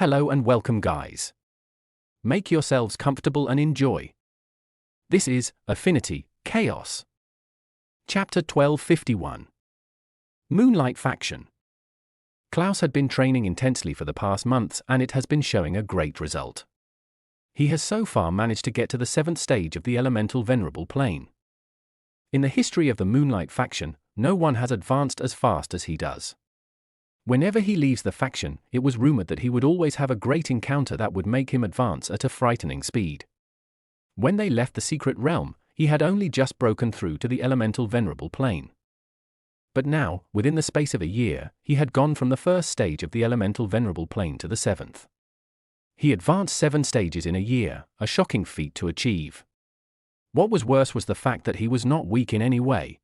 Hello and welcome, guys. Make yourselves comfortable and enjoy. This is Affinity, Chaos. Chapter 1251. Moonlight Faction. Klaus had been training intensely for the past months and it has been showing a great result. He has so far managed to get to the 7th stage of the elemental venerable plane. In the history of the Moonlight Faction, no one has advanced as fast as he does. Whenever he leaves the faction, it was rumored that he would always have a great encounter that would make him advance at a frightening speed. When they left the secret realm, he had only just broken through to the elemental venerable plane. But now, within the space of a year, he had gone from the 1st stage of the elemental venerable plane to the 7th. He advanced 7 stages in a year, a shocking feat to achieve. What was worse was the fact that he was not weak in any way.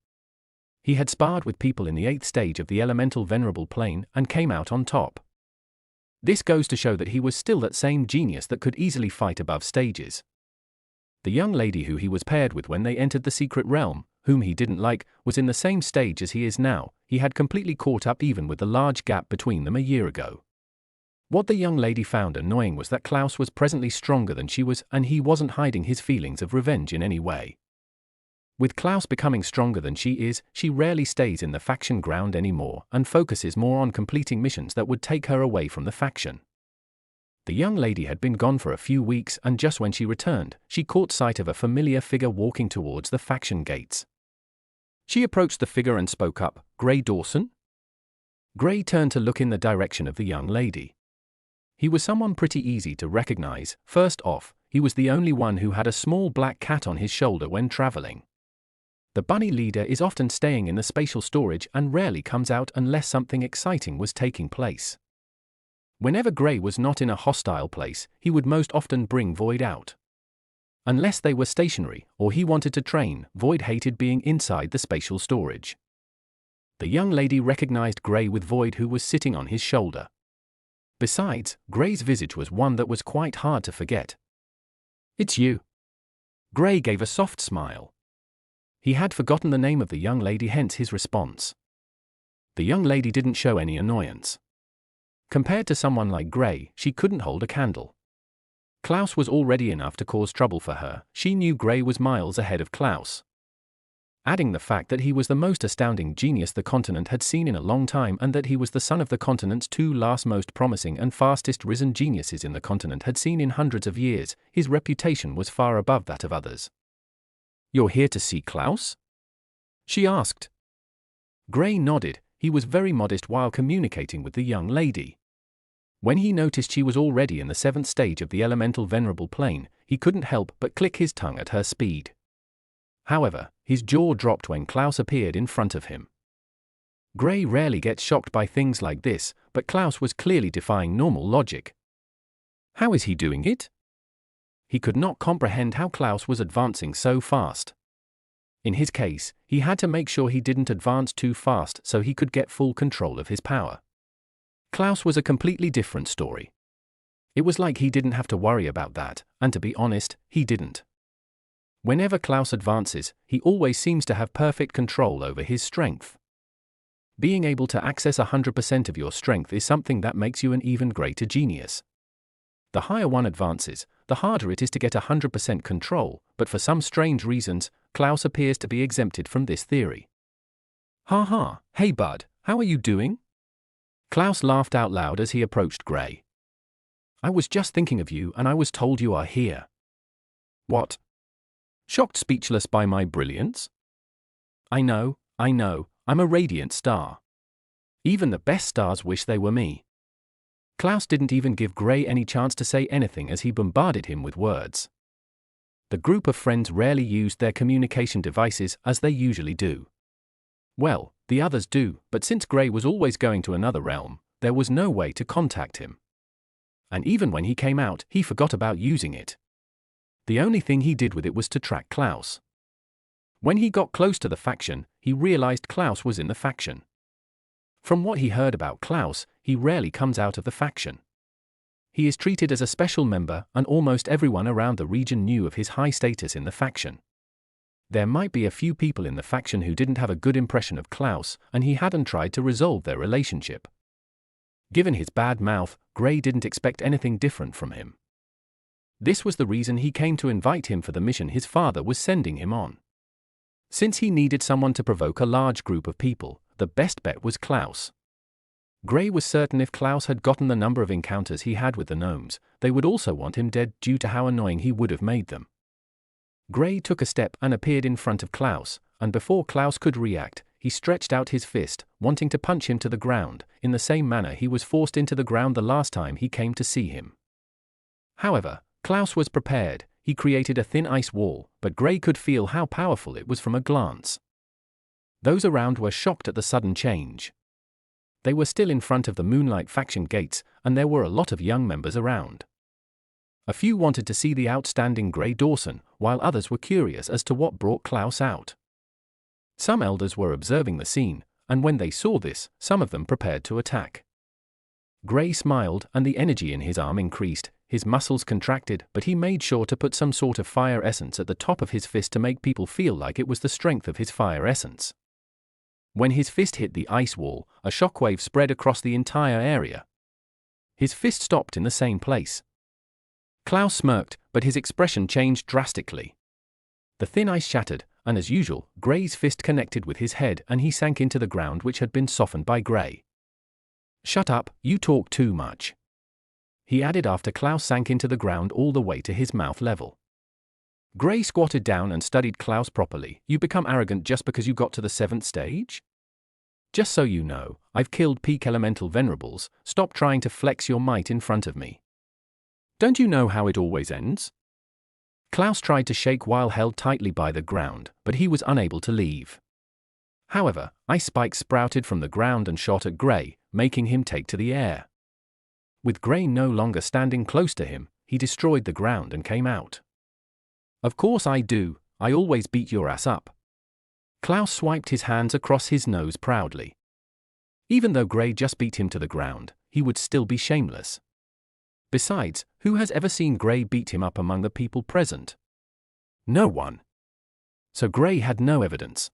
He had sparred with people in the 8th stage of the elemental venerable plane and came out on top. This goes to show that he was still that same genius that could easily fight above stages. The young lady who he was paired with when they entered the secret realm, whom he didn't like, was in the same stage as he is now. He had completely caught up even with the large gap between them a year ago. What the young lady found annoying was that Klaus was presently stronger than she was and he wasn't hiding his feelings of revenge in any way. With Klaus becoming stronger than she is, she rarely stays in the faction ground anymore and focuses more on completing missions that would take her away from the faction. The young lady had been gone for a few weeks and just when she returned, she caught sight of a familiar figure walking towards the faction gates. She approached the figure and spoke up, "Gray Dawson?" Gray turned to look in the direction of the young lady. He was someone pretty easy to recognize. First off, he was the only one who had a small black cat on his shoulder when traveling. The bunny leader is often staying in the spatial storage and rarely comes out unless something exciting was taking place. Whenever Gray was not in a hostile place, he would most often bring Void out. Unless they were stationary, or he wanted to train, Void hated being inside the spatial storage. The young lady recognized Gray with Void who was sitting on his shoulder. Besides, Gray's visage was one that was quite hard to forget. "It's you." Gray gave a soft smile. He had forgotten the name of the young lady, hence his response. The young lady didn't show any annoyance. Compared to someone like Gray, she couldn't hold a candle. Klaus was already enough to cause trouble for her. She knew Gray was miles ahead of Klaus. Adding the fact that he was the most astounding genius the continent had seen in a long time and that he was the son of the continent's 2 last most promising and fastest risen geniuses in the continent had seen in hundreds of years, his reputation was far above that of others. "You're here to see Klaus?" she asked. Gray nodded. He was very modest while communicating with the young lady. When he noticed she was already in the 7th stage of the elemental venerable plane, he couldn't help but click his tongue at her speed. However, his jaw dropped when Klaus appeared in front of him. Gray rarely gets shocked by things like this, but Klaus was clearly defying normal logic. How is he doing it? He could not comprehend how Klaus was advancing so fast. In his case, he had to make sure he didn't advance too fast so he could get full control of his power. Klaus was a completely different story. It was like he didn't have to worry about that, and to be honest, he didn't. Whenever Klaus advances, he always seems to have perfect control over his strength. Being able to access 100% of your strength is something that makes you an even greater genius. The higher one advances, the harder it is to get 100% control, but for some strange reasons, Klaus appears to be exempted from this theory. "Ha, hey bud, how are you doing?" Klaus laughed out loud as he approached Gray. "I was just thinking of you and I was told you are here." "What?" Shocked speechless by my brilliance? I know, I'm a radiant star. Even the best stars wish they were me." Klaus didn't even give Gray any chance to say anything as he bombarded him with words. The group of friends rarely used their communication devices as they usually do. Well, the others do, but since Gray was always going to another realm, there was no way to contact him. And even when he came out, he forgot about using it. The only thing he did with it was to track Klaus. When he got close to the faction, he realized Klaus was in the faction. From what he heard about Klaus, he rarely comes out of the faction. He is treated as a special member, and almost everyone around the region knew of his high status in the faction. There might be a few people in the faction who didn't have a good impression of Klaus, and he hadn't tried to resolve their relationship. Given his bad mouth, Gray didn't expect anything different from him. This was the reason he came to invite him for the mission his father was sending him on. Since he needed someone to provoke a large group of people, the best bet was Klaus. Gray was certain if Klaus had gotten the number of encounters he had with the gnomes, they would also want him dead due to how annoying he would have made them. Gray took a step and appeared in front of Klaus, and before Klaus could react, he stretched out his fist, wanting to punch him to the ground, in the same manner he was forced into the ground the last time he came to see him. However, Klaus was prepared. He created a thin ice wall, but Gray could feel how powerful it was from a glance. Those around were shocked at the sudden change. They were still in front of the Moonlight faction gates, and there were a lot of young members around. A few wanted to see the outstanding Gray Dawson, while others were curious as to what brought Klaus out. Some elders were observing the scene, and when they saw this, some of them prepared to attack. Gray smiled, and the energy in his arm increased. His muscles contracted, but he made sure to put some sort of fire essence at the top of his fist to make people feel like it was the strength of his fire essence. When his fist hit the ice wall, a shockwave spread across the entire area. His fist stopped in the same place. Klaus smirked, but his expression changed drastically. The thin ice shattered, and as usual, Gray's fist connected with his head and he sank into the ground, which had been softened by Gray. "Shut up, you talk too much," he added after Klaus sank into the ground all the way to his mouth level. Gray squatted down and studied Klaus properly. "You become arrogant just because you got to the 7th stage? Just so you know, I've killed peak elemental venerables. Stop trying to flex your might in front of me. Don't you know how it always ends?" Klaus tried to shake while held tightly by the ground, but he was unable to leave. However, ice spikes sprouted from the ground and shot at Gray, making him take to the air. With Gray no longer standing close to him, he destroyed the ground and came out. "Of course I do, I always beat your ass up." Klaus swiped his hands across his nose proudly. Even though Gray just beat him to the ground, he would still be shameless. Besides, who has ever seen Gray beat him up among the people present? No one. So Gray had no evidence.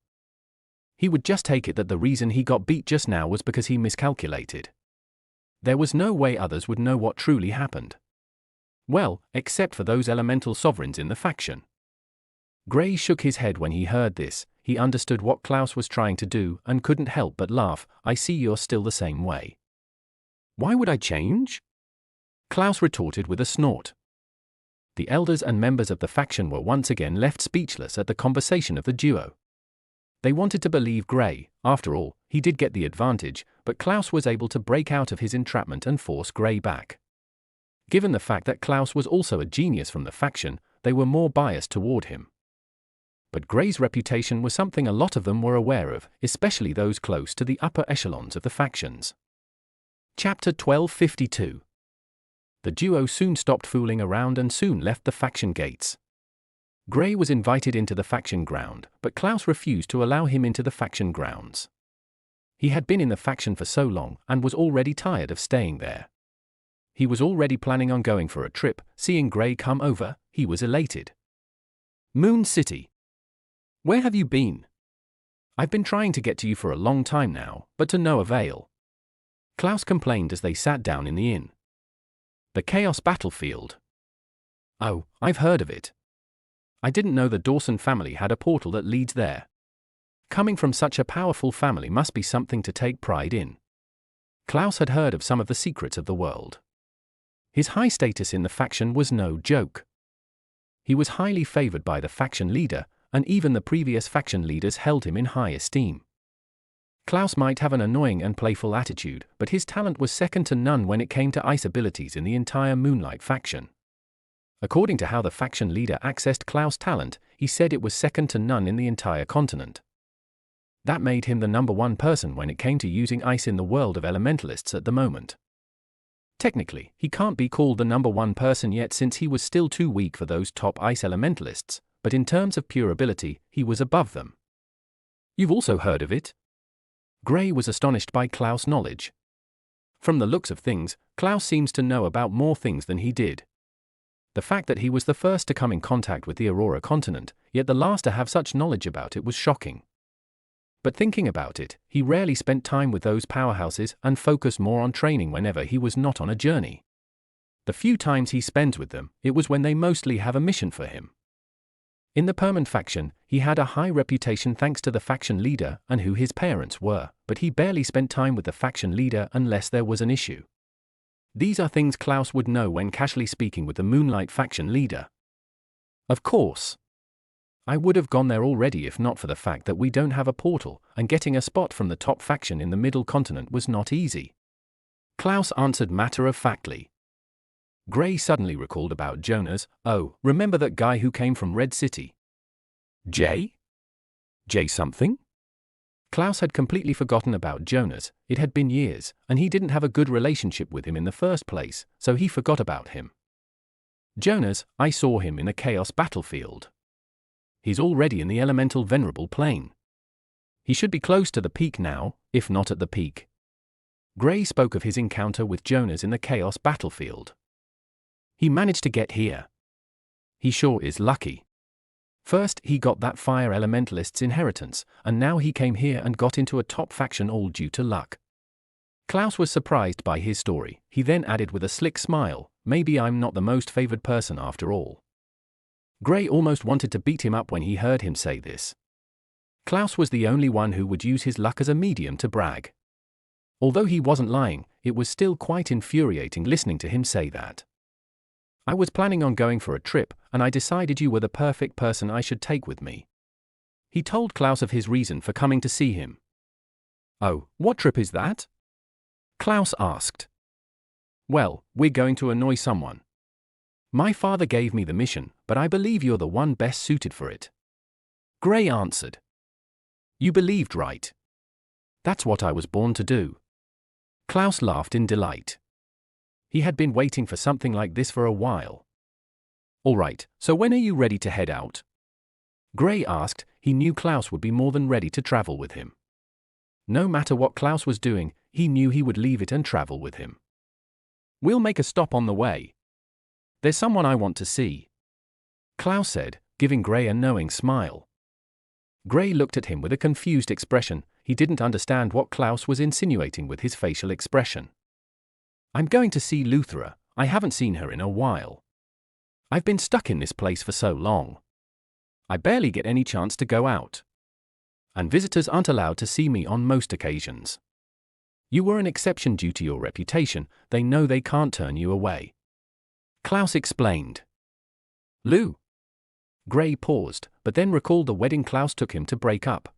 He would just take it that the reason he got beat just now was because he miscalculated. There was no way others would know what truly happened. Well, except for those elemental sovereigns in the faction. Gray shook his head when he heard this. He understood what Klaus was trying to do and couldn't help but laugh. "I see you're still the same way." "Why would I change?" Klaus retorted with a snort. The elders and members of the faction were once again left speechless at the conversation of the duo. They wanted to believe Gray. After all, he did get the advantage, but Klaus was able to break out of his entrapment and force Gray back. Given the fact that Klaus was also a genius from the faction, they were more biased toward him. But Gray's reputation was something a lot of them were aware of, especially those close to the upper echelons of the factions. Chapter 1252. The duo soon stopped fooling around and soon left the faction gates. Gray was invited into the faction ground, but Klaus refused to allow him into the faction grounds. He had been in the faction for so long and was already tired of staying there. He was already planning on going for a trip. Seeing Gray come over, he was elated. "Moon City. Where have you been? I've been trying to get to you for a long time now, but to no avail," Klaus complained as they sat down in the inn. "The Chaos Battlefield. Oh, I've heard of it. I didn't know the Dawson family had a portal that leads there. Coming from such a powerful family must be something to take pride in." Klaus had heard of some of the secrets of the world. His high status in the faction was no joke. He was highly favored by the faction leader, and even the previous faction leaders held him in high esteem. Klaus might have an annoying and playful attitude, but his talent was second to none when it came to ice abilities in the entire Moonlight faction. According to how the faction leader accessed Klaus' talent, he said it was second to none in the entire continent. That made him the #1 person when it came to using ice in the world of elementalists at the moment. Technically, he can't be called the #1 person yet since he was still too weak for those top ice elementalists, but in terms of pure ability, he was above them. "You've also heard of it?" Gray was astonished by Klaus' knowledge. From the looks of things, Klaus seems to know about more things than he did. The fact that he was the first to come in contact with the Aurora continent, yet the last to have such knowledge about it was shocking. But thinking about it, he rarely spent time with those powerhouses and focused more on training whenever he was not on a journey. The few times he spends with them, it was when they mostly have a mission for him. In the Perman faction, he had a high reputation thanks to the faction leader and who his parents were, but he barely spent time with the faction leader unless there was an issue. These are things Klaus would know when casually speaking with the Moonlight faction leader. Of course. I would have gone there already if not for the fact that we don't have a portal, and getting a spot from the top faction in the middle continent was not easy. Klaus answered matter-of-factly. Gray suddenly recalled about Jonas. Oh, remember that guy who came from Red City? Jay? Jay something? Klaus had completely forgotten about Jonas. It had been years, and he didn't have a good relationship with him in the first place, so he forgot about him. Jonas, I saw him in a Chaos battlefield. He's already in the elemental venerable plane. He should be close to the peak now, if not at the peak. Gray spoke of his encounter with Jonas in the Chaos battlefield. He managed to get here. He sure is lucky. First, he got that fire elementalist's inheritance, and now he came here and got into a top faction all due to luck. Klaus was surprised by his story. He then added with a slick smile, maybe I'm not the most favored person after all. Gray almost wanted to beat him up when he heard him say this. Klaus was the only one who would use his luck as a medium to brag. Although he wasn't lying, it was still quite infuriating listening to him say that. I was planning on going for a trip, and I decided you were the perfect person I should take with me. He told Klaus of his reason for coming to see him. Oh, what trip is that? Klaus asked. Well, we're going to annoy someone. My father gave me the mission, but I believe you're the one best suited for it. Gray answered. You believed right. That's what I was born to do. Klaus laughed in delight. He had been waiting for something like this for a while. All right, so when are you ready to head out? Gray asked. He knew Klaus would be more than ready to travel with him. No matter what Klaus was doing, he knew he would leave it and travel with him. We'll make a stop on the way. There's someone I want to see. Klaus said, giving Gray a knowing smile. Gray looked at him with a confused expression. He didn't understand what Klaus was insinuating with his facial expression. I'm going to see Luthra. I haven't seen her in a while. I've been stuck in this place for so long. I barely get any chance to go out. And visitors aren't allowed to see me on most occasions. You were an exception due to your reputation. They know they can't turn you away. Klaus explained. Lou. Gray paused, but then recalled the wedding Klaus took him to break up.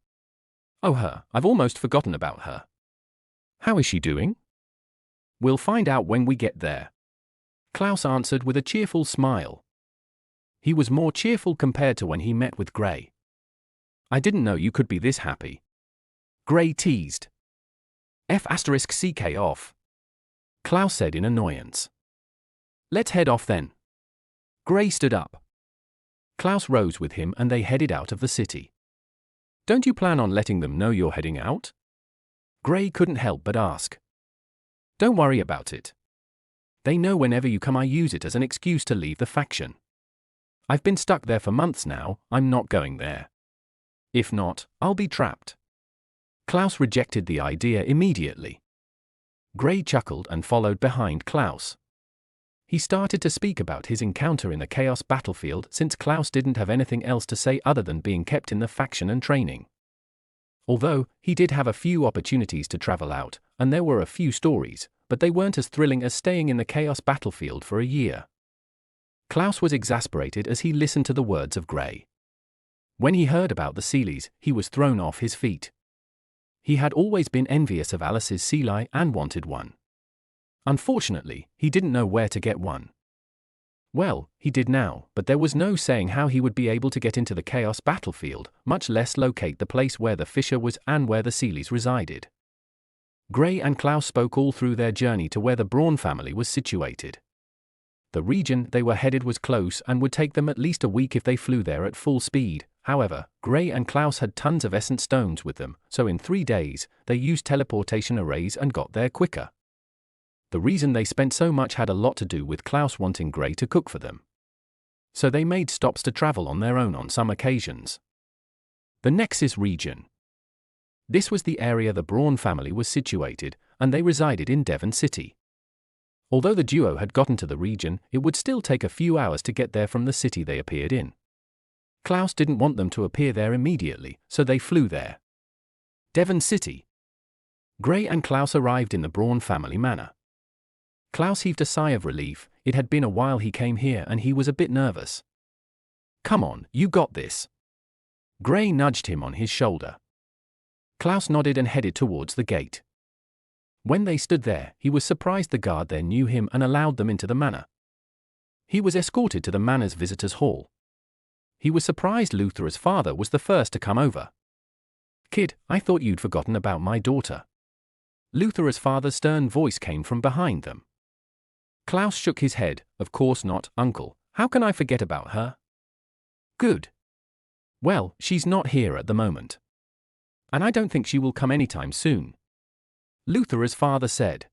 Oh, her. I've almost forgotten about her. How is she doing? We'll find out when we get there. Klaus answered with a cheerful smile. He was more cheerful compared to when he met with Gray. I didn't know you could be this happy. Gray teased. F*CK off. Klaus said in annoyance. Let's head off then. Gray stood up. Klaus rose with him and they headed out of the city. Don't you plan on letting them know you're heading out? Gray couldn't help but ask. Don't worry about it. They know whenever you come I use it as an excuse to leave the faction. I've been stuck there for months now, I'm not going there. If not, I'll be trapped. Klaus rejected the idea immediately. Gray chuckled and followed behind Klaus. He started to speak about his encounter in the Chaos battlefield since Klaus didn't have anything else to say other than being kept in the faction and training. Although, he did have a few opportunities to travel out, and there were a few stories, but they weren't as thrilling as staying in the Chaos battlefield for a year. Klaus was exasperated as he listened to the words of Gray. When he heard about the Seelies, he was thrown off his feet. He had always been envious of Alice's Seelie and wanted one. Unfortunately, he didn't know where to get one. Well, he did now, but there was no saying how he would be able to get into the Chaos battlefield, much less locate the place where the Fisher was and where the Seelies resided. Gray and Klaus spoke all through their journey to where the Braun family was situated. The region they were headed was close and would take them at least a week if they flew there at full speed. However, Gray and Klaus had tons of essence stones with them, so in 3 days, they used teleportation arrays and got there quicker. The reason they spent so much had a lot to do with Klaus wanting Gray to cook for them. So they made stops to travel on their own on some occasions. The Nexus region. This was the area the Braun family was situated, and they resided in Devon City. Although the duo had gotten to the region, it would still take a few hours to get there from the city they appeared in. Klaus didn't want them to appear there immediately, so they flew there. Devon City. Gray and Klaus arrived in the Braun family manor. Klaus heaved a sigh of relief. It had been a while he came here and he was a bit nervous. "Come on, you got this." Gray nudged him on his shoulder. Klaus nodded and headed towards the gate. When they stood there, he was surprised the guard there knew him and allowed them into the manor. He was escorted to the manor's visitors' hall. He was surprised Luthera's father was the first to come over. "Kid, I thought you'd forgotten about my daughter." Luthera's father's stern voice came from behind them. Klaus shook his head. "Of course not, uncle. How can I forget about her?" "Good. Well, she's not here at the moment. And I don't think she will come anytime soon," Luthera's father said.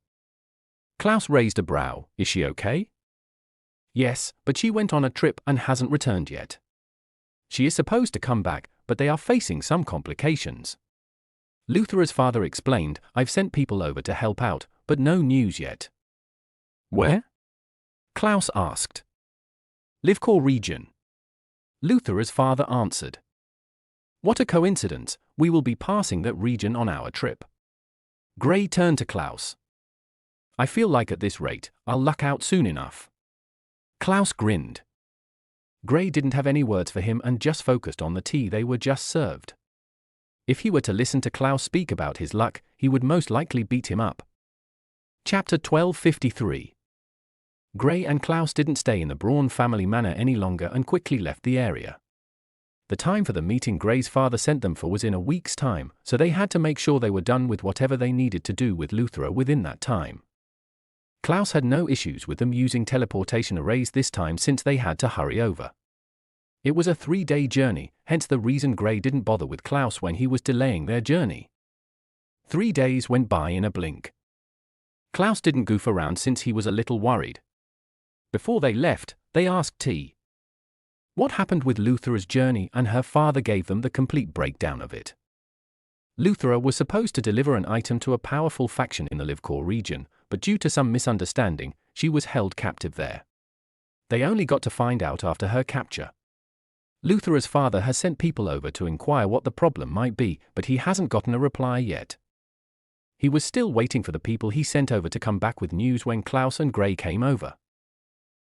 Klaus raised a brow. "Is she okay?" "Yes, but she went on a trip and hasn't returned yet. She is supposed to come back, but they are facing some complications." Luthera's father explained. "I've sent people over to help out, but no news yet." "Where?" Klaus asked. "Livkor region," Luthera's father answered. "What a coincidence, we will be passing that region on our trip." Gray turned to Klaus. "I feel like at this rate, I'll luck out soon enough." Klaus grinned. Gray didn't have any words for him and just focused on the tea they were just served. If he were to listen to Klaus speak about his luck, he would most likely beat him up. Chapter 1253. Gray and Klaus didn't stay in the Braun family manor any longer and quickly left the area. The time for the meeting Gray's father sent them for was in a week's time, so they had to make sure they were done with whatever they needed to do with Luthera within that time. Klaus had no issues with them using teleportation arrays this time since they had to hurry over. It was a 3-day journey, hence the reason Gray didn't bother with Klaus when he was delaying their journey. 3 days went by in a blink. Klaus didn't goof around since he was a little worried. Before they left, they asked T what happened with Luthera's journey, and her father gave them the complete breakdown of it. Luthera was supposed to deliver an item to a powerful faction in the Livkor region, but due to some misunderstanding, she was held captive there. They only got to find out after her capture. Luthera's father has sent people over to inquire what the problem might be, but he hasn't gotten a reply yet. He was still waiting for the people he sent over to come back with news when Klaus and Gray came over.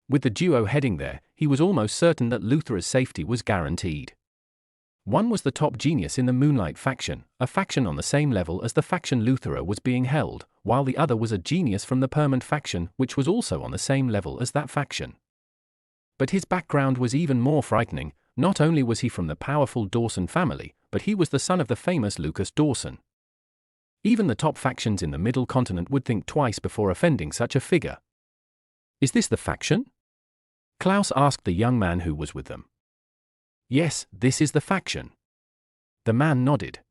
With the duo heading there, he was almost certain that Luthera's safety was guaranteed. One was the top genius in the Moonlight faction, a faction on the same level as the faction Luthera was being held, while the other was a genius from the Permanent faction, which was also on the same level as that faction. But his background was even more frightening. Not only was he from the powerful Dawson family, but he was the son of the famous Lucas Dawson. Even the top factions in the Middle Continent would think twice before offending such a figure. "Is this the faction?" Klaus asked the young man who was with them. "Yes, this is the faction." The man nodded.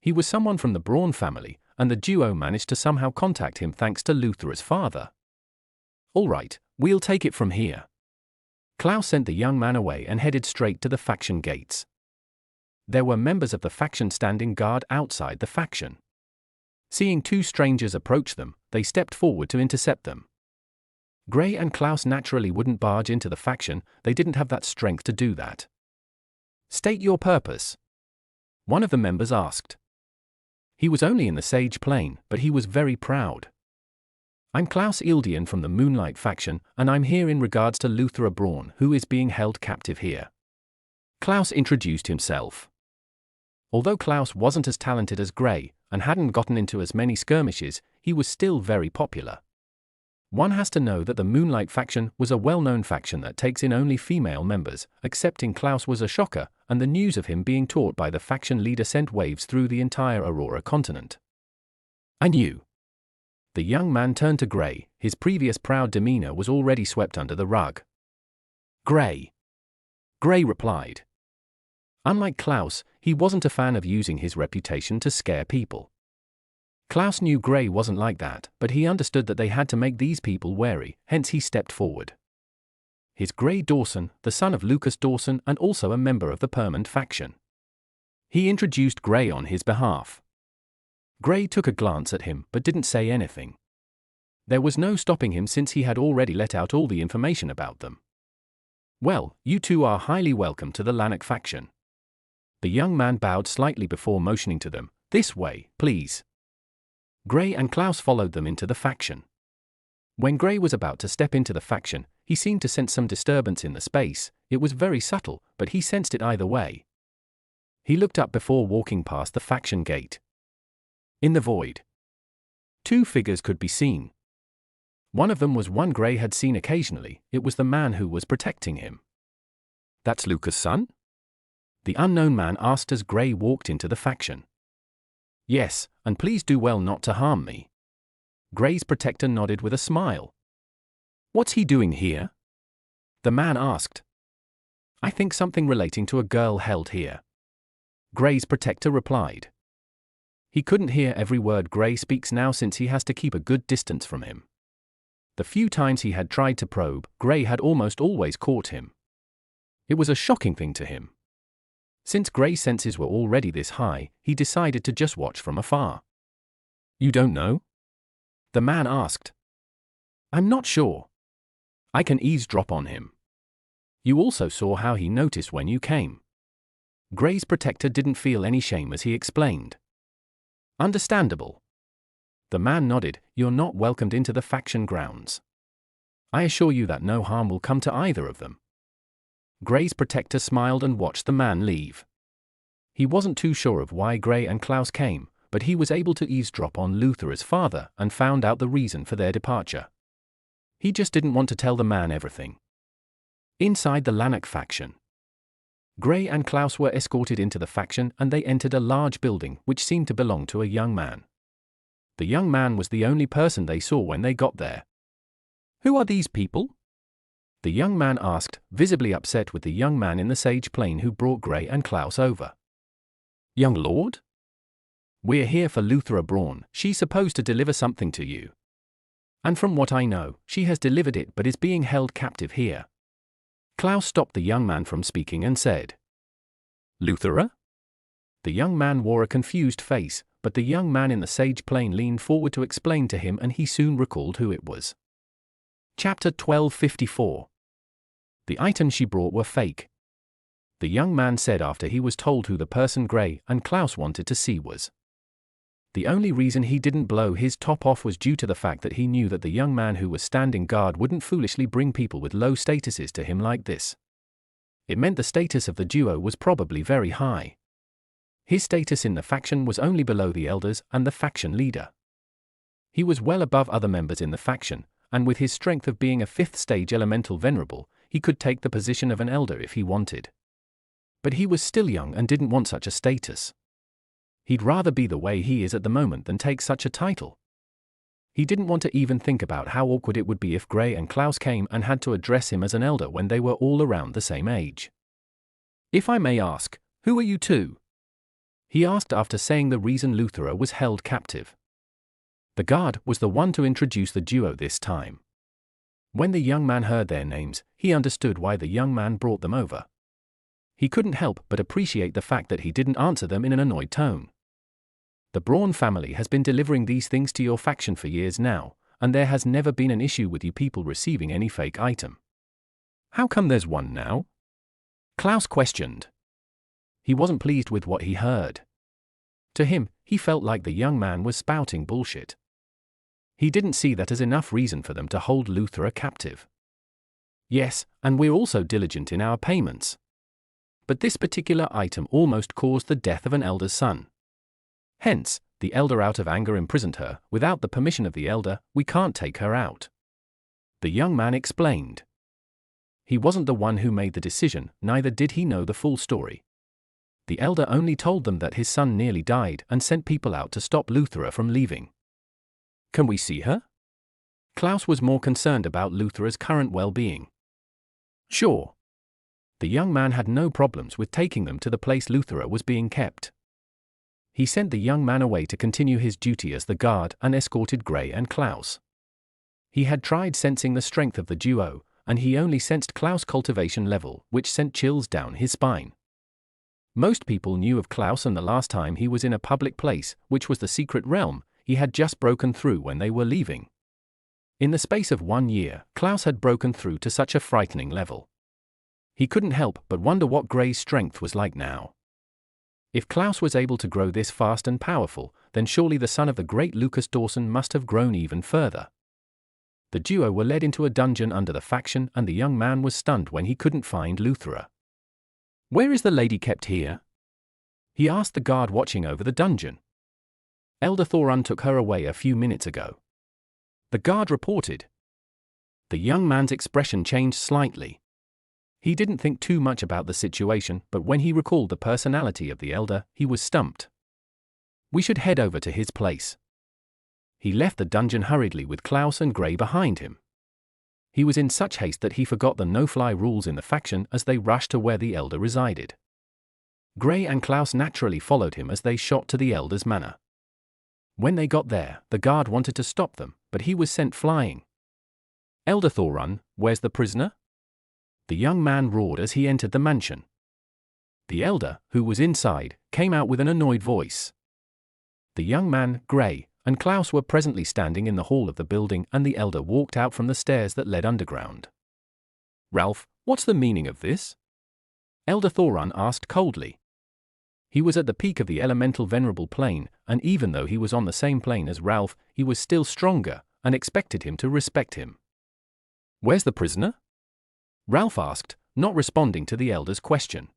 He was someone from the Braun family, and the duo managed to somehow contact him thanks to Luthera's father. "All right, we'll take it from here." Klaus sent the young man away and headed straight to the faction gates. There were members of the faction standing guard outside the faction. Seeing 2 strangers approach them, they stepped forward to intercept them. Gray and Klaus naturally wouldn't barge into the faction, they didn't have that strength to do that. "State your purpose," one of the members asked. He was only in the Sage Plane, but he was very proud. "I'm Klaus Ildian from the Moonlight faction, and I'm here in regards to Luthera Braun, who is being held captive here." Klaus introduced himself. Although Klaus wasn't as talented as Gray, and hadn't gotten into as many skirmishes, he was still very popular. One has to know that the Moonlight faction was a well-known faction that takes in only female members. Accepting Klaus was a shocker, and the news of him being taught by the faction leader sent waves through the entire Aurora continent. "I knew." The young man turned to Gray. His previous proud demeanor was already swept under the rug. "Gray," Gray replied. Unlike Klaus, he wasn't a fan of using his reputation to scare people. Klaus knew Gray wasn't like that, but he understood that they had to make these people wary, hence he stepped forward. His Gray Dawson, the son of Lucas Dawson and also a member of the Permanent faction. He introduced Gray on his behalf. Gray took a glance at him but didn't say anything. There was no stopping him since he had already let out all the information about them. Well, you two are highly welcome to the Lanark faction. The young man bowed slightly before motioning to them. This way, please. Gray and Klaus followed them into the faction. When Gray was about to step into the faction, he seemed to sense some disturbance in the space. It was very subtle, but he sensed it either way. He looked up before walking past the faction gate. In the void, two figures could be seen. One of them was one Gray had seen occasionally. It was the man who was protecting him. That's Lucas' son? The unknown man asked as Gray walked into the faction. Yes, and please do well not to harm me. Gray's protector nodded with a smile. What's he doing here? The man asked. I think something relating to a girl held here. Gray's protector replied. He couldn't hear every word Gray speaks now since he has to keep a good distance from him. The few times he had tried to probe, Gray had almost always caught him. It was a shocking thing to him. Since Gray's senses were already this high, he decided to just watch from afar. You don't know? The man asked. I'm not sure. I can eavesdrop on him. You also saw how he noticed when you came. Gray's protector didn't feel any shame as he explained. Understandable. The man nodded. You're not welcomed into the faction grounds. I assure you that no harm will come to either of them. Gray's protector smiled and watched the man leave. He wasn't too sure of why Gray and Klaus came, but he was able to eavesdrop on Luthera's father and found out the reason for their departure. He just didn't want to tell the man everything. Inside the Lanark faction, Gray and Klaus were escorted into the faction and they entered a large building which seemed to belong to a young man. The young man was the only person they saw when they got there. Who are these people? The young man asked, visibly upset with the young man in the sage plane who brought Gray and Klaus over. Young lord? We're here for Luthera Braun. She's supposed to deliver something to you. And from what I know, she has delivered it but is being held captive here. Klaus stopped the young man from speaking and said, Luthera? The young man wore a confused face, but the young man in the sage plane leaned forward to explain to him and he soon recalled who it was. Chapter 1254. The items she brought were fake. The young man said after he was told who the person Gray and Klaus wanted to see was. The only reason he didn't blow his top off was due to the fact that he knew that the young man who was standing guard wouldn't foolishly bring people with low statuses to him like this. It meant the status of the duo was probably very high. His status in the faction was only below the elders and the faction leader. He was well above other members in the faction, and with his strength of being a 5th stage elemental venerable, he could take the position of an elder if he wanted. But he was still young and didn't want such a status. He'd rather be the way he is at the moment than take such a title. He didn't want to even think about how awkward it would be if Gray and Klaus came and had to address him as an elder when they were all around the same age. If I may ask, who are you two? He asked after saying the reason Luthera was held captive. The guard was the one to introduce the duo this time. When the young man heard their names, he understood why the young man brought them over. He couldn't help but appreciate the fact that he didn't answer them in an annoyed tone. The Braun family has been delivering these things to your faction for years now, and there has never been an issue with you people receiving any fake item. How come there's one now? Klaus questioned. He wasn't pleased with what he heard. To him, he felt like the young man was spouting bullshit. He didn't see that as enough reason for them to hold Luthera captive. Yes, and we're also diligent in our payments. But this particular item almost caused the death of an elder's son. Hence, the elder out of anger imprisoned her. Without the permission of the elder, we can't take her out. The young man explained. He wasn't the one who made the decision, neither did he know the full story. The elder only told them that his son nearly died and sent people out to stop Luthera from leaving. Can we see her? Klaus was more concerned about Luthera's current well-being. Sure. The young man had no problems with taking them to the place Luthera was being kept. He sent the young man away to continue his duty as the guard and escorted Gray and Klaus. He had tried sensing the strength of the duo, and he only sensed Klaus' cultivation level, which sent chills down his spine. Most people knew of Klaus, and the last time he was in a public place, which was the secret realm, he had just broken through when they were leaving. In the space of 1 year, Klaus had broken through to such a frightening level. He couldn't help but wonder what Gray's strength was like now. If Klaus was able to grow this fast and powerful, then surely the son of the great Lucas Dawson must have grown even further. The duo were led into a dungeon under the faction, and the young man was stunned when he couldn't find Luthra. "Where is the lady kept here?" he asked the guard watching over the dungeon. "Elder Thoran took her away a few minutes ago," the guard reported. The young man's expression changed slightly. He didn't think too much about the situation, but when he recalled the personality of the elder, he was stumped. "We should head over to his place." He left the dungeon hurriedly with Klaus and Gray behind him. He was in such haste that he forgot the no-fly rules in the faction as they rushed to where the elder resided. Gray and Klaus naturally followed him as they shot to the elder's manor. When they got there, the guard wanted to stop them, but he was sent flying. "Elder Thoran, where's the prisoner?" the young man roared as he entered the mansion. The elder, who was inside, came out with an annoyed voice. The young man, Gray, and Klaus were presently standing in the hall of the building, and the elder walked out from the stairs that led underground. "Ralph, what's the meaning of this?" Elder Thoran asked coldly. He was at the peak of the elemental venerable plane, and even though he was on the same plane as Ralph, he was still stronger, and expected him to respect him. "Where's the prisoner?" Ralph asked, not responding to the elder's question.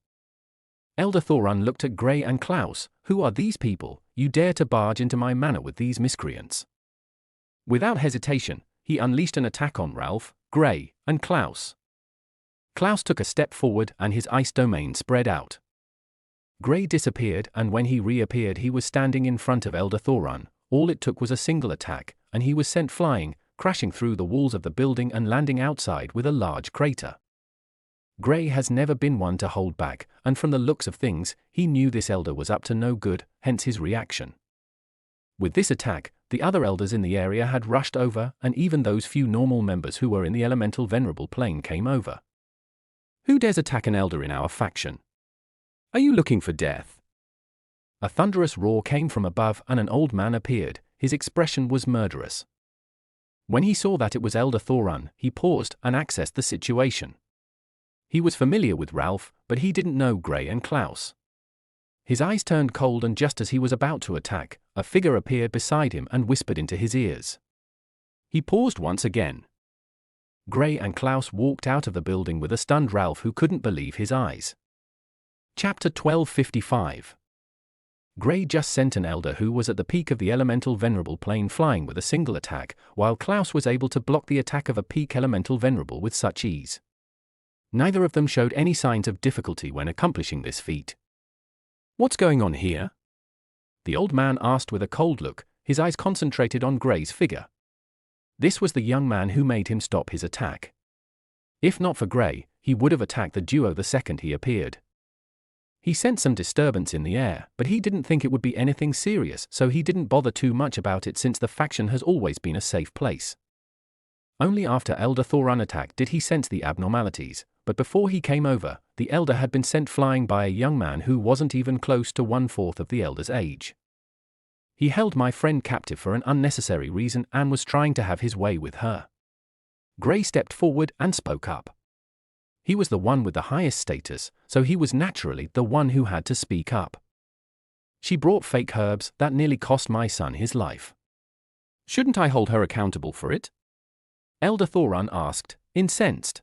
Elder Thoran looked at Gray and Klaus. "Who are these people? You dare to barge into my manor with these miscreants?" Without hesitation, he unleashed an attack on Ralph, Gray, and Klaus. Klaus took a step forward and his ice domain spread out. Gray disappeared, and when he reappeared he was standing in front of Elder Thoran. All it took was a single attack, and he was sent flying, crashing through the walls of the building and landing outside with a large crater. Gray has never been one to hold back, and from the looks of things, he knew this elder was up to no good, hence his reaction. With this attack, the other elders in the area had rushed over, and even those few normal members who were in the elemental venerable plane came over. "Who dares attack an elder in our faction? Are you looking for death?" A thunderous roar came from above, and an old man appeared. His expression was murderous. When he saw that it was Elder Thoran, he paused and accessed the situation. He was familiar with Ralph, but he didn't know Gray and Klaus. His eyes turned cold, and just as he was about to attack, a figure appeared beside him and whispered into his ears. He paused once again. Gray and Klaus walked out of the building with a stunned Ralph who couldn't believe his eyes. Chapter 1255. Gray just sent an elder who was at the peak of the elemental venerable plane flying with a single attack, while Klaus was able to block the attack of a peak elemental venerable with such ease. Neither of them showed any signs of difficulty when accomplishing this feat. "What's going on here?" the old man asked with a cold look, his eyes concentrated on Gray's figure. This was the young man who made him stop his attack. If not for Gray, he would have attacked the duo the second he appeared. He sensed some disturbance in the air, but he didn't think it would be anything serious, so he didn't bother too much about it since the faction has always been a safe place. Only after Elder Thoran attacked did he sense the abnormalities, but before he came over, the elder had been sent flying by a young man who wasn't even close to 1/4 of the elder's age. He held my friend captive for an unnecessary reason and was trying to have his way with her. Gray stepped forward and spoke up. He was the one with the highest status, so he was naturally the one who had to speak up. "She brought fake herbs that nearly cost my son his life. Shouldn't I hold her accountable for it?" Elder Thoran asked, incensed.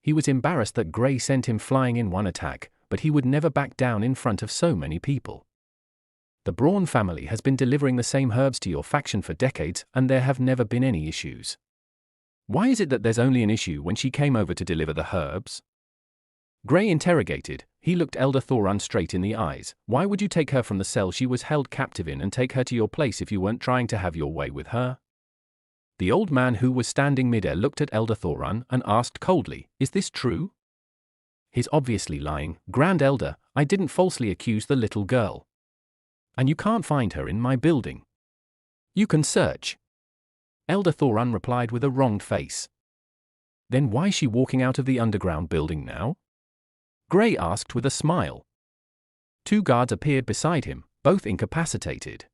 He was embarrassed that Gray sent him flying in one attack, but he would never back down in front of so many people. "The Braun family has been delivering the same herbs to your faction for decades, and there have never been any issues. Why is it that there's only an issue when she came over to deliver the herbs?" Gray interrogated. He looked Elder Thoran straight in the eyes. "Why would you take her from the cell she was held captive in and take her to your place if you weren't trying to have your way with her?" The old man who was standing midair looked at Elder Thoran and asked coldly, "Is this true?" "He's obviously lying, Grand Elder. I didn't falsely accuse the little girl. And you can't find her in my building. You can search." Elder Thoran replied with a wronged face. "Then why's she walking out of the underground building now?" Gray asked with a smile. 2 guards appeared beside him, both incapacitated.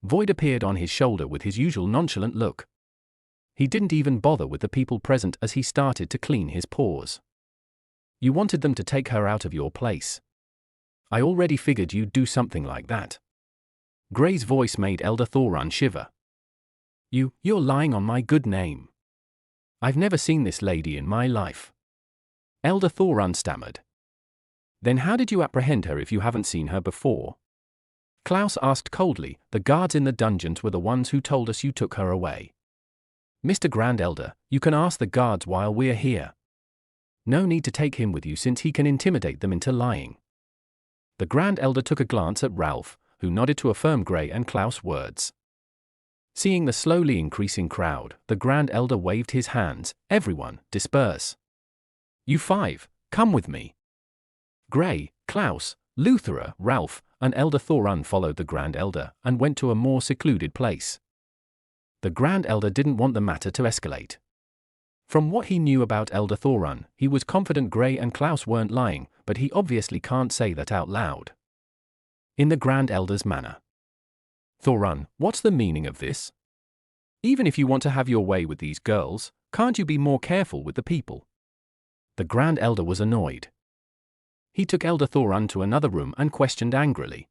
Void appeared on his shoulder with his usual nonchalant look. He didn't even bother with the people present as he started to clean his paws. You wanted them to take her out of your place. I already figured you'd do something like that. Gray's voice made Elder Thorun shiver. You're lying on my good name. I've never seen this lady in my life. Elder Thorun stammered. Then how did you apprehend her if you haven't seen her before? Klaus asked coldly. The guards in the dungeons were the ones who told us you took her away. Mr. Grand Elder, you can ask the guards while we're here. No need to take him with you since he can intimidate them into lying. The Grand Elder took a glance at Ralph, who nodded to affirm Gray and Klaus' words. Seeing the slowly increasing crowd, the Grand Elder waved his hands. Everyone, disperse. You 5, come with me. Gray, Klaus, Luthera, Ralph, and Elder Thorun followed the Grand Elder and went to a more secluded place. The Grand Elder didn't want the matter to escalate. From what he knew about Elder Thorun, he was confident Gray and Klaus weren't lying, but he obviously can't say that out loud. In the Grand Elder's manner. Thorun, what's the meaning of this? Even if you want to have your way with these girls, can't you be more careful with the people? The Grand Elder was annoyed. He took Elder Thorun to another room and questioned angrily.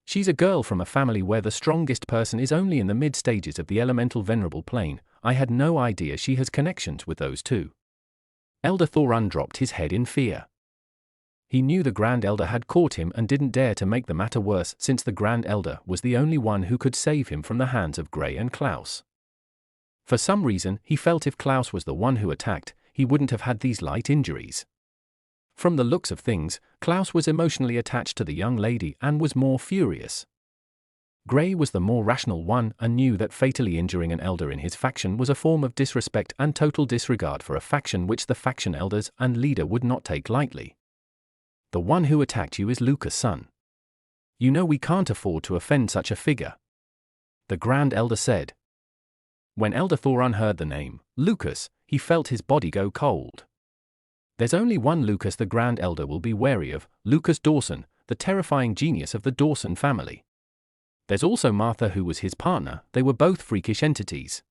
She's a girl from a family where the strongest person is only in the mid-stages of the elemental venerable plane. I had no idea she has connections with those two. Elder Thorun dropped his head in fear. He knew the Grand Elder had caught him and didn't dare to make the matter worse since the Grand Elder was the only one who could save him from the hands of Gray and Klaus. For some reason, he felt if Klaus was the one who attacked, he wouldn't have had these light injuries. From the looks of things, Klaus was emotionally attached to the young lady and was more furious. Gray was the more rational one and knew that fatally injuring an elder in his faction was a form of disrespect and total disregard for a faction which the faction elders and leader would not take lightly. The one who attacked you is Lucas' son. You know we can't afford to offend such a figure. The Grand Elder said. When Elder Thorun heard the name, Lucas, he felt his body go cold. There's only one Lucas the Grand Elder will be wary of, Lucas Dawson, the terrifying genius of the Dawson family. There's also Martha who was his partner. They were both freakish entities.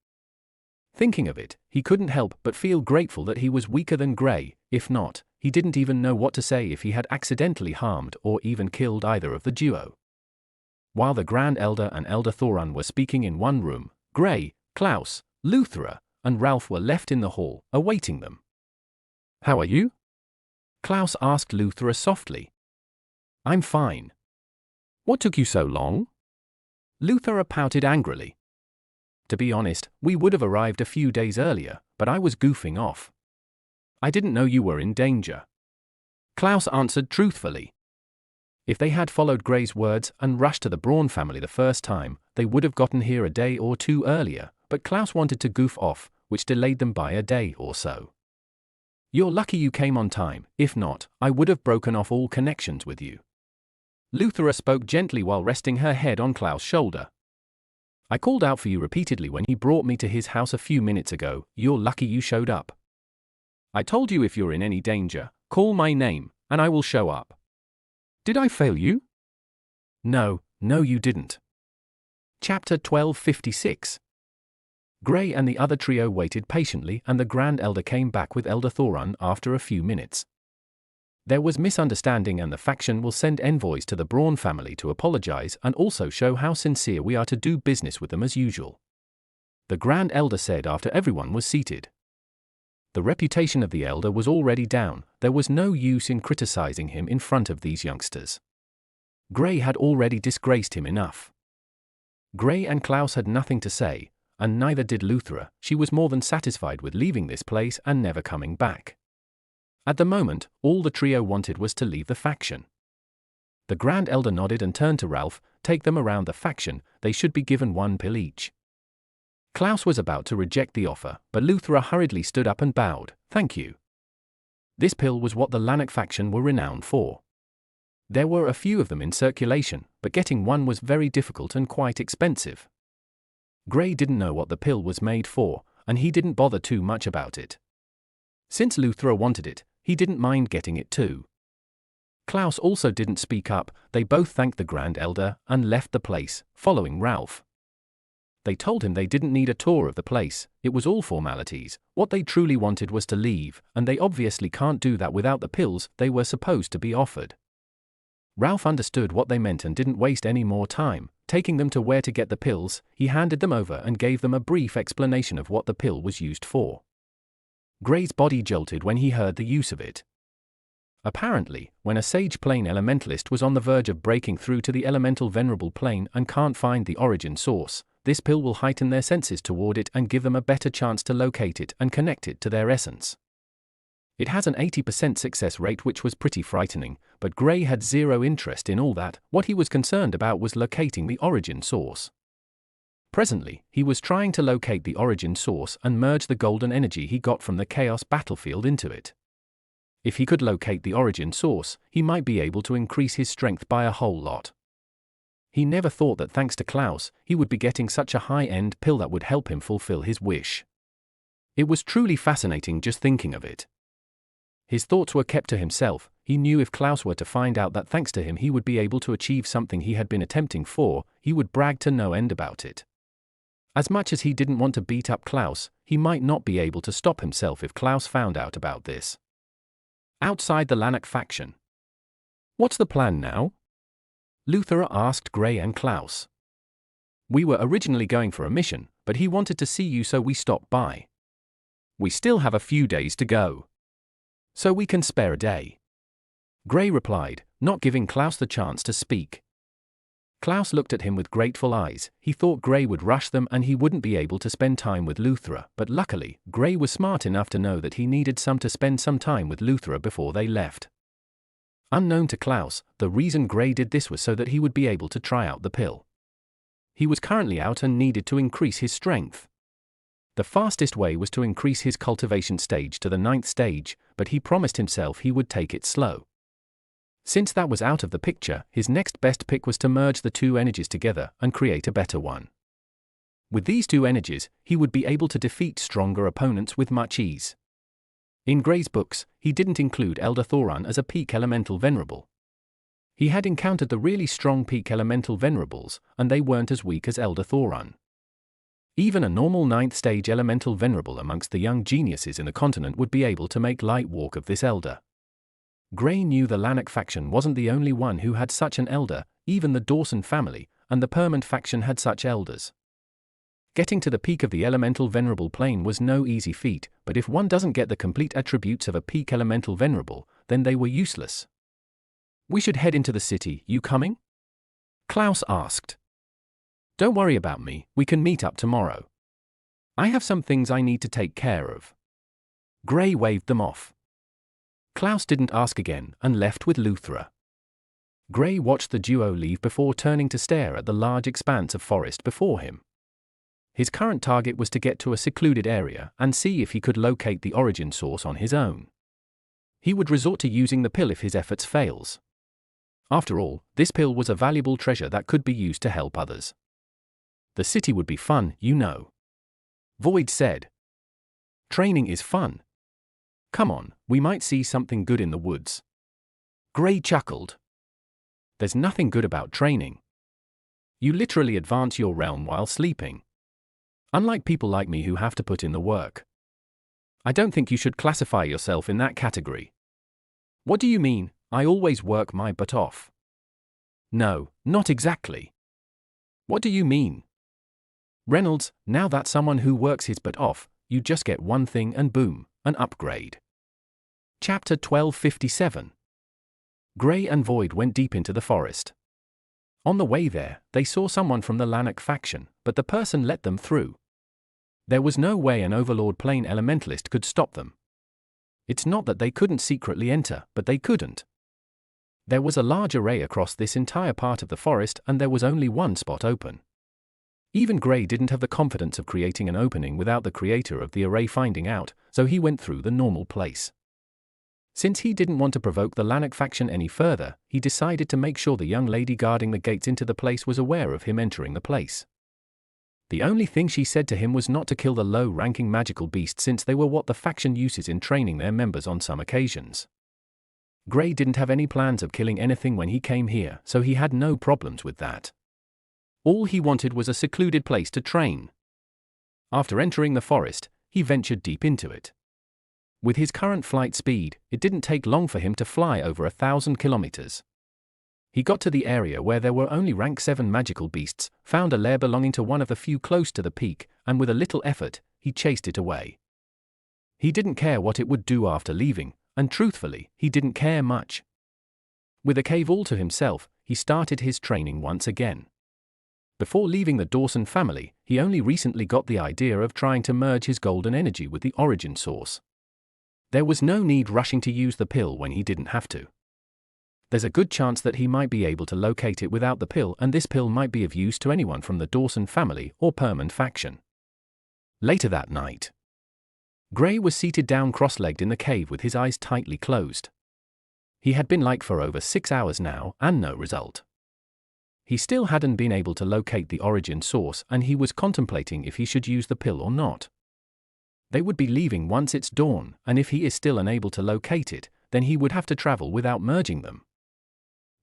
Thinking of it, he couldn't help but feel grateful that he was weaker than Gray. If not, he didn't even know what to say if he had accidentally harmed or even killed either of the duo. While the Grand Elder and Elder Thorun were speaking in one room, Gray, Klaus, Luthera, and Ralph were left in the hall, awaiting them. How are you? Klaus asked Luthera softly. I'm fine. What took you so long? Luthera pouted angrily. To be honest, we would have arrived a few days earlier, but I was goofing off. I didn't know you were in danger. Klaus answered truthfully. If they had followed Gray's words and rushed to the Braun family the first time, they would have gotten here a day or two earlier, but Klaus wanted to goof off, which delayed them by a day or so. You're lucky you came on time. If not, I would have broken off all connections with you. Luthera spoke gently while resting her head on Klaus' shoulder. I called out for you repeatedly when he brought me to his house a few minutes ago. You're lucky you showed up. I told you if you're in any danger, call my name, and I will show up. Did I fail you? No, you didn't. Chapter 1256. Gray and the other trio waited patiently and the Grand Elder came back with Elder Thorun after a few minutes. There was misunderstanding and the faction will send envoys to the Braun family to apologize and also show how sincere we are to do business with them as usual. The Grand Elder said after everyone was seated. The reputation of the Elder was already down. There was no use in criticizing him in front of these youngsters. Gray had already disgraced him enough. Gray and Klaus had nothing to say, and neither did Luthera. She was more than satisfied with leaving this place and never coming back. At the moment, all the trio wanted was to leave the faction. The Grand Elder nodded and turned to Ralph. Take them around the faction, they should be given 1 pill each. Klaus was about to reject the offer, but Luthera hurriedly stood up and bowed. Thank you. This pill was what the Lanark faction were renowned for. There were a few of them in circulation, but getting one was very difficult and quite expensive. Gray didn't know what the pill was made for, and he didn't bother too much about it. Since Luthera wanted it, he didn't mind getting it too. Klaus also didn't speak up. They both thanked the Grand Elder and left the place, following Ralph. They told him they didn't need a tour of the place, it was all formalities. What they truly wanted was to leave, and they obviously can't do that without the pills they were supposed to be offered. Ralph understood what they meant and didn't waste any more time. Taking them to where to get the pills, he handed them over and gave them a brief explanation of what the pill was used for. Gray's body jolted when he heard the use of it. Apparently, when a Sage Plane Elementalist was on the verge of breaking through to the Elemental Venerable Plane and can't find the origin source, this pill will heighten their senses toward it and give them a better chance to locate it and connect it to their essence. It has an 80% success rate, which was pretty frightening, but Gray had zero interest in all that. What he was concerned about was locating the origin source. Presently, he was trying to locate the origin source and merge the golden energy he got from the Chaos battlefield into it. If he could locate the origin source, he might be able to increase his strength by a whole lot. He never thought that thanks to Klaus, he would be getting such a high-end pill that would help him fulfill his wish. It was truly fascinating just thinking of it. His thoughts were kept to himself. He knew if Klaus were to find out that thanks to him he would be able to achieve something he had been attempting for, he would brag to no end about it. As much as he didn't want to beat up Klaus, he might not be able to stop himself if Klaus found out about this. Outside the Lanark faction. What's the plan now? Luthera asked Gray and Klaus. We were originally going for a mission, but he wanted to see you, so we stopped by. We still have a few days to go. So we can spare a day. Gray replied, not giving Klaus the chance to speak. Klaus looked at him with grateful eyes. He thought Gray would rush them and he wouldn't be able to spend time with Luthera, but luckily, Gray was smart enough to know that he needed to spend some time with Luthera before they left. Unknown to Klaus, the reason Gray did this was so that he would be able to try out the pill. He was currently out and needed to increase his strength. The fastest way was to increase his cultivation stage to the 9th stage, but he promised himself he would take it slow. Since that was out of the picture, his next best pick was to merge the two energies together and create a better one. With these two energies, he would be able to defeat stronger opponents with much ease. In Gray's books, he didn't include Elder Thoran as a peak elemental venerable. He had encountered the really strong peak elemental venerables, and they weren't as weak as Elder Thoran. Even a normal 9th stage elemental venerable amongst the young geniuses in the continent would be able to make light work of this elder. Gray knew the Lanark faction wasn't the only one who had such an elder. Even the Dawson family and the Permant faction had such elders. Getting to the peak of the elemental venerable plane was no easy feat, but if one doesn't get the complete attributes of a peak elemental venerable, then they were useless. We should head into the city. You coming? Klaus asked. Don't worry about me, we can meet up tomorrow. I have some things I need to take care of. Gray waved them off. Klaus didn't ask again and left with Luthera. Gray watched the duo leave before turning to stare at the large expanse of forest before him. His current target was to get to a secluded area and see if he could locate the origin source on his own. He would resort to using the pill if his efforts fails. After all, this pill was a valuable treasure that could be used to help others. The city would be fun, you know. Void said. Training is fun. Come on, we might see something good in the woods. Gray chuckled. There's nothing good about training. You literally advance your realm while sleeping. Unlike people like me who have to put in the work. I don't think you should classify yourself in that category. What do you mean? I always work my butt off. No, not exactly. What do you mean? Reynolds, now that's someone who works his butt off, you just get one thing and boom, an upgrade. Chapter 1257. Gray and Void went deep into the forest. On the way there, they saw someone from the Lanark faction, but the person let them through. There was no way an Overlord Plane Elementalist could stop them. It's not that they couldn't secretly enter, but they couldn't. There was a large array across this entire part of the forest and there was only one spot open. Even Gray didn't have the confidence of creating an opening without the creator of the array finding out, so he went through the normal place. Since he didn't want to provoke the Lanark faction any further, he decided to make sure the young lady guarding the gates into the place was aware of him entering the place. The only thing she said to him was not to kill the low-ranking magical beasts since they were what the faction uses in training their members on some occasions. Gray didn't have any plans of killing anything when he came here, so he had no problems with that. All he wanted was a secluded place to train. After entering the forest, he ventured deep into it. With his current flight speed, it didn't take long for him to fly over 1,000 kilometers. He got to the area where there were only rank 7 magical beasts, found a lair belonging to one of the few close to the peak, and with a little effort, he chased it away. He didn't care what it would do after leaving, and truthfully, he didn't care much. With the cave all to himself, he started his training once again. Before leaving the Dawson family, he only recently got the idea of trying to merge his golden energy with the origin source. There was no need rushing to use the pill when he didn't have to. There's a good chance that he might be able to locate it without the pill, and this pill might be of use to anyone from the Dawson family or Perman faction. Later that night, Gray was seated down cross-legged in the cave with his eyes tightly closed. He had been like for over 6 hours now, and no result. He still hadn't been able to locate the origin source, and he was contemplating if he should use the pill or not. They would be leaving once it's dawn, and if he is still unable to locate it, then he would have to travel without merging them.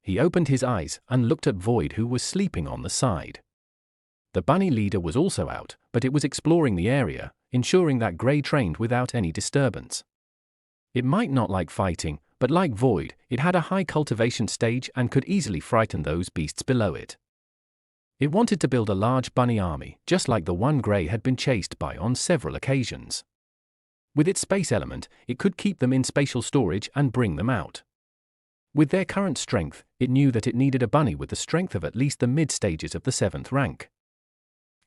He opened his eyes and looked at Void, who was sleeping on the side. The bunny leader was also out, but it was exploring the area, ensuring that Gray trained without any disturbance. It might not like fighting, but like Void, it had a high cultivation stage and could easily frighten those beasts below it. It wanted to build a large bunny army, just like the one Gray had been chased by on several occasions. With its space element, it could keep them in spatial storage and bring them out. With their current strength, it knew that it needed a bunny with the strength of at least the mid-stages of the 7th rank.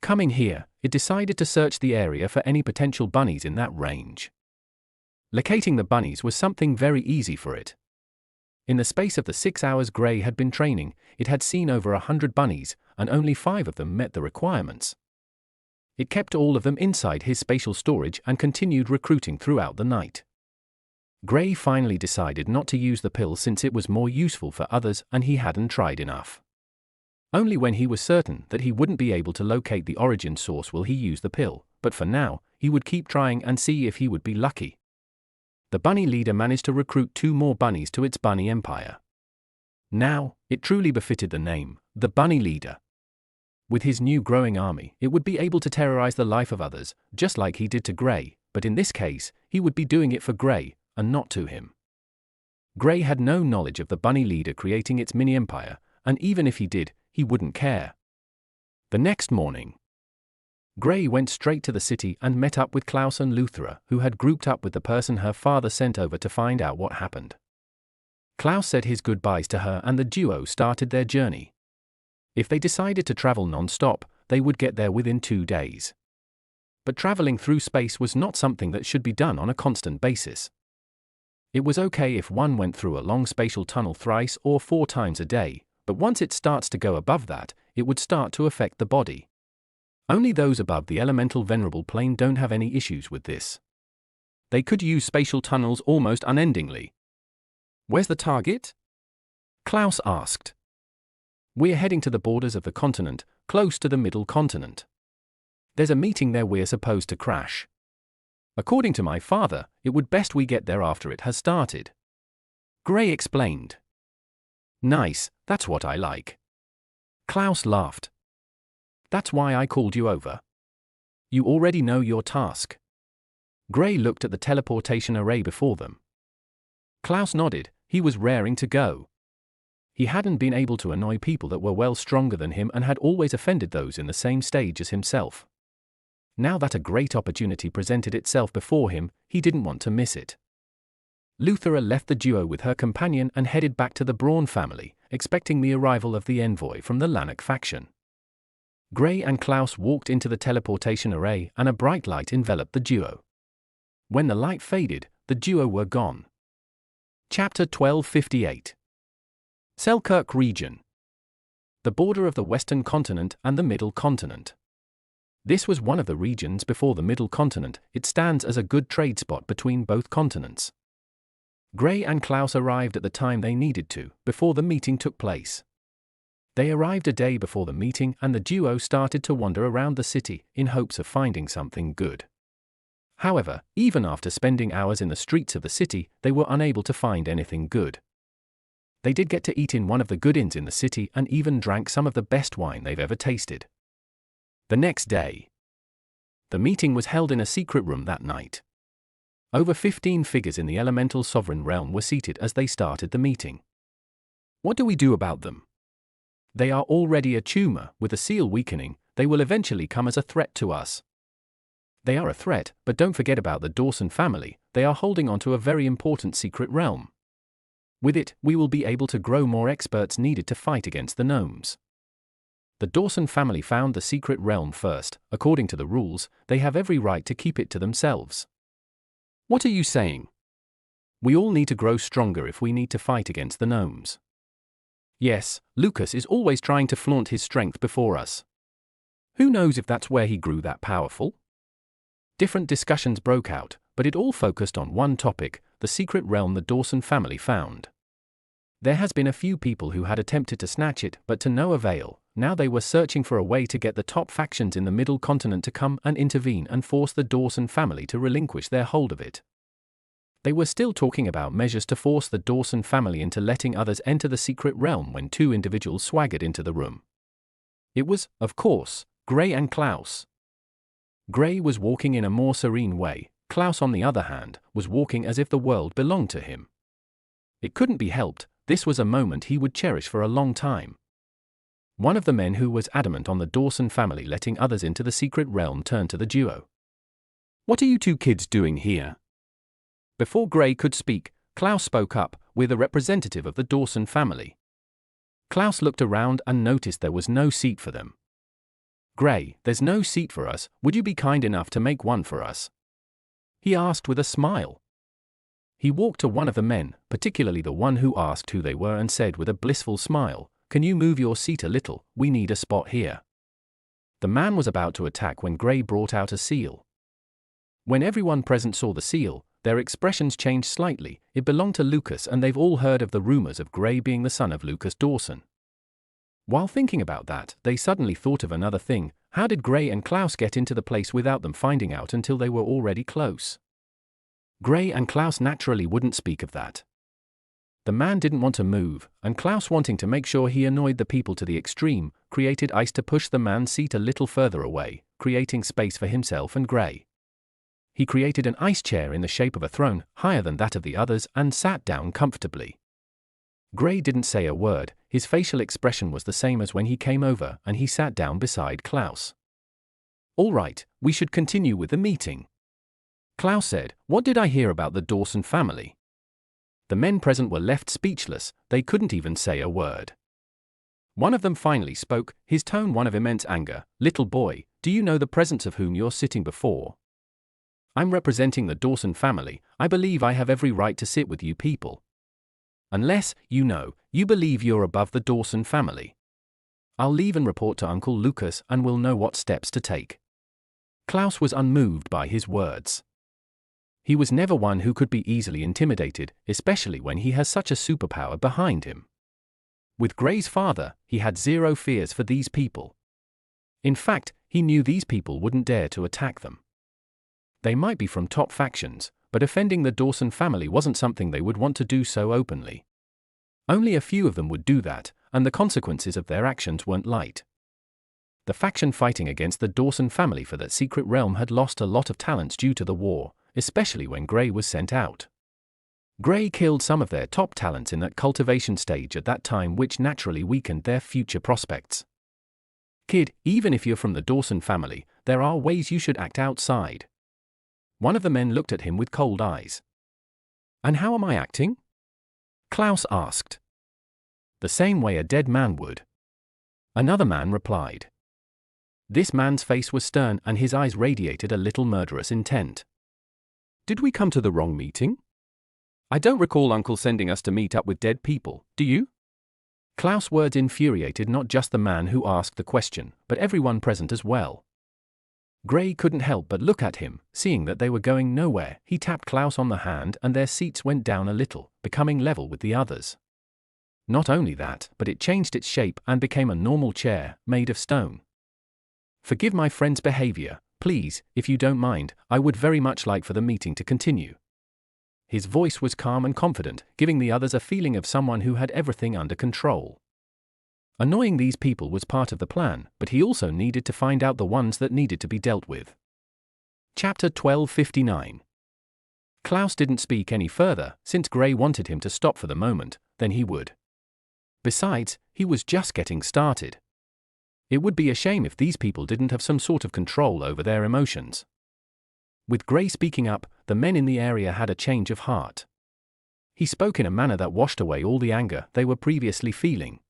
Coming here, it decided to search the area for any potential bunnies in that range. Locating the bunnies was something very easy for it. In the space of the 6 hours Gray had been training, it had seen over 100 bunnies, and only 5 of them met the requirements. It kept all of them inside his spatial storage and continued recruiting throughout the night. Gray finally decided not to use the pill since it was more useful for others and he hadn't tried enough. Only when he was certain that he wouldn't be able to locate the origin source will he use the pill, but for now, he would keep trying and see if he would be lucky. The bunny leader managed to recruit 2 more bunnies to its bunny empire. Now, it truly befitted the name, the bunny leader. With his new growing army, it would be able to terrorize the life of others, just like he did to Gray, but in this case, he would be doing it for Gray, and not to him. Gray had no knowledge of the bunny leader creating its mini-empire, and even if he did, he wouldn't care. The next morning, Gray went straight to the city and met up with Klaus and Luthra, who had grouped up with the person her father sent over to find out what happened. Klaus said his goodbyes to her and the duo started their journey. If they decided to travel non-stop, they would get there within 2 days. But traveling through space was not something that should be done on a constant basis. It was okay if one went through a long spatial tunnel thrice or 4 times a day, but once it starts to go above that, it would start to affect the body. Only those above the elemental venerable plane don't have any issues with this. They could use spatial tunnels almost unendingly. "Where's the target?" Klaus asked. "We're heading to the borders of the continent, close to the middle continent. There's a meeting there we're supposed to crash. According to my father, it would best we get there after it has started." Gray explained. "Nice, that's what I like." Klaus laughed. "That's why I called you over. You already know your task." Gray looked at the teleportation array before them. Klaus nodded, he was raring to go. He hadn't been able to annoy people that were well stronger than him and had always offended those in the same stage as himself. Now that a great opportunity presented itself before him, he didn't want to miss it. Luthra left the duo with her companion and headed back to the Braun family, expecting the arrival of the envoy from the Lanark faction. Gray and Klaus walked into the teleportation array and a bright light enveloped the duo. When the light faded, the duo were gone. Chapter 1258. Selkirk Region. The border of the Western Continent and the Middle Continent. This was one of the regions before the Middle Continent. It stands as a good trade spot between both continents. Gray and Klaus arrived at the time they needed to, before the meeting took place. They arrived a day before the meeting and the duo started to wander around the city in hopes of finding something good. However, even after spending hours in the streets of the city, they were unable to find anything good. They did get to eat in one of the good inns in the city and even drank some of the best wine they've ever tasted. The next day, the meeting was held in a secret room that night. Over 15 figures in the elemental sovereign realm were seated as they started the meeting. What do we do about them? They are already a tumor. With the seal weakening, they will eventually come as a threat to us. They are a threat, but don't forget about the Dawson family. They are holding on to a very important secret realm. With it, we will be able to grow more experts needed to fight against the gnomes. The Dawson family found the secret realm first. According to the rules, they have every right to keep it to themselves. What are you saying? We all need to grow stronger if we need to fight against the gnomes. Yes, Lucas is always trying to flaunt his strength before us. Who knows if that's where he grew that powerful? Different discussions broke out, but it all focused on one topic: the secret realm the Dawson family found. There has been a few people who had attempted to snatch it, but to no avail. Now they were searching for a way to get the top factions in the Middle Continent to come and intervene and force the Dawson family to relinquish their hold of it. They were still talking about measures to force the Dawson family into letting others enter the secret realm when two individuals swaggered into the room. It was, of course, Gray and Klaus. Gray was walking in a more serene way. Klaus, on the other hand, was walking as if the world belonged to him. It couldn't be helped. This was a moment he would cherish for a long time. One of the men who was adamant on the Dawson family letting others into the secret realm turned to the duo. "What are you two kids doing here?" Before Gray could speak, Klaus spoke up. "We're the representative of the Dawson family." Klaus looked around and noticed there was no seat for them. "Gray, there's no seat for us. Would you be kind enough to make one for us?" he asked with a smile. He walked to one of the men, particularly the one who asked who they were, and said with a blissful smile, "Can you move your seat a little? We need a spot here." The man was about to attack when Gray brought out a seal. When everyone present saw the seal, their expressions changed slightly. It belonged to Lucas, and they've all heard of the rumors of Gray being the son of Lucas Dawson. While thinking about that, they suddenly thought of another thing. How did Gray and Klaus get into the place without them finding out until they were already close? Gray and Klaus naturally wouldn't speak of that. The man didn't want to move, and Klaus, wanting to make sure he annoyed the people to the extreme, created ice to push the man's seat a little further away, creating space for himself and Gray. He created an ice chair in the shape of a throne, higher than that of the others, and sat down comfortably. Gray didn't say a word. His facial expression was the same as when he came over, and he sat down beside Klaus. "All right, we should continue with the meeting." Klaus said, "What did I hear about the Dawson family?" The men present were left speechless. They couldn't even say a word. One of them finally spoke, his tone one of immense anger. "Little boy, do you know the presence of whom you're sitting before? I'm representing the Dawson family. I believe I have every right to sit with you people. Unless, you believe you're above the Dawson family. I'll leave and report to Uncle Lucas, and we'll know what steps to take." Klaus was unmoved by his words. He was never one who could be easily intimidated, especially when he has such a superpower behind him. With Gray's father, he had zero fears for these people. In fact, he knew these people wouldn't dare to attack them. They might be from top factions, but offending the Dawson family wasn't something they would want to do so openly. Only a few of them would do that, and the consequences of their actions weren't light. The faction fighting against the Dawson family for that secret realm had lost a lot of talents due to the war, especially when Gray was sent out. Gray killed some of their top talents in that cultivation stage at that time, which naturally weakened their future prospects. "Kid, even if you're from the Dawson family, there are ways you should act outside." One of the men looked at him with cold eyes. "And how am I acting?" Klaus asked. "The same way a dead man would," another man replied. This man's face was stern and his eyes radiated a little murderous intent. "Did we come to the wrong meeting? I don't recall Uncle sending us to meet up with dead people, do you?" Klaus' words infuriated not just the man who asked the question, but everyone present as well. Gray couldn't help but look at him. Seeing that they were going nowhere, he tapped Klaus on the hand and their seats went down a little, becoming level with the others. Not only that, but it changed its shape and became a normal chair, made of stone. "Forgive my friend's behavior, Please, if you don't mind, I would very much like for the meeting to continue. His voice was calm and confident, giving the others a feeling of someone who had everything under control. Annoying these people was part of the plan, but he also needed to find out the ones that needed to be dealt with. Chapter 1259. Klaus didn't speak any further, since Gray wanted him to stop for the moment, then he would. Besides, he was just getting started. It would be a shame if these people didn't have some sort of control over their emotions. With Gray speaking up, the men in the area had a change of heart. He spoke in a manner that washed away all the anger they were previously feeling.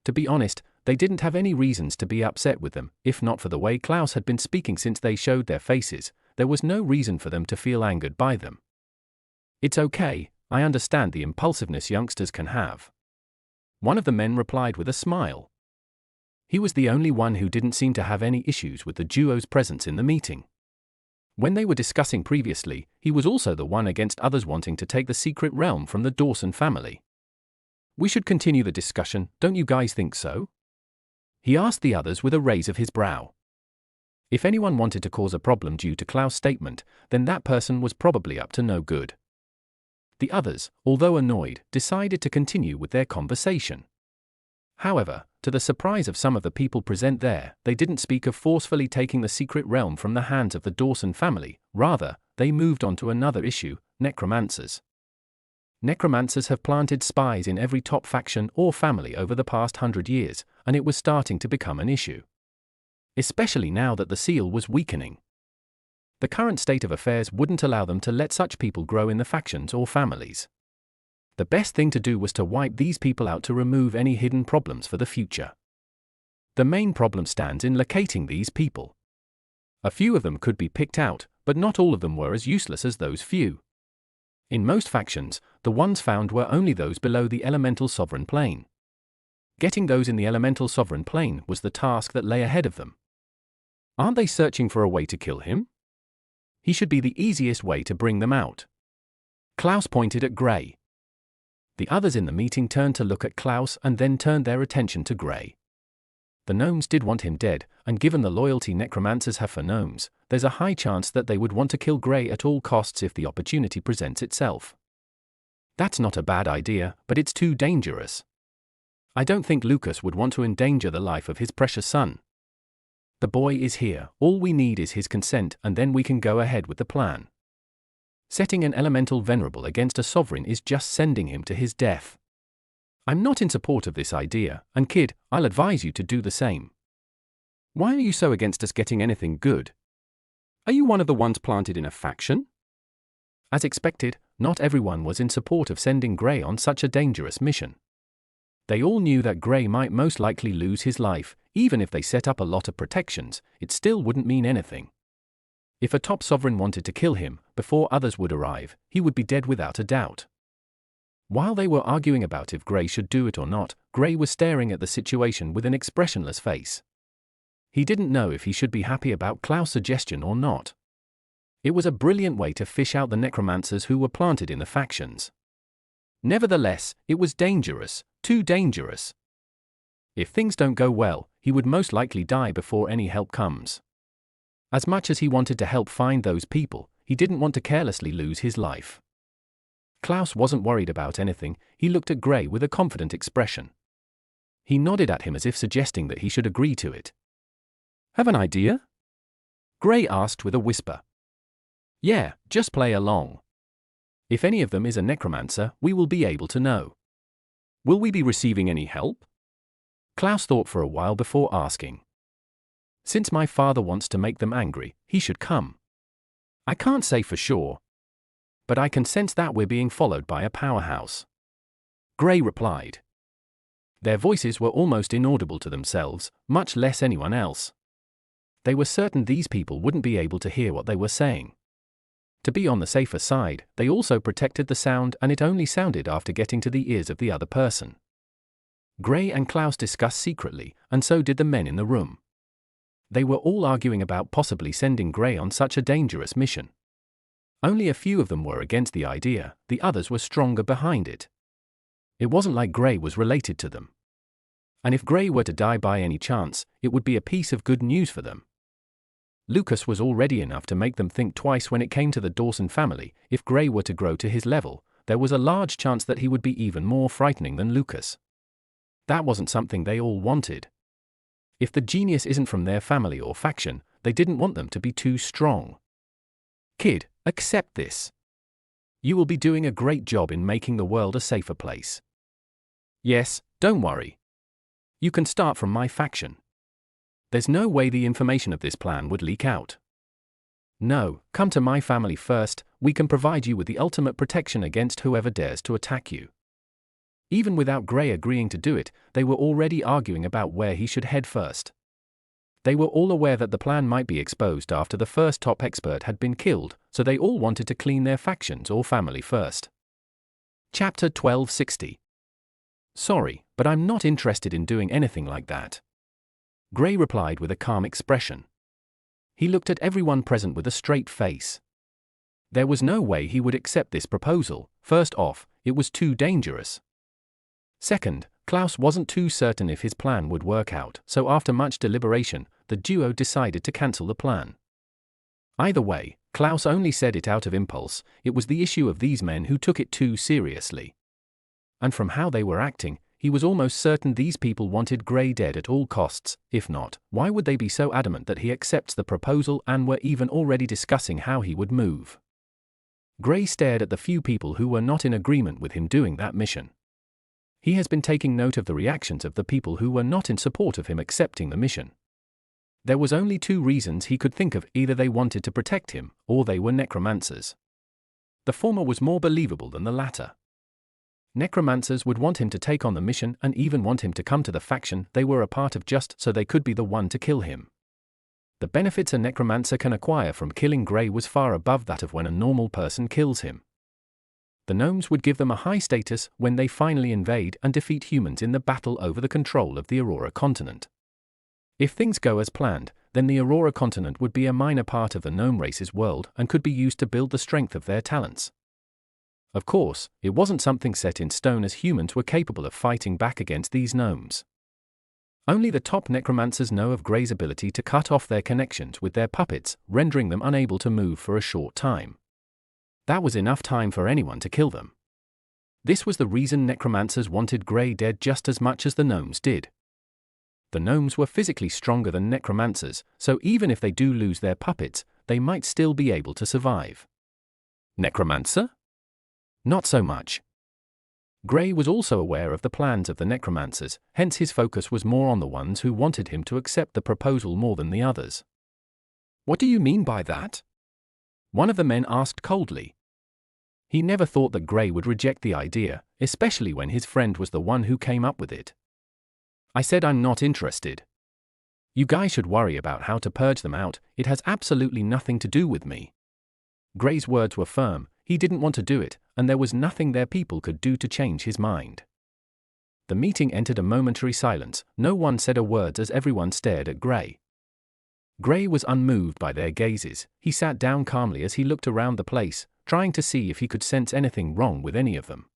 To be honest, they didn't have any reasons to be upset with them. If not for the way Klaus had been speaking since they showed their faces, there was no reason for them to feel angered by them. It's okay, I understand the impulsiveness youngsters can have. One of the men replied with a smile. He was the only one who didn't seem to have any issues with the duo's presence in the meeting. When they were discussing previously, he was also the one against others wanting to take the secret realm from the Dawson family. We should continue the discussion, don't you guys think so? He asked the others with a raise of his brow. If anyone wanted to cause a problem due to Klaus' statement, then that person was probably up to no good. The others, although annoyed, decided to continue with their conversation. However, to the surprise of some of the people present there, they didn't speak of forcefully taking the secret realm from the hands of the Dawson family, rather, they moved on to another issue, necromancers. Necromancers have planted spies in every top faction or family over the past 100 years, and it was starting to become an issue. Especially now that the seal was weakening. The current state of affairs wouldn't allow them to let such people grow in the factions or families. The best thing to do was to wipe these people out to remove any hidden problems for the future. The main problem stands in locating these people. A few of them could be picked out, but not all of them were as useless as those few. In most factions, the ones found were only those below the elemental sovereign plane. Getting those in the elemental sovereign plane was the task that lay ahead of them. Aren't they searching for a way to kill him? He should be the easiest way to bring them out. Klaus pointed at Gray. The others in the meeting turned to look at Klaus and then turned their attention to Gray. The gnomes did want him dead, and given the loyalty necromancers have for gnomes, there's a high chance that they would want to kill Gray at all costs if the opportunity presents itself. That's not a bad idea, but it's too dangerous. I don't think Lucas would want to endanger the life of his precious son. The boy is here, all we need is his consent and then we can go ahead with the plan. Setting an elemental venerable against a sovereign is just sending him to his death. I'm not in support of this idea, and kid, I'll advise you to do the same. Why are you so against us getting anything good? Are you one of the ones planted in a faction? As expected, not everyone was in support of sending Gray on such a dangerous mission. They all knew that Gray might most likely lose his life, even if they set up a lot of protections, it still wouldn't mean anything. If a top sovereign wanted to kill him, before others would arrive, he would be dead without a doubt. While they were arguing about if Gray should do it or not, Gray was staring at the situation with an expressionless face. He didn't know if he should be happy about Klaus' suggestion or not. It was a brilliant way to fish out the necromancers who were planted in the factions. Nevertheless, it was dangerous, too dangerous. If things don't go well, he would most likely die before any help comes. As much as he wanted to help find those people, he didn't want to carelessly lose his life. Klaus wasn't worried about anything, he looked at Gray with a confident expression. He nodded at him as if suggesting that he should agree to it. Have an idea? Gray asked with a whisper. Yeah, just play along. If any of them is a necromancer, we will be able to know. Will we be receiving any help? Klaus thought for a while before asking. Since my father wants to make them angry, he should come. I can't say for sure, but I can sense that we're being followed by a powerhouse. Gray replied. Their voices were almost inaudible to themselves, much less anyone else. They were certain these people wouldn't be able to hear what they were saying. To be on the safer side, they also protected the sound, and it only sounded after getting to the ears of the other person. Gray and Klaus discussed secretly, and so did the men in the room. They were all arguing about possibly sending Gray on such a dangerous mission. Only a few of them were against the idea, the others were stronger behind it. It wasn't like Gray was related to them. And if Gray were to die by any chance, it would be a piece of good news for them. Lucas was already enough to make them think twice when it came to the Dawson family. If Gray were to grow to his level, there was a large chance that he would be even more frightening than Lucas. That wasn't something they all wanted. If the genius isn't from their family or faction, they didn't want them to be too strong. Kid, accept this. You will be doing a great job in making the world a safer place. Yes, don't worry. You can start from my faction. There's no way the information of this plan would leak out. No, come to my family first. We can provide you with the ultimate protection against whoever dares to attack you. Even without Gray agreeing to do it, they were already arguing about where he should head first. They were all aware that the plan might be exposed after the first top expert had been killed, so they all wanted to clean their factions or family first. Chapter 1260. Sorry, but I'm not interested in doing anything like that. Gray replied with a calm expression. He looked at everyone present with a straight face. There was no way he would accept this proposal. First off, it was too dangerous. Second, Klaus wasn't too certain if his plan would work out, so after much deliberation, the duo decided to cancel the plan. Either way, Klaus only said it out of impulse. It was the issue of these men who took it too seriously. And from how they were acting, he was almost certain these people wanted Gray dead at all costs. If not, why would they be so adamant that he accepts the proposal and were even already discussing how he would move? Gray stared at the few people who were not in agreement with him doing that mission. He has been taking note of the reactions of the people who were not in support of him accepting the mission. There was only two reasons he could think of: either they wanted to protect him, or they were necromancers. The former was more believable than the latter. Necromancers would want him to take on the mission and even want him to come to the faction they were a part of just so they could be the one to kill him. The benefits a necromancer can acquire from killing Gray was far above that of when a normal person kills him. The gnomes would give them a high status when they finally invade and defeat humans in the battle over the control of the Aurora continent. If things go as planned, then the Aurora continent would be a minor part of the gnome race's world and could be used to build the strength of their talents. Of course, it wasn't something set in stone, as humans were capable of fighting back against these gnomes. Only the top necromancers know of Gray's ability to cut off their connections with their puppets, rendering them unable to move for a short time. That was enough time for anyone to kill them. This was the reason necromancers wanted Gray dead just as much as the gnomes did. The gnomes were physically stronger than necromancers, so even if they do lose their puppets, they might still be able to survive. Necromancer? Not so much. Gray was also aware of the plans of the necromancers, hence his focus was more on the ones who wanted him to accept the proposal more than the others. What do you mean by that? One of the men asked coldly. He never thought that Gray would reject the idea, especially when his friend was the one who came up with it. I said I'm not interested. You guys should worry about how to purge them out. It has absolutely nothing to do with me. Gray's words were firm. He didn't want to do it, and there was nothing their people could do to change his mind. The meeting entered a momentary silence. No one said a word as everyone stared at Gray. Gray was unmoved by their gazes. He sat down calmly as he looked around the place, trying to see if he could sense anything wrong with any of them.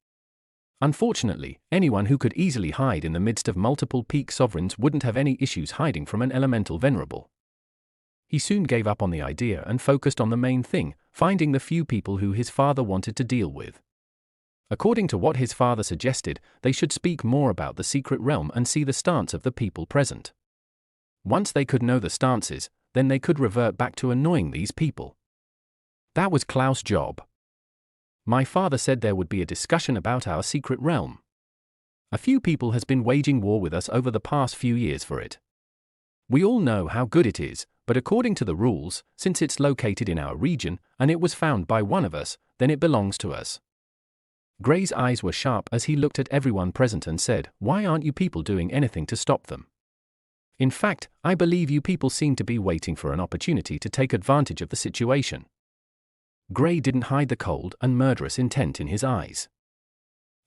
Unfortunately, anyone who could easily hide in the midst of multiple peak sovereigns wouldn't have any issues hiding from an elemental venerable. He soon gave up on the idea and focused on the main thing, finding the few people who his father wanted to deal with. According to what his father suggested, they should speak more about the secret realm and see the stance of the people present. Once they could know the stances, then they could revert back to annoying these people. That was Klaus' job. My father said there would be a discussion about our secret realm. A few people has been waging war with us over the past few years for it. We all know how good it is, but according to the rules, since it's located in our region, and it was found by one of us, then it belongs to us. Gray's eyes were sharp as he looked at everyone present and said, "Why aren't you people doing anything to stop them? In fact, I believe you people seem to be waiting for an opportunity to take advantage of the situation." Gray didn't hide the cold and murderous intent in his eyes.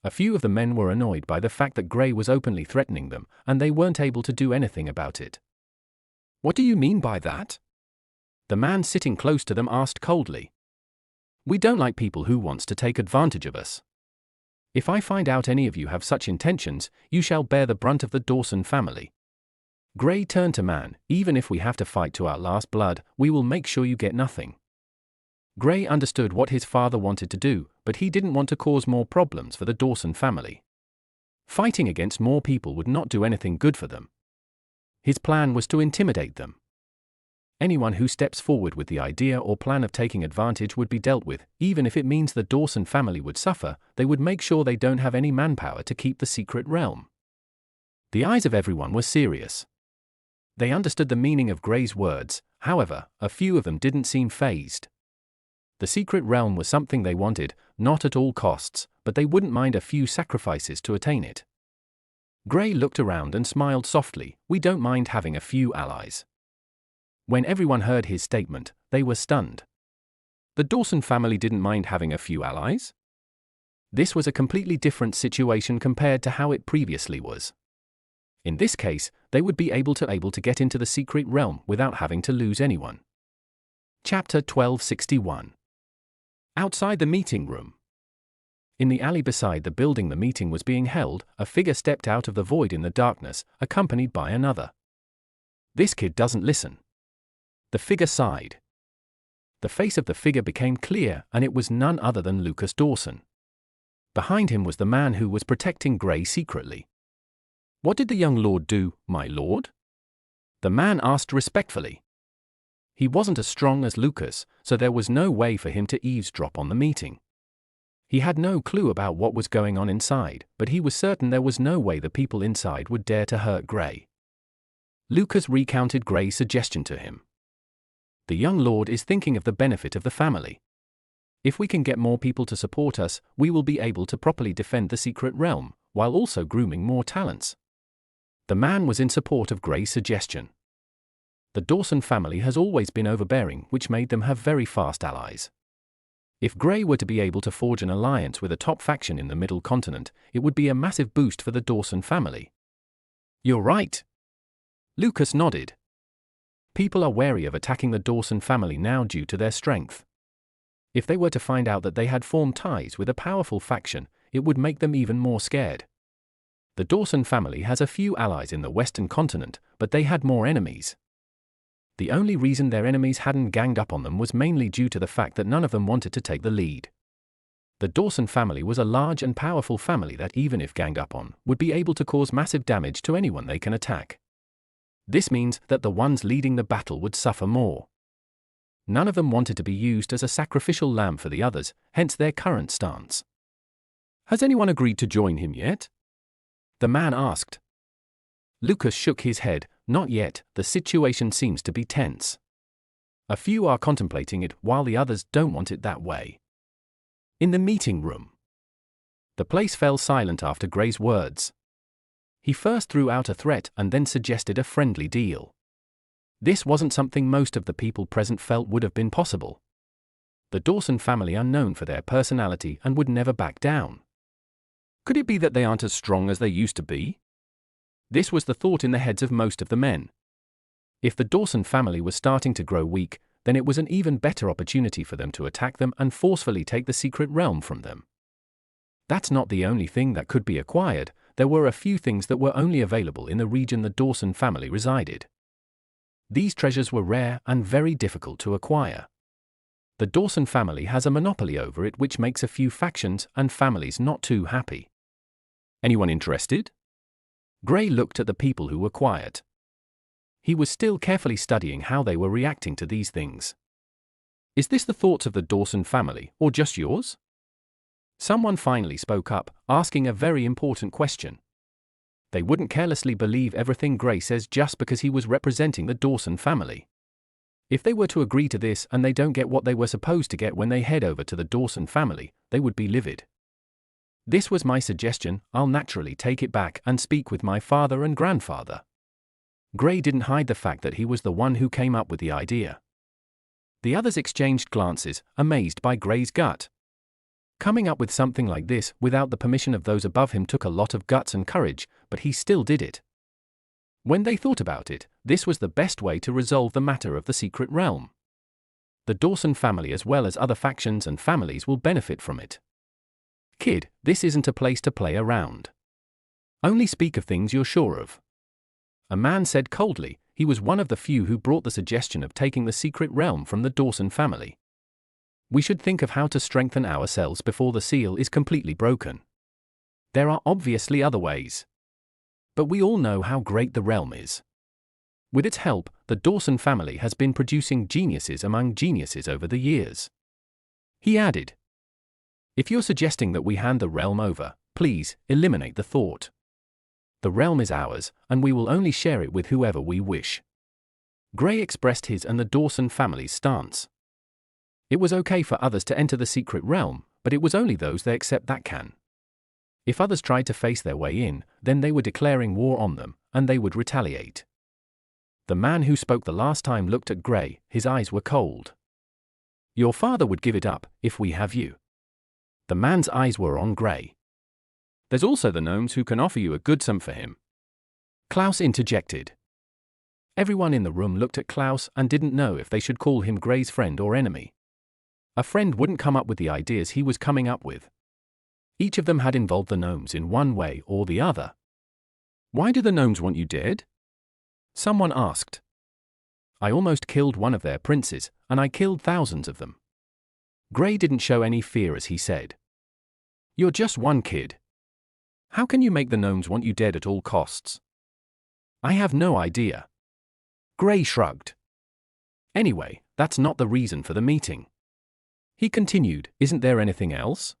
A few of the men were annoyed by the fact that Gray was openly threatening them, and they weren't able to do anything about it. What do you mean by that? The man sitting close to them asked coldly. We don't like people who wants to take advantage of us. If I find out any of you have such intentions, you shall bear the brunt of the Dawson family. Gray turned to Man. Even if we have to fight to our last blood, we will make sure you get nothing. Gray understood what his father wanted to do, but he didn't want to cause more problems for the Dawson family. Fighting against more people would not do anything good for them. His plan was to intimidate them. Anyone who steps forward with the idea or plan of taking advantage would be dealt with. Even if it means the Dawson family would suffer, they would make sure they don't have any manpower to keep the secret realm. The eyes of everyone were serious. They understood the meaning of Gray's words, however, a few of them didn't seem fazed. The secret realm was something they wanted, not at all costs, but they wouldn't mind a few sacrifices to attain it. Gray looked around and smiled softly. We don't mind having a few allies. When everyone heard his statement, they were stunned. The Dawson family didn't mind having a few allies? This was a completely different situation compared to how it previously was. In this case, they would be able to get into the secret realm without having to lose anyone. Chapter 1261. Outside the meeting room. In the alley beside the building the meeting was being held, a figure stepped out of the void in the darkness, accompanied by another. This kid doesn't listen. The figure sighed. The face of the figure became clear, and it was none other than Lucas Dawson. Behind him was the man who was protecting Gray secretly. What did the young lord do, my lord? The man asked respectfully. He wasn't as strong as Lucas, so there was no way for him to eavesdrop on the meeting. He had no clue about what was going on inside, but he was certain there was no way the people inside would dare to hurt Gray. Lucas recounted Gray's suggestion to him. The young lord is thinking of the benefit of the family. If we can get more people to support us, we will be able to properly defend the secret realm, while also grooming more talents. The man was in support of Gray's suggestion. The Dawson family has always been overbearing, which made them have very fast allies. If Gray were to be able to forge an alliance with a top faction in the Middle Continent, it would be a massive boost for the Dawson family. You're right. Lucas nodded. People are wary of attacking the Dawson family now due to their strength. If they were to find out that they had formed ties with a powerful faction, it would make them even more scared. The Dawson family has a few allies in the Western Continent, but they had more enemies. The only reason their enemies hadn't ganged up on them was mainly due to the fact that none of them wanted to take the lead. The Dawson family was a large and powerful family that, even if ganged up on, would be able to cause massive damage to anyone they can attack. This means that the ones leading the battle would suffer more. None of them wanted to be used as a sacrificial lamb for the others, hence their current stance. Has anyone agreed to join him yet? The man asked. Lucas shook his head. Not yet, the situation seems to be tense. A few are contemplating it, while the others don't want it that way. In the meeting room. The place fell silent after Gray's words. He first threw out a threat and then suggested a friendly deal. This wasn't something most of the people present felt would have been possible. The Dawson family are known for their personality and would never back down. Could it be that they aren't as strong as they used to be? This was the thought in the heads of most of the men. If the Dawson family was starting to grow weak, then it was an even better opportunity for them to attack them and forcefully take the secret realm from them. That's not the only thing that could be acquired. There were a few things that were only available in the region the Dawson family resided. These treasures were rare and very difficult to acquire. The Dawson family has a monopoly over it, which makes a few factions and families not too happy. Anyone interested? Gray looked at the people who were quiet. He was still carefully studying how they were reacting to these things. Is this the thoughts of the Dawson family, or just yours? Someone finally spoke up, asking a very important question. They wouldn't carelessly believe everything Gray says just because he was representing the Dawson family. If they were to agree to this and they don't get what they were supposed to get when they head over to the Dawson family, they would be livid. This was my suggestion. I'll naturally take it back and speak with my father and grandfather. Gray didn't hide the fact that he was the one who came up with the idea. The others exchanged glances, amazed by Gray's gut. Coming up with something like this without the permission of those above him took a lot of guts and courage, but he still did it. When they thought about it, this was the best way to resolve the matter of the secret realm. The Dawson family as well as other factions and families will benefit from it. Kid, this isn't a place to play around. Only speak of things you're sure of. A man said coldly. He was one of the few who brought the suggestion of taking the secret realm from the Dawson family. We should think of how to strengthen ourselves before the seal is completely broken. There are obviously other ways. But we all know how great the realm is. With its help, the Dawson family has been producing geniuses among geniuses over the years. He added, if you're suggesting that we hand the realm over, please eliminate the thought. The realm is ours, and we will only share it with whoever we wish. Gray expressed his and the Dawson family's stance. It was okay for others to enter the secret realm, but it was only those they accept that can. If others tried to face their way in, then they were declaring war on them, and they would retaliate. The man who spoke the last time looked at Gray. His eyes were cold. Your father would give it up, if we have you. The man's eyes were on Gray. There's also the gnomes who can offer you a good sum for him. Klaus interjected. Everyone in the room looked at Klaus and didn't know if they should call him Gray's friend or enemy. A friend wouldn't come up with the ideas he was coming up with. Each of them had involved the gnomes in one way or the other. Why do the gnomes want you dead? Someone asked. I almost killed one of their princes, and I killed thousands of them. Gray didn't show any fear as he said. You're just one kid. How can you make the gnomes want you dead at all costs? I have no idea. Gray shrugged. Anyway, that's not the reason for the meeting. He continued, isn't there anything else?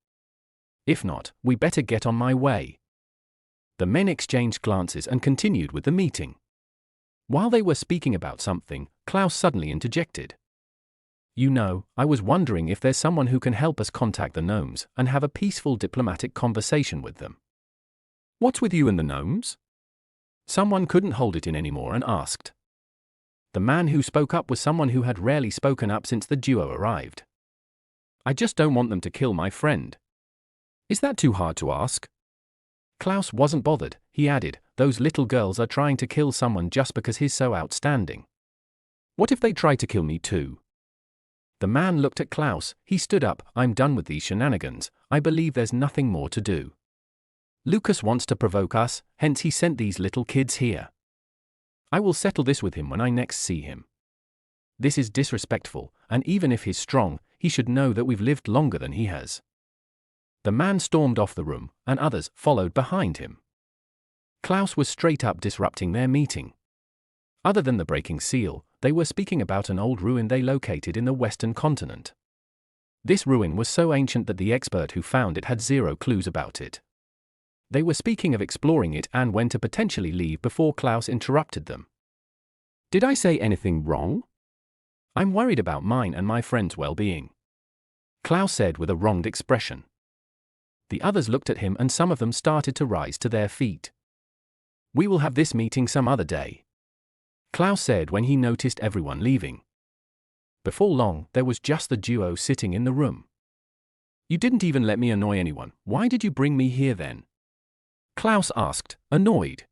If not, we better get on my way. The men exchanged glances and continued with the meeting. While they were speaking about something, Klaus suddenly interjected. You know, I was wondering if there's someone who can help us contact the gnomes and have a peaceful diplomatic conversation with them. What's with you and the gnomes? Someone couldn't hold it in anymore and asked. The man who spoke up was someone who had rarely spoken up since the duo arrived. I just don't want them to kill my friend. Is that too hard to ask? Klaus wasn't bothered. He added, those little girls are trying to kill someone just because he's so outstanding. What if they try to kill me too? The man looked at Klaus. He stood up. I'm done with these shenanigans. I believe there's nothing more to do. Lucas wants to provoke us, hence he sent these little kids here. I will settle this with him when I next see him. This is disrespectful, and even if he's strong, he should know that we've lived longer than he has. The man stormed off the room, and others followed behind him. Klaus was straight up disrupting their meeting. Other than the breaking seal, they were speaking about an old ruin they located in the western continent. This ruin was so ancient that the expert who found it had zero clues about it. They were speaking of exploring it and when to potentially leave before Klaus interrupted them. Did I say anything wrong? I'm worried about mine and my friend's well-being. Klaus said with a wronged expression. The others looked at him and some of them started to rise to their feet. We will have this meeting some other day, Klaus said when he noticed everyone leaving. Before long, there was just the duo sitting in the room. You didn't even let me annoy anyone. Why did you bring me here then? Klaus asked, annoyed.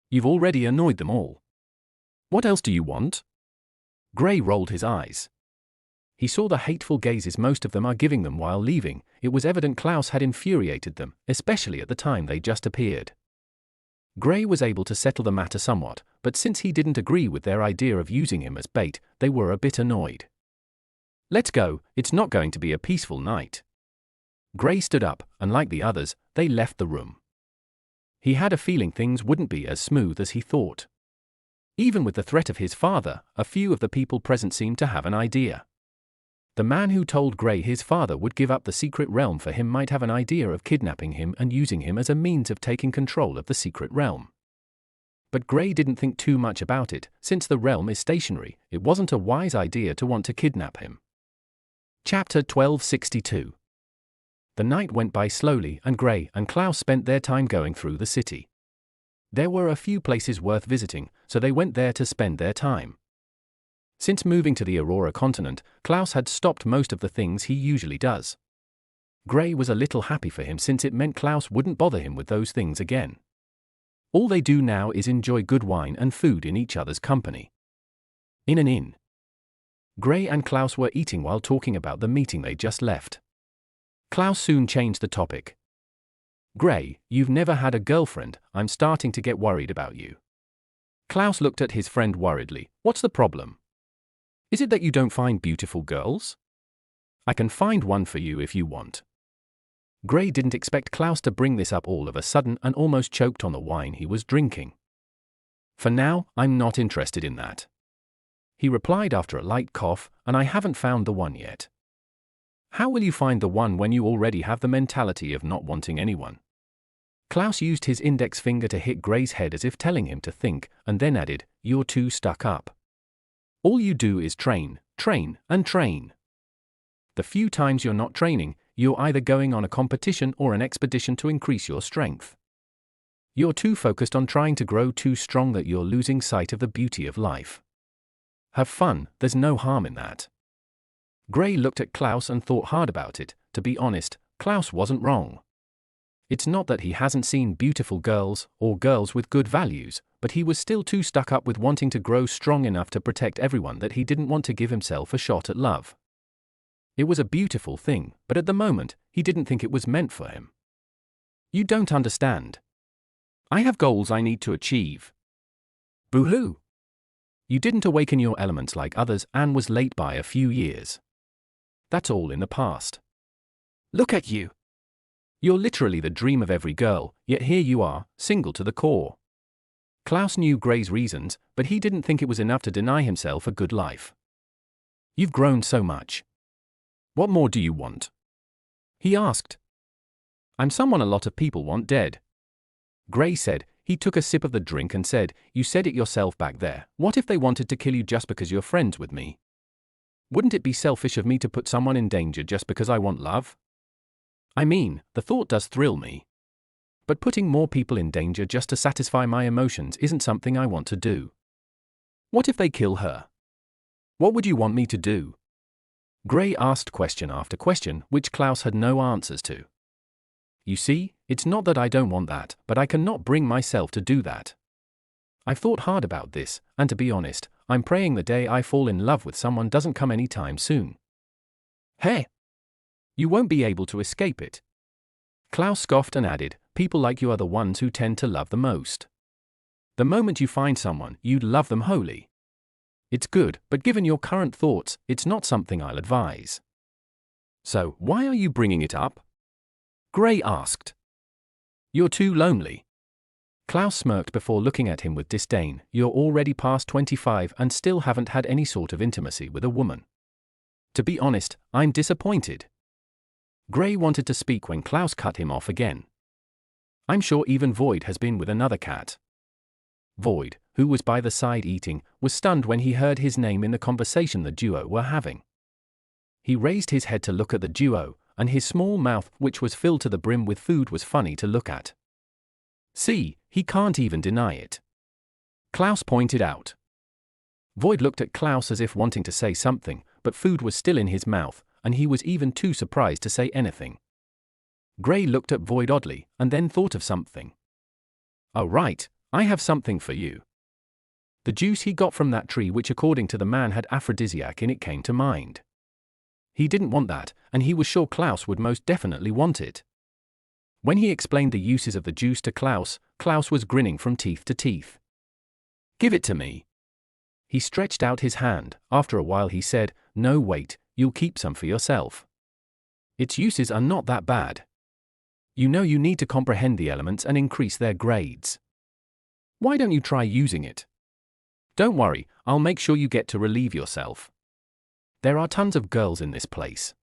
You've already annoyed them all. What else do you want? Gray rolled his eyes. He saw the hateful gazes most of them are giving them while leaving. It was evident Klaus had infuriated them, especially at the time they just appeared. Gray was able to settle the matter somewhat, but since he didn't agree with their idea of using him as bait, they were a bit annoyed. Let's go, it's not going to be a peaceful night. Gray stood up, and like the others, they left the room. He had a feeling things wouldn't be as smooth as he thought. Even with the threat of his father, a few of the people present seemed to have an idea. The man who told Gray his father would give up the secret realm for him might have an idea of kidnapping him and using him as a means of taking control of the secret realm. But Gray didn't think too much about it. Since the realm is stationary, it wasn't a wise idea to want to kidnap him. Chapter 1262. The night went by slowly and Gray and Klaus spent their time going through the city. There were a few places worth visiting, so they went there to spend their time. Since moving to the Aurora continent, Klaus had stopped most of the things he usually does. Gray was a little happy for him since it meant Klaus wouldn't bother him with those things again. All they do now is enjoy good wine and food in each other's company. In an inn. Gray and Klaus were eating while talking about the meeting they just left. Klaus soon changed the topic. Gray, you've never had a girlfriend. I'm starting to get worried about you. Klaus looked at his friend worriedly. What's the problem? Is it that you don't find beautiful girls? I can find one for you if you want. Gray didn't expect Klaus to bring this up all of a sudden and almost choked on the wine he was drinking. For now, I'm not interested in that. He replied after a light cough, and I haven't found the one yet. How will you find the one when you already have the mentality of not wanting anyone? Klaus used his index finger to hit Gray's head as if telling him to think, and then added, You're too stuck up. All you do is train, train, and train. The few times you're not training, you're either going on a competition or an expedition to increase your strength. You're too focused on trying to grow too strong that you're losing sight of the beauty of life. Have fun, there's no harm in that. Gray looked at Klaus and thought hard about it. To be honest, Klaus wasn't wrong. It's not that he hasn't seen beautiful girls, or girls with good values, but he was still too stuck up with wanting to grow strong enough to protect everyone that he didn't want to give himself a shot at love. It was a beautiful thing, but at the moment, he didn't think it was meant for him. You don't understand. I have goals I need to achieve. Boo-hoo. You didn't awaken your elements like others and was late by a few years. That's all in the past. Look at you. You're literally the dream of every girl, yet here you are, single to the core. Klaus knew Gray's reasons, but he didn't think it was enough to deny himself a good life. You've grown so much. What more do you want? He asked. I'm someone a lot of people want dead. Gray said. He took a sip of the drink and said, You said it yourself back there. What if they wanted to kill you just because you're friends with me? Wouldn't it be selfish of me to put someone in danger just because I want love? I mean, the thought does thrill me. But putting more people in danger just to satisfy my emotions isn't something I want to do. What if they kill her? What would you want me to do? Gray asked question after question, which Klaus had no answers to. You see, it's not that I don't want that, but I cannot bring myself to do that. I've thought hard about this, and to be honest, I'm praying the day I fall in love with someone doesn't come anytime soon. Hey! You won't be able to escape it. Klaus scoffed and added, People like you are the ones who tend to love the most. The moment you find someone, you'd love them wholly. It's good, but given your current thoughts, it's not something I'll advise. So, why are you bringing it up? Gray asked. You're too lonely. Klaus smirked before looking at him with disdain. You're already past 25 and still haven't had any sort of intimacy with a woman. To be honest, I'm disappointed. Gray wanted to speak when Klaus cut him off again. I'm sure even Void has been with another cat. Void, who was by the side eating, was stunned when he heard his name in the conversation the duo were having. He raised his head to look at the duo, and his small mouth, which was filled to the brim with food, was funny to look at. See, he can't even deny it. Klaus pointed out. Void looked at Klaus as if wanting to say something, but food was still in his mouth, and he was even too surprised to say anything. Gray looked at Void oddly, and then thought of something. Oh right, I have something for you. The juice he got from that tree, which according to the man had aphrodisiac in it, came to mind. He didn't want that, and he was sure Klaus would most definitely want it. When he explained the uses of the juice to Klaus, Klaus was grinning from teeth to teeth. Give it to me. He stretched out his hand. After a while he said, No wait, you'll keep some for yourself. Its uses are not that bad. You know you need to comprehend the elements and increase their grades. Why don't you try using it? Don't worry, I'll make sure you get to relieve yourself. There are tons of girls in this place.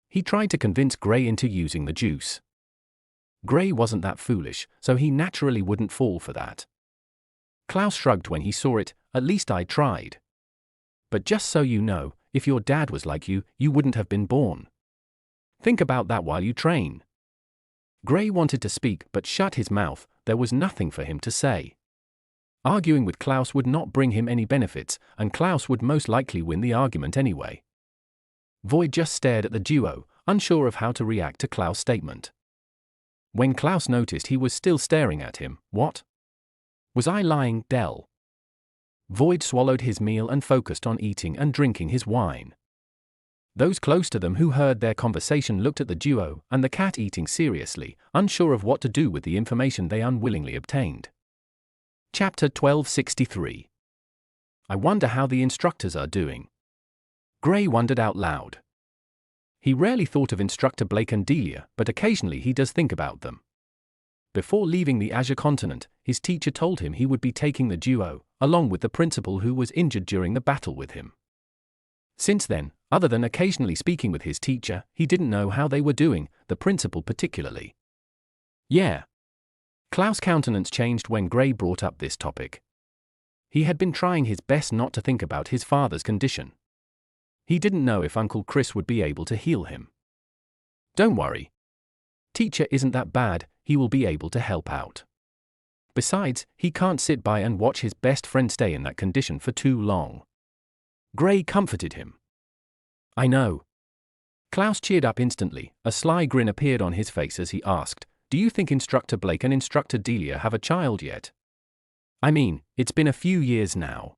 He tried to convince Gray into using the juice. Gray wasn't that foolish, so he naturally wouldn't fall for that. Klaus shrugged when he saw it. At least I tried. But just so you know, if your dad was like you, you wouldn't have been born. Think about that while you train. Gray wanted to speak but shut his mouth. There was nothing for him to say. Arguing with Klaus would not bring him any benefits, and Klaus would most likely win the argument anyway. Void just stared at the duo, unsure of how to react to Klaus' statement. When Klaus noticed he was still staring at him, what? Was I lying, Dell? Void swallowed his meal and focused on eating and drinking his wine. Those close to them who heard their conversation looked at the duo and the cat eating seriously, unsure of what to do with the information they unwillingly obtained. Chapter 1263. I wonder how the instructors are doing. Gray wondered out loud. He rarely thought of Instructor Blake and Delia, but occasionally he does think about them. Before leaving the Azure continent, his teacher told him he would be taking the duo, along with the principal who was injured during the battle with him. Since then, other than occasionally speaking with his teacher, he didn't know how they were doing, the principal particularly. Yeah. Klaus' countenance changed when Gray brought up this topic. He had been trying his best not to think about his father's condition. He didn't know if Uncle Chris would be able to heal him. Don't worry. Teacher isn't that bad, he will be able to help out. Besides, he can't sit by and watch his best friend stay in that condition for too long. Gray comforted him. I know. Klaus cheered up instantly, a sly grin appeared on his face as he asked, do you think Instructor Blake and Instructor Delia have a child yet? I mean, it's been a few years now.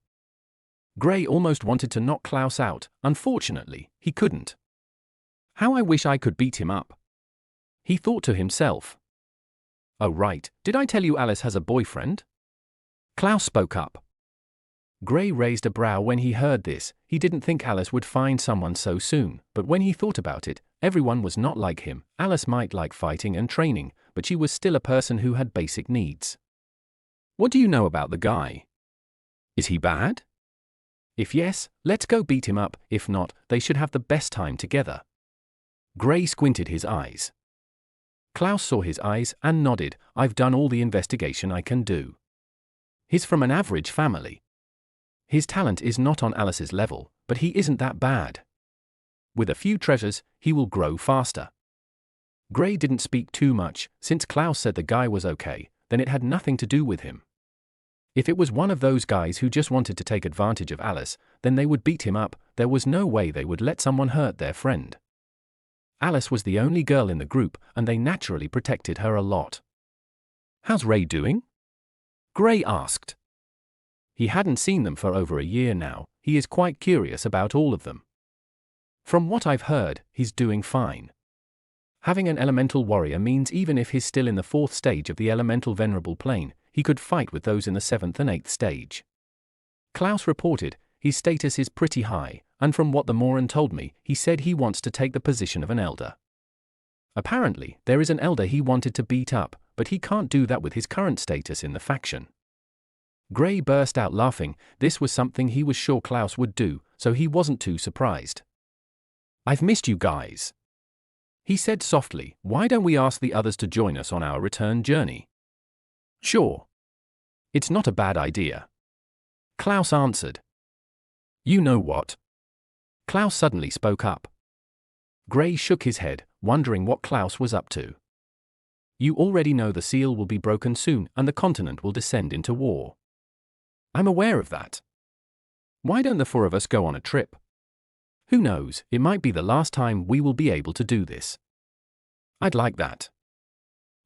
Gray almost wanted to knock Klaus out, unfortunately, he couldn't. How I wish I could beat him up. He thought to himself. Oh right, did I tell you Alice has a boyfriend? Klaus spoke up. Gray raised a brow when he heard this. He didn't think Alice would find someone so soon, but when he thought about it, everyone was not like him. Alice might like fighting and training, but she was still a person who had basic needs. What do you know about the guy? Is he bad? If yes, let's go beat him up, if not, they should have the best time together. Gray squinted his eyes. Klaus saw his eyes and nodded. I've done all the investigation I can do. He's from an average family. His talent is not on Alice's level, but he isn't that bad. With a few treasures, he will grow faster. Gray didn't speak too much. Since Klaus said the guy was okay, then it had nothing to do with him. If it was one of those guys who just wanted to take advantage of Alice, then they would beat him up. There was no way they would let someone hurt their friend. Alice was the only girl in the group, and they naturally protected her a lot. How's Ray doing? Gray asked. He hadn't seen them for over a year now. He is quite curious about all of them. From what I've heard, he's doing fine. Having an elemental warrior means even if he's still in the 4th stage of the elemental venerable plane, he could fight with those in the 7th and 8th stage. Klaus reported, his status is pretty high, and from what the Moran told me, he said he wants to take the position of an elder. Apparently, there is an elder he wanted to beat up, but he can't do that with his current status in the faction. Gray burst out laughing. This was something he was sure Klaus would do, so he wasn't too surprised. I've missed you guys. He said softly, why don't we ask the others to join us on our return journey? Sure. It's not a bad idea. Klaus answered. You know what? Klaus suddenly spoke up. Gray shook his head, wondering what Klaus was up to. You already know the seal will be broken soon and the continent will descend into war. I'm aware of that. Why don't the 4 of us go on a trip? Who knows, it might be the last time we will be able to do this. I'd like that.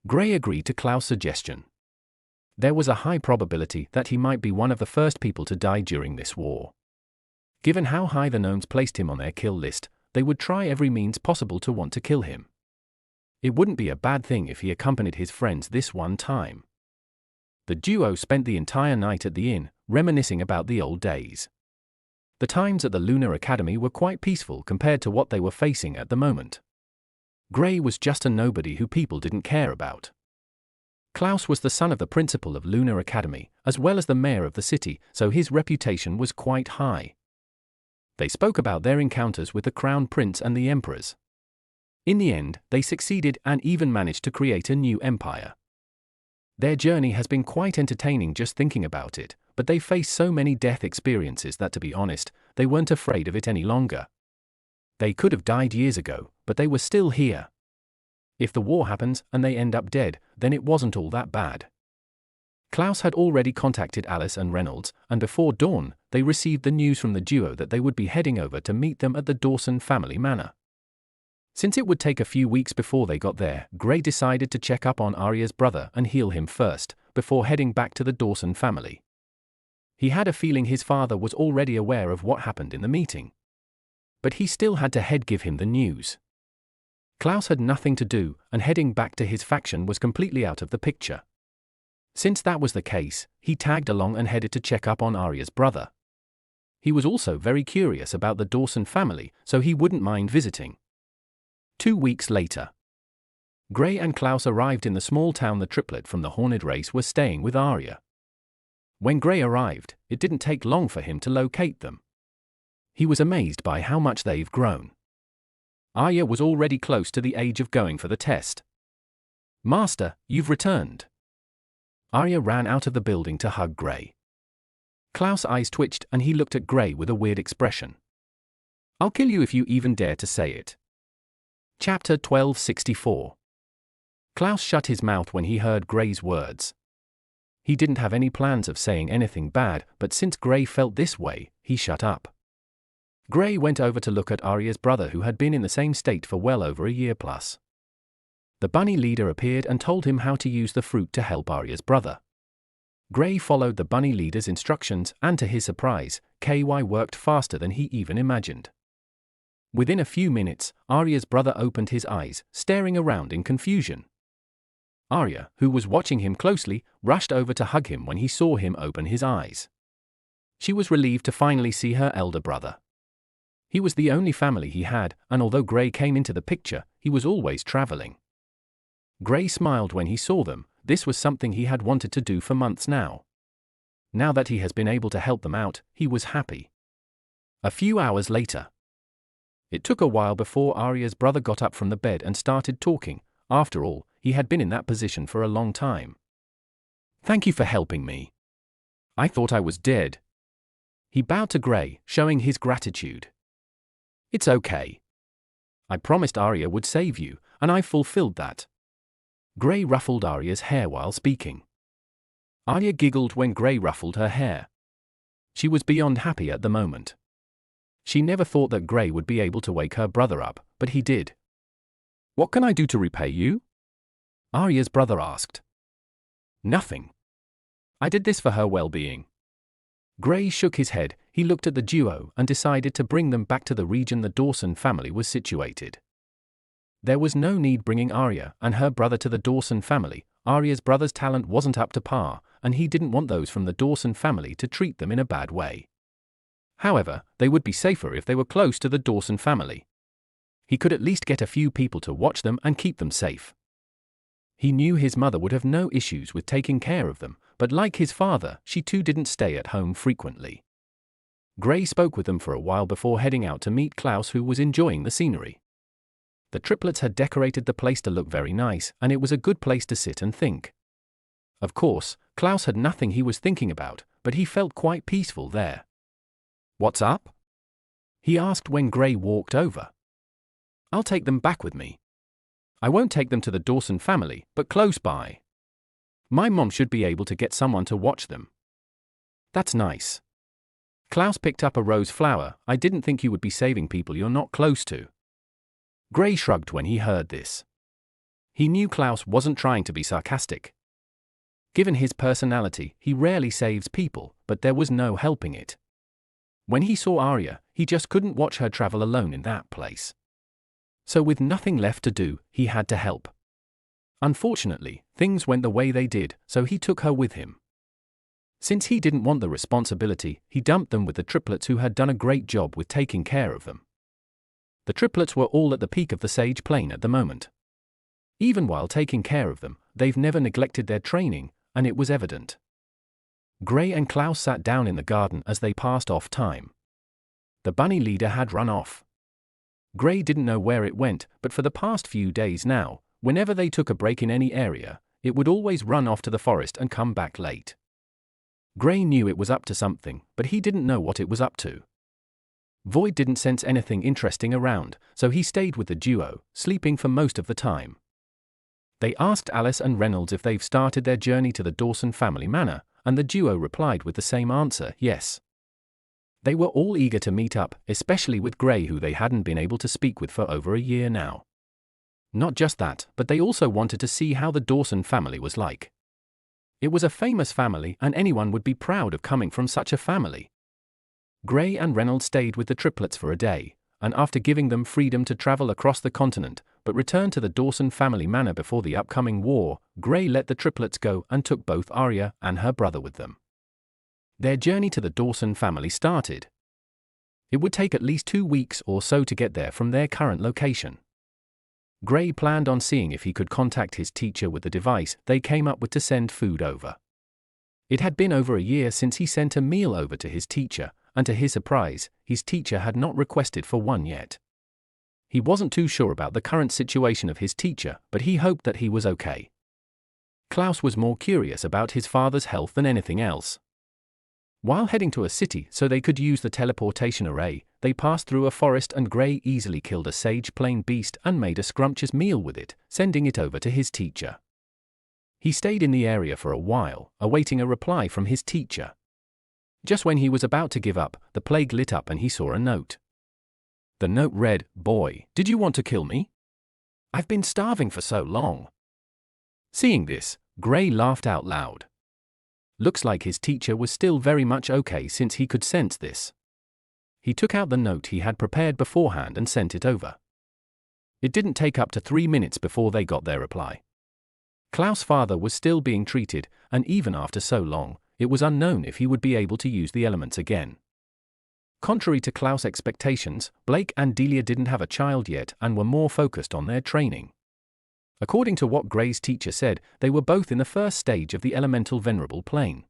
Gray agreed to Klaus' suggestion. There was a high probability that he might be one of the first people to die during this war. Given how high the gnomes placed him on their kill list, they would try every means possible to want to kill him. It wouldn't be a bad thing if he accompanied his friends this one time. The duo spent the entire night at the inn, reminiscing about the old days. The times at the Lunar Academy were quite peaceful compared to what they were facing at the moment. Gray was just a nobody who people didn't care about. Klaus was the son of the principal of Lunar Academy, as well as the mayor of the city, so his reputation was quite high. They spoke about their encounters with the Crown Prince and the Emperors. In the end, they succeeded and even managed to create a new empire. Their journey has been quite entertaining just thinking about it, but they faced so many death experiences that, to be honest, they weren't afraid of it any longer. They could have died years ago, but they were still here. If the war happens and they end up dead, then it wasn't all that bad. Klaus had already contacted Alice and Reynolds, and before dawn, they received the news from the duo that they would be heading over to meet them at the Dawson family manor. Since it would take a few weeks before they got there, Gray decided to check up on Arya's brother and heal him first, before heading back to the Dawson family. He had a feeling his father was already aware of what happened in the meeting. But he still had to give him the news. Klaus had nothing to do, and heading back to his faction was completely out of the picture. Since that was the case, he tagged along and headed to check up on Arya's brother. He was also very curious about the Dawson family, so he wouldn't mind visiting. 2 weeks later, Gray and Klaus arrived in the small town the triplet from the Horned race were staying with Arya. When Gray arrived, it didn't take long for him to locate them. He was amazed by how much they've grown. Arya was already close to the age of going for the test. "Master, you've returned." Arya ran out of the building to hug Gray. Klaus' eyes twitched and he looked at Gray with a weird expression. "I'll kill you if you even dare to say it." Chapter 1264. Klaus shut his mouth when he heard Gray's words. He didn't have any plans of saying anything bad, but since Gray felt this way, he shut up. Gray went over to look at Arya's brother, who had been in the same state for well over a year plus. The bunny leader appeared and told him how to use the fruit to help Arya's brother. Gray followed the bunny leader's instructions, and to his surprise, KY worked faster than he even imagined. Within a few minutes, Arya's brother opened his eyes, staring around in confusion. Arya, who was watching him closely, rushed over to hug him when he saw him open his eyes. She was relieved to finally see her elder brother. He was the only family he had, and although Gray came into the picture, he was always traveling. Gray smiled when he saw them. This was something he had wanted to do for months now. Now that he has been able to help them out, he was happy. A few hours later. It took a while before Arya's brother got up from the bed and started talking. After all, he had been in that position for a long time. "Thank you for helping me. I thought I was dead." He bowed to Gray, showing his gratitude. "It's okay. I promised Arya would save you, and I fulfilled that." Gray ruffled Arya's hair while speaking. Arya giggled when Gray ruffled her hair. She was beyond happy at the moment. She never thought that Gray would be able to wake her brother up, but he did. "What can I do to repay you?" Arya's brother asked. "Nothing. I did this for her well-being." Gray shook his head. He looked at the duo and decided to bring them back to the region the Dawson family was situated. There was no need bringing Arya and her brother to the Dawson family. Arya's brother's talent wasn't up to par, and he didn't want those from the Dawson family to treat them in a bad way. However, they would be safer if they were close to the Dawson family. He could at least get a few people to watch them and keep them safe. He knew his mother would have no issues with taking care of them, but like his father, she too didn't stay at home frequently. Gray spoke with them for a while before heading out to meet Klaus, who was enjoying the scenery. The triplets had decorated the place to look very nice, and it was a good place to sit and think. Of course, Klaus had nothing he was thinking about, but he felt quite peaceful there. "What's up?" he asked when Gray walked over. "I'll take them back with me. I won't take them to the Dawson family, but close by. My mom should be able to get someone to watch them." "That's nice." Klaus picked up a rose flower. "I didn't think you would be saving people you're not close to." Gray shrugged when he heard this. He knew Klaus wasn't trying to be sarcastic. Given his personality, he rarely saves people, but there was no helping it. When he saw Arya, he just couldn't watch her travel alone in that place. So with nothing left to do, he had to help. Unfortunately, things went the way they did, so he took her with him. Since he didn't want the responsibility, he dumped them with the triplets, who had done a great job with taking care of them. The triplets were all at the peak of the Sage Plane at the moment. Even while taking care of them, they've never neglected their training, and it was evident. Gray and Klaus sat down in the garden as they passed off time. The bunny leader had run off. Gray didn't know where it went, but for the past few days now, whenever they took a break in any area, it would always run off to the forest and come back late. Gray knew it was up to something, but he didn't know what it was up to. Void didn't sense anything interesting around, so he stayed with the duo, sleeping for most of the time. They asked Alice and Reynolds if they've started their journey to the Dawson family manor, and the duo replied with the same answer, yes. They were all eager to meet up, especially with Gray, who they hadn't been able to speak with for over a year now. Not just that, but they also wanted to see how the Dawson family was like. It was a famous family, and anyone would be proud of coming from such a family. Gray and Reynolds stayed with the triplets for a day, and after giving them freedom to travel across the continent, but returned to the Dawson family manor before the upcoming war. Gray let the triplets go and took both Arya and her brother with them. Their journey to the Dawson family started. It would take at least 2 weeks or so to get there from their current location. Gray planned on seeing if he could contact his teacher with the device they came up with to send food over. It had been over a year since he sent a meal over to his teacher, and to his surprise, his teacher had not requested for one yet. He wasn't too sure about the current situation of his teacher, but he hoped that he was okay. Klaus was more curious about his father's health than anything else. While heading to a city so they could use the teleportation array, they passed through a forest and Gray easily killed a sage plain beast and made a scrumptious meal with it, sending it over to his teacher. He stayed in the area for a while, awaiting a reply from his teacher. Just when he was about to give up, the plague lit up and he saw a note. The note read, "Boy, did you want to kill me? I've been starving for so long." Seeing this, Gray laughed out loud. Looks like his teacher was still very much okay since he could sense this. He took out the note he had prepared beforehand and sent it over. It didn't take up to 3 minutes before they got their reply. Klaus' father was still being treated, and even after so long, it was unknown if he would be able to use the elements again. Contrary to Klaus' expectations, Blake and Delia didn't have a child yet and were more focused on their training. According to what Gray's teacher said, they were both in the first stage of the elemental venerable plane.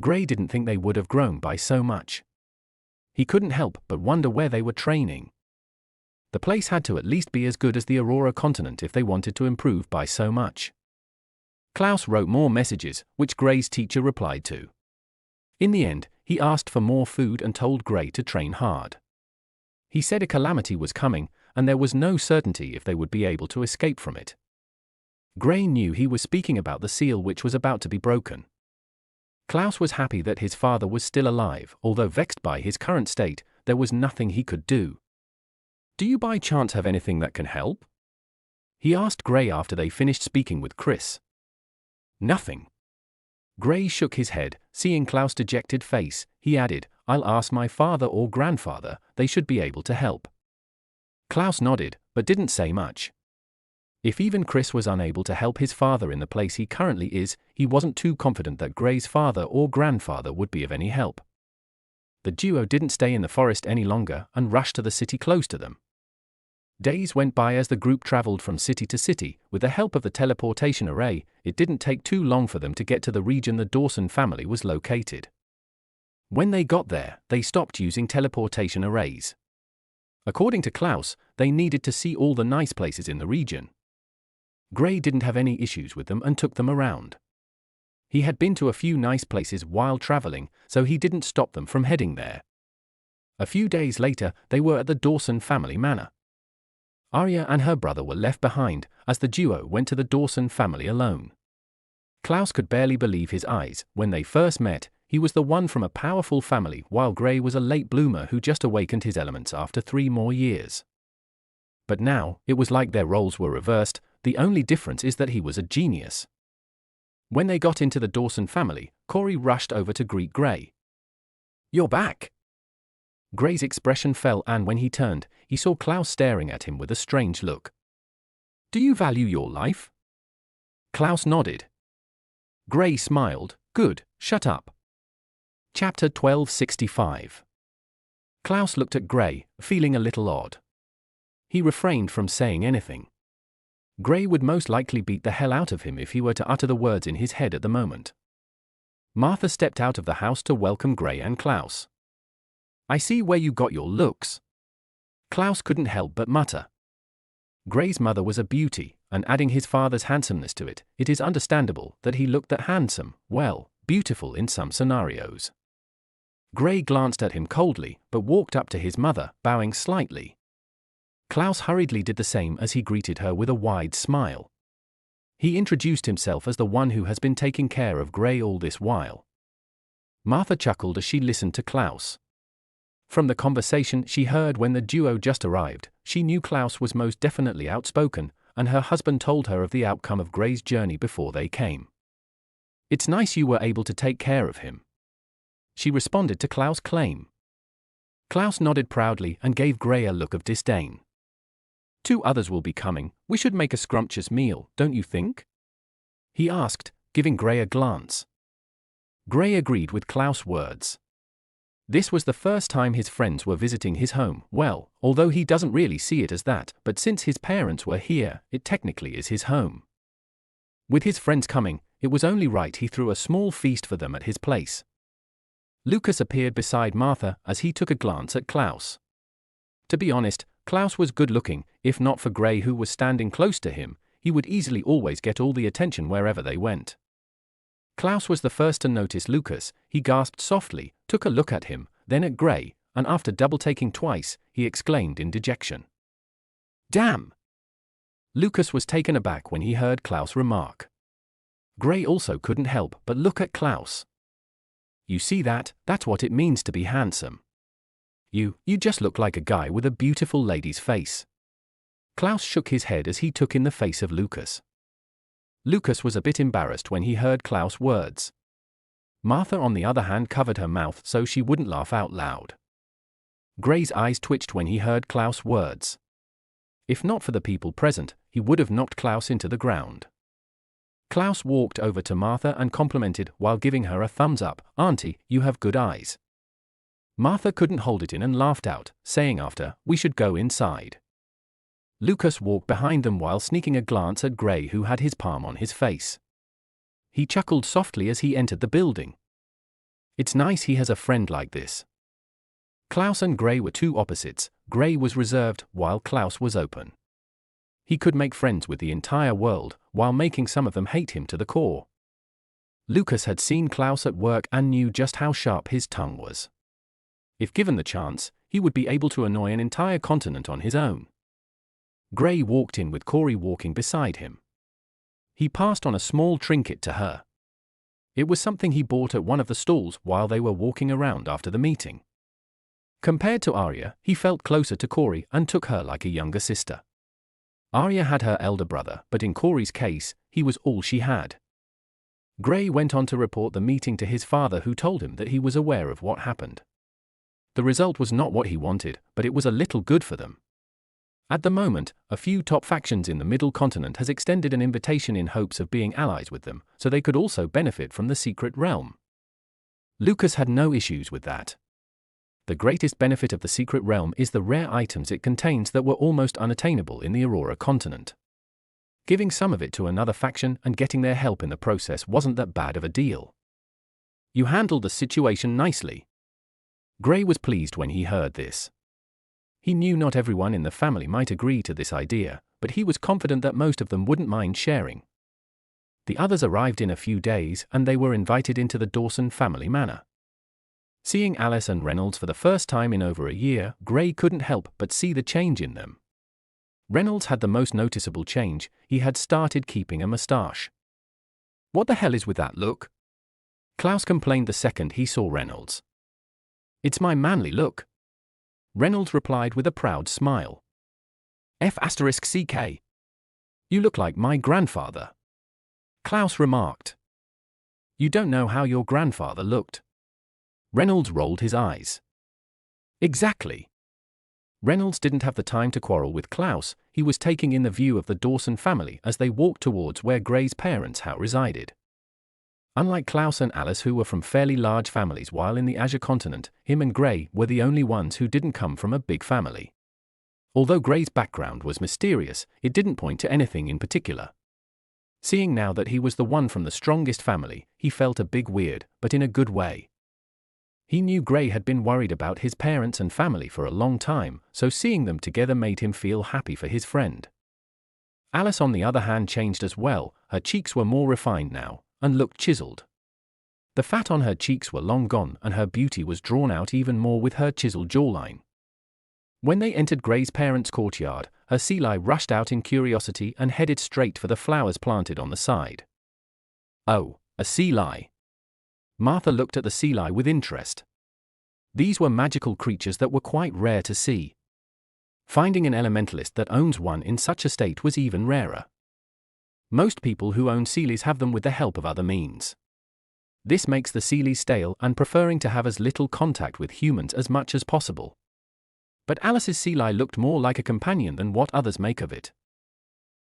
Gray didn't think they would have grown by so much. He couldn't help but wonder where they were training. The place had to at least be as good as the Aurora continent if they wanted to improve by so much. Klaus wrote more messages, which Gray's teacher replied to. In the end, he asked for more food and told Gray to train hard. He said a calamity was coming, and there was no certainty if they would be able to escape from it. Gray knew he was speaking about the seal which was about to be broken. Klaus was happy that his father was still alive, although vexed by his current state, there was nothing he could do. "Do you by chance have anything that can help?" he asked Gray after they finished speaking with Chris. "Nothing." Gray shook his head, seeing Klaus' dejected face. He added, "I'll ask my father or grandfather, they should be able to help." Klaus nodded, but didn't say much. If even Chris was unable to help his father in the place he currently is, he wasn't too confident that Gray's father or grandfather would be of any help. The duo didn't stay in the forest any longer and rushed to the city close to them. Days went by as the group traveled from city to city. With the help of the teleportation array, it didn't take too long for them to get to the region the Dawson family was located. When they got there, they stopped using teleportation arrays. According to Klaus, they needed to see all the nice places in the region. Gray didn't have any issues with them and took them around. He had been to a few nice places while traveling, so he didn't stop them from heading there. A few days later, they were at the Dawson family manor. Arya and her brother were left behind, as the duo went to the Dawson family alone. Klaus could barely believe his eyes. When they first met, he was the one from a powerful family, while Gray was a late bloomer who just awakened his elements after 3 more years. But now, it was like their roles were reversed. The only difference is that he was a genius. When they got into the Dawson family, Corey rushed over to greet Gray. "You're back." Gray's expression fell, and when he turned, he saw Klaus staring at him with a strange look. "Do you value your life?" Klaus nodded. Gray smiled. "Good, shut up." Chapter 1265. Klaus looked at Gray, feeling a little odd. He refrained from saying anything. Gray would most likely beat the hell out of him if he were to utter the words in his head at the moment. Martha stepped out of the house to welcome Gray and Klaus. "I see where you got your looks." Klaus couldn't help but mutter. Gray's mother was a beauty, and adding his father's handsomeness to it, it is understandable that he looked that handsome, well, beautiful in some scenarios. Gray glanced at him coldly, but walked up to his mother, bowing slightly. Klaus hurriedly did the same as he greeted her with a wide smile. He introduced himself as the one who has been taking care of Gray all this while. Martha chuckled as she listened to Klaus. From the conversation she heard when the duo just arrived, she knew Klaus was most definitely outspoken, and her husband told her of the outcome of Gray's journey before they came. "It's nice you were able to take care of him," she responded to Klaus' claim. Klaus nodded proudly and gave Gray a look of disdain. 2 others will be coming. We should make a scrumptious meal, don't you think? He asked, giving Gray a glance. Gray agreed with Klaus' words. This was the first time his friends were visiting his home. Well, although he doesn't really see it as that, but since his parents were here, it technically is his home. With his friends coming, it was only right he threw a small feast for them at his place. Lucas appeared beside Martha as he took a glance at Klaus. To be honest, Klaus was good-looking. If not for Gray, who was standing close to him, he would easily always get all the attention wherever they went. Klaus was the first to notice Lucas. He gasped softly, took a look at him, then at Gray, and after double-taking twice, he exclaimed in dejection, "Damn!" Lucas was taken aback when he heard Klaus remark. Gray also couldn't help but look at Klaus. "You see that? That's what it means to be handsome. You just look like a guy with a beautiful lady's face." Klaus shook his head as he took in the face of Lucas. Lucas was a bit embarrassed when he heard Klaus' words. Martha, on the other hand, covered her mouth so she wouldn't laugh out loud. Gray's eyes twitched when he heard Klaus' words. If not for the people present, he would have knocked Klaus into the ground. Klaus walked over to Martha and complimented while giving her a thumbs up. "Auntie, you have good eyes." Martha couldn't hold it in and laughed out, saying after, "We should go inside." Lucas walked behind them while sneaking a glance at Gray, who had his palm on his face. He chuckled softly as he entered the building. It's nice he has a friend like this. Klaus and Gray were two opposites. Gray was reserved, while Klaus was open. He could make friends with the entire world, while making some of them hate him to the core. Lucas had seen Klaus at work and knew just how sharp his tongue was. If given the chance, he would be able to annoy an entire continent on his own. Gray walked in with Corey walking beside him. He passed on a small trinket to her. It was something he bought at one of the stalls while they were walking around after the meeting. Compared to Arya, he felt closer to Corey and took her like a younger sister. Arya had her elder brother, but in Corey's case, he was all she had. Gray went on to report the meeting to his father, who told him that he was aware of what happened. The result was not what he wanted, but it was a little good for them. At the moment, a few top factions in the Middle Continent has extended an invitation in hopes of being allies with them, so they could also benefit from the secret realm. Lucas had no issues with that. The greatest benefit of the secret realm is the rare items it contains that were almost unattainable in the Aurora continent. Giving some of it to another faction and getting their help in the process wasn't that bad of a deal. You handled the situation nicely. Gray was pleased when he heard this. He knew not everyone in the family might agree to this idea, but he was confident that most of them wouldn't mind sharing. The others arrived in a few days, and they were invited into the Dawson family manor. Seeing Alice and Reynolds for the first time in over a year, Gray couldn't help but see the change in them. Reynolds had the most noticeable change. He had started keeping a moustache. "What the hell is with that look?" Klaus complained the second he saw Reynolds. "It's my manly look." Reynolds replied with a proud smile. F***CK. You look like my grandfather." Klaus remarked. "You don't know how your grandfather looked." Reynolds rolled his eyes. "Exactly." Reynolds didn't have the time to quarrel with Klaus. He was taking in the view of the Dawson family as they walked towards where Gray's parents' house resided. Unlike Klaus and Alice, who were from fairly large families while in the Azure continent, him and Gray were the only ones who didn't come from a big family. Although Gray's background was mysterious, it didn't point to anything in particular. Seeing now that he was the one from the strongest family, he felt a bit weird, but in a good way. He knew Gray had been worried about his parents and family for a long time, so seeing them together made him feel happy for his friend. Alice, on the other hand, changed as well. Her cheeks were more refined now, and looked chiseled. The fat on her cheeks were long gone, and her beauty was drawn out even more with her chiseled jawline. When they entered Gray's parents' courtyard, her Seelie rushed out in curiosity and headed straight for the flowers planted on the side. "Oh, a Seelie." Martha looked at the Seelie with interest. These were magical creatures that were quite rare to see. Finding an elementalist that owns one in such a state was even rarer. Most people who own Seelies have them with the help of other means. This makes the Seelie stale and preferring to have as little contact with humans as much as possible. But Alice's sea lion looked more like a companion than what others make of it.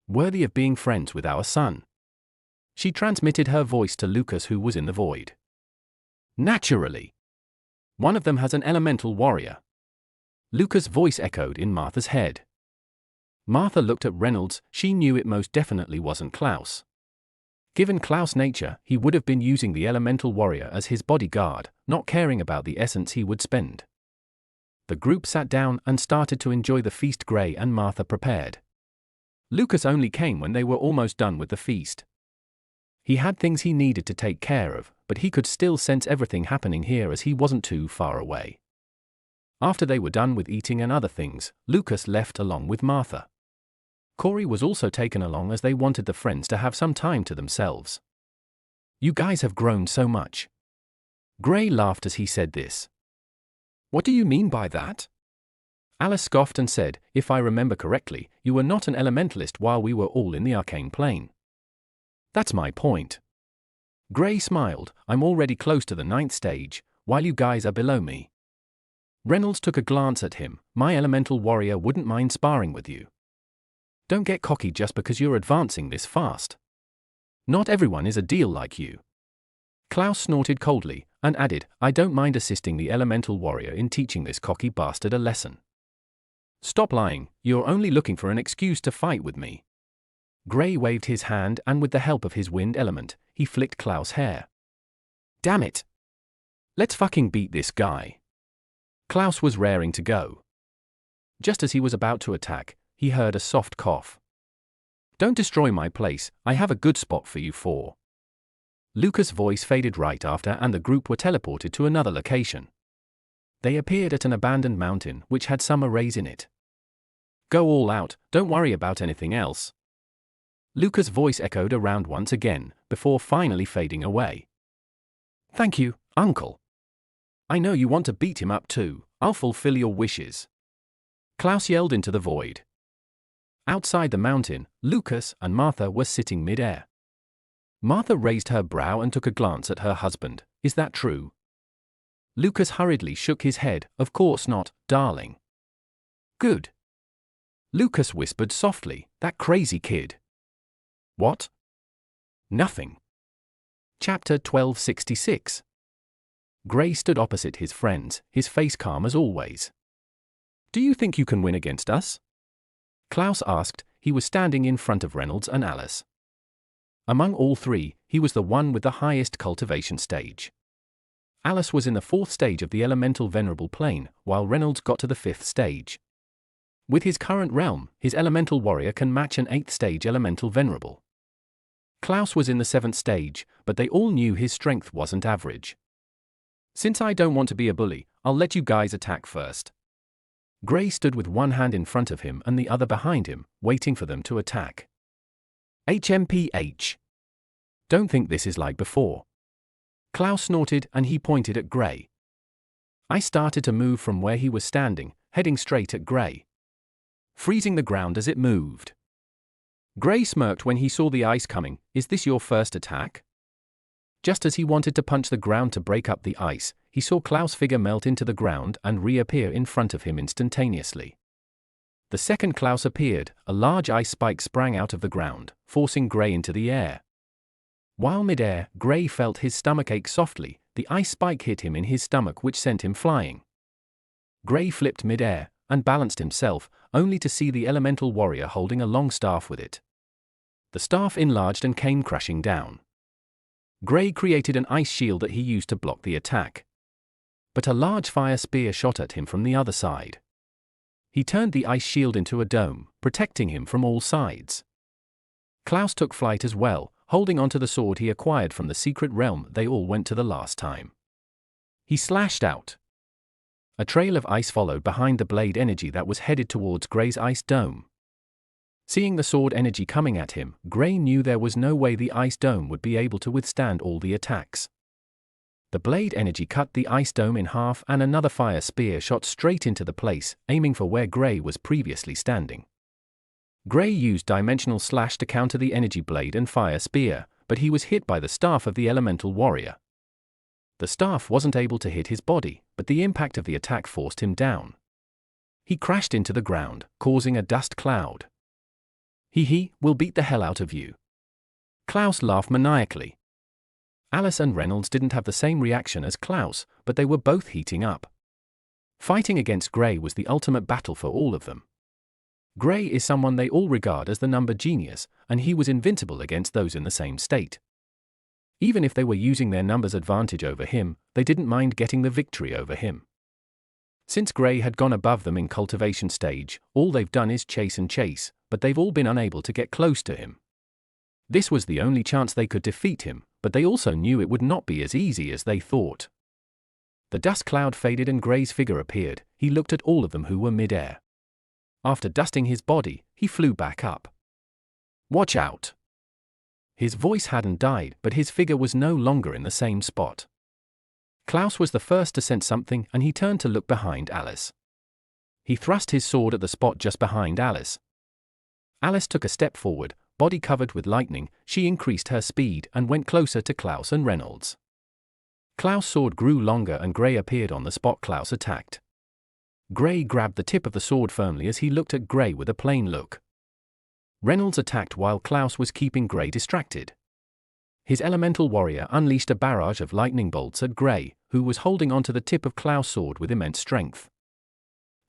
Worthy of being friends with our son. She transmitted her voice to Lucas, who was in the void. Naturally. One of them has an elemental warrior. Lucas' voice echoed in Martha's head. Martha looked at Reynolds. She knew it most definitely wasn't Klaus. Given Klaus' nature, he would have been using the elemental warrior as his bodyguard, not caring about the essence he would spend. The group sat down and started to enjoy the feast Gray and Martha prepared. Lucas only came when they were almost done with the feast. He had things he needed to take care of, but he could still sense everything happening here as he wasn't too far away. After they were done with eating and other things, Lucas left along with Martha. Corey was also taken along as they wanted the friends to have some time to themselves. You guys have grown so much. Gray laughed as he said this. What do you mean by that? Alice scoffed and said, if I remember correctly, you were not an elementalist while we were all in the arcane plane. That's my point. Gray smiled, I'm already close to the 9th stage, while you guys are below me. Reynolds took a glance at him. My elemental warrior wouldn't mind sparring with you. Don't get cocky just because you're advancing this fast. Not everyone is a deal like you. Klaus snorted coldly, and added, I don't mind assisting the elemental warrior in teaching this cocky bastard a lesson. Stop lying, you're only looking for an excuse to fight with me. Gray waved his hand and with the help of his wind element, he flicked Klaus' hair. Damn it. Let's fucking beat this guy. Klaus was raring to go. Just as he was about to attack, he heard a soft cough. Don't destroy my place, I have a good spot for you four. Lucas' voice faded right after and the group were teleported to another location. They appeared at an abandoned mountain which had some arrays in it. Go all out, don't worry about anything else. Lucas' voice echoed around once again, before finally fading away. Thank you, Uncle. I know you want to beat him up too, I'll fulfill your wishes. Klaus yelled into the void. Outside the mountain, Lucas and Martha were sitting mid-air. Martha raised her brow and took a glance at her husband. Is that true? Lucas hurriedly shook his head. Of course not, darling. Good. Lucas whispered softly, that crazy kid. What? Nothing. Chapter 1266. Gray stood opposite his friends, his face calm as always. Do you think you can win against us? Klaus asked. He was standing in front of Reynolds and Alice. Among all three, he was the one with the highest cultivation stage. Alice was in the 4th stage of the elemental venerable plane, while Reynolds got to the 5th stage. With his current realm, his elemental warrior can match an 8th stage elemental venerable. Klaus was in the 7th stage, but they all knew his strength wasn't average. Since I don't want to be a bully, I'll let you guys attack first. Gray stood with one hand in front of him and the other behind him, waiting for them to attack. HMPH. Don't think this is like before. Klaus snorted and he pointed at Gray. I started to move from where he was standing, heading straight at Gray, freezing the ground as it moved. Gray smirked when he saw the ice coming. Is this your first attack? Just as he wanted to punch the ground to break up the ice, he saw Klaus' figure melt into the ground and reappear in front of him instantaneously. The second Klaus appeared, a large ice spike sprang out of the ground, forcing Gray into the air. While mid-air, Gray felt his stomach ache softly. The ice spike hit him in his stomach, which sent him flying. Gray flipped mid-air and balanced himself, only to see the elemental warrior holding a long staff with it. The staff enlarged and came crashing down. Gray created an ice shield that he used to block the attack. But a large fire spear shot at him from the other side. He turned the ice shield into a dome, protecting him from all sides. Klaus took flight as well, holding onto the sword he acquired from the secret realm they all went to the last time. He slashed out. A trail of ice followed behind the blade energy that was headed towards Gray's ice dome. Seeing the sword energy coming at him, Gray knew there was no way the ice dome would be able to withstand all the attacks. The blade energy cut the ice dome in half and another fire spear shot straight into the place, aiming for where Gray was previously standing. Gray used Dimensional Slash to counter the energy blade and fire spear, but he was hit by the staff of the elemental warrior. The staff wasn't able to hit his body, but the impact of the attack forced him down. he crashed into the ground, causing a dust cloud. We'll beat the hell out of you." Klaus laughed maniacally. Alice and Reynolds didn't have the same reaction as Klaus, but they were both heating up. Fighting against Gray was the ultimate battle for all of them. Gray is someone they all regard as the number genius, and he was invincible against those in the same state. Even if they were using their numbers advantage over him, they didn't mind getting the victory over him. Since Gray had gone above them in cultivation stage, all they've done is chase and chase, but they've all been unable to get close to him. This was the only chance they could defeat him, but they also knew it would not be as easy as they thought. The dust cloud faded and Gray's figure appeared. He looked at all of them who were mid-air. After dusting his body, he flew back up. "Watch out!" His voice hadn't died, but his figure was no longer in the same spot. Klaus was the first to sense something, and he turned to look behind Alice. He thrust his sword at the spot just behind Alice. Alice took a step forward, body covered with lightning. She increased her speed and went closer to Klaus and Reynolds. Klaus' sword grew longer and Gray appeared on the spot Klaus attacked. Gray grabbed the tip of the sword firmly as he looked at Gray with a plain look. Reynolds attacked while Klaus was keeping Gray distracted. His elemental warrior unleashed a barrage of lightning bolts at Gray, who was holding onto the tip of Klaus' sword with immense strength.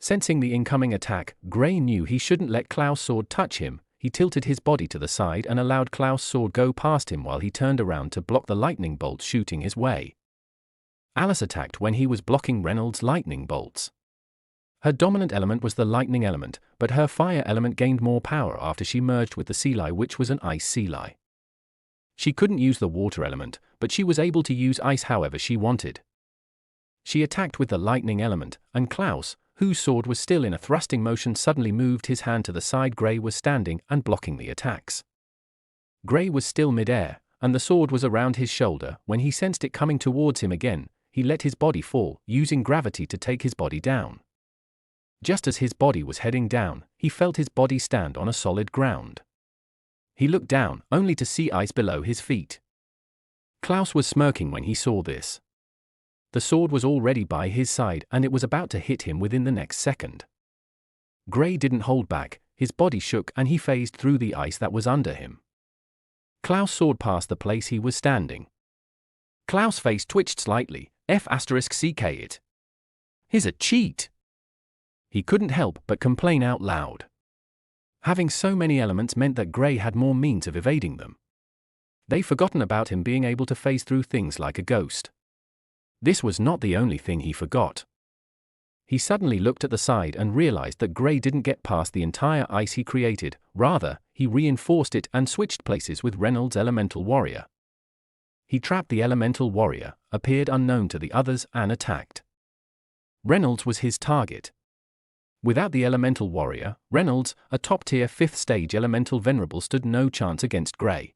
Sensing the incoming attack, Gray knew he shouldn't let Klaus' sword touch him. He tilted his body to the side and allowed Klaus' sword go past him while he turned around to block the lightning bolts shooting his way. Alice attacked when he was blocking Reynolds' lightning bolts. Her dominant element was the lightning element, but her fire element gained more power after she merged with the Seelie, which was an ice Seelie. She couldn't use the water element, but she was able to use ice however she wanted. She attacked with the lightning element, and Klaus, whose sword was still in a thrusting motion, suddenly moved his hand to the side Gray was standing and blocking the attacks. Gray was still mid-air, and the sword was around his shoulder. When he sensed it coming towards him again, he let his body fall, using gravity to take his body down. Just as his body was heading down, he felt his body stand on a solid ground. He looked down, only to see ice below his feet. Klaus was smirking when he saw this. The sword was already by his side and it was about to hit him within the next second. Gray didn't hold back, his body shook and he phased through the ice that was under him. Klaus soared past the place he was standing. Klaus' face twitched slightly. F***ck it. He's a cheat. He couldn't help but complain out loud. Having so many elements meant that Gray had more means of evading them. They'd forgotten about him being able to phase through things like a ghost. This was not the only thing he forgot. He suddenly looked at the side and realized that Gray didn't get past the entire ice he created, rather, he reinforced it and switched places with Reynolds' elemental warrior. He trapped the elemental warrior, appeared unknown to the others, and attacked. Reynolds was his target. Without the elemental warrior, Reynolds, a top-tier 5th stage elemental venerable, stood no chance against Gray.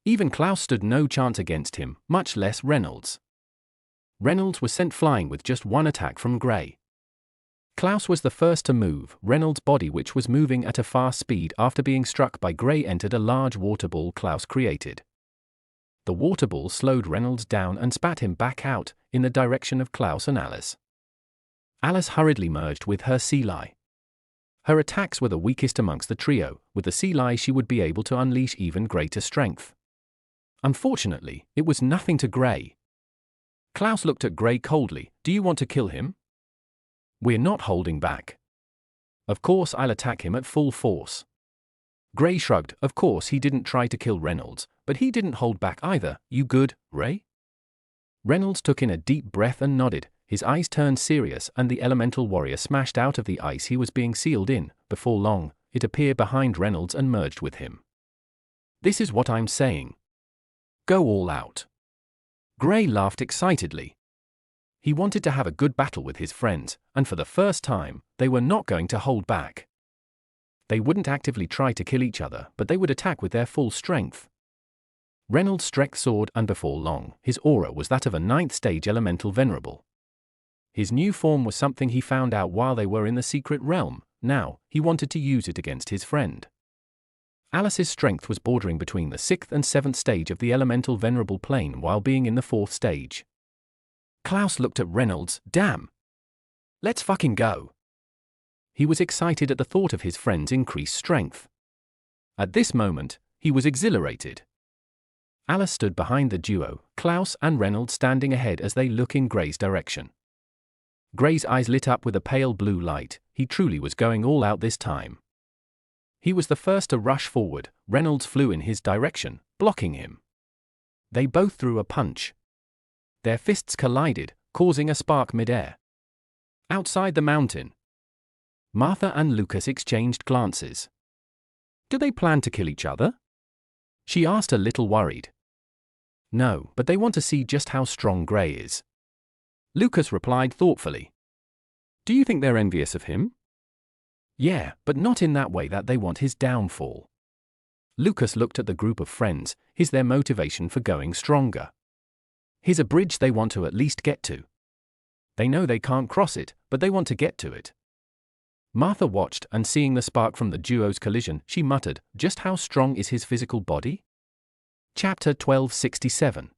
Even Klaus stood no chance against him, much less Reynolds. Reynolds was sent flying with just one attack from Gray. Klaus was the first to move. Reynolds' body, which was moving at a fast speed after being struck by Gray, entered a large water ball Klaus created. The water ball slowed Reynolds down and spat him back out, in the direction of Klaus and Alice. Alice hurriedly merged with her Seelie. Her attacks were the weakest amongst the trio. With the Seelie she would be able to unleash even greater strength. Unfortunately, it was nothing to Gray. Klaus looked at Gray coldly. "Do you want to kill him?" "We're not holding back." "Of course I'll attack him at full force." Gray shrugged. Of course he didn't try to kill Reynolds, but he didn't hold back either. "You good, Ray?" Reynolds took in a deep breath and nodded. His eyes turned serious and the elemental warrior smashed out of the ice he was being sealed in. Before long, it appeared behind Reynolds and merged with him. "This is what I'm saying. Go all out." Gray laughed excitedly. He wanted to have a good battle with his friends, and for the first time, they were not going to hold back. They wouldn't actively try to kill each other, but they would attack with their full strength. Reynolds struck sword, and before long, his aura was that of a 9th stage elemental venerable. His new form was something he found out while they were in the secret realm. Now, he wanted to use it against his friend. Alice's strength was bordering between the 6th and 7th stage of the elemental venerable plane while being in the 4th stage. Klaus looked at Reynolds. "Damn. Let's fucking go." He was excited at the thought of his friend's increased strength. At this moment, he was exhilarated. Alice stood behind the duo, Klaus and Reynolds standing ahead as they look in Gray's direction. Gray's eyes lit up with a pale blue light. He truly was going all out this time. He was the first to rush forward. Reynolds flew in his direction, blocking him. They both threw a punch. Their fists collided, causing a spark mid-air. Outside the mountain, Martha and Lucas exchanged glances. Do they plan to kill each other? She asked, a little worried. No, but they want to see just how strong Gray is. Lucas replied thoughtfully. Do you think they're envious of him? Yeah, but not in that way that they want his downfall. Lucas looked at the group of friends. Is their motivation for going stronger? Here's a bridge they want to at least get to. They know they can't cross it, but they want to get to it. Martha watched, and seeing the spark from the duo's collision, she muttered, just how strong is his physical body? Chapter 1267.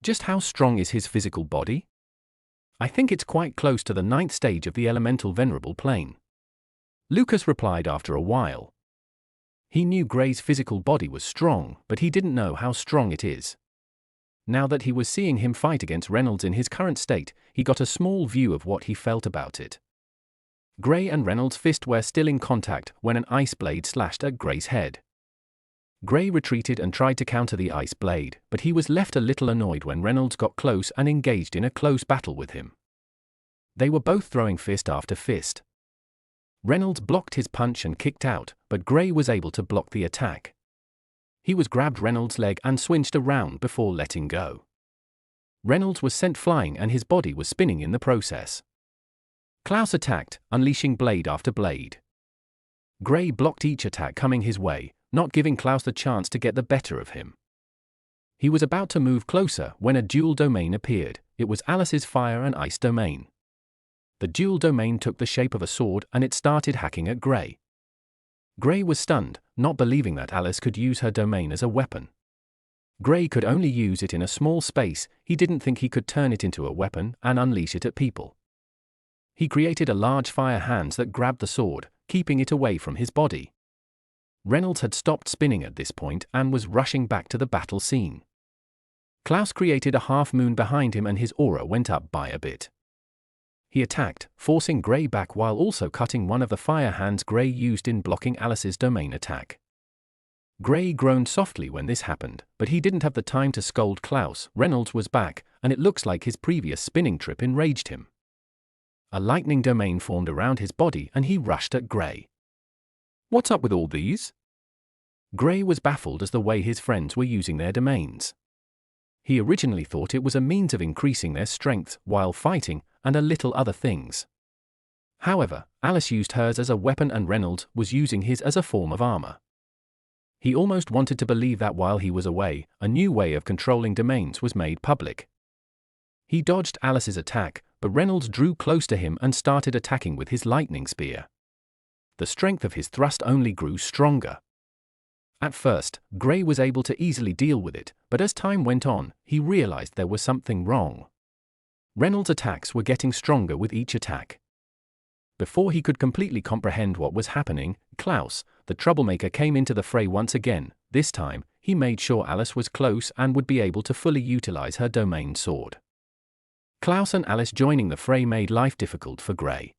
Just how strong is his physical body? I think it's quite close to the 9th stage of the elemental venerable plane. Lucas replied after a while. He knew Gray's physical body was strong, but he didn't know how strong it is. Now that he was seeing him fight against Reynolds in his current state, he got a small view of what he felt about it. Gray and Reynolds' fists were still in contact when an ice blade slashed at Gray's head. Gray retreated and tried to counter the ice blade, but he was left a little annoyed when Reynolds got close and engaged in a close battle with him. They were both throwing fist after fist. Reynolds blocked his punch and kicked out, but Gray was able to block the attack. He grabbed Reynolds' leg and swinged around before letting go. Reynolds was sent flying and his body was spinning in the process. Klaus attacked, unleashing blade after blade. Gray blocked each attack coming his way, not giving Klaus the chance to get the better of him. He was about to move closer when a dual domain appeared. It was Alice's fire and ice domain. The dual domain took the shape of a sword and it started hacking at Gray. Gray was stunned, not believing that Alice could use her domain as a weapon. Gray could only use it in a small space. He didn't think he could turn it into a weapon and unleash it at people. He created a large fire hands that grabbed the sword, keeping it away from his body. Reynolds had stopped spinning at this point and was rushing back to the battle scene. Klaus created a half moon behind him and his aura went up by a bit. He attacked, forcing Gray back while also cutting one of the fire hands Gray used in blocking Alice's domain attack. Gray groaned softly when this happened, but he didn't have the time to scold Klaus. Reynolds was back, and it looks like his previous spinning trip enraged him. A lightning domain formed around his body and he rushed at Gray. What's up with all these? Gray was baffled as the way his friends were using their domains. He originally thought it was a means of increasing their strength while fighting, and a little other things. However, Alice used hers as a weapon and Reynolds was using his as a form of armor. He almost wanted to believe that while he was away, a new way of controlling domains was made public. He dodged Alice's attack, but Reynolds drew close to him and started attacking with his lightning spear. The strength of his thrust only grew stronger. At first, Gray was able to easily deal with it, but as time went on, he realized there was something wrong. Reynolds' attacks were getting stronger with each attack. Before he could completely comprehend what was happening, Klaus, the troublemaker, came into the fray once again. This time, he made sure Alice was close and would be able to fully utilize her domain sword. Klaus and Alice joining the fray made life difficult for Gray.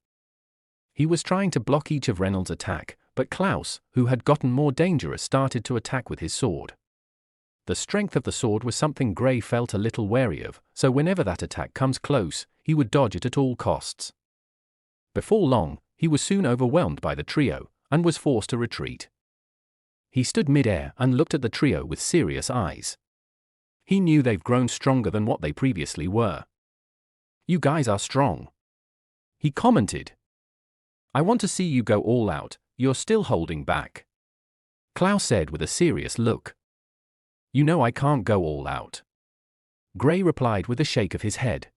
He was trying to block each of Reynolds' attack, but Klaus, who had gotten more dangerous, started to attack with his sword. The strength of the sword was something Gray felt a little wary of, so whenever that attack comes close, he would dodge it at all costs. Before long, he was soon overwhelmed by the trio, and was forced to retreat. He stood mid-air and looked at the trio with serious eyes. He knew they've grown stronger than what they previously were. You guys are strong, he commented. I want to see you go all out. You're still holding back, Klaus said with a serious look. You know I can't go all out, Gray replied with a shake of his head.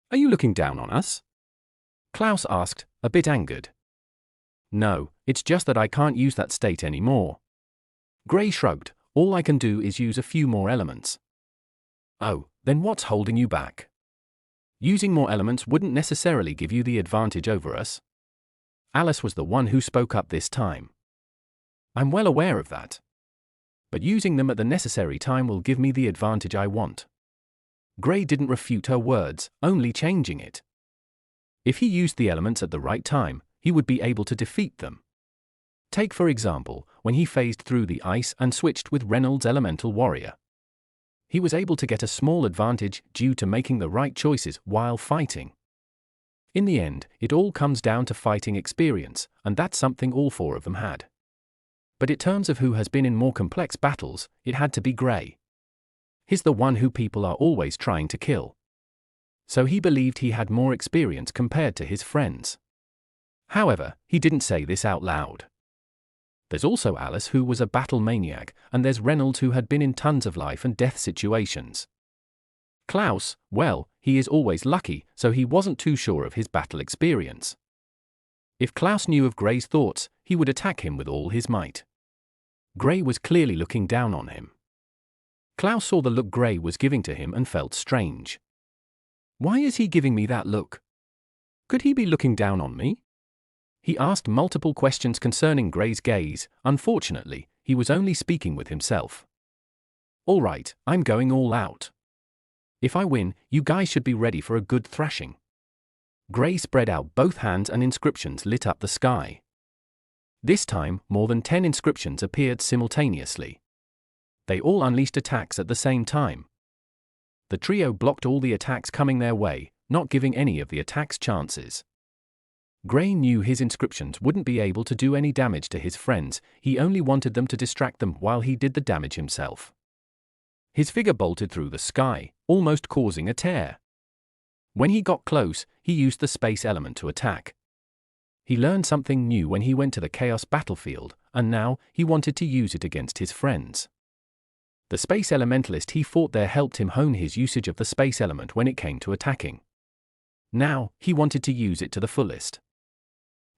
Are you looking down on us? Klaus asked, a bit angered. No, it's just that I can't use that state anymore. Gray shrugged. All I can do is use a few more elements. Oh, then what's holding you back? Using more elements wouldn't necessarily give you the advantage over us. Alice was the one who spoke up this time. I'm well aware of that. But using them at the necessary time will give me the advantage I want. Gray didn't refute her words, only changing it. If he used the elements at the right time, he would be able to defeat them. Take for example, when he phased through the ice and switched with Reynolds' elemental warrior. He was able to get a small advantage due to making the right choices while fighting. In the end, it all comes down to fighting experience, and that's something all four of them had. But in terms of who has been in more complex battles, it had to be Gray. He's the one who people are always trying to kill. So he believed he had more experience compared to his friends. However, he didn't say this out loud. There's also Alice, who was a battle maniac, and there's Reynolds, who had been in tons of life and death situations. Klaus, well, he is always lucky, so he wasn't too sure of his battle experience. If Klaus knew of Gray's thoughts, he would attack him with all his might. Gray was clearly looking down on him. Klaus saw the look Gray was giving to him and felt strange. Why is he giving me that look? Could he be looking down on me? He asked multiple questions concerning Gray's gaze. Unfortunately, he was only speaking with himself. All right, I'm going all out. If I win, you guys should be ready for a good thrashing. Gray spread out both hands and inscriptions lit up the sky. This time, more than 10 inscriptions appeared simultaneously. They all unleashed attacks at the same time. The trio blocked all the attacks coming their way, not giving any of the attacks chances. Gray knew his inscriptions wouldn't be able to do any damage to his friends, he only wanted them to distract them while he did the damage himself. His figure bolted through the sky, almost causing a tear. When he got close, he used the space element to attack. He learned something new when he went to the Chaos battlefield, and now he wanted to use it against his friends. The space elementalist he fought there helped him hone his usage of the space element when it came to attacking. Now, he wanted to use it to the fullest.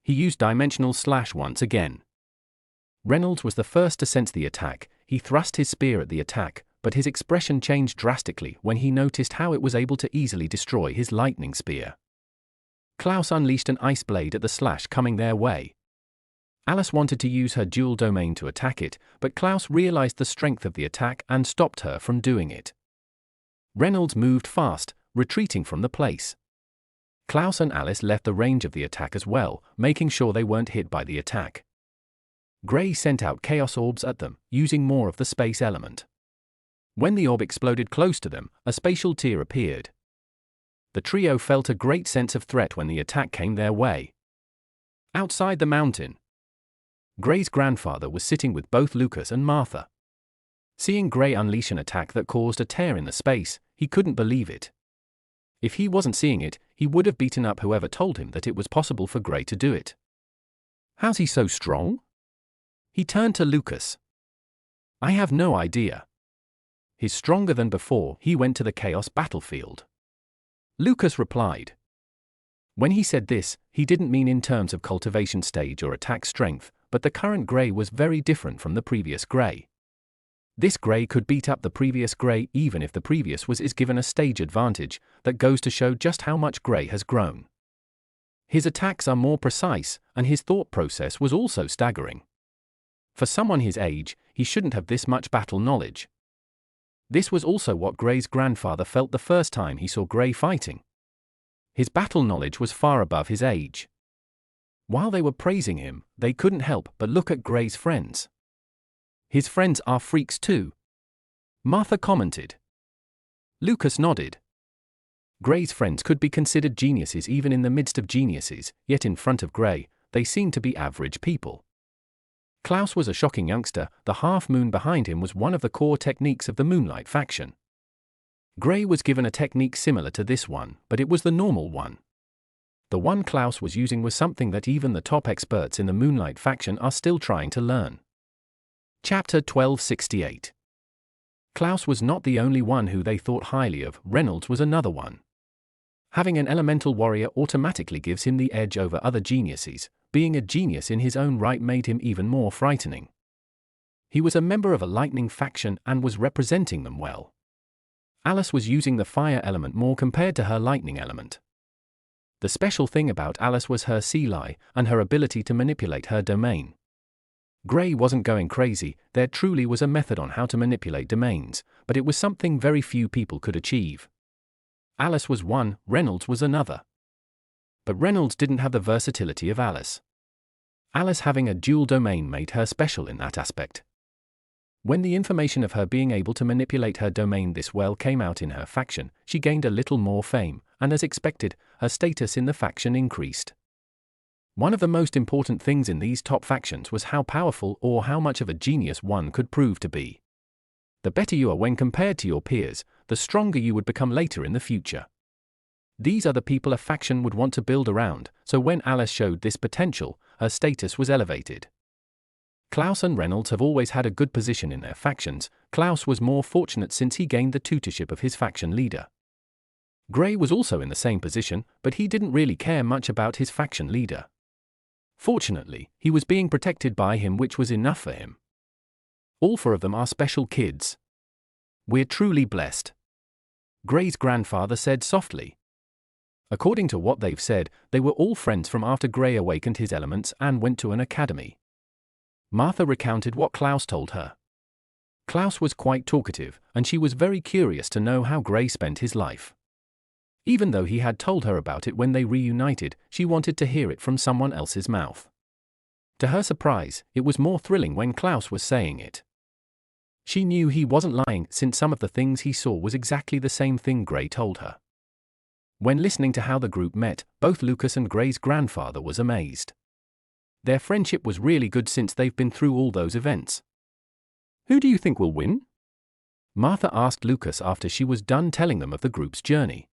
He used Dimensional Slash once again. Reynolds was the first to sense the attack. He thrust his spear at the attack, but his expression changed drastically when he noticed how it was able to easily destroy his lightning spear. Klaus unleashed an ice blade at the slash coming their way. Alice wanted to use her dual domain to attack it, but Klaus realized the strength of the attack and stopped her from doing it. Reynolds moved fast, retreating from the place. Klaus and Alice left the range of the attack as well, making sure they weren't hit by the attack. Gray sent out chaos orbs at them, using more of the space element. When the orb exploded close to them, a spatial tear appeared. The trio felt a great sense of threat when the attack came their way. Outside the mountain, Gray's grandfather was sitting with both Lucas and Martha. Seeing Gray unleash an attack that caused a tear in the space, he couldn't believe it. If he wasn't seeing it, he would have beaten up whoever told him that it was possible for Gray to do it. How's he so strong? He turned to Lucas. I have no idea. He's stronger than before he went to the Chaos battlefield. Lucas replied. When he said this, he didn't mean in terms of cultivation stage or attack strength, but the current Gray was very different from the previous Gray. This Gray could beat up the previous Gray even if the previous is given a stage advantage. That goes to show just how much Gray has grown. His attacks are more precise, and his thought process was also staggering. For someone his age, he shouldn't have this much battle knowledge. This was also what Gray's grandfather felt the first time he saw Gray fighting. His battle knowledge was far above his age. While they were praising him, they couldn't help but look at Gray's friends. His friends are freaks too. Martha commented. Lucas nodded. Gray's friends could be considered geniuses even in the midst of geniuses, yet in front of Gray, they seemed to be average people. Klaus was a shocking youngster. The half-moon behind him was one of the core techniques of the Moonlight faction. Gray was given a technique similar to this one, but it was the normal one. The one Klaus was using was something that even the top experts in the Moonlight faction are still trying to learn. Chapter 1268. Klaus was not the only one who they thought highly of. Reynolds was another one. Having an elemental warrior automatically gives him the edge over other geniuses. Being a genius in his own right made him even more frightening. He was a member of a lightning faction and was representing them well. Alice was using the fire element more compared to her lightning element. The special thing about Alice was her sea lie and her ability to manipulate her domain. Gray wasn't going crazy, there truly was a method on how to manipulate domains, but it was something very few people could achieve. Alice was one, Reynolds was another. But Reynolds didn't have the versatility of Alice. Alice having a dual domain made her special in that aspect. When the information of her being able to manipulate her domain this well came out in her faction, she gained a little more fame, and as expected, her status in the faction increased. One of the most important things in these top factions was how powerful or how much of a genius one could prove to be. The better you are when compared to your peers, the stronger you would become later in the future. These are the people a faction would want to build around, so when Alice showed this potential, her status was elevated. Klaus and Reynolds have always had a good position in their factions. Klaus was more fortunate since he gained the tutorship of his faction leader. Gray was also in the same position, but he didn't really care much about his faction leader. Fortunately, he was being protected by him, which was enough for him. All four of them are special kids. We're truly blessed, Gray's grandfather said softly. According to what they've said, they were all friends from after Gray awakened his elements and went to an academy. Martha recounted what Klaus told her. Klaus was quite talkative, and she was very curious to know how Gray spent his life. Even though he had told her about it when they reunited, she wanted to hear it from someone else's mouth. To her surprise, it was more thrilling when Klaus was saying it. She knew he wasn't lying, since some of the things he saw was exactly the same thing Gray told her. When listening to how the group met, both Lucas and Gray's grandfather was amazed. Their friendship was really good since they've been through all those events. Who do you think will win? Martha asked Lucas after she was done telling them of the group's journey.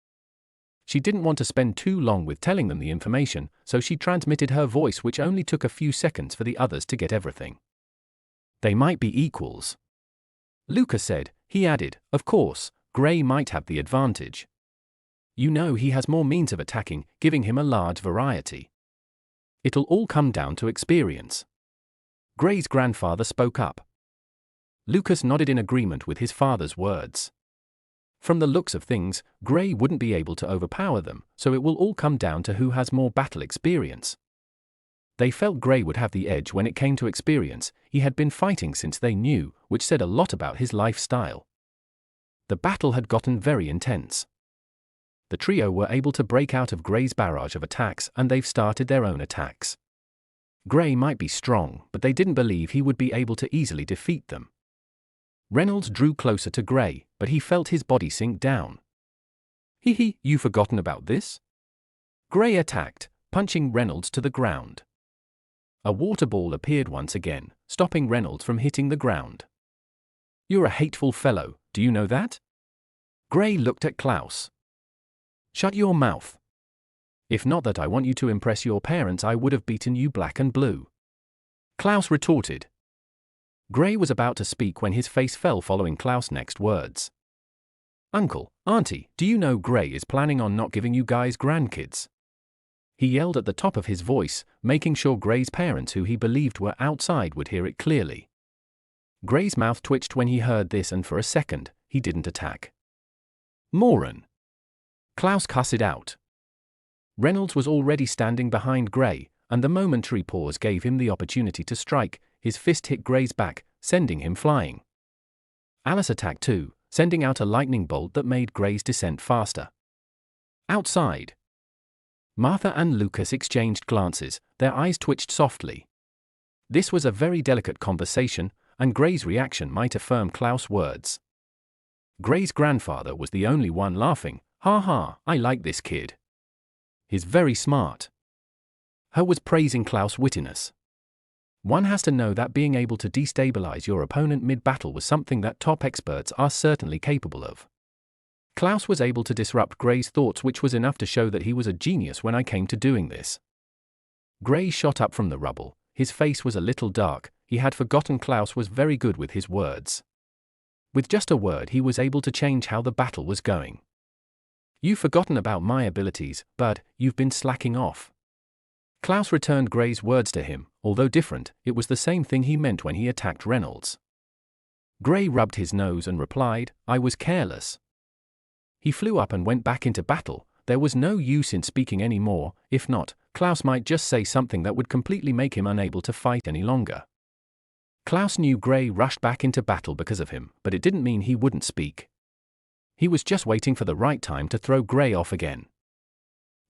She didn't want to spend too long with telling them the information, so she transmitted her voice, which only took a few seconds for the others to get everything. They might be equals, Lucas said. He added, of course, Gray might have the advantage. You know, he has more means of attacking, giving him a large variety. It'll all come down to experience. Gray's grandfather spoke up. Lucas nodded in agreement with his father's words. From the looks of things, Gray wouldn't be able to overpower them, so it will all come down to who has more battle experience. They felt Gray would have the edge when it came to experience. He had been fighting since they knew, which said a lot about his lifestyle. The battle had gotten very intense. The trio were able to break out of Gray's barrage of attacks, and they've started their own attacks. Gray might be strong, but they didn't believe he would be able to easily defeat them. Reynolds drew closer to Gray, but he felt his body sink down. Hee, you forgotten about this? Gray attacked, punching Reynolds to the ground. A water ball appeared once again, stopping Reynolds from hitting the ground. You're a hateful fellow, do you know that? Gray looked at Klaus. Shut your mouth. If not that I want you to impress your parents, I would have beaten you black and blue, Klaus retorted. Gray was about to speak when his face fell following Klaus' next words. Uncle, Auntie, do you know Gray is planning on not giving you guys grandkids? He yelled at the top of his voice, making sure Gray's parents, who he believed were outside, would hear it clearly. Gray's mouth twitched when he heard this, and for a second, he didn't attack. Moron! Klaus cussed out. Reynolds was already standing behind Gray, and the momentary pause gave him the opportunity to strike. His fist hit Gray's back, sending him flying. Alice attacked too, sending out a lightning bolt that made Gray's descent faster. Outside, Martha and Lucas exchanged glances, their eyes twitched softly. This was a very delicate conversation, and Gray's reaction might affirm Klaus' words. Gray's grandfather was the only one laughing. Ha ha, I like this kid. He's very smart. Her was praising Klaus' wittiness. One has to know that being able to destabilize your opponent mid-battle was something that top experts are certainly capable of. Klaus was able to disrupt Gray's thoughts, which was enough to show that he was a genius when I came to doing this. Gray shot up from the rubble. His face was a little dark. He had forgotten Klaus was very good with his words. With just a word, he was able to change how the battle was going. You've forgotten about my abilities, bud, you've been slacking off. Klaus returned Gray's words to him. Although different, it was the same thing he meant when he attacked Reynolds. Gray rubbed his nose and replied, I was careless. He flew up and went back into battle. there was no use in speaking anymore. If not, Klaus might just say something that would completely make him unable to fight any longer. Klaus knew Gray rushed back into battle because of him, but it didn't mean he wouldn't speak. He was just waiting for the right time to throw Gray off again.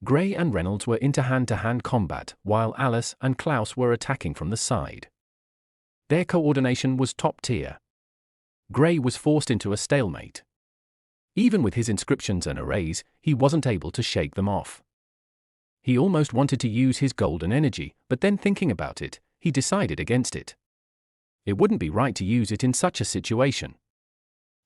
Gray and Reynolds were into hand-to-hand combat, while Alice and Klaus were attacking from the side. Their coordination was top tier. Gray was forced into a stalemate. Even with his inscriptions and arrays, he wasn't able to shake them off. He almost wanted to use his golden energy, but then thinking about it, he decided against it. It wouldn't be right to use it in such a situation.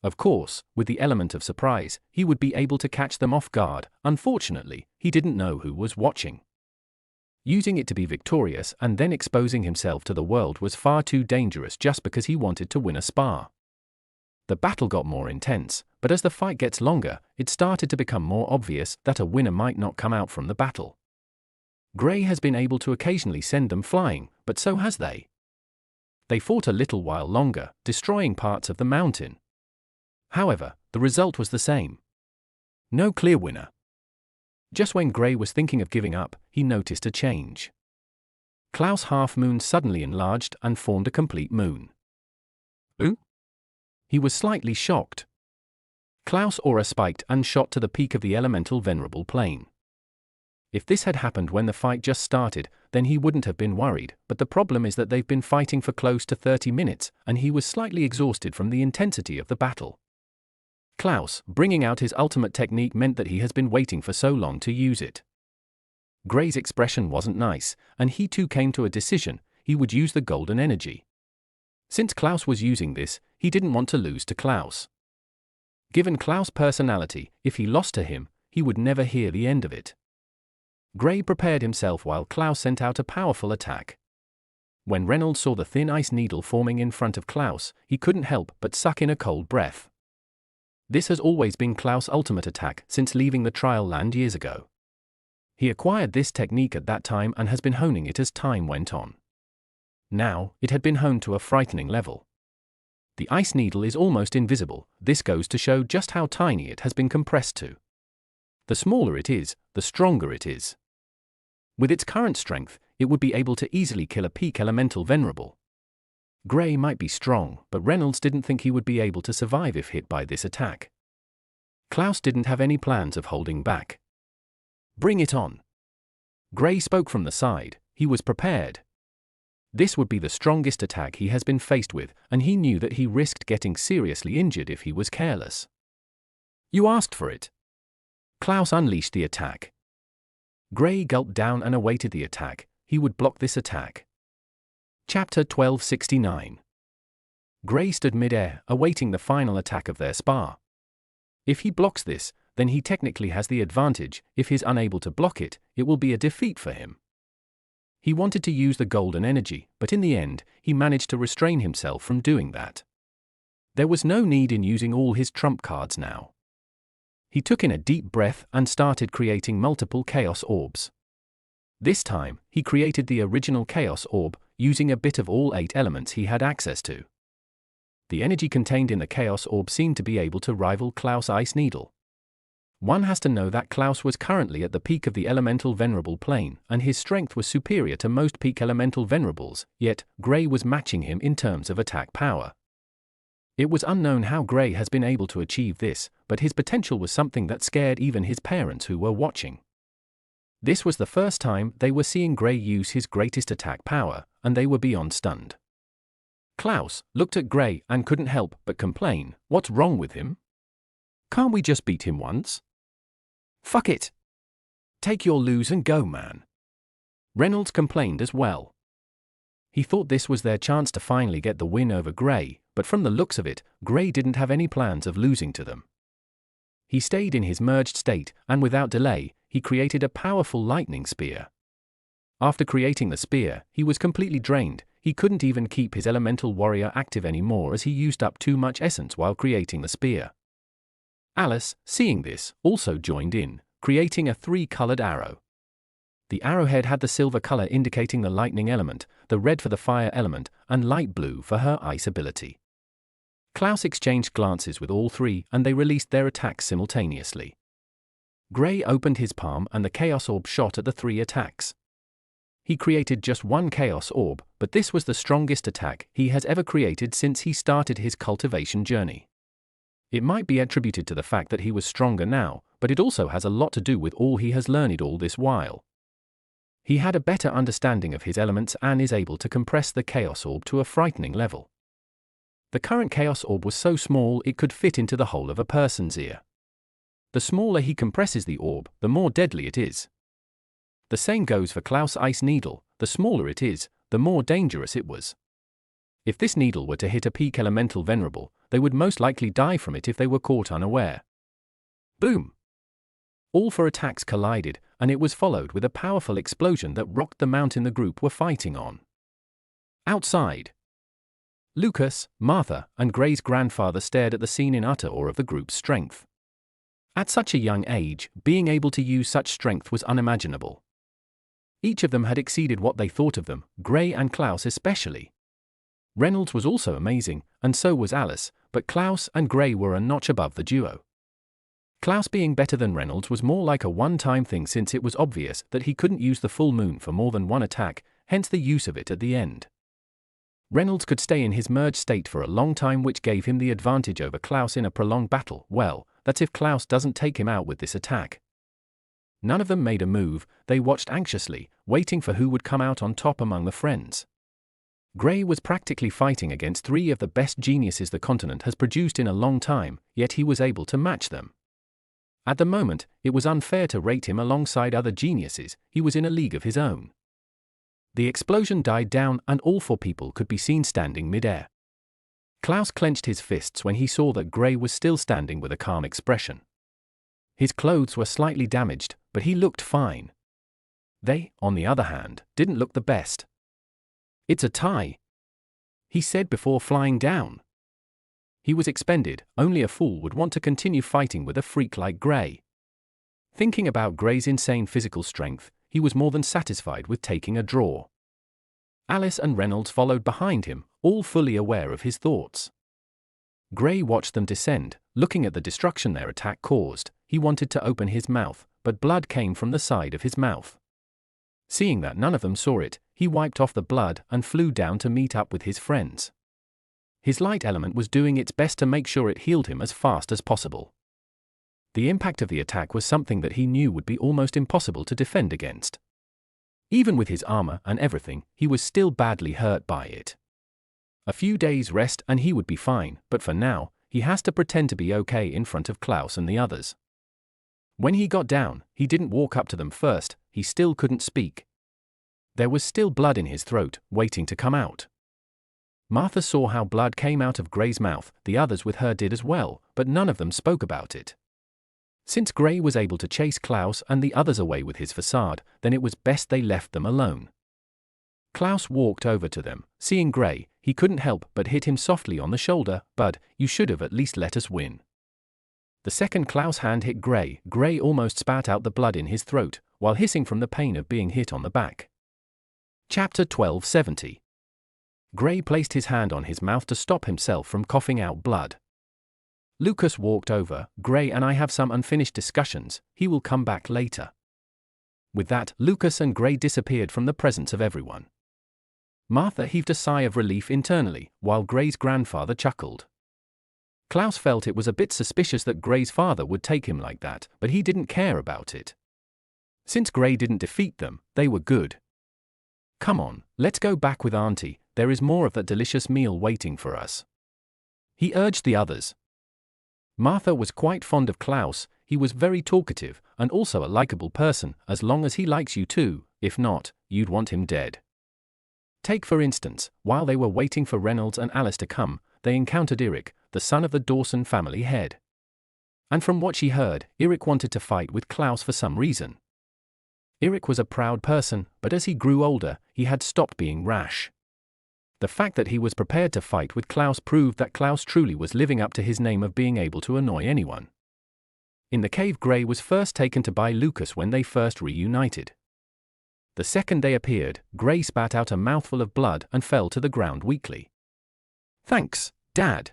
Of course, with the element of surprise, he would be able to catch them off guard. Unfortunately, he didn't know who was watching. Using it to be victorious and then exposing himself to the world was far too dangerous just because he wanted to win a spar. The battle got more intense, but as the fight gets longer, it started to become more obvious that a winner might not come out from the battle. Gray has been able to occasionally send them flying, but so has they. They fought a little while longer, destroying parts of the mountain. However, the result was the same. No clear winner. Just when Gray was thinking of giving up, he noticed a change. Klaus' half-moon suddenly enlarged and formed a complete moon. Ooh? He was slightly shocked. Klaus' aura spiked and shot to the peak of the elemental venerable plane. If this had happened when the fight just started, then he wouldn't have been worried, but the problem is that they've been fighting for close to 30 minutes, and he was slightly exhausted from the intensity of the battle. Klaus, bringing out his ultimate technique meant that he has been waiting for so long to use it. Gray's expression wasn't nice, and he too came to a decision: he would use the golden energy. Since Klaus was using this, he didn't want to lose to Klaus. Given Klaus' personality, if he lost to him, he would never hear the end of it. Gray prepared himself while Klaus sent out a powerful attack. When Reynolds saw the thin ice needle forming in front of Klaus, he couldn't help but suck in a cold breath. This has always been Klaus' ultimate attack since leaving the trial land years ago. He acquired this technique at that time and has been honing it as time went on. Now, it had been honed to a frightening level. The ice needle is almost invisible. This goes to show just how tiny it has been compressed to. The smaller it is, the stronger it is. With its current strength, it would be able to easily kill a peak elemental venerable. Gray might be strong, but Reynolds didn't think he would be able to survive if hit by this attack. Klaus didn't have any plans of holding back. Bring it on. Gray spoke from the side. He was prepared. This would be the strongest attack he has been faced with, and he knew that he risked getting seriously injured if he was careless. You asked for it. Klaus unleashed the attack. Gray gulped down and awaited the attack. He would block this attack. Chapter 1269. Gray stood mid-air, awaiting the final attack of their spar. If he blocks this, then he technically has the advantage. If he's unable to block it, it will be a defeat for him. He wanted to use the golden energy, but in the end, he managed to restrain himself from doing that. There was no need in using all his trump cards now. He took in a deep breath and started creating multiple chaos orbs. This time, he created the original chaos orb, using a bit of all 8 elements he had access to. The energy contained in the chaos orb seemed to be able to rival Klaus' ice needle. One has to know that Klaus was currently at the peak of the elemental venerable plane, and his strength was superior to most peak elemental venerables, yet Gray was matching him in terms of attack power. It was unknown how Gray has been able to achieve this, but his potential was something that scared even his parents who were watching. This was the first time they were seeing Gray use his greatest attack power, and they were beyond stunned. Klaus looked at Gray and couldn't help but complain, "What's wrong with him? Can't we just beat him once? Fuck it. Take your lose and go, man." Reynolds complained as well. He thought this was their chance to finally get the win over Gray, but from the looks of it, Gray didn't have any plans of losing to them. He stayed in his merged state, and without delay, he created a powerful lightning spear. After creating the spear, he was completely drained. He couldn't even keep his elemental warrior active anymore as he used up too much essence while creating the spear. Alice, seeing this, also joined in, creating a 3-colored arrow. The arrowhead had the silver color indicating the lightning element, the red for the fire element, and light blue for her ice ability. Klaus exchanged glances with all 3, and they released their attacks simultaneously. Gray opened his palm and the Chaos Orb shot at the 3 attacks. He created just one Chaos Orb, but this was the strongest attack he has ever created since he started his cultivation journey. It might be attributed to the fact that he was stronger now, but it also has a lot to do with all he has learned all this while. He had a better understanding of his elements and is able to compress the Chaos Orb to a frightening level. The current Chaos Orb was so small it could fit into the hole of a person's ear. The smaller he compresses the orb, the more deadly it is. The same goes for Klaus' Ice Needle. The smaller it is, the more dangerous it was. If this needle were to hit a peak elemental venerable, they would most likely die from it if they were caught unaware. Boom! All 4 attacks collided, and it was followed with a powerful explosion that rocked the mountain the group were fighting on. Outside, Lucas, Martha, and Gray's grandfather stared at the scene in utter awe of the group's strength. At such a young age, being able to use such strength was unimaginable. Each of them had exceeded what they thought of them, Gray and Klaus especially. Reynolds was also amazing, and so was Alice, but Klaus and Gray were a notch above the duo. Klaus being better than Reynolds was more like a one-time thing since it was obvious that he couldn't use the full moon for more than one attack, hence the use of it at the end. Reynolds could stay in his merged state for a long time, which gave him the advantage over Klaus in a prolonged battle. Well, that's if Klaus doesn't take him out with this attack. None of them made a move, they watched anxiously, waiting for who would come out on top among the friends. Gray was practically fighting against 3 of the best geniuses the continent has produced in a long time, yet he was able to match them. At the moment, it was unfair to rate him alongside other geniuses, he was in a league of his own. The explosion died down and all 4 people could be seen standing mid-air. Klaus clenched his fists when he saw that Gray was still standing with a calm expression. His clothes were slightly damaged, but he looked fine. They, on the other hand, didn't look the best. "It's a tie," he said before flying down. He was expended, only a fool would want to continue fighting with a freak like Gray. Thinking about Gray's insane physical strength, he was more than satisfied with taking a draw. Alice and Reynolds followed behind him, all fully aware of his thoughts. Gray watched them descend, looking at the destruction their attack caused. He wanted to open his mouth, but blood came from the side of his mouth. Seeing that none of them saw it, he wiped off the blood and flew down to meet up with his friends. His light element was doing its best to make sure it healed him as fast as possible. The impact of the attack was something that he knew would be almost impossible to defend against. Even with his armor and everything, he was still badly hurt by it. A few days rest and he would be fine, but for now, he has to pretend to be okay in front of Klaus and the others. When he got down, he didn't walk up to them first, he still couldn't speak. There was still blood in his throat, waiting to come out. Martha saw how blood came out of Gray's mouth, the others with her did as well, but none of them spoke about it. Since Gray was able to chase Klaus and the others away with his facade, then it was best they left them alone. Klaus walked over to them. Seeing Gray, he couldn't help but hit him softly on the shoulder. "Bud, you should have at least let us win." The second Klaus' hand hit Gray, Gray almost spat out the blood in his throat, while hissing from the pain of being hit on the back. Chapter 1270. Gray placed his hand on his mouth to stop himself from coughing out blood. Lucas walked over. "Gray and I have some unfinished discussions, he will come back later." With that, Lucas and Gray disappeared from the presence of everyone. Martha heaved a sigh of relief internally, while Gray's grandfather chuckled. Klaus felt it was a bit suspicious that Gray's father would take him like that, but he didn't care about it. Since Gray didn't defeat them, they were good. "Come on, let's go back with Auntie, there is more of that delicious meal waiting for us," he urged the others. Martha was quite fond of Klaus, he was very talkative, and also a likable person, as long as he likes you too, if not, you'd want him dead. Take for instance, while they were waiting for Reynolds and Alice to come, they encountered Eric, the son of the Dawson family head. And from what she heard, Eric wanted to fight with Klaus for some reason. Eric was a proud person, but as he grew older, he had stopped being rash. The fact that he was prepared to fight with Klaus proved that Klaus truly was living up to his name of being able to annoy anyone. In the cave, Gray was first taken to by Lucas when they first reunited. The second they appeared, Gray spat out a mouthful of blood and fell to the ground weakly. "Thanks, Dad,"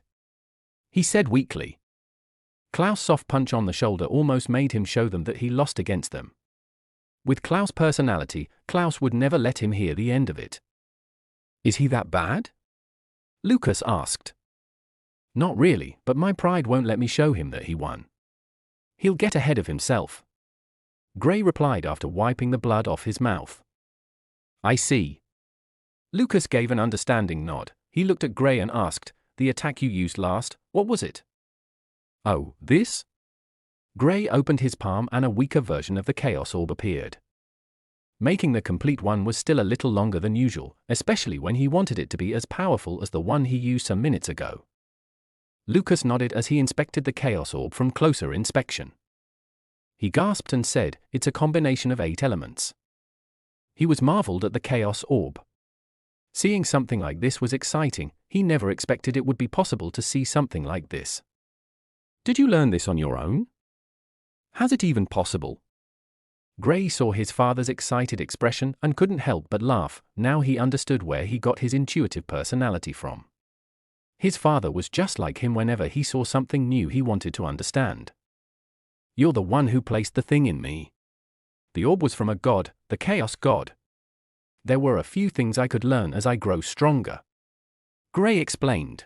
he said weakly. Klaus' soft punch on the shoulder almost made him show them that he lost against them. With Klaus' personality, Klaus would never let him hear the end of it. Is he that bad? Lucas asked. Not really, but my pride won't let me show him that he won. He'll get ahead of himself. Gray replied after wiping the blood off his mouth. I see. Lucas gave an understanding nod. He looked at Gray and asked, the attack you used last, what was it? Oh, this? Gray opened his palm and a weaker version of the Chaos Orb appeared. Making the complete one was still a little longer than usual, especially when he wanted it to be as powerful as the one he used some minutes ago. Lucas nodded as he inspected the Chaos Orb from closer inspection. He gasped and said, it's a combination of 8 elements. He was marveled at the Chaos Orb. Seeing something like this was exciting. He never expected it would be possible to see something like this. Did you learn this on your own? How's it even possible? Gray saw his father's excited expression and couldn't help but laugh. Now he understood where he got his intuitive personality from. His father was just like him whenever he saw something new he wanted to understand. You're the one who placed the thing in me. The orb was from a god, the Chaos God. There were a few things I could learn as I grow stronger. Gray explained.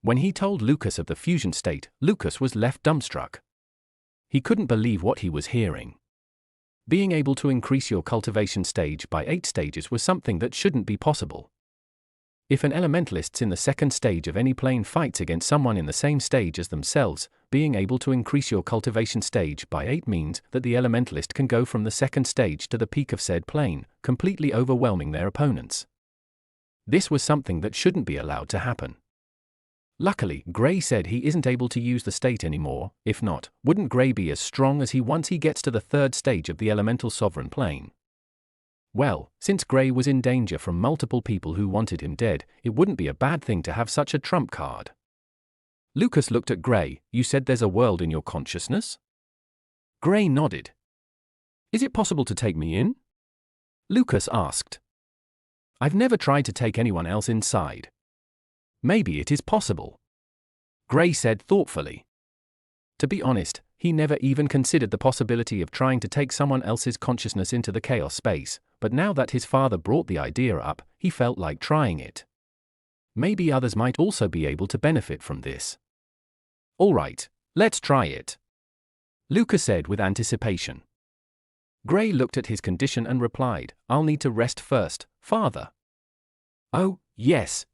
When he told Lucas of the fusion state, Lucas was left dumbstruck. He couldn't believe what he was hearing. Being able to increase your cultivation stage by 8 stages was something that shouldn't be possible. If an elementalist in the second stage of any plane fights against someone in the same stage as themselves, being able to increase your cultivation stage by 8 means that the elementalist can go from the second stage to the peak of said plane, completely overwhelming their opponents. This was something that shouldn't be allowed to happen. Luckily, Gray said he isn't able to use the state anymore. If not, wouldn't Gray be as strong as he once he gets to the 3rd stage of the elemental sovereign plane? Well, since Gray was in danger from multiple people who wanted him dead, it wouldn't be a bad thing to have such a trump card. Lucas looked at Gray. You said there's a world in your consciousness? Gray nodded. Is it possible to take me in? Lucas asked. I've never tried to take anyone else inside. Maybe it is possible. Gray said thoughtfully. To be honest, he never even considered the possibility of trying to take someone else's consciousness into the chaos space, but now that his father brought the idea up, he felt like trying it. Maybe others might also be able to benefit from this. All right, let's try it. Lucas said with anticipation. Gray looked at his condition and replied, I'll need to rest first, father. Oh, yes.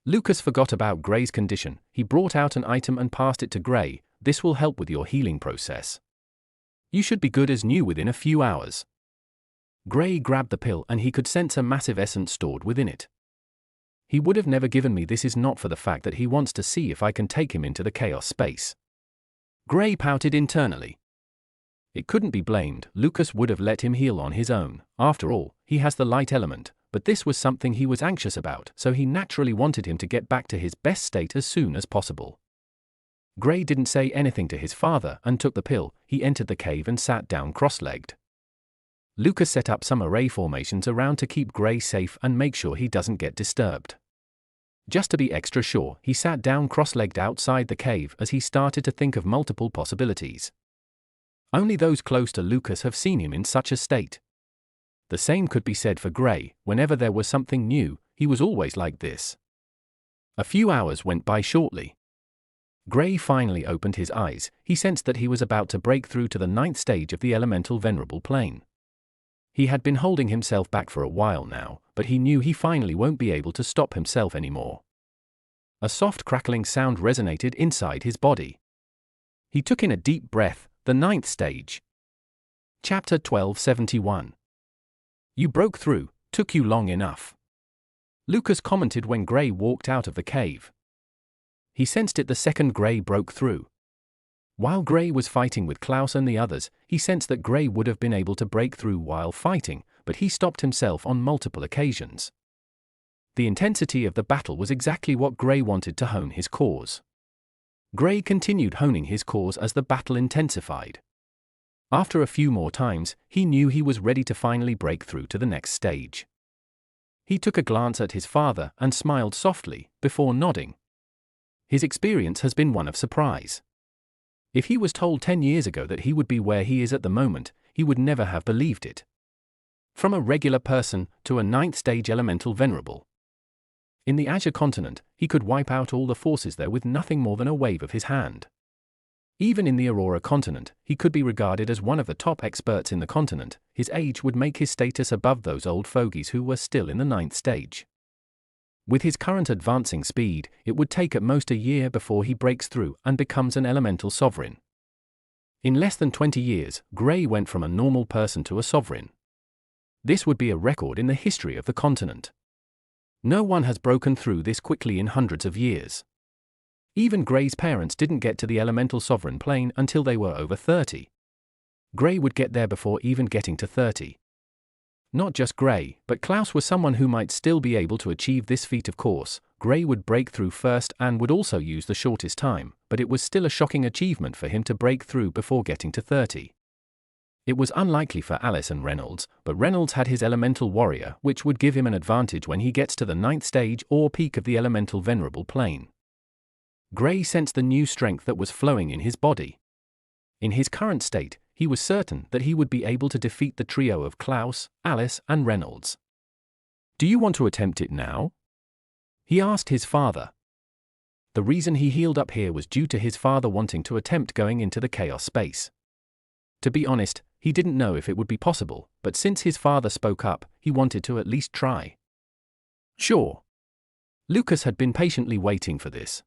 Lucas forgot about Gray's condition. He brought out an item and passed it to Gray. This will help with your healing process. You should be good as new within a few hours. Gray grabbed the pill and he could sense a massive essence stored within it. He would have never given me this is not for the fact that he wants to see if I can take him into the chaos space. Gray pouted internally. It couldn't be blamed. Lucas would have let him heal on his own. After all, he has the light element. But this was something he was anxious about, so he naturally wanted him to get back to his best state as soon as possible. Gray didn't say anything to his father and took the pill. He entered the cave and sat down cross-legged. Lucas set up some array formations around to keep Gray safe and make sure he doesn't get disturbed. Just to be extra sure, he sat down cross-legged outside the cave as he started to think of multiple possibilities. Only those close to Lucas have seen him in such a state. The same could be said for Gray. Whenever there was something new, he was always like this. A few hours went by shortly. Gray finally opened his eyes. He sensed that he was about to break through to the 9th stage of the elemental venerable plane. He had been holding himself back for a while now, but he knew he finally won't be able to stop himself anymore. A soft crackling sound resonated inside his body. He took in a deep breath. The 9th stage. Chapter 1271. You broke through. Took you long enough. Lucas commented when Gray walked out of the cave. He sensed it the second Gray broke through. While Gray was fighting with Klaus and the others, he sensed that Gray would have been able to break through while fighting, but he stopped himself on multiple occasions. The intensity of the battle was exactly what Gray wanted to hone his cause. Gray continued honing his cause as the battle intensified. After a few more times, he knew he was ready to finally break through to the next stage. He took a glance at his father and smiled softly, before nodding. his experience has been one of surprise. If he was told 10 years ago that he would be where he is at the moment, he would never have believed it. From a regular person to a 9th stage elemental venerable. In the Azure continent, he could wipe out all the forces there with nothing more than a wave of his hand. Even in the Aurora continent, he could be regarded as one of the top experts in the continent. His age would make his status above those old fogies who were still in the 9th stage. With his current advancing speed, it would take at most a year before he breaks through and becomes an elemental sovereign. In less than 20 years, Gray went from a normal person to a sovereign. This would be a record in the history of the continent. No one has broken through this quickly in hundreds of years. Even Gray's parents didn't get to the elemental sovereign plane until they were over 30. Gray would get there before even getting to 30. Not just Gray, but Klaus was someone who might still be able to achieve this feat. Of course, Gray would break through first and would also use the shortest time, but it was still a shocking achievement for him to break through before getting to 30. It was unlikely for Alice and Reynolds, but Reynolds had his elemental warrior, which would give him an advantage when he gets to the 9th stage or peak of the elemental venerable plane. Gray sensed the new strength that was flowing in his body. In his current state, he was certain that he would be able to defeat the trio of Klaus, Alice, and Reynolds. "Do you want to attempt it now?" he asked his father. The reason he healed up here was due to his father wanting to attempt going into the chaos space. To be honest, he didn't know if it would be possible, but since his father spoke up, he wanted to at least try. Sure. Lucas had been patiently waiting for this.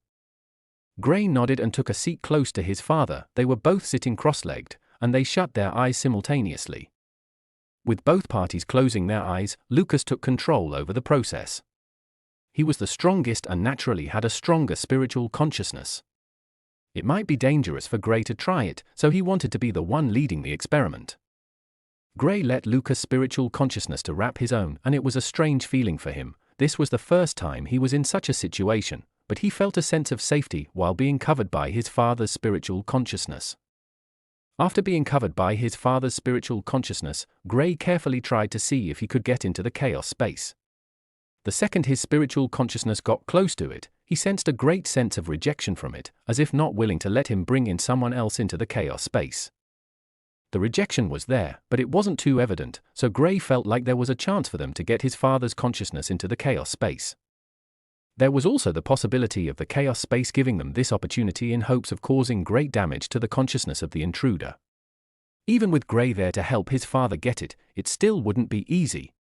Gray nodded and took a seat close to his father. They were both sitting cross-legged, and they shut their eyes simultaneously. With both parties closing their eyes, Lucas took control over the process. He was the strongest and naturally had a stronger spiritual consciousness. It might be dangerous for Gray to try it, so he wanted to be the one leading the experiment. Gray let Lucas' spiritual consciousness to wrap his own, and it was a strange feeling for him. This was the first time he was in such a situation, but he felt a sense of safety while being covered by his father's spiritual consciousness. After being covered by his father's spiritual consciousness, Gray carefully tried to see if he could get into the chaos space. The second his spiritual consciousness got close to it, he sensed a great sense of rejection from it, as if not willing to let him bring in someone else into the chaos space. The rejection was there, but it wasn't too evident, so Gray felt like there was a chance for them to get his father's consciousness into the chaos space. There was also the possibility of the chaos space giving them this opportunity in hopes of causing great damage to the consciousness of the intruder. Even with Gray there to help his father get it, it still wouldn't be easy.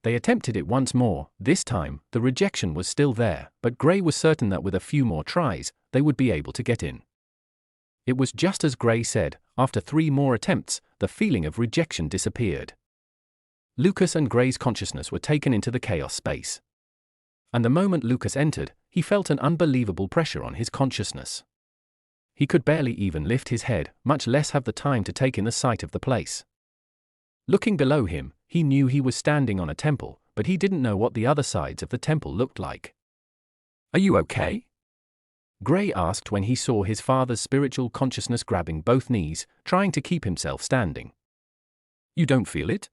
They attempted it once more. This time, the rejection was still there, but Gray was certain that with a few more tries, they would be able to get in. It was just as Gray said. After 3 more attempts, the feeling of rejection disappeared. Lucas and Gray's consciousness were taken into the chaos space. And the moment Lucas entered, he felt an unbelievable pressure on his consciousness. He could barely even lift his head, much less have the time to take in the sight of the place. Looking below him, he knew he was standing on a temple, but he didn't know what the other sides of the temple looked like. "Are you okay?" Gray asked when he saw his father's spiritual consciousness grabbing both knees, trying to keep himself standing. "You don't feel it?"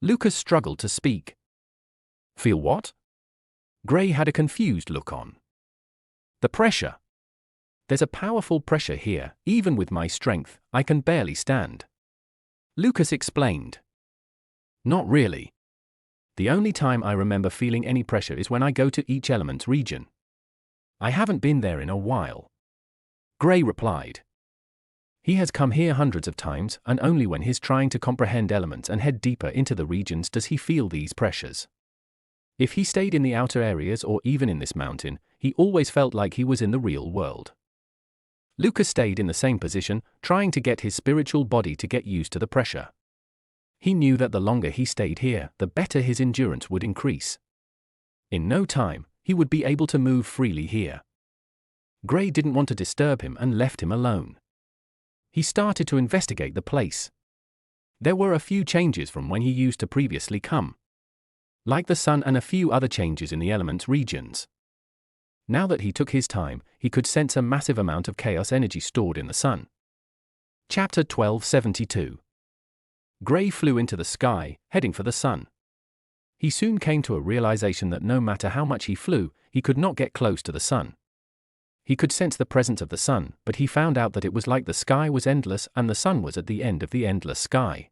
Lucas struggled to speak. "Feel what?" Gray had a confused look on. "The pressure. There's a powerful pressure here. Even with my strength, I can barely stand." Lucas explained. "Not really. The only time I remember feeling any pressure is when I go to each element's region. I haven't been there in a while." Gray replied. He has come here hundreds of times, and only when he's trying to comprehend elements and head deeper into the regions does he feel these pressures. If he stayed in the outer areas or even in this mountain, he always felt like he was in the real world. Lucas stayed in the same position, trying to get his spiritual body to get used to the pressure. He knew that the longer he stayed here, the better his endurance would increase. In no time, he would be able to move freely here. Gray didn't want to disturb him and left him alone. He started to investigate the place. There were a few changes from when he used to previously come. Like the sun and a few other changes in the elements regions. Now that he took his time, he could sense a massive amount of chaos energy stored in the sun. Chapter 1272. Gray flew into the sky, heading for the sun. He soon came to a realization that no matter how much he flew, he could not get close to the sun. He could sense the presence of the sun, but he found out that it was like the sky was endless and the sun was at the end of the endless sky.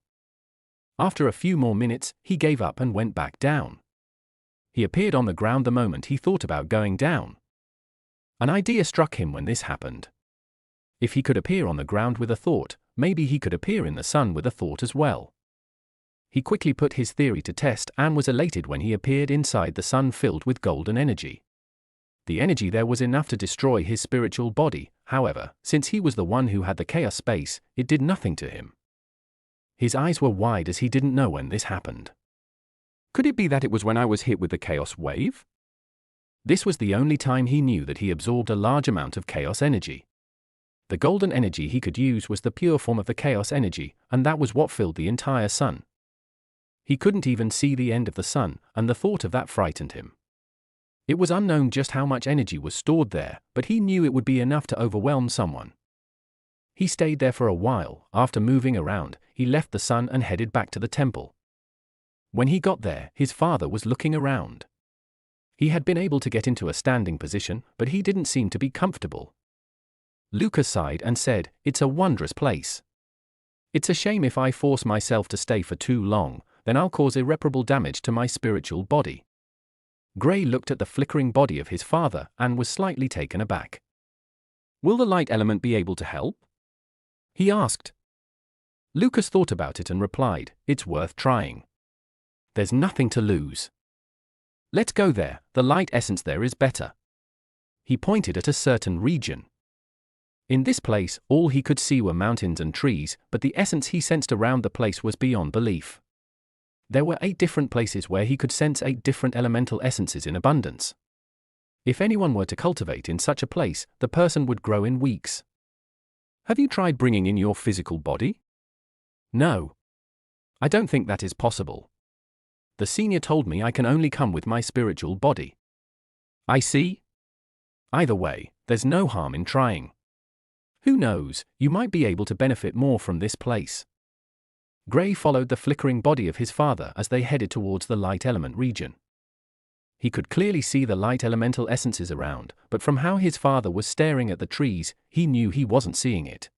After a few more minutes, he gave up and went back down. He appeared on the ground the moment he thought about going down. An idea struck him when this happened. If he could appear on the ground with a thought, maybe he could appear in the sun with a thought as well. He quickly put his theory to test and was elated when he appeared inside the sun filled with golden energy. The energy there was enough to destroy his spiritual body. However, since he was the one who had the chaos space, it did nothing to him. His eyes were wide as he didn't know when this happened. Could it be that it was when I was hit with the chaos wave? This was the only time he knew that he absorbed a large amount of chaos energy. The golden energy he could use was the pure form of the chaos energy, and that was what filled the entire sun. He couldn't even see the end of the sun, and the thought of that frightened him. It was unknown just how much energy was stored there, but he knew it would be enough to overwhelm someone. He stayed there for a while. After moving around, he left the sun and headed back to the temple. When he got there, his father was looking around. He had been able to get into a standing position, but he didn't seem to be comfortable. Lucas sighed and said, "It's a wondrous place. It's a shame if I force myself to stay for too long, then I'll cause irreparable damage to my spiritual body." Gray looked at the flickering body of his father and was slightly taken aback. "Will the light element be able to help?" he asked. Lucas thought about it and replied, "It's worth trying. There's nothing to lose. Let's go there, the light essence there is better." He pointed at a certain region. In this place, all he could see were mountains and trees, but the essence he sensed around the place was beyond belief. There were 8 different places where he could sense 8 different elemental essences in abundance. If anyone were to cultivate in such a place, the person would grow in weeks. "Have you tried bringing in your physical body?" "No. I don't think that is possible. The senior told me I can only come with my spiritual body." "I see. Either way, there's no harm in trying. Who knows, you might be able to benefit more from this place." Gray followed the flickering body of his father as they headed towards the light element region. He could clearly see the light elemental essences around, but from how his father was staring at the trees, he knew he wasn't seeing it.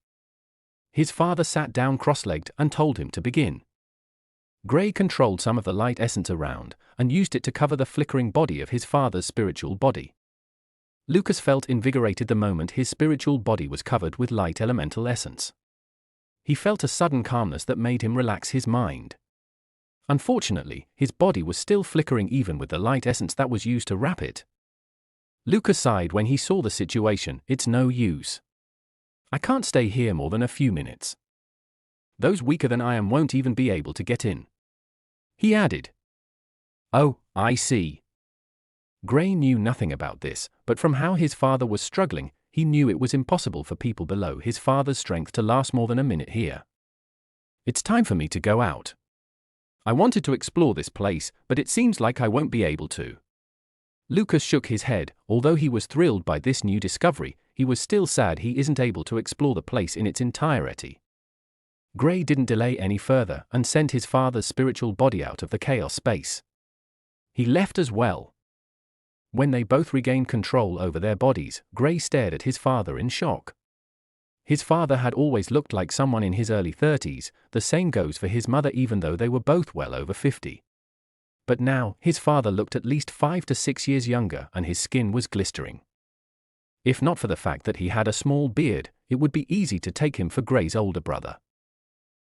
His father sat down cross-legged and told him to begin. Gray controlled some of the light essence around, and used it to cover the flickering body of his father's spiritual body. Lucas felt invigorated the moment his spiritual body was covered with light elemental essence. He felt a sudden calmness that made him relax his mind. Unfortunately, his body was still flickering even with the light essence that was used to wrap it. Lucas sighed when he saw the situation. "It's no use. I can't stay here more than a few minutes. Those weaker than I am won't even be able to get in." He added, "Oh, I see." Gray knew nothing about this, but from how his father was struggling, he knew it was impossible for people below his father's strength to last more than a minute here. "It's time for me to go out. I wanted to explore this place, but it seems like I won't be able to." Lucas shook his head. Although he was thrilled by this new discovery, he was still sad he isn't able to explore the place in its entirety. Gray didn't delay any further and sent his father's spiritual body out of the chaos space. He left as well. When they both regained control over their bodies, Gray stared at his father in shock. His father had always looked like someone in his early 30s, the same goes for his mother even though they were both well over 50. But now, his father looked at least 5 to 6 years younger and his skin was glistering. If not for the fact that he had a small beard, it would be easy to take him for Gray's older brother.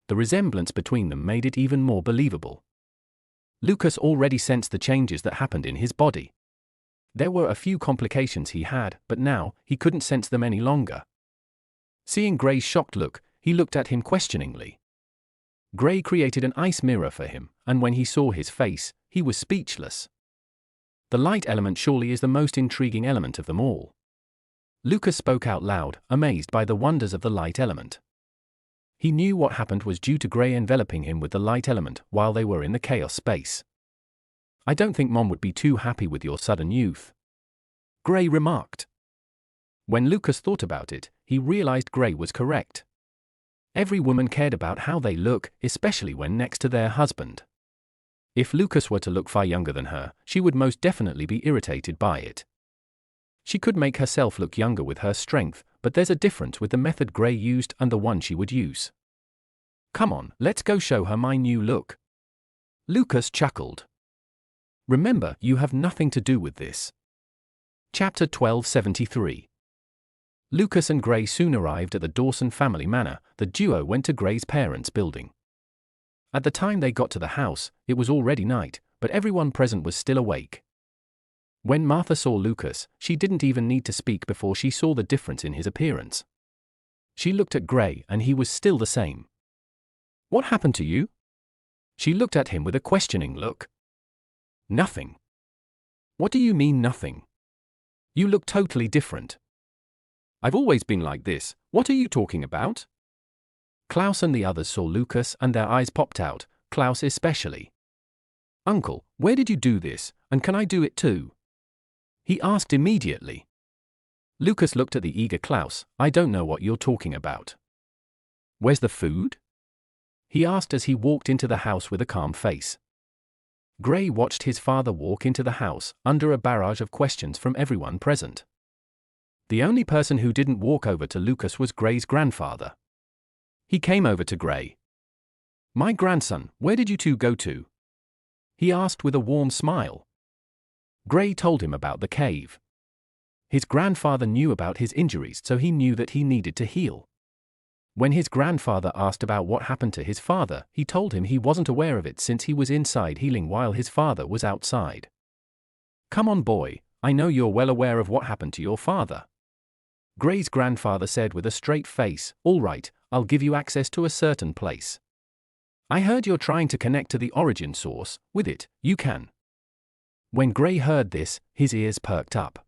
The resemblance between them made it even more believable. Lucas already sensed the changes that happened in his body. There were a few complications he had, but now, he couldn't sense them any longer. Seeing Gray's shocked look, he looked at him questioningly. Gray created an ice mirror for him, and when he saw his face, he was speechless. The light element surely is the most intriguing element of them all. Lucas spoke out loud, amazed by the wonders of the light element. He knew what happened was due to Gray enveloping him with the light element while they were in the chaos space. "I don't think Mom would be too happy with your sudden youth," Gray remarked. When Lucas thought about it, he realized Gray was correct. Every woman cared about how they look, especially when next to their husband. If Lucas were to look far younger than her, she would most definitely be irritated by it. She could make herself look younger with her strength, but there's a difference with the method Gray used and the one she would use. Come on, let's go show her my new look. Lucas chuckled. Remember, you have nothing to do with this. Chapter 1273. Lucas and Gray soon arrived at the Dawson family manor. The duo went to Gray's parents' building. At the time they got to the house, it was already night, but everyone present was still awake. When Martha saw Lucas, she didn't even need to speak before she saw the difference in his appearance. She looked at Gray and he was still the same. What happened to you? She looked at him with a questioning look. Nothing. What do you mean nothing? You look totally different. I've always been like this. What are you talking about? Klaus and the others saw Lucas and their eyes popped out, Klaus especially. Uncle, where did you do this, and can I do it too? He asked immediately. Lucas looked at the eager Klaus. I don't know what you're talking about. Where's the food? He asked as he walked into the house with a calm face. Gray watched his father walk into the house, under a barrage of questions from everyone present. The only person who didn't walk over to Lucas was Gray's grandfather. He came over to Gray. My grandson, where did you two go to? He asked with a warm smile. Gray told him about the cave. His grandfather knew about his injuries, so he knew that he needed to heal. When his grandfather asked about what happened to his father, he told him he wasn't aware of it since he was inside healing while his father was outside. Come on, boy, I know you're well aware of what happened to your father. Gray's grandfather said with a straight face, all right, I'll give you access to a certain place. I heard you're trying to connect to the origin source. With it, you can. When Gray heard this, his ears perked up.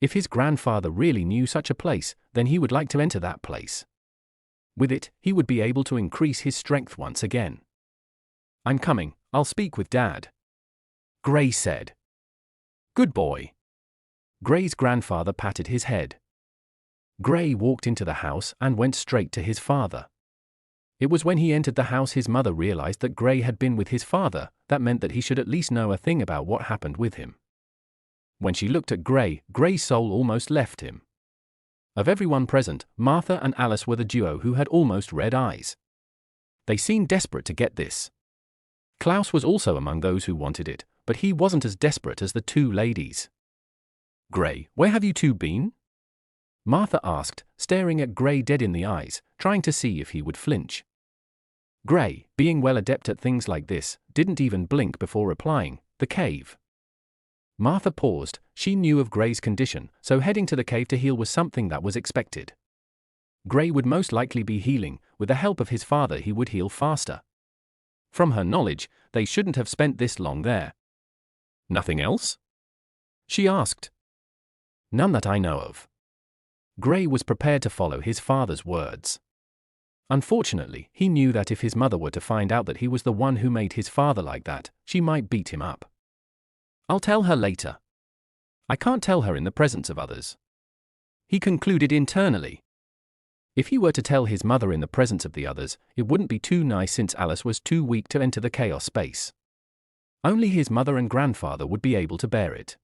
If his grandfather really knew such a place, then he would like to enter that place. With it, he would be able to increase his strength once again. I'm coming, I'll speak with Dad. Gray said. Good boy. Gray's grandfather patted his head. Gray walked into the house and went straight to his father. It was when he entered the house his mother realized that Gray had been with his father. That meant that he should at least know a thing about what happened with him. When she looked at Gray, Gray's soul almost left him. Of everyone present, Martha and Alice were the duo who had almost red eyes. They seemed desperate to get this. Klaus was also among those who wanted it, but he wasn't as desperate as the two ladies. Gray, where have you two been? Martha asked, staring at Gray dead in the eyes, trying to see if he would flinch. Gray, being well adept at things like this, didn't even blink before replying, the cave. Martha paused. She knew of Gray's condition, so heading to the cave to heal was something that was expected. Gray would most likely be healing. With the help of his father he would heal faster. From her knowledge, they shouldn't have spent this long there. Nothing else? She asked. None that I know of. Gray was prepared to follow his father's words. Unfortunately, he knew that if his mother were to find out that he was the one who made his father like that, she might beat him up. I'll tell her later. I can't tell her in the presence of others. He concluded internally. If he were to tell his mother in the presence of the others, it wouldn't be too nice since Alice was too weak to enter the chaos space. Only his mother and grandfather would be able to bear it.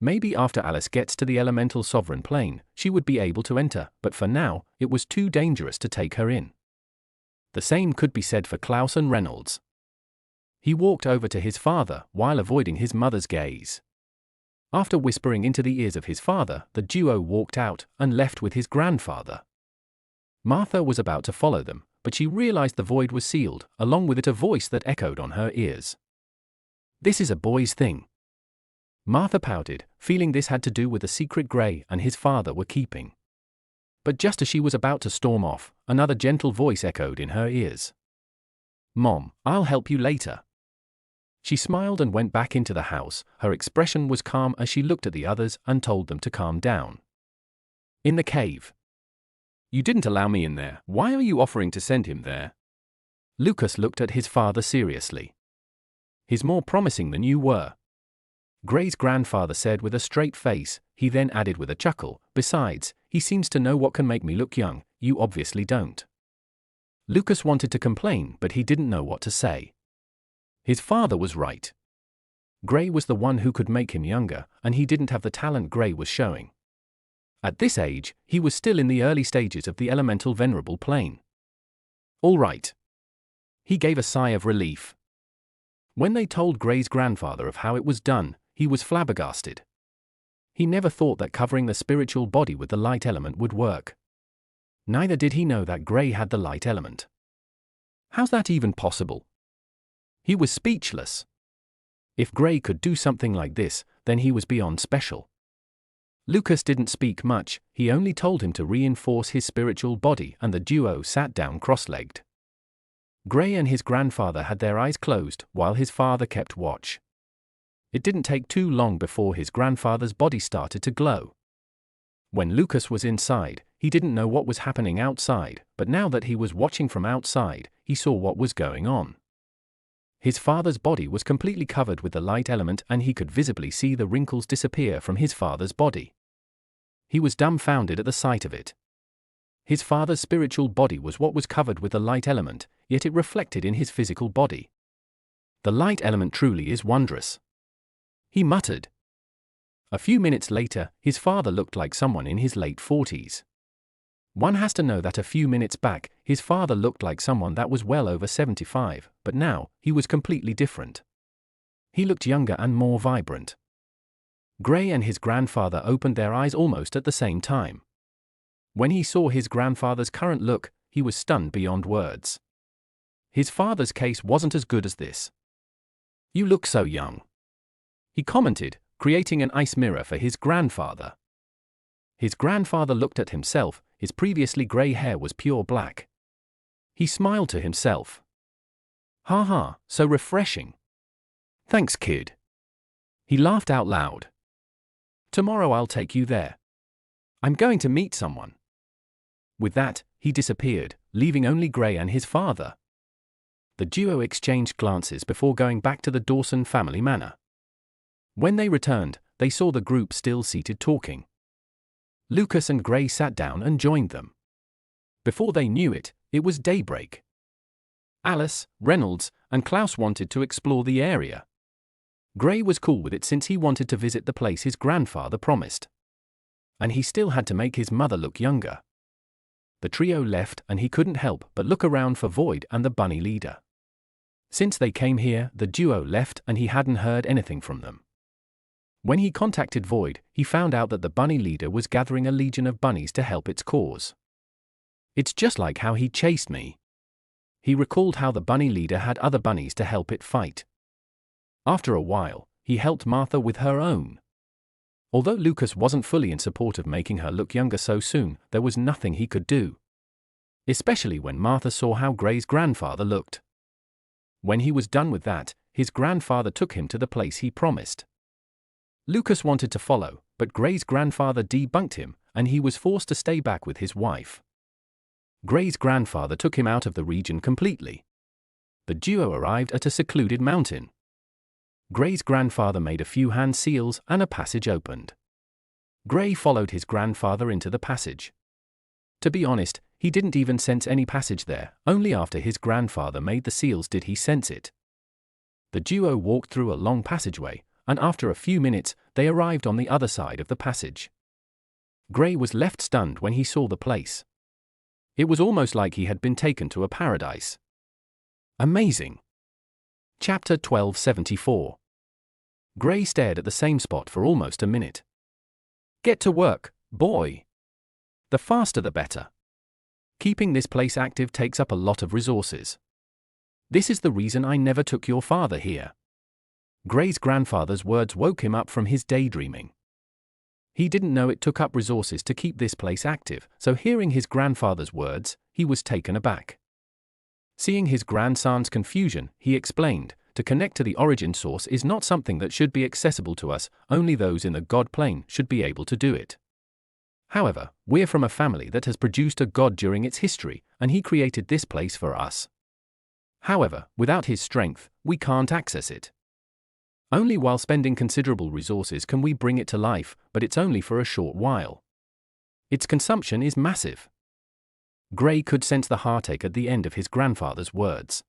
Maybe after Alice gets to the elemental sovereign plane, she would be able to enter, but for now, it was too dangerous to take her in. The same could be said for Klaus and Reynolds. He walked over to his father while avoiding his mother's gaze. After whispering into the ears of his father, the duo walked out and left with his grandfather. Martha was about to follow them, but she realized the void was sealed, along with it a voice that echoed on her ears. This is a boy's thing. Martha pouted, feeling this had to do with the secret Gray and his father were keeping. But just as she was about to storm off, another gentle voice echoed in her ears. Mom, I'll help you later. She smiled and went back into the house. Her expression was calm as she looked at the others and told them to calm down. In the cave. You didn't allow me in there. Why are you offering to send him there? Lucas looked at his father seriously. He's more promising than you were. Gray's grandfather said with a straight face. He then added with a chuckle, besides, he seems to know what can make me look young. You obviously don't. Lucas wanted to complain, but he didn't know what to say. His father was right. Gray was the one who could make him younger, and he didn't have the talent Gray was showing. At this age, he was still in the early stages of the elemental venerable plane. All right. He gave a sigh of relief. When they told Gray's grandfather of how it was done, he was flabbergasted. He never thought that covering the spiritual body with the light element would work. Neither did he know that Gray had the light element. How's that even possible? He was speechless. If Gray could do something like this, then he was beyond special. Lucas didn't speak much, he only told him to reinforce his spiritual body, and the duo sat down cross-legged. Gray and his grandfather had their eyes closed, while his father kept watch. It didn't take too long before his grandfather's body started to glow. When Lucas was inside, he didn't know what was happening outside, but now that he was watching from outside, he saw what was going on. His father's body was completely covered with the light element, and he could visibly see the wrinkles disappear from his father's body. He was dumbfounded at the sight of it. His father's spiritual body was what was covered with the light element, yet it reflected in his physical body. The light element truly is wondrous, he muttered. A few minutes later, his father looked like someone in his late 40s. One has to know that a few minutes back, his father looked like someone that was well over 75, but now, he was completely different. He looked younger and more vibrant. Gray and his grandfather opened their eyes almost at the same time. When he saw his grandfather's current look, he was stunned beyond words. His father's case wasn't as good as this. "You look so young," he commented, creating an ice mirror for his grandfather. His grandfather looked at himself, his previously gray hair was pure black. He smiled to himself. "Ha ha, so refreshing. Thanks, kid." He laughed out loud. "Tomorrow I'll take you there. I'm going to meet someone." With that, he disappeared, leaving only Gray and his father. The duo exchanged glances before going back to the Dawson family manor. When they returned, they saw the group still seated talking. Lucas and Gray sat down and joined them. Before they knew it, it was daybreak. Alice, Reynolds, and Klaus wanted to explore the area. Gray was cool with it since he wanted to visit the place his grandfather promised. And he still had to make his mother look younger. The trio left, and he couldn't help but look around for Void and the bunny leader. Since they came here, the duo left and he hadn't heard anything from them. When he contacted Void, he found out that the bunny leader was gathering a legion of bunnies to help its cause. "It's just like how he chased me." He recalled how the bunny leader had other bunnies to help it fight. After a while, he helped Martha with her own. Although Lucas wasn't fully in support of making her look younger so soon, there was nothing he could do. Especially when Martha saw how Gray's grandfather looked. When he was done with that, his grandfather took him to the place he promised. Lucas wanted to follow, but Gray's grandfather debunked him, and he was forced to stay back with his wife. Gray's grandfather took him out of the region completely. The duo arrived at a secluded mountain. Gray's grandfather made a few hand seals and a passage opened. Gray followed his grandfather into the passage. To be honest, he didn't even sense any passage there, only after his grandfather made the seals did he sense it. The duo walked through a long passageway, and after a few minutes, they arrived on the other side of the passage. Gray was left stunned when he saw the place. It was almost like he had been taken to a paradise. Amazing. Chapter 1274. Gray stared at the same spot for almost a minute. "Get to work, boy. The faster the better. Keeping this place active takes up a lot of resources. This is the reason I never took your father here." Gray's grandfather's words woke him up from his daydreaming. He didn't know it took up resources to keep this place active, so hearing his grandfather's words, he was taken aback. Seeing his grandson's confusion, he explained, "To connect to the origin source is not something that should be accessible to us, only those in the God plane should be able to do it. However, we're from a family that has produced a God during its history, and he created this place for us. However, without his strength, we can't access it. Only while spending considerable resources can we bring it to life, but it's only for a short while. Its consumption is massive." Gray could sense the heartache at the end of his grandfather's words.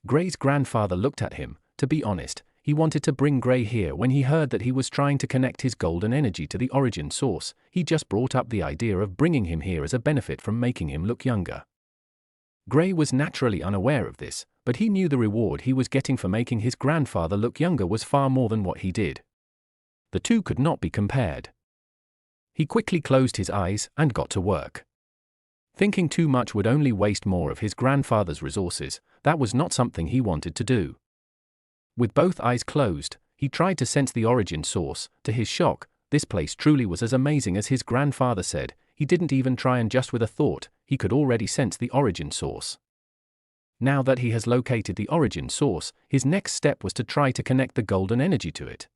Gray's grandfather looked at him. To be honest, he wanted to bring Gray here when he heard that he was trying to connect his golden energy to the origin source. He just brought up the idea of bringing him here as a benefit from making him look younger. Gray was naturally unaware of this, but he knew the reward he was getting for making his grandfather look younger was far more than what he did. The two could not be compared. He quickly closed his eyes and got to work. Thinking too much would only waste more of his grandfather's resources. That was not something he wanted to do. With both eyes closed, he tried to sense the origin source. To his shock, this place truly was as amazing as his grandfather said. He didn't even try, and just with a thought, he could already sense the origin source. Now that he has located the origin source, his next step was to try to connect the golden energy to it.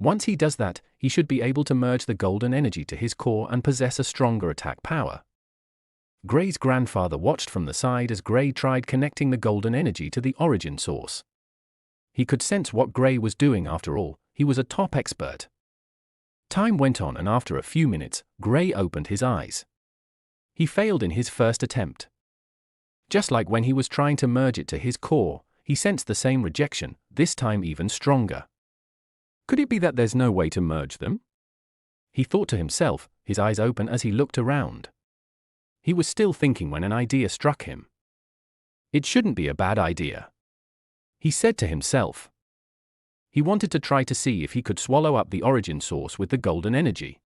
Once he does that, he should be able to merge the golden energy to his core and possess a stronger attack power. Gray's grandfather watched from the side as Gray tried connecting the golden energy to the origin source. He could sense what Gray was doing. After all, he was a top expert. Time went on, and after a few minutes, Gray opened his eyes. He failed in his first attempt. Just like when he was trying to merge it to his core, he sensed the same rejection, this time even stronger. Could it be that there's no way to merge them? He thought to himself, his eyes open as he looked around. He was still thinking when an idea struck him. It shouldn't be a bad idea, he said to himself. He wanted to try to see if he could swallow up the origin source with the golden energy.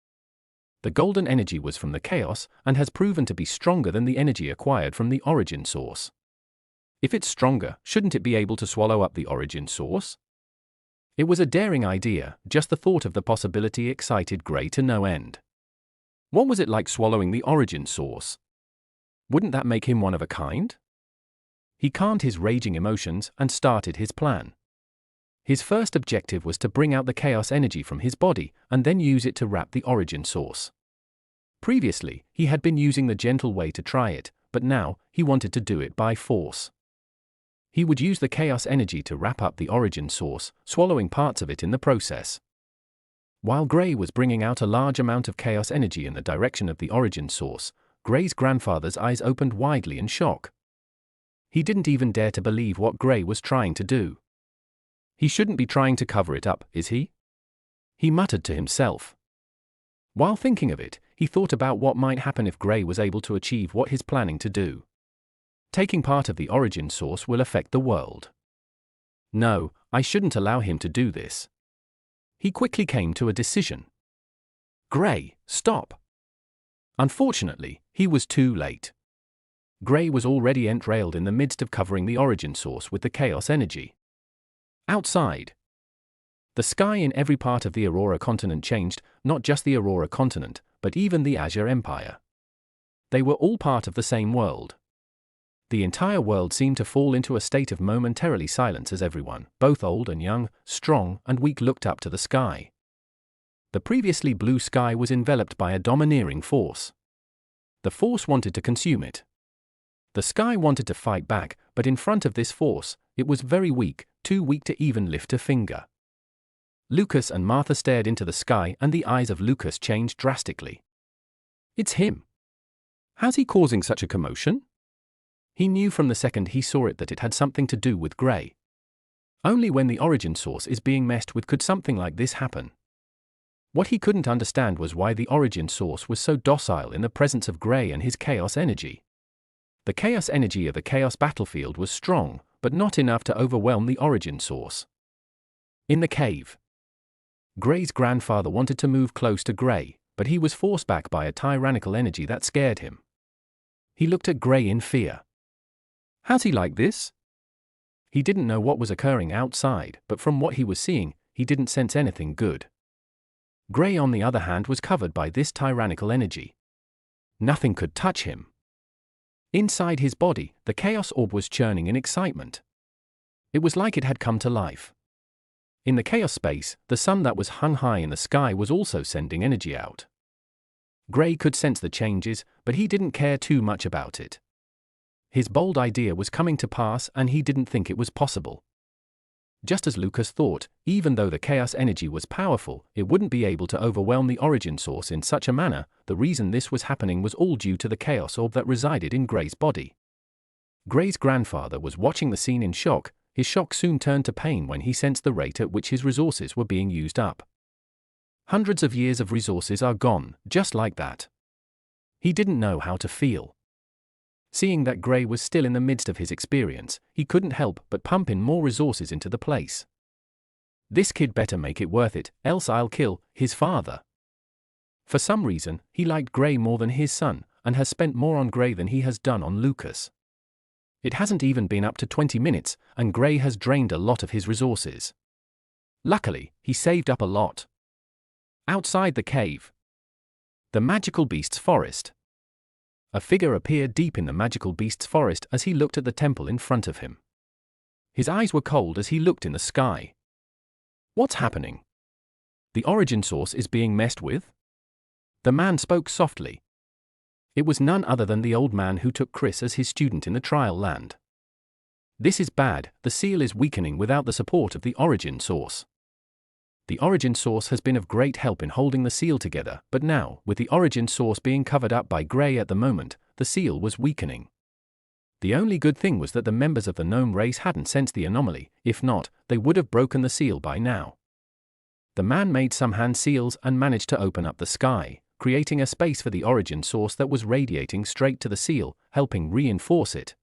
The golden energy was from the chaos and has proven to be stronger than the energy acquired from the origin source. If it's stronger, shouldn't it be able to swallow up the origin source? It was a daring idea. Just the thought of the possibility excited Gray to no end. What was it like swallowing the origin source? Wouldn't that make him one of a kind? He calmed his raging emotions and started his plan. His first objective was to bring out the chaos energy from his body and then use it to wrap the origin source. Previously, he had been using the gentle way to try it, but now, he wanted to do it by force. He would use the chaos energy to wrap up the origin source, swallowing parts of it in the process. While Gray was bringing out a large amount of chaos energy in the direction of the origin source, Gray's grandfather's eyes opened widely in shock. He didn't even dare to believe what Gray was trying to do. He shouldn't be trying to cover it up, is he? He muttered to himself. While thinking of it, he thought about what might happen if Gray was able to achieve what he's planning to do. Taking part of the origin source will affect the world. No, I shouldn't allow him to do this. He quickly came to a decision. Gray, stop! Unfortunately, he was too late. Gray was already entrailed in the midst of covering the origin source with the chaos energy. Outside, the sky in every part of the Aurora continent changed, not just the Aurora continent, but even the Azure Empire. They were all part of the same world. The entire world seemed to fall into a state of momentarily silence as everyone, both old and young, strong and weak, looked up to the sky. The previously blue sky was enveloped by a domineering force. The force wanted to consume it. The sky wanted to fight back, but in front of this force, it was very weak, too weak to even lift a finger. Lucas and Martha stared into the sky, and the eyes of Lucas changed drastically. It's him. How's he causing such a commotion? He knew from the second he saw it that it had something to do with Gray. Only when the origin source is being messed with could something like this happen. What he couldn't understand was why the origin source was so docile in the presence of Gray and his chaos energy. The chaos energy of the chaos battlefield was strong, but not enough to overwhelm the origin source. In the cave, Gray's grandfather wanted to move close to Gray, but he was forced back by a tyrannical energy that scared him. He looked at Gray in fear. How's he like this? He didn't know what was occurring outside, but from what he was seeing, he didn't sense anything good. Gray, on the other hand, was covered by this tyrannical energy. Nothing could touch him. Inside his body, the chaos orb was churning in excitement. It was like it had come to life. In the chaos space, the sun that was hung high in the sky was also sending energy out. Gray could sense the changes, but he didn't care too much about it. His bold idea was coming to pass, and he didn't think it was possible. Just as Lucas thought, even though the chaos energy was powerful, it wouldn't be able to overwhelm the origin source in such a manner. The reason this was happening was all due to the chaos orb that resided in Gray's body. Gray's grandfather was watching the scene in shock. his shock soon turned to pain when he sensed the rate at which his resources were being used up. Hundreds of years of resources are gone, just like that. He didn't know how to feel. Seeing that Gray was still in the midst of his experience, he couldn't help but pump in more resources into the place. This kid better make it worth it, else I'll kill his father. For some reason, he liked Gray more than his son, and has spent more on Gray than he has done on Lucas. It hasn't even been up to 20 minutes, and Gray has drained a lot of his resources. Luckily, he saved up a lot. Outside the cave. The Magical Beast's Forest. A figure appeared deep in the Magical Beast's forest as he looked at the temple in front of him. His eyes were cold as he looked in the sky. What's happening? The origin source is being messed with? The man spoke softly. It was none other than the old man who took Chris as his student in the trial land. This is bad, the seal is weakening without the support of the origin source. The origin source has been of great help in holding the seal together, but now, with the origin source being covered up by Gray at the moment, the seal was weakening. The only good thing was that the members of the gnome race hadn't sensed the anomaly, if not, they would have broken the seal by now. The man made some hand seals and managed to open up the sky, creating a space for the origin source that was radiating straight to the seal, helping reinforce it.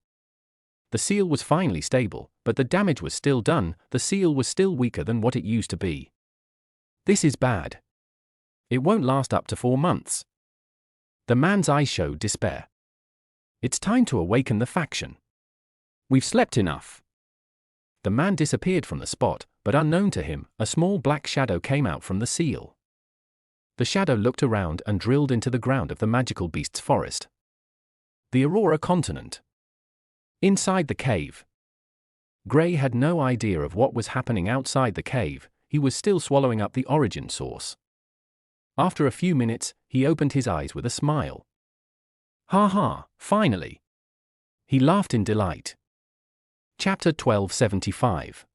The seal was finally stable, but the damage was still done, the seal was still weaker than what it used to be. This is bad. It won't last up to 4 months. The man's eyes showed despair. It's time to awaken the faction. We've slept enough. The man disappeared from the spot, but unknown to him, a small black shadow came out from the seal. The shadow looked around and drilled into the ground of the Magical Beast's forest. The Aurora continent. Inside the cave. Gray had no idea of what was happening outside the cave. He was still swallowing up the origin source. After a few minutes, he opened his eyes with a smile. Ha ha, finally. He laughed in delight. Chapter 1275.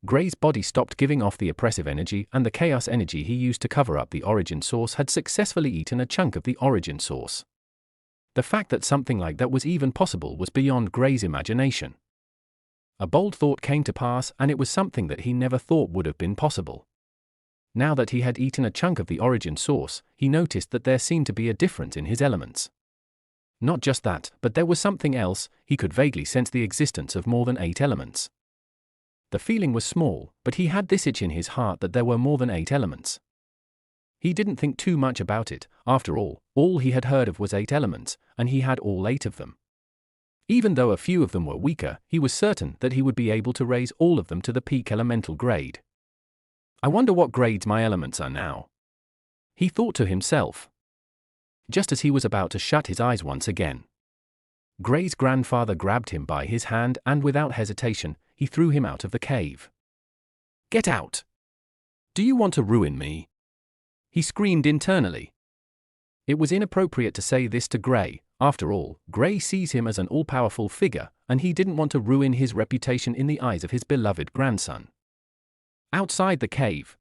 Gray's body stopped giving off the oppressive energy, and the chaos energy he used to cover up the origin source had successfully eaten a chunk of the origin source. The fact that something like that was even possible was beyond Gray's imagination. A bold thought came to pass, and it was something that he never thought would have been possible. Now that he had eaten a chunk of the origin source, he noticed that there seemed to be a difference in his elements. Not just that, but there was something else. He could vaguely sense the existence of more than 8 elements. The feeling was small, but he had this itch in his heart that there were more than 8 elements. He didn't think too much about it. After all he had heard of was 8 elements, and he had all 8 of them. Even though a few of them were weaker, he was certain that he would be able to raise all of them to the peak elemental grade. I wonder what grades my elements are now. He thought to himself. Just as he was about to shut his eyes once again, Gray's grandfather grabbed him by his hand and without hesitation, he threw him out of the cave. Get out! Do you want to ruin me? He screamed internally. It was inappropriate to say this to Gray. After all, Gray sees him as an all-powerful figure, and he didn't want to ruin his reputation in the eyes of his beloved grandson. Outside the cave.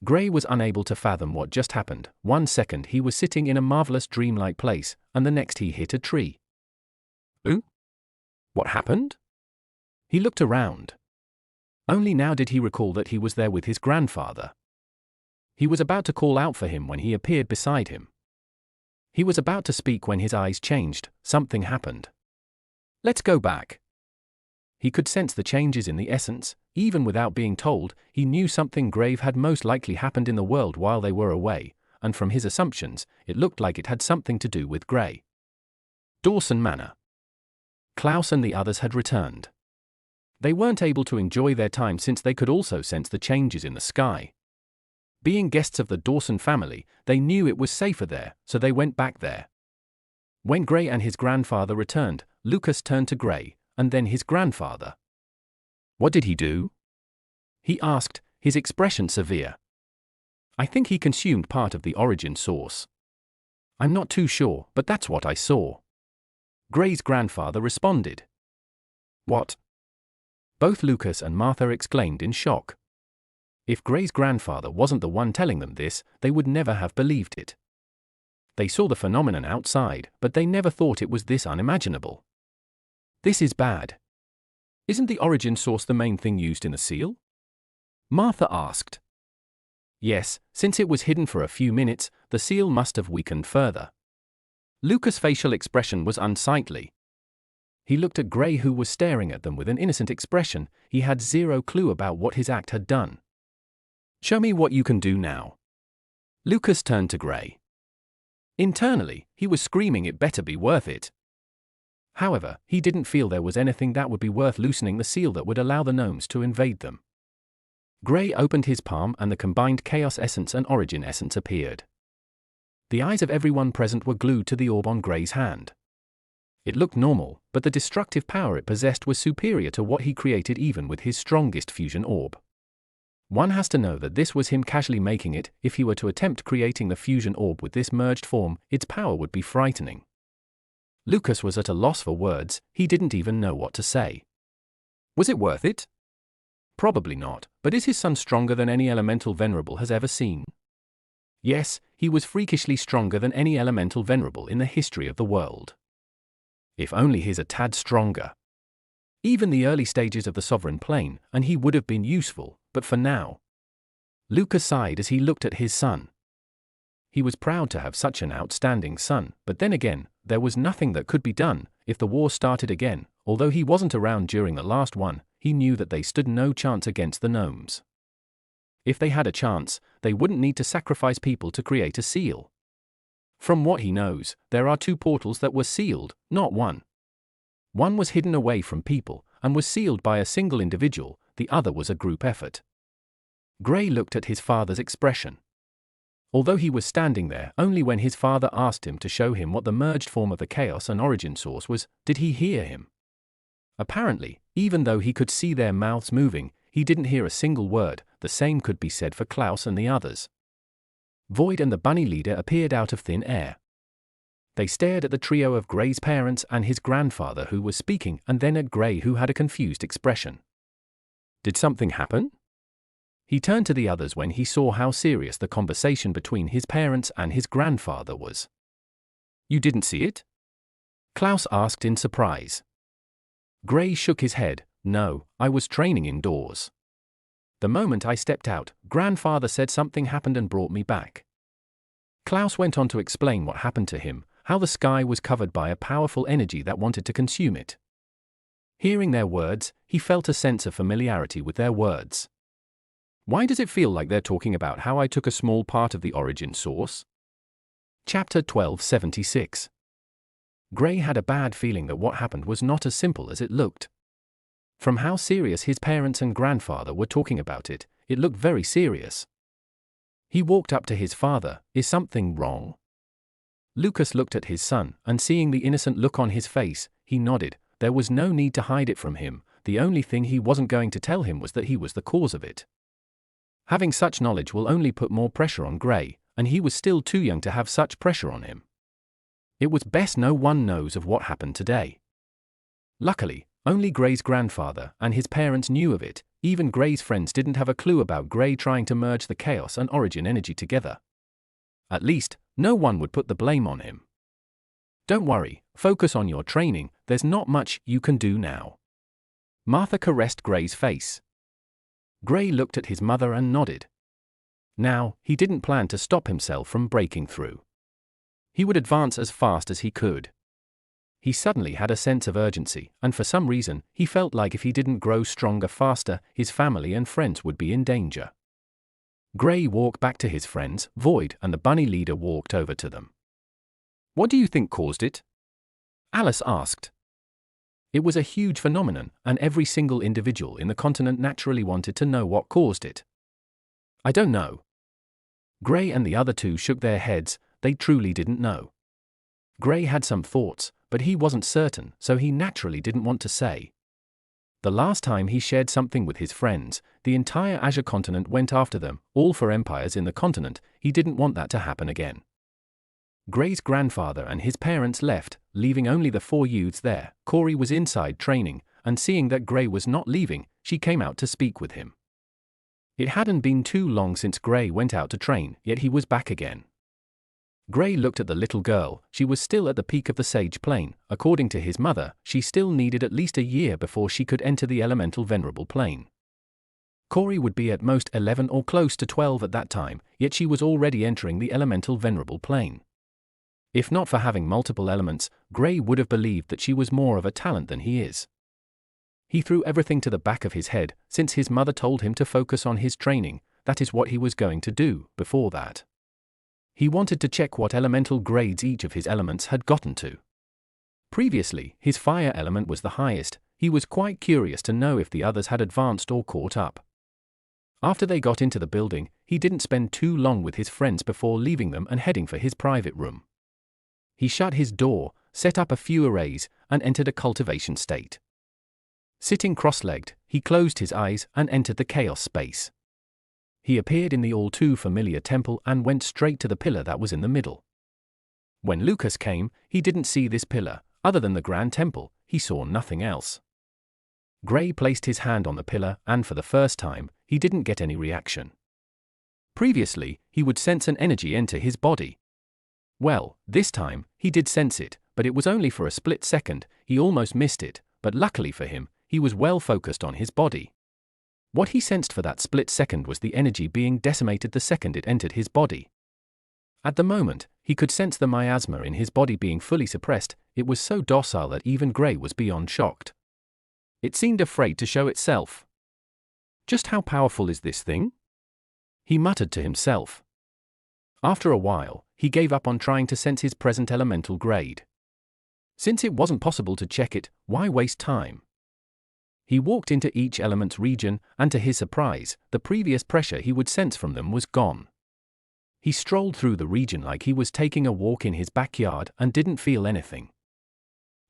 Gray was unable to fathom what just happened. 1 second he was sitting in a marvelous dreamlike place, and the next he hit a tree. Ooh? What happened? He looked around. Only now did he recall that he was there with his grandfather. He was about to call out for him when he appeared beside him. He was about to speak when his eyes changed. Something happened. Let's go back. He could sense the changes in the essence. Even without being told, he knew something grave had most likely happened in the world while they were away, and from his assumptions, it looked like it had something to do with Gray. Dawson Manor. Klaus and the others had returned. They weren't able to enjoy their time since they could also sense the changes in the sky. Being guests of the Dawson family, they knew it was safer there, so they went back there. When Gray and his grandfather returned, Lucas turned to Gray, and then his grandfather. What did he do? He asked, his expression severe. I think he consumed part of the origin source. I'm not too sure, but that's what I saw. Gray's grandfather responded. What? Both Lucas and Martha exclaimed in shock. If Gray's grandfather wasn't the one telling them this, they would never have believed it. They saw the phenomenon outside, but they never thought it was this unimaginable. This is bad. Isn't the origin source the main thing used in a seal? Martha asked. Yes, since it was hidden for a few minutes, the seal must have weakened further. Lucas' facial expression was unsightly. He looked at Gray, who was staring at them with an innocent expression. He had zero clue about what his act had done. Show me what you can do now. Lucas turned to Gray. Internally, he was screaming it better be worth it. However, he didn't feel there was anything that would be worth loosening the seal that would allow the gnomes to invade them. Gray opened his palm and the combined Chaos Essence and Origin Essence appeared. The eyes of everyone present were glued to the orb on Gray's hand. It looked normal, but the destructive power it possessed was superior to what he created even with his strongest fusion orb. One has to know that this was him casually making it. If he were to attempt creating the fusion orb with this merged form, its power would be frightening. Lucas was at a loss for words. He didn't even know what to say. Was it worth it? Probably not, but is his son stronger than any elemental venerable has ever seen? Yes, he was freakishly stronger than any elemental venerable in the history of the world. If only he's a tad stronger. Even the early stages of the sovereign plane, and he would have been useful, but for now. Lucas sighed as he looked at his son. He was proud to have such an outstanding son, but then again, there was nothing that could be done. If the war started again, although he wasn't around during the last one, he knew that they stood no chance against the gnomes. If they had a chance, they wouldn't need to sacrifice people to create a seal. From what he knows, there are 2 portals that were sealed, not one. One was hidden away from people, and was sealed by a single individual, the other was a group effort. Gray looked at his father's expression. Although he was standing there only when his father asked him to show him what the merged form of the Chaos and Origin source was, did he hear him. Apparently, even though he could see their mouths moving, he didn't hear a single word. The same could be said for Klaus and the others. Void and the bunny leader appeared out of thin air. They stared at the trio of Gray's parents and his grandfather who was speaking, and then at Gray, who had a confused expression. Did something happen? He turned to the others when he saw how serious the conversation between his parents and his grandfather was. You didn't see it? Klaus asked in surprise. Gray shook his head. No, I was training indoors. The moment I stepped out, grandfather said something happened and brought me back. Klaus went on to explain what happened to him, how the sky was covered by a powerful energy that wanted to consume it. Hearing their words, he felt a sense of familiarity with their words. Why does it feel like they're talking about how I took a small part of the origin source? Chapter 1276. Gray had a bad feeling that what happened was not as simple as it looked. From how serious his parents and grandfather were talking about it, it looked very serious. He walked up to his father. Is something wrong? Lucas looked at his son, and seeing the innocent look on his face, he nodded. There was no need to hide it from him. The only thing he wasn't going to tell him was that he was the cause of it. Having such knowledge will only put more pressure on Gray, and he was still too young to have such pressure on him. It was best no one knows of what happened today. Luckily, only Gray's grandfather and his parents knew of it. Even Gray's friends didn't have a clue about Gray trying to merge the Chaos and Origin energy together. At least, no one would put the blame on him. Don't worry, focus on your training, there's not much you can do now. Martha caressed Gray's face. Gray looked at his mother and nodded. Now, he didn't plan to stop himself from breaking through. He would advance as fast as he could. He suddenly had a sense of urgency, and for some reason, he felt like if he didn't grow stronger faster, his family and friends would be in danger. Gray walked back to his friends. Void and the bunny leader walked over to them. What do you think caused it? Alice asked. It was a huge phenomenon, and every single individual in the continent naturally wanted to know what caused it. I don't know. Gray and the other 2 shook their heads. They truly didn't know. Gray had some thoughts, but he wasn't certain, so he naturally didn't want to say. The last time he shared something with his friends, the entire Azure continent went after them, all for empires in the continent. He didn't want that to happen again. Gray's grandfather and his parents left, leaving only the 4 youths there. Corey was inside training, and seeing that Gray was not leaving, she came out to speak with him. It hadn't been too long since Gray went out to train, yet he was back again. Gray looked at the little girl. She was still at the peak of the sage plane. According to his mother, she still needed at least a year before she could enter the elemental venerable plane. Corey would be at most 11 or close to 12 at that time, yet she was already entering the elemental venerable plane. If not for having multiple elements, Gray would have believed that she was more of a talent than he is. He threw everything to the back of his head. Since his mother told him to focus on his training, that is what he was going to do. Before that, he wanted to check what elemental grades each of his elements had gotten to. Previously, his fire element was the highest. He was quite curious to know if the others had advanced or caught up. After they got into the building, he didn't spend too long with his friends before leaving them and heading for his private room. He shut his door, set up a few arrays, and entered a cultivation state. Sitting cross-legged, he closed his eyes and entered the chaos space. He appeared in the all-too-familiar temple and went straight to the pillar that was in the middle. When Lucas came, he didn't see this pillar. Other than the grand temple, he saw nothing else. Gray placed his hand on the pillar, and for the first time, he didn't get any reaction. Previously, he would sense an energy enter his body. Well, this time, he did sense it, but it was only for a split second. He almost missed it, but luckily for him, he was well focused on his body. What he sensed for that split second was the energy being decimated the second it entered his body. At the moment, he could sense the miasma in his body being fully suppressed. It was so docile that even Gray was beyond shocked. It seemed afraid to show itself. Just how powerful is this thing? He muttered to himself. After a while, he gave up on trying to sense his present elemental grade. Since it wasn't possible to check it, why waste time? He walked into each element's region, and to his surprise, the previous pressure he would sense from them was gone. He strolled through the region like he was taking a walk in his backyard and didn't feel anything.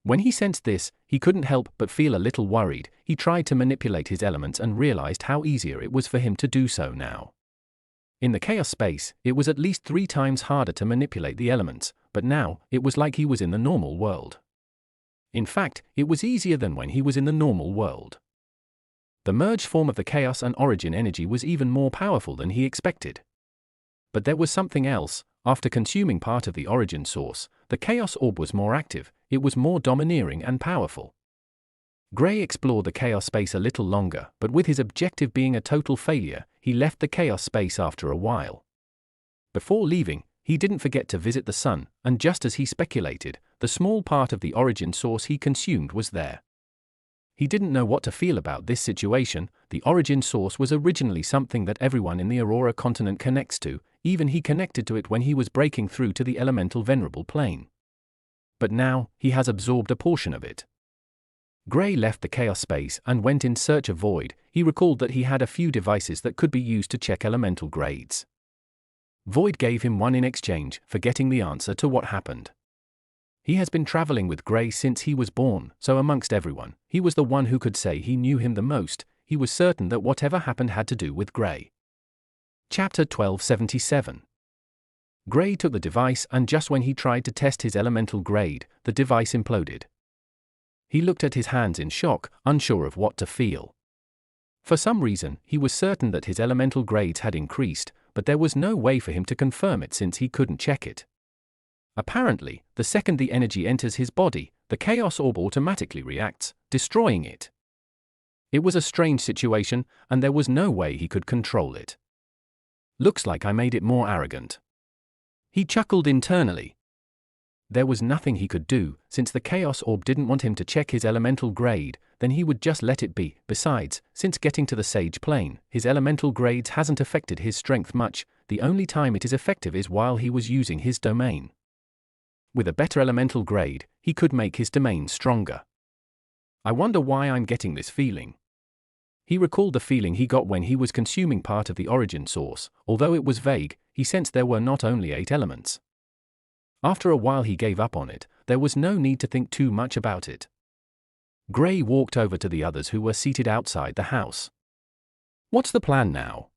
When he sensed this, he couldn't help but feel a little worried. He tried to manipulate his elements and realized how easier it was for him to do so now. In the chaos space, it was at least 3 times harder to manipulate the elements, but now, it was like he was in the normal world. In fact, it was easier than when he was in the normal world. The merged form of the chaos and origin energy was even more powerful than he expected. But there was something else. After consuming part of the origin source, the chaos orb was more active. It was more domineering and powerful. Gray explored the chaos space a little longer, but with his objective being a total failure, he left the chaos space after a while. Before leaving, he didn't forget to visit the sun, and just as he speculated, the small part of the origin source he consumed was there. He didn't know what to feel about this situation. The origin source was originally something that everyone in the Aurora continent connects to. Even he connected to it when he was breaking through to the elemental venerable plane. But now, he has absorbed a portion of it. Gray left the chaos space and went in search of Void. He recalled that he had a few devices that could be used to check elemental grades. Void gave him one in exchange for getting the answer to what happened. He has been traveling with Gray since he was born, so amongst everyone, he was the one who could say he knew him the most. He was certain that whatever happened had to do with Gray. Chapter 1277. Gray took the device, and just when he tried to test his elemental grade, the device imploded. He looked at his hands in shock, unsure of what to feel. For some reason, he was certain that his elemental grades had increased, but there was no way for him to confirm it since he couldn't check it. Apparently, the second the energy enters his body, the chaos orb automatically reacts, destroying it. It was a strange situation, and there was no way he could control it. Looks like I made it more arrogant. He chuckled internally. There was nothing he could do. Since the chaos orb didn't want him to check his elemental grade, then he would just let it be. Besides, since getting to the sage plane, his elemental grades hasn't affected his strength much. The only time it is effective is while he was using his domain. With a better elemental grade, he could make his domain stronger. I wonder why I'm getting this feeling. He recalled the feeling he got when he was consuming part of the origin source. Although it was vague, he sensed there were not only 8 elements. After a while he gave up on it. There was no need to think too much about it. Gray walked over to the others who were seated outside the house. What's the plan now?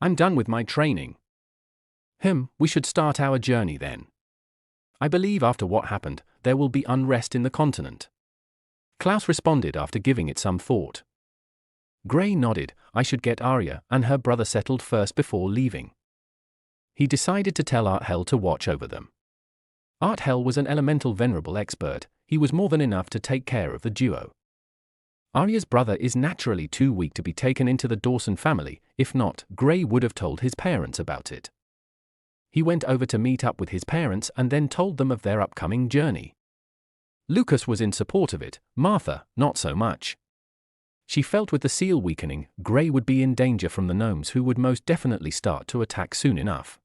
I'm done with my training. We should start our journey then. I believe after what happened, there will be unrest in the continent. Klaus responded after giving it some thought. Gray nodded. I should get Arya and her brother settled first before leaving. He decided to tell Arthel to watch over them. Arthel was an elemental venerable expert. He was more than enough to take care of the duo. Arya's brother is naturally too weak to be taken into the Dawson family. If not, Grey would have told his parents about it. He went over to meet up with his parents and then told them of their upcoming journey. Lucas was in support of it, Martha, not so much. She felt with the seal weakening, Grey would be in danger from the gnomes who would most definitely start to attack soon enough.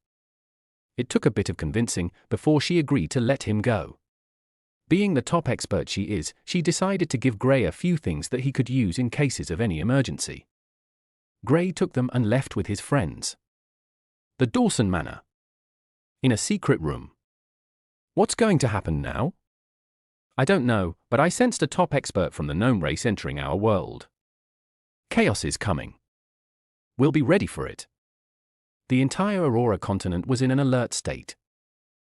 It took a bit of convincing before she agreed to let him go. Being the top expert she is, she decided to give Grey a few things that he could use in cases of any emergency. Grey took them and left with his friends. The Dawson Manor. In a secret room. What's going to happen now? I don't know, but I sensed a top expert from the gnome race entering our world. Chaos is coming. We'll be ready for it. The entire Aurora continent was in an alert state.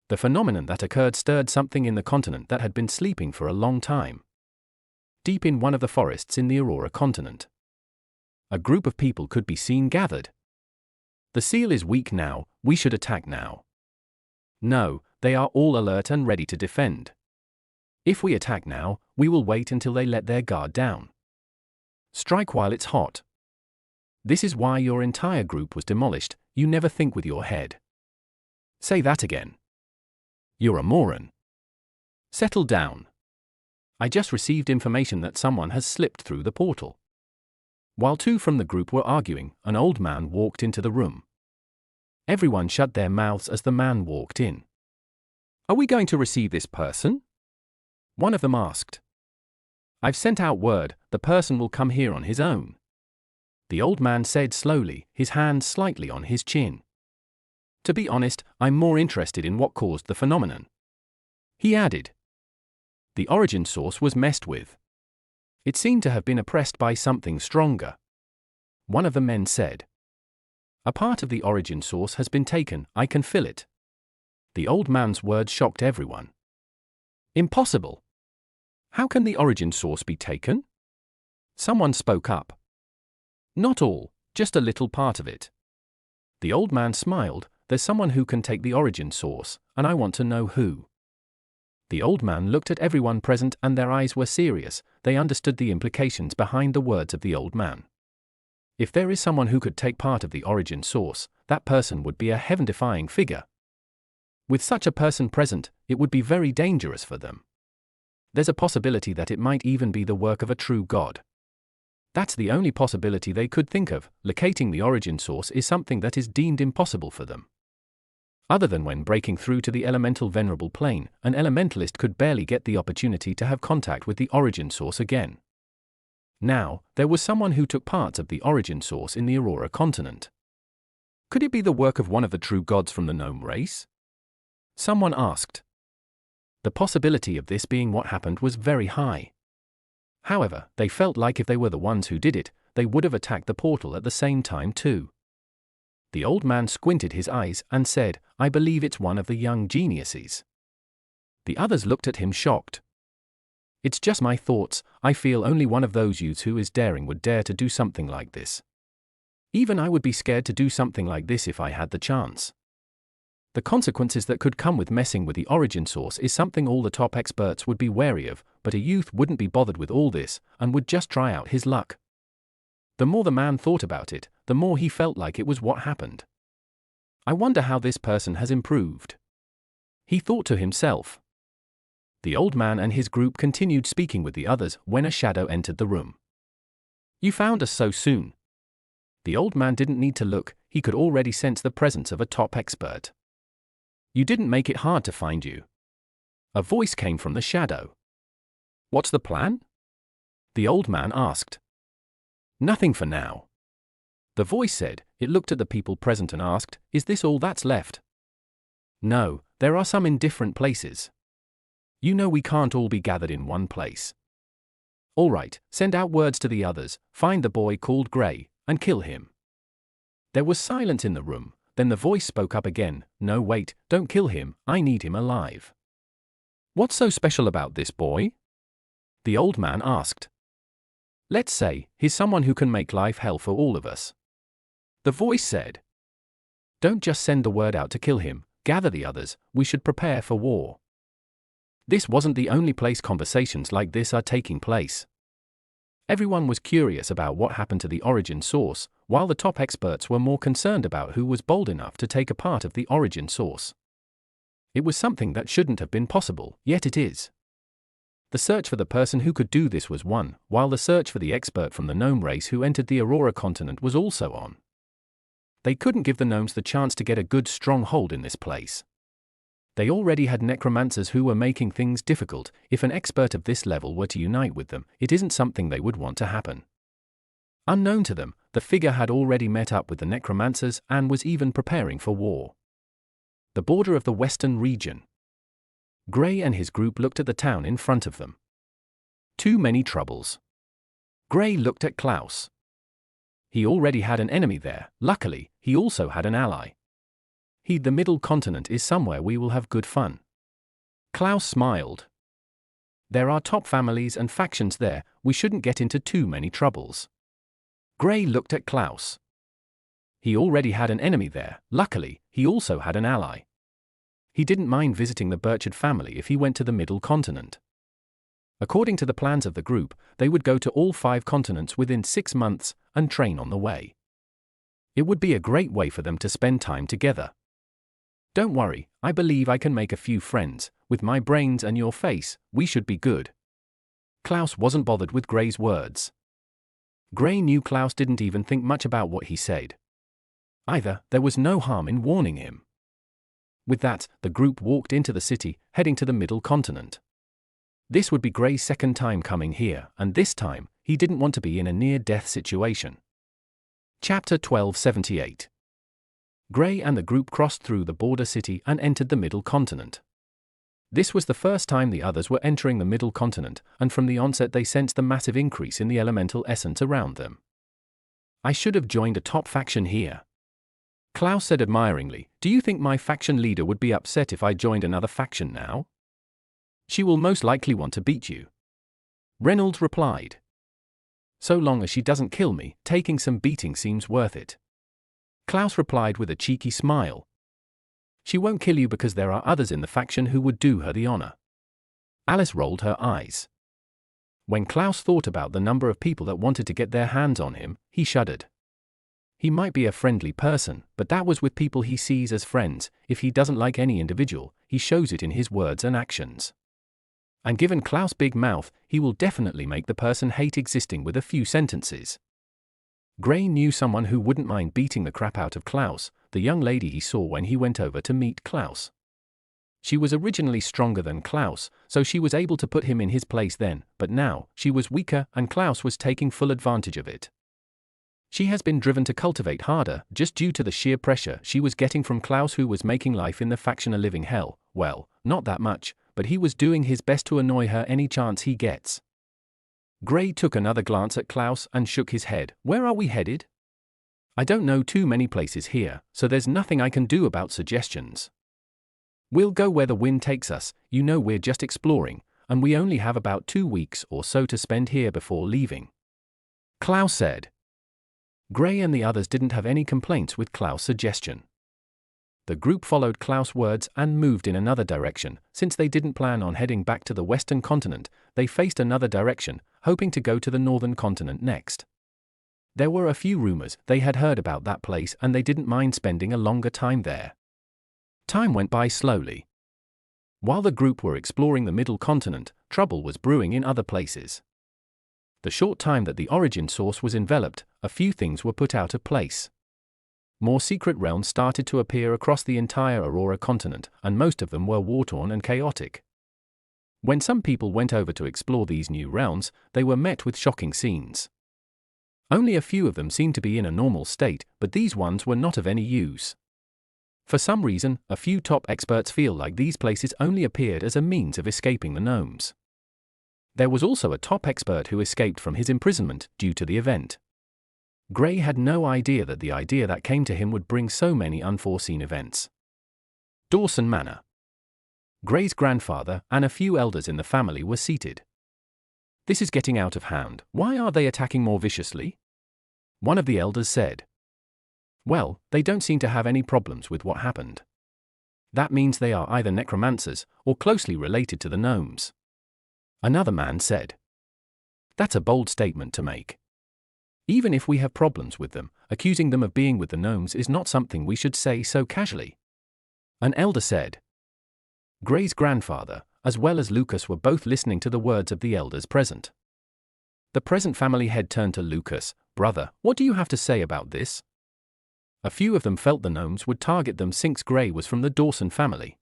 The phenomenon that occurred stirred something in the continent that had been sleeping for a long time. Deep in one of the forests in the Aurora continent, a group of people could be seen gathered. The seal is weak now, we should attack now. No, they are all alert and ready to defend. If we attack now, we will wait until they let their guard down. Strike while it's hot. This is why your entire group was demolished. You never think with your head. Say that again. You're a moron. Settle down. I just received information that someone has slipped through the portal. While two from the group were arguing, an old man walked into the room. Everyone shut their mouths as the man walked in. Are we going to receive this person? One of them asked. I've sent out word, the person will come here on his own. The old man said slowly, his hand slightly on his chin. To be honest, I'm more interested in what caused the phenomenon. He added. The origin source was messed with. It seemed to have been oppressed by something stronger. One of the men said. A part of the origin source has been taken, I can feel it. The old man's words shocked everyone. Impossible. How can the origin source be taken? Someone spoke up. Not all, just a little part of it. The old man smiled, there's someone who can take the origin source, and I want to know who. The old man looked at everyone present and their eyes were serious, they understood the implications behind the words of the old man. If there is someone who could take part of the origin source, that person would be a heaven-defying figure. With such a person present, it would be very dangerous for them. There's a possibility that it might even be the work of a true god. That's the only possibility they could think of. Locating the origin source is something that is deemed impossible for them. Other than when breaking through to the elemental venerable plane, an elementalist could barely get the opportunity to have contact with the origin source again. Now, there was someone who took parts of the origin source in the Aurora continent. Could it be the work of one of the true gods from the gnome race? Someone asked. The possibility of this being what happened was very high. However, they felt like if they were the ones who did it, they would have attacked the portal at the same time too. The old man squinted his eyes and said, I believe it's one of the young geniuses. The others looked at him shocked. It's just my thoughts, I feel only one of those youths who is daring would dare to do something like this. Even I would be scared to do something like this if I had the chance. The consequences that could come with messing with the origin source is something all the top experts would be wary of, but a youth wouldn't be bothered with all this, and would just try out his luck. The more the man thought about it, the more he felt like it was what happened. I wonder how this person has improved. He thought to himself. The old man and his group continued speaking with the others when a shadow entered the room. You found us so soon. The old man didn't need to look, he could already sense the presence of a top expert. You didn't make it hard to find you. A voice came from the shadow. What's the plan? The old man asked. Nothing for now. The voice said. It looked at the people present and asked, is this all that's left? No, there are some in different places. You know we can't all be gathered in one place. All right, send out words to the others, find the boy called Grey, and kill him. There was silence in the room, then the voice spoke up again, no wait, don't kill him, I need him alive. What's so special about this boy? The old man asked. Let's say, he's someone who can make life hell for all of us. The voice said. Don't just send the word out to kill him, gather the others, we should prepare for war. This wasn't the only place conversations like this are taking place. Everyone was curious about what happened to the origin source, while the top experts were more concerned about who was bold enough to take a part of the origin source. It was something that shouldn't have been possible, yet it is. The search for the person who could do this was one, while the search for the expert from the gnome race who entered the Aurora continent was also on. They couldn't give the gnomes the chance to get a good strong hold in this place. They already had necromancers who were making things difficult. If an expert of this level were to unite with them, it isn't something they would want to happen. Unknown to them, the figure had already met up with the necromancers and was even preparing for war. The border of the western region. Gray and his group looked at the town in front of them. Too many troubles. Gray looked at Klaus. He already had an enemy there. Luckily, he also had an ally. The middle continent is somewhere we will have good fun. Klaus smiled. There are top families and factions there, we shouldn't get into too many troubles. Gray looked at Klaus. He already had an enemy there. Luckily, he also had an ally. He didn't mind visiting the Burchard family if he went to the middle continent. According to the plans of the group, they would go to all 5 continents within 6 months and train on the way. It would be a great way for them to spend time together. Don't worry, I believe I can make a few friends. With my brains and your face, we should be good. Klaus wasn't bothered with Gray's words. Gray knew Klaus didn't even think much about what he said. Either, there was no harm in warning him. With that, the group walked into the city, heading to the middle continent. This would be Gray's second time coming here, and this time, he didn't want to be in a near-death situation. Chapter 1278. Gray and the group crossed through the border city and entered the middle continent. This was the first time the others were entering the middle continent, and from the onset they sensed the massive increase in the elemental essence around them. I should have joined a top faction here. Klaus said admiringly, do you think my faction leader would be upset if I joined another faction now? She will most likely want to beat you. Reynolds replied. So long as she doesn't kill me, taking some beating seems worth it. Klaus replied with a cheeky smile. She won't kill you because there are others in the faction who would do her the honor. Alice rolled her eyes. When Klaus thought about the number of people that wanted to get their hands on him, he shuddered. He might be a friendly person, but that was with people he sees as friends. If he doesn't like any individual, he shows it in his words and actions. And given Klaus' big mouth, he will definitely make the person hate existing with a few sentences. Gray knew someone who wouldn't mind beating the crap out of Klaus, the young lady he saw when he went over to meet Klaus. She was originally stronger than Klaus, so she was able to put him in his place then, but now, she was weaker and Klaus was taking full advantage of it. She has been driven to cultivate harder, just due to the sheer pressure she was getting from Klaus, who was making life in the faction a living hell. Well, not that much, but he was doing his best to annoy her any chance he gets. Gray took another glance at Klaus and shook his head. Where are we headed? I don't know too many places here, so there's nothing I can do about suggestions. We'll go where the wind takes us, you know we're just exploring, and we only have about 2 weeks or so to spend here before leaving. Klaus said. Gray and the others didn't have any complaints with Klaus' suggestion. The group followed Klaus' words and moved in another direction. Since they didn't plan on heading back to the western continent, they faced another direction, hoping to go to the northern continent next. There were a few rumors they had heard about that place and they didn't mind spending a longer time there. Time went by slowly. While the group were exploring the middle continent, trouble was brewing in other places. The short time that the origin source was enveloped, a few things were put out of place. More secret realms started to appear across the entire Aurora continent, and most of them were war-torn and chaotic. When some people went over to explore these new realms, they were met with shocking scenes. Only a few of them seemed to be in a normal state, but these ones were not of any use. For some reason, a few top experts feel like these places only appeared as a means of escaping the gnomes. There was also a top expert who escaped from his imprisonment due to the event. Gray had no idea that the idea that came to him would bring so many unforeseen events. Dawson Manor. Gray's grandfather and a few elders in the family were seated. This is getting out of hand. Why are they attacking more viciously? One of the elders said. Well, they don't seem to have any problems with what happened. That means they are either necromancers or closely related to the gnomes. Another man said. That's a bold statement to make. Even if we have problems with them, accusing them of being with the gnomes is not something we should say so casually. An elder said. Gray's grandfather, as well as Lucas, were both listening to the words of the elders present. The present family head turned to Lucas. Brother, what do you have to say about this? A few of them felt the gnomes would target them since Gray was from the Dawson family.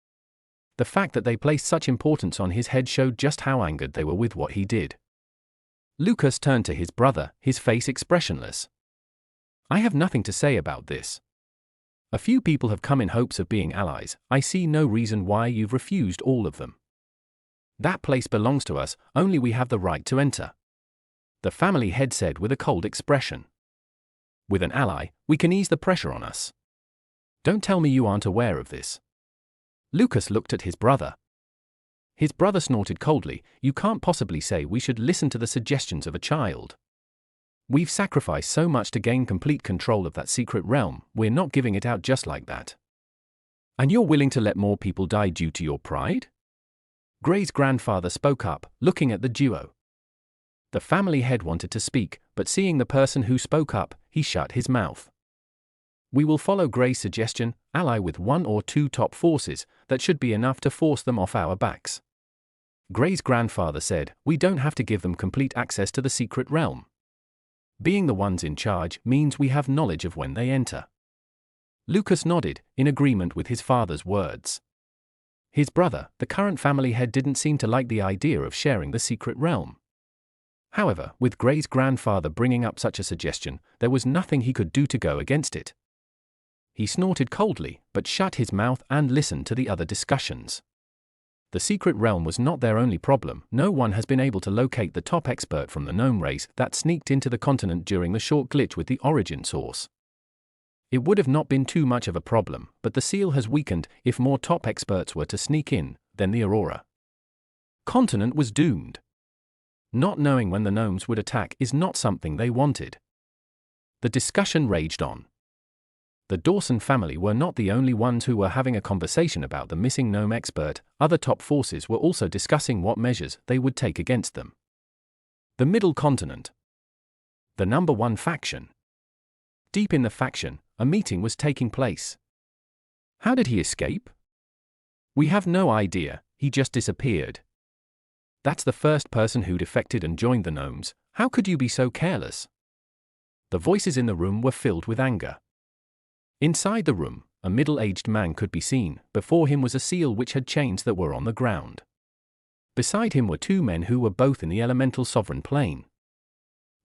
The fact that they placed such importance on his head showed just how angered they were with what he did. Lucas turned to his brother, his face expressionless. I have nothing to say about this. A few people have come in hopes of being allies. I see no reason why you've refused all of them. That place belongs to us, only we have the right to enter. The family head said with a cold expression. With an ally, we can ease the pressure on us. Don't tell me you aren't aware of this. Lucas looked at his brother. His brother snorted coldly. You can't possibly say we should listen to the suggestions of a child. We've sacrificed so much to gain complete control of that secret realm, we're not giving it out just like that. And you're willing to let more people die due to your pride? Gray's grandfather spoke up, looking at the duo. The family head wanted to speak, but seeing the person who spoke up, he shut his mouth. We will follow Gray's suggestion, ally with 1 or 2 top forces, that should be enough to force them off our backs. Gray's grandfather said, we don't have to give them complete access to the secret realm. Being the ones in charge means we have knowledge of when they enter. Lucas nodded, in agreement with his father's words. His brother, the current family head, didn't seem to like the idea of sharing the secret realm. However, with Gray's grandfather bringing up such a suggestion, there was nothing he could do to go against it. He snorted coldly, but shut his mouth and listened to the other discussions. The secret realm was not their only problem. No one has been able to locate the top expert from the gnome race that sneaked into the continent during the short glitch with the origin source. It would have not been too much of a problem, but the seal has weakened. If more top experts were to sneak in, then the Aurora continent was doomed. Not knowing when the gnomes would attack is not something they wanted. The discussion raged on. The Dawson family were not the only ones who were having a conversation about the missing gnome expert. Other top forces were also discussing what measures they would take against them. The Middle Continent. The number 1 faction. Deep in the faction, a meeting was taking place. How did he escape? We have no idea, he just disappeared. That's the first person who defected and joined the gnomes. How could you be so careless? The voices in the room were filled with anger. Inside the room, a middle-aged man could be seen. Before him was a seal which had chains that were on the ground. Beside him were 2 men who were both in the elemental sovereign plane.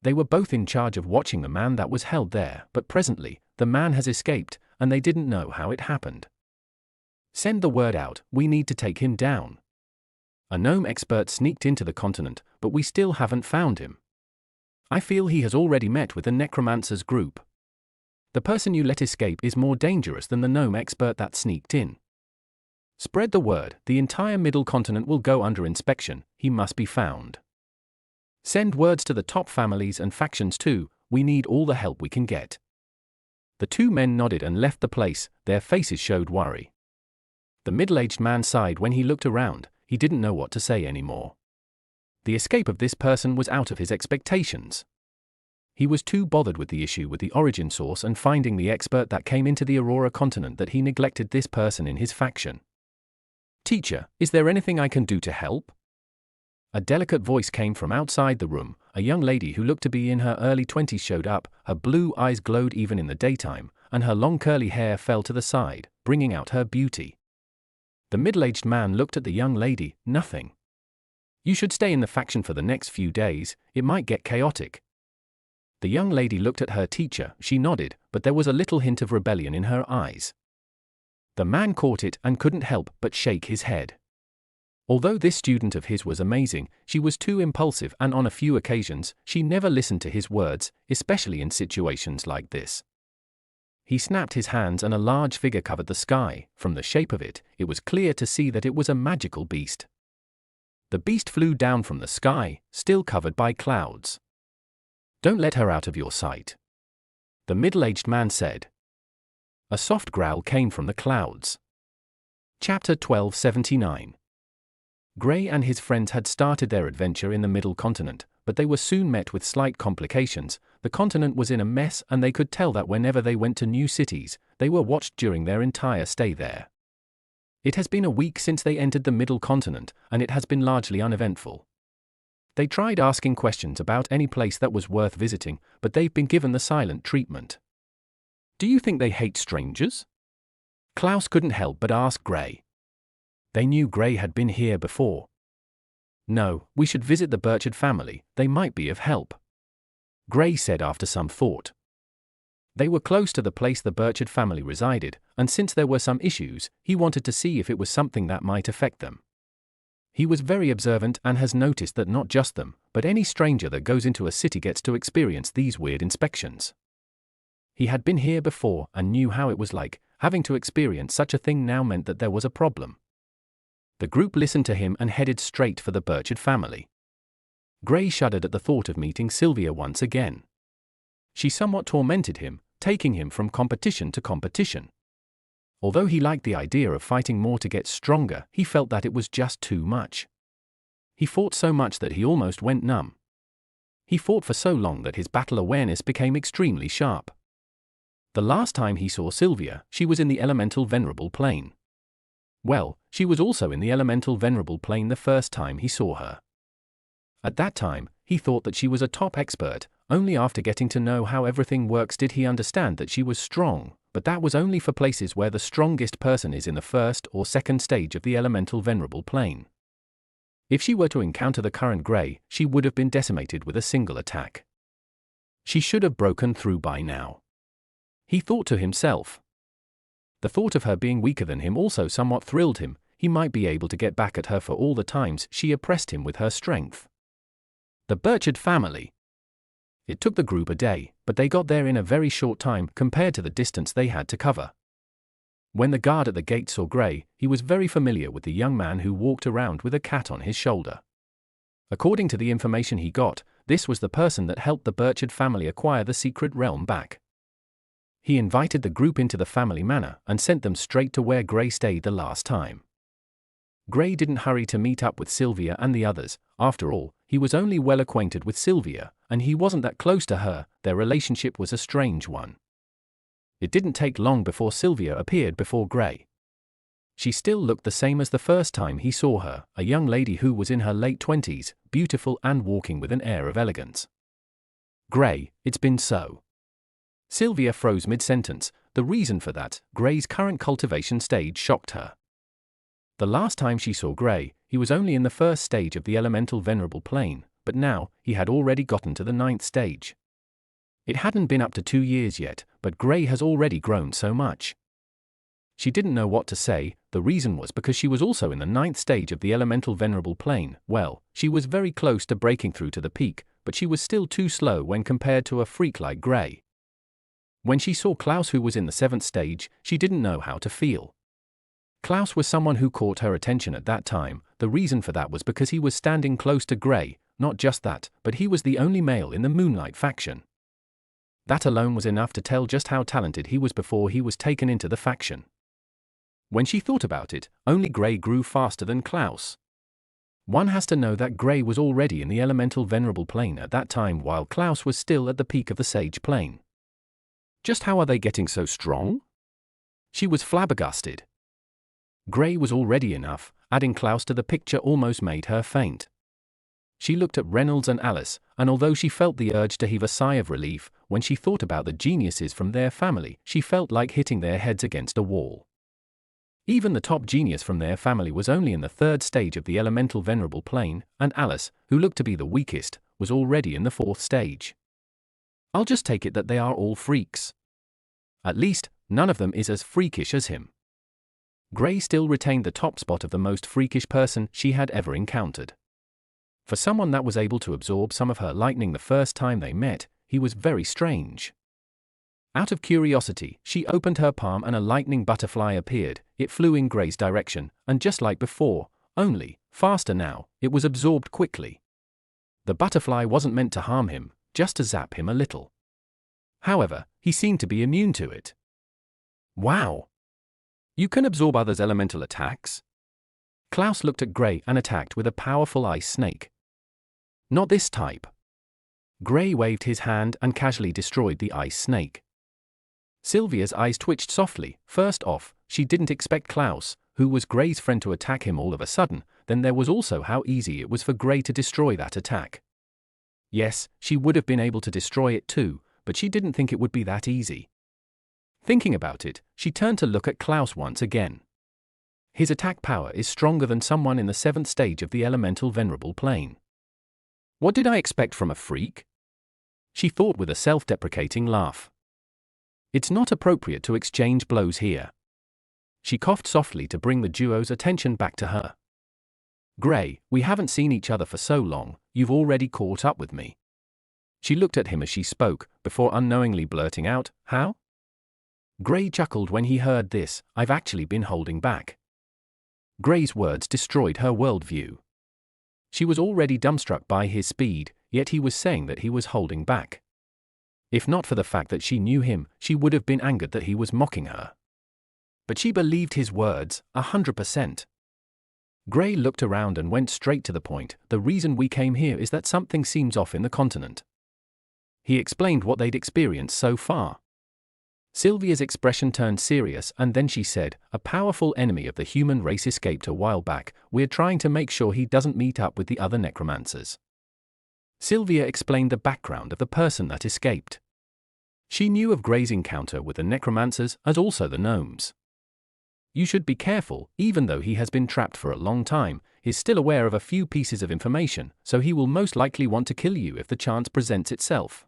They were both in charge of watching the man that was held there, but presently, the man has escaped, and they didn't know how it happened. Send the word out, we need to take him down. A gnome expert sneaked into the continent, but we still haven't found him. I feel he has already met with the necromancers group. The person you let escape is more dangerous than the gnome expert that sneaked in. Spread the word, the entire middle continent will go under inspection, he must be found. Send words to the top families and factions too, we need all the help we can get. The 2 men nodded and left the place, their faces showed worry. The middle-aged man sighed when he looked around, he didn't know what to say anymore. The escape of this person was out of his expectations. He was too bothered with the issue with the origin source and finding the expert that came into the Aurora continent that he neglected this person in his faction. Teacher, is there anything I can do to help? A delicate voice came from outside the room. A young lady who looked to be in her early 20s showed up. Her blue eyes glowed even in the daytime, and her long curly hair fell to the side, bringing out her beauty. The middle-aged man looked at the young lady. Nothing. You should stay in the faction for the next few days, it might get chaotic. The young lady looked at her teacher. She nodded, but there was a little hint of rebellion in her eyes. The man caught it and couldn't help but shake his head. Although this student of his was amazing, she was too impulsive, and on a few occasions, she never listened to his words, especially in situations like this. He snapped his hands and a large figure covered the sky. From the shape of it, it was clear to see that it was a magical beast. The beast flew down from the sky, still covered by clouds. Don't let her out of your sight. The middle-aged man said. A soft growl came from the clouds. Chapter 1279. Gray and his friends had started their adventure in the Middle Continent, but they were soon met with slight complications. The continent was in a mess, and they could tell that whenever they went to new cities, they were watched during their entire stay there. It has been a week since they entered the Middle Continent, and it has been largely uneventful. They tried asking questions about any place that was worth visiting, but they've been given the silent treatment. Do you think they hate strangers? Klaus couldn't help but ask Gray. They knew Gray had been here before. No, we should visit the Burchard family, they might be of help. Gray said after some thought. They were close to the place the Burchard family resided, and since there were some issues, he wanted to see if it was something that might affect them. He was very observant and has noticed that not just them, but any stranger that goes into a city gets to experience these weird inspections. He had been here before and knew how it was like. Having to experience such a thing now meant that there was a problem. The group listened to him and headed straight for the Burchard family. Gray shuddered at the thought of meeting Sylvia once again. She somewhat tormented him, taking him from competition to competition. Although he liked the idea of fighting more to get stronger, he felt that it was just too much. He fought so much that he almost went numb. He fought for so long that his battle awareness became extremely sharp. The last time he saw Sylvia, she was in the Elemental Venerable Plane. Well, she was also in the Elemental Venerable Plane the first time he saw her. At that time, he thought that she was a top expert. Only after getting to know how everything works did he understand that she was strong, but that was only for places where the strongest person is in the first or second stage of the Elemental Venerable Plane. If she were to encounter the current Gray, she would have been decimated with a single attack. She should have broken through by now. He thought to himself. The thought of her being weaker than him also somewhat thrilled him. He might be able to get back at her for all the times she oppressed him with her strength. The Burchard family. It took the group a day, but they got there in a very short time compared to the distance they had to cover. When the guard at the gate saw Gray, he was very familiar with the young man who walked around with a cat on his shoulder. According to the information he got, this was the person that helped the Burchard family acquire the secret realm back. He invited the group into the family manor and sent them straight to where Gray stayed the last time. Gray didn't hurry to meet up with Sylvia and the others. After all, he was only well acquainted with Sylvia, and he wasn't that close to her. Their relationship was a strange one. It didn't take long before Sylvia appeared before Gray. She still looked the same as the first time he saw her, a young lady who was in her late 20s, beautiful and walking with an air of elegance. Gray, it's been so. Sylvia froze mid-sentence. The reason for that, Gray's current cultivation stage shocked her. The last time she saw Gray, he was only in the first stage of the Elemental Venerable Plane, but now, he had already gotten to the 9th stage. It hadn't been up to 2 years yet, but Gray has already grown so much. She didn't know what to say. The reason was because she was also in the 9th stage of the Elemental Venerable Plane. Well, she was very close to breaking through to the peak, but she was still too slow when compared to a freak like Gray. When she saw Klaus, who was in the 7th stage, she didn't know how to feel. Klaus was someone who caught her attention at that time. The reason for that was because he was standing close to Gray. Not just that, but he was the only male in the Moonlight faction. That alone was enough to tell just how talented he was before he was taken into the faction. When she thought about it, only Gray grew faster than Klaus. One has to know that Gray was already in the Elemental Venerable Plane at that time while Klaus was still at the peak of the Sage Plane. Just how are they getting so strong? She was flabbergasted. Gray was already enough. Adding Klaus to the picture almost made her faint. She looked at Reynolds and Alice, and although she felt the urge to heave a sigh of relief, when she thought about the geniuses from their family, she felt like hitting their heads against a wall. Even the top genius from their family was only in the 3rd stage of the Elemental Venerable Plane, and Alice, who looked to be the weakest, was already in the 4th stage. I'll just take it that they are all freaks. At least, none of them is as freakish as him. Gray still retained the top spot of the most freakish person she had ever encountered. For someone that was able to absorb some of her lightning the first time they met, he was very strange. Out of curiosity, she opened her palm and a lightning butterfly appeared. It flew in Gray's direction, and just like before, only faster now, it was absorbed quickly. The butterfly wasn't meant to harm him, just to zap him a little. However, he seemed to be immune to it. Wow! You can absorb others' elemental attacks? Klaus looked at Gray and attacked with a powerful ice snake. Not this type. Gray waved his hand and casually destroyed the ice snake. Sylvia's eyes twitched softly. First off, she didn't expect Klaus, who was Gray's friend, to attack him all of a sudden. Then there was also how easy it was for Gray to destroy that attack. Yes, she would have been able to destroy it too, but she didn't think it would be that easy. Thinking about it, she turned to look at Klaus once again. His attack power is stronger than someone in the 7th stage of the elemental venerable plane. What did I expect from a freak? She thought with a self-deprecating laugh. It's not appropriate to exchange blows here. She coughed softly to bring the duo's attention back to her. Gray, we haven't seen each other for so long, you've already caught up with me. She looked at him as she spoke, before unknowingly blurting out, how? Gray chuckled when he heard this. I've actually been holding back. Gray's words destroyed her worldview. She was already dumbstruck by his speed, yet he was saying that he was holding back. If not for the fact that she knew him, she would have been angered that he was mocking her. But she believed his words, 100%. Gray looked around and went straight to the point. The reason we came here is that something seems off in the continent. He explained what they'd experienced so far. Sylvia's expression turned serious, and then she said, a powerful enemy of the human race escaped a while back. We're trying to make sure he doesn't meet up with the other necromancers. Sylvia explained the background of the person that escaped. She knew of Gray's encounter with the necromancers, as also the gnomes. You should be careful. Even though he has been trapped for a long time, he's still aware of a few pieces of information, so he will most likely want to kill you if the chance presents itself.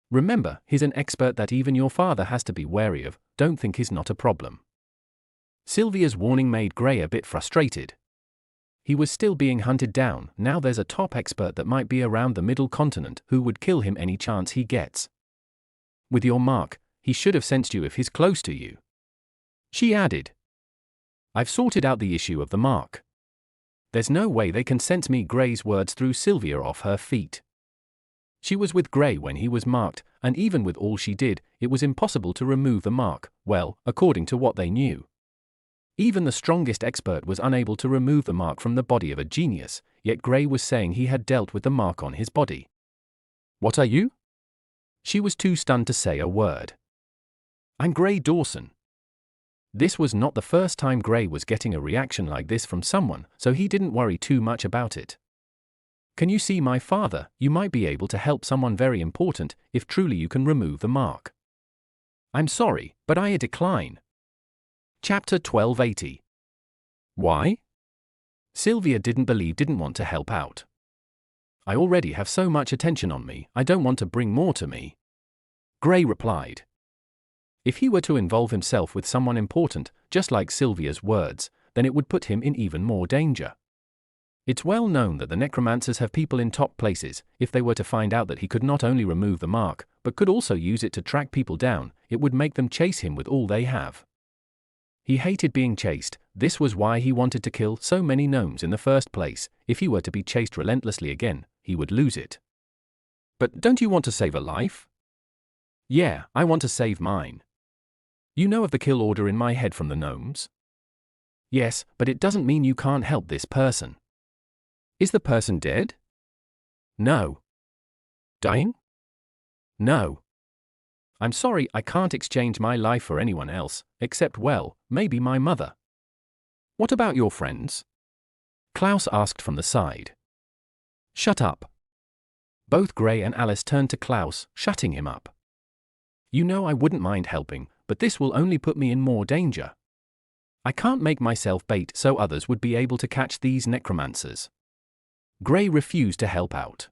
Remember, he's an expert that even your father has to be wary of. Don't think he's not a problem. Sylvia's warning made Gray a bit frustrated. He was still being hunted down. Now there's a top expert that might be around the middle continent who would kill him any chance he gets. With your mark, he should have sensed you if he's close to you. She added. I've sorted out the issue of the mark. There's no way they can sense me. Gray's words threw Sylvia off her feet. She was with Gray when he was marked, and even with all she did, it was impossible to remove the mark, well, according to what they knew. Even the strongest expert was unable to remove the mark from the body of a genius, yet Gray was saying he had dealt with the mark on his body. What are you? She was too stunned to say a word. I'm Gray Dawson. This was not the first time Gray was getting a reaction like this from someone, so he didn't worry too much about it. Can you see my father? You might be able to help someone very important, if truly you can remove the mark. I'm sorry, but I decline. Chapter 1280. Why? Sylvia didn't want to help out. I already have so much attention on me, I don't want to bring more to me. Gray replied. If he were to involve himself with someone important, just like Sylvia's words, then it would put him in even more danger. It's well known that the necromancers have people in top places. If they were to find out that he could not only remove the mark, but could also use it to track people down, it would make them chase him with all they have. He hated being chased. This was why he wanted to kill so many gnomes in the first place. If he were to be chased relentlessly again, he would lose it. But don't you want to save a life? Yeah, I want to save mine. You know of the kill order in my head from the gnomes? Yes, but it doesn't mean you can't help this person. Is the person dead? No. Dying? No. I'm sorry, I can't exchange my life for anyone else, except, well, maybe my mother. What about your friends? Klaus asked from the side. Shut up. Both Gray and Alice turned to Klaus, shutting him up. You know I wouldn't mind helping, but this will only put me in more danger. I can't make myself bait so others would be able to catch these necromancers. Gray refused to help out.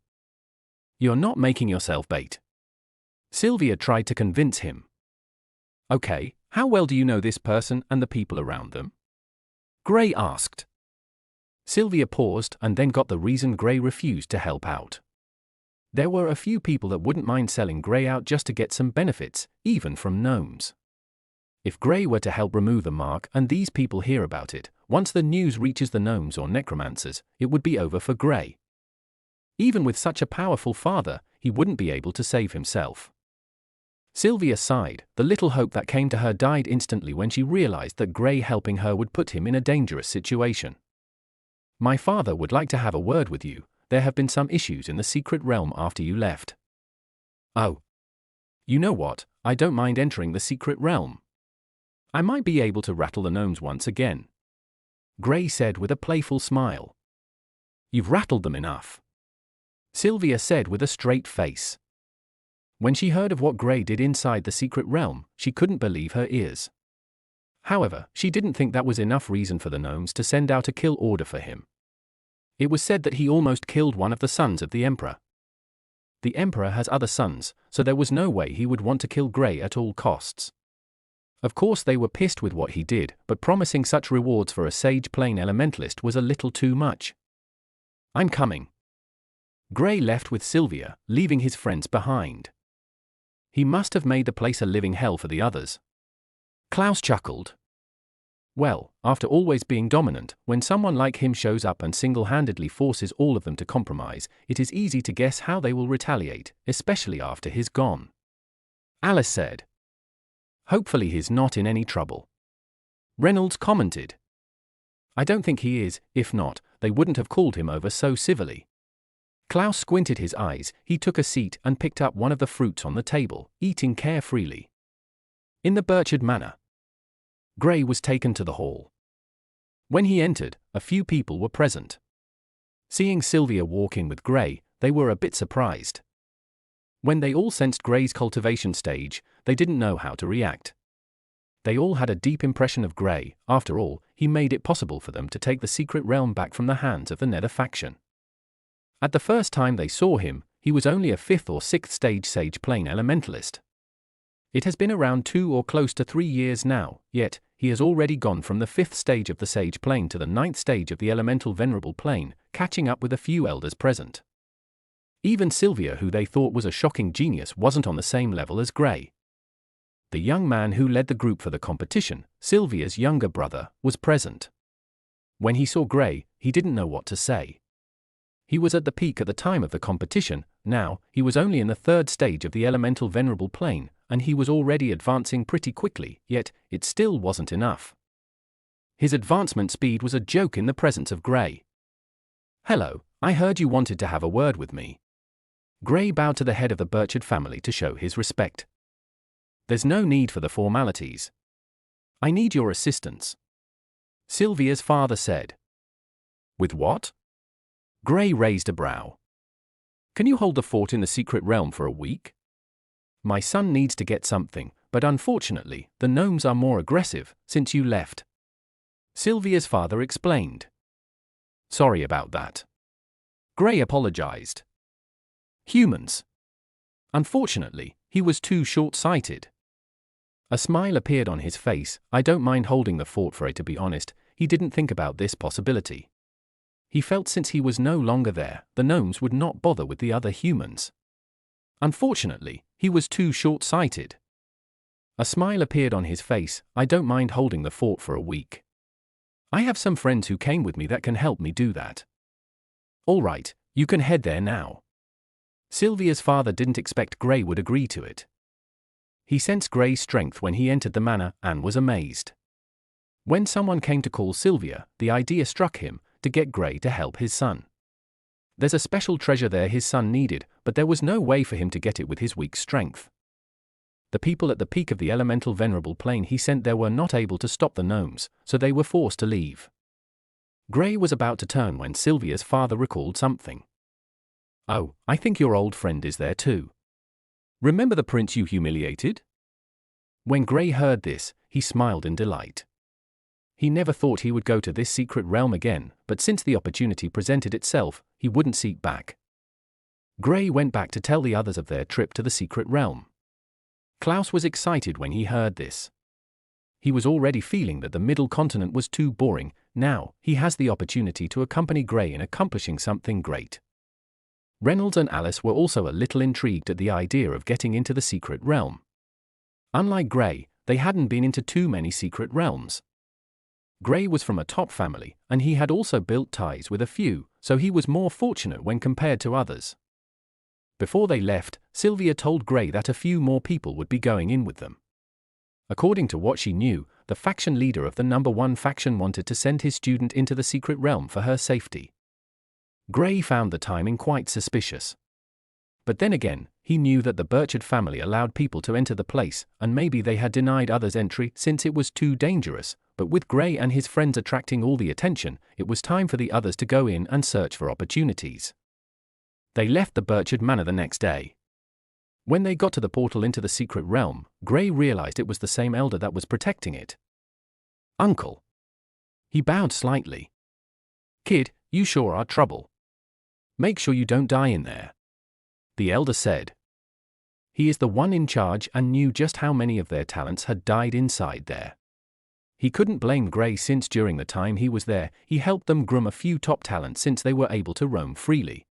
You're not making yourself bait. Sylvia tried to convince him. Okay, how well do you know this person and the people around them? Gray asked. Sylvia paused and then got the reason Gray refused to help out. There were a few people that wouldn't mind selling Gray out just to get some benefits, even from gnomes. If Gray were to help remove the mark and these people hear about it, once the news reaches the gnomes or necromancers, it would be over for Gray. Even with such a powerful father, he wouldn't be able to save himself. Sylvia sighed. The little hope that came to her died instantly when she realized that Gray helping her would put him in a dangerous situation. My father would like to have a word with you. There have been some issues in the secret realm after you left. Oh. You know what? I don't mind entering the secret realm. I might be able to rattle the gnomes once again. Gray said with a playful smile. You've rattled them enough. Sylvia said with a straight face. When she heard of what Gray did inside the secret realm, she couldn't believe her ears. However, she didn't think that was enough reason for the gnomes to send out a kill order for him. It was said that he almost killed one of the sons of the Emperor. The Emperor has other sons, so there was no way he would want to kill Gray at all costs. Of course they were pissed with what he did, but promising such rewards for a Sage Plane Elementalist was a little too much. I'm coming. Gray left with Sylvia, leaving his friends behind. He must have made the place a living hell for the others. Klaus chuckled. Well, after always being dominant, when someone like him shows up and single-handedly forces all of them to compromise, it is easy to guess how they will retaliate, especially after he's gone. Alice said. Hopefully he's not in any trouble. Reynolds commented. I don't think he is. If not, they wouldn't have called him over so civilly. Klaus squinted his eyes. He took a seat and picked up one of the fruits on the table, eating carefreely. In the Burchard manner. Gray was taken to the hall. When he entered, a few people were present. Seeing Sylvia walking with Gray, they were a bit surprised. When they all sensed Gray's cultivation stage, they didn't know how to react. They all had a deep impression of Gray. After all, he made it possible for them to take the secret realm back from the hands of the Nether faction. At the first time they saw him, he was only a 5th or 6th stage Sage Plane Elementalist. It has been around 2 or close to 3 years now, yet he has already gone from the 5th stage of the Sage Plane to the 9th stage of the Elemental Venerable Plane, catching up with a few elders present. Even Sylvia, who they thought was a shocking genius, wasn't on the same level as Gray. The young man who led the group for the competition, Sylvia's younger brother, was present. When he saw Gray, he didn't know what to say. He was at the peak at the time of the competition. Now, he was only in the 3rd stage of the Elemental Venerable Plane, and he was already advancing pretty quickly, yet it still wasn't enough. His advancement speed was a joke in the presence of Gray. Hello, I heard you wanted to have a word with me. Gray bowed to the head of the Burchard family to show his respect. There's no need for the formalities. I need your assistance. Sylvia's father said. With what? Gray raised a brow. Can you hold the fort in the secret realm for a week? My son needs to get something, but unfortunately, the gnomes are more aggressive since you left. Sylvia's father explained. Sorry about that. Gray apologized. Humans. Unfortunately, he was too short-sighted. A smile appeared on his face. I don't mind holding the fort for it, to be honest. He didn't think about this possibility. He felt since he was no longer there, the gnomes would not bother with the other humans. Unfortunately, he was too short-sighted. A smile appeared on his face. I don't mind holding the fort for a week. I have some friends who came with me that can help me do that. All right, you can head there now. Sylvia's father didn't expect Gray would agree to it. He sensed Gray's strength when he entered the manor and was amazed. When someone came to call Sylvia, the idea struck him to get Gray to help his son. There's a special treasure there his son needed, but there was no way for him to get it with his weak strength. The people at the peak of the Elemental Venerable Plane he sent there were not able to stop the gnomes, so they were forced to leave. Gray was about to turn when Sylvia's father recalled something. Oh, I think your old friend is there too. Remember the prince you humiliated? When Gray heard this, he smiled in delight. He never thought he would go to this secret realm again, but since the opportunity presented itself, he wouldn't seek back. Gray went back to tell the others of their trip to the secret realm. Klaus was excited when he heard this. He was already feeling that the middle continent was too boring. Now, he has the opportunity to accompany Gray in accomplishing something great. Reynolds and Alice were also a little intrigued at the idea of getting into the secret realm. Unlike Gray, they hadn't been into too many secret realms. Gray was from a top family, and he had also built ties with a few, so he was more fortunate when compared to others. Before they left, Sylvia told Gray that a few more people would be going in with them. According to what she knew, the faction leader of the number 1 faction wanted to send his student into the secret realm for her safety. Gray found the timing quite suspicious. But then again, he knew that the Burchard family allowed people to enter the place, and maybe they had denied others entry since it was too dangerous, but with Gray and his friends attracting all the attention, it was time for the others to go in and search for opportunities. They left the Burchard Manor the next day. When they got to the portal into the secret realm, Gray realized it was the same elder that was protecting it. "Uncle." He bowed slightly. "Kid, you sure are trouble. Make sure you don't die in there," the elder said. He is the one in charge and knew just how many of their talents had died inside there. He couldn't blame Gray since during the time he was there, he helped them groom a few top talents since they were able to roam freely.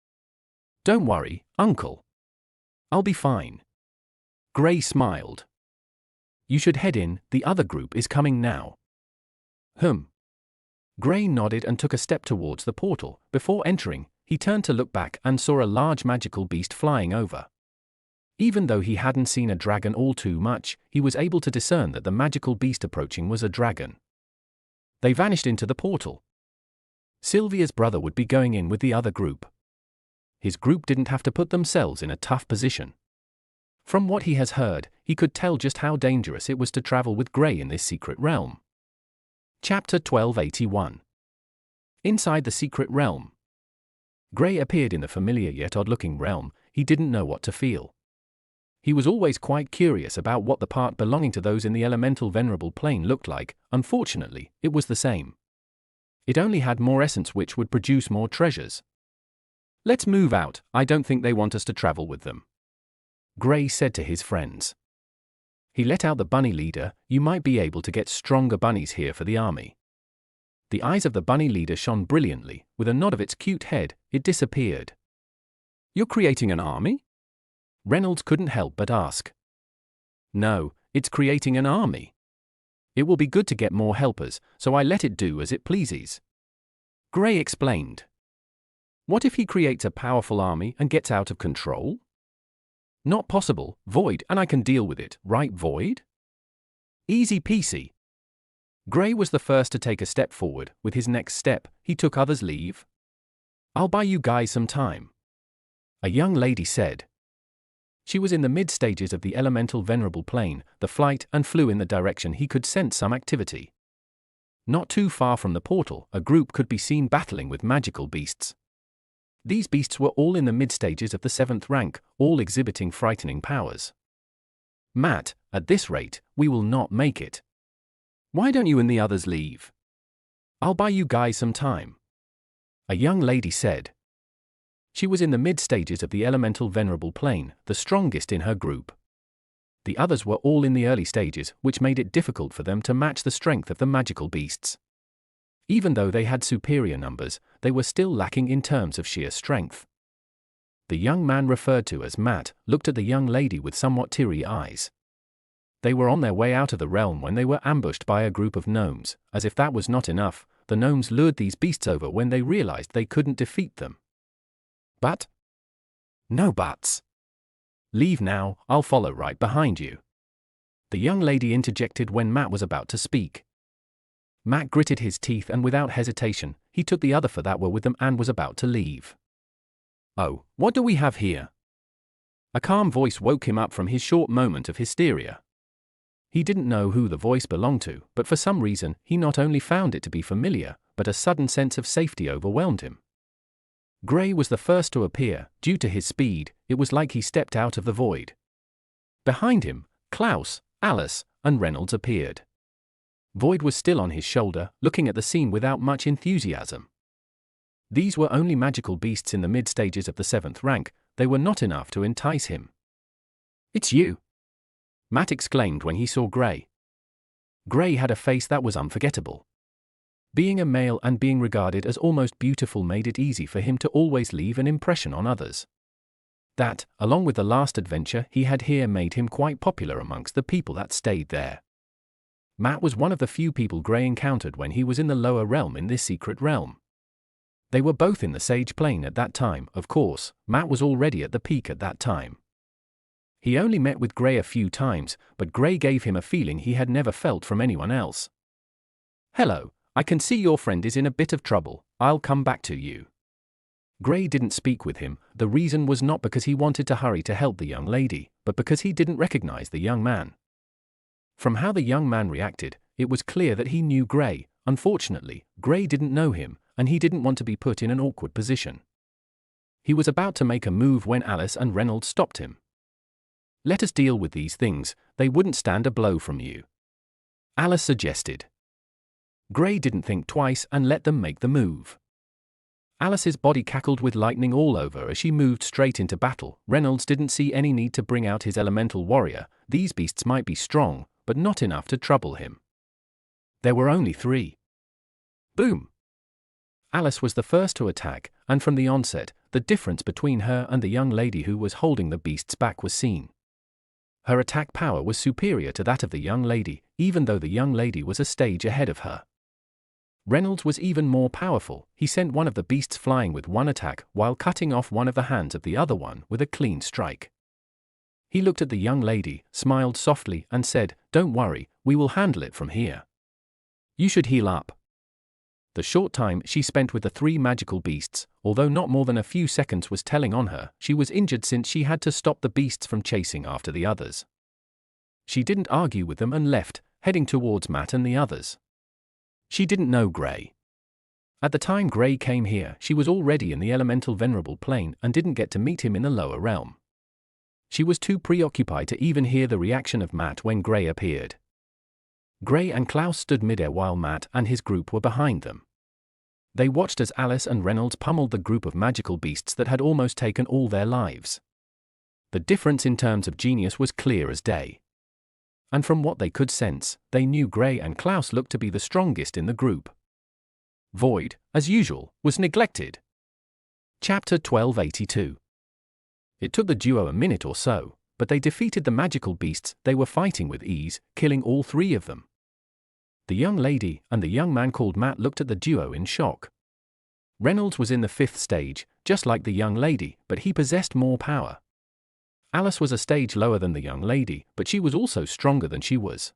"Don't worry, Uncle. I'll be fine." Gray smiled. "You should head in, the other group is coming now." Gray nodded and took a step towards the portal. Before entering, he turned to look back and saw a large magical beast flying over. Even though he hadn't seen a dragon all too much, he was able to discern that the magical beast approaching was a dragon. They vanished into the portal. Sylvia's brother would be going in with the other group. His group didn't have to put themselves in a tough position. From what he has heard, he could tell just how dangerous it was to travel with Gray in this secret realm. Chapter 1281. Inside the secret realm. Gray appeared in the familiar yet odd-looking realm. He didn't know what to feel. He was always quite curious about what the part belonging to those in the elemental venerable plane looked like. Unfortunately, it was the same. It only had more essence, which would produce more treasures. "Let's move out, I don't think they want us to travel with them," Gray said to his friends. He let out the bunny leader. "You might be able to get stronger bunnies here for the army." The eyes of the bunny leader shone brilliantly. With a nod of its cute head, it disappeared. "You're creating an army?" Reynolds couldn't help but ask. "No, it's creating an army. It will be good to get more helpers, so I let it do as it pleases," Gray explained. "What if he creates a powerful army and gets out of control?" "Not possible, Void, and I can deal with it, right, Void?" "Easy peasy." Gray was the first to take a step forward. With his next step, he took others' leave. "I'll buy you guys some time," a young lady said. She was in the mid-stages of the elemental venerable plane, the flight, and flew in the direction he could sense some activity. Not too far from the portal, a group could be seen battling with magical beasts. These beasts were all in the mid-stages of the 7th rank, all exhibiting frightening powers. "Matt, at this rate, we will not make it. Why don't you and the others leave? I'll buy you guys some time," a young lady said. She was in the mid-stages of the elemental venerable plane, the strongest in her group. The others were all in the early stages, which made it difficult for them to match the strength of the magical beasts. Even though they had superior numbers, they were still lacking in terms of sheer strength. The young man referred to as Matt looked at the young lady with somewhat teary eyes. They were on their way out of the realm when they were ambushed by a group of gnomes. As if that was not enough, the gnomes lured these beasts over when they realized they couldn't defeat them. "But?" "No buts. Leave now, I'll follow right behind you," the young lady interjected when Matt was about to speak. Matt gritted his teeth and without hesitation, he took the other four that were with them and was about to leave. "Oh, what do we have here?" A calm voice woke him up from his short moment of hysteria. He didn't know who the voice belonged to, but for some reason, he not only found it to be familiar, but a sudden sense of safety overwhelmed him. Gray was the first to appear. Due to his speed, it was like he stepped out of the void. Behind him, Klaus, Alice, and Reynolds appeared. Void was still on his shoulder, looking at the scene without much enthusiasm. These were only magical beasts in the mid-stages of the 7th rank. They were not enough to entice him. "It's you!" Matt exclaimed when he saw Gray. Gray had a face that was unforgettable. Being a male and being regarded as almost beautiful made it easy for him to always leave an impression on others. That, along with the last adventure he had here, made him quite popular amongst the people that stayed there. Matt was one of the few people Gray encountered when he was in the lower realm in this secret realm. They were both in the Sage Plain at that time, of course. Matt was already at the peak at that time. He only met with Gray a few times, but Gray gave him a feeling he had never felt from anyone else. "Hello, I can see your friend is in a bit of trouble. I'll come back to you." Gray didn't speak with him. The reason was not because he wanted to hurry to help the young lady, but because he didn't recognize the young man. From how the young man reacted, it was clear that he knew Gray. Unfortunately, Gray didn't know him, and he didn't want to be put in an awkward position. He was about to make a move when Alice and Reynolds stopped him. "Let us deal with these things, they wouldn't stand a blow from you," Alice suggested. Gray didn't think twice and let them make the move. Alice's body cackled with lightning all over as she moved straight into battle. Reynolds didn't see any need to bring out his elemental warrior. These beasts might be strong, but not enough to trouble him. There were only 3. Boom! Alice was the first to attack, and from the onset, the difference between her and the young lady who was holding the beasts back was seen. Her attack power was superior to that of the young lady, even though the young lady was a stage ahead of her. Reynolds was even more powerful. He sent one of the beasts flying with one attack while cutting off one of the hands of the other one with a clean strike. He looked at the young lady, smiled softly, and said, "Don't worry, we will handle it from here. You should heal up." The short time she spent with the 3 magical beasts, although not more than a few seconds, was telling on her. She was injured since she had to stop the beasts from chasing after the others. She didn't argue with them and left, heading towards Matt and the others. She didn't know Gray. At the time Gray came here, she was already in the elemental venerable plane and didn't get to meet him in the lower realm. She was too preoccupied to even hear the reaction of Matt when Gray appeared. Gray and Klaus stood midair while Matt and his group were behind them. They watched as Alice and Reynolds pummeled the group of magical beasts that had almost taken all their lives. The difference in terms of genius was clear as day. And from what they could sense, they knew Gray and Klaus looked to be the strongest in the group. Void, as usual, was neglected. Chapter 1282. It took the duo a minute or so, but they defeated the magical beasts they were fighting with ease, killing all 3 of them. The young lady and the young man called Matt looked at the duo in shock. Reynolds was in the 5th stage, just like the young lady, but he possessed more power. Alice was a stage lower than the young lady, but she was also stronger than she was.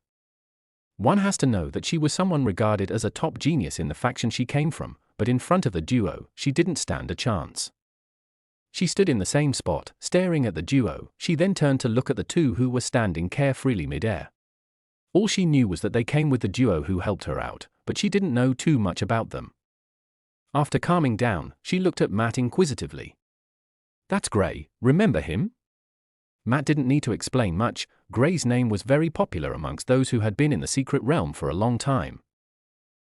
One has to know that she was someone regarded as a top genius in the faction she came from, but in front of the duo, she didn't stand a chance. She stood in the same spot, staring at the duo. She then turned to look at the 2 who were standing carefreely midair. All she knew was that they came with the duo who helped her out, but she didn't know too much about them. After calming down, she looked at Matt inquisitively. "That's Gray, remember him?" Matt didn't need to explain much. Gray's name was very popular amongst those who had been in the secret realm for a long time.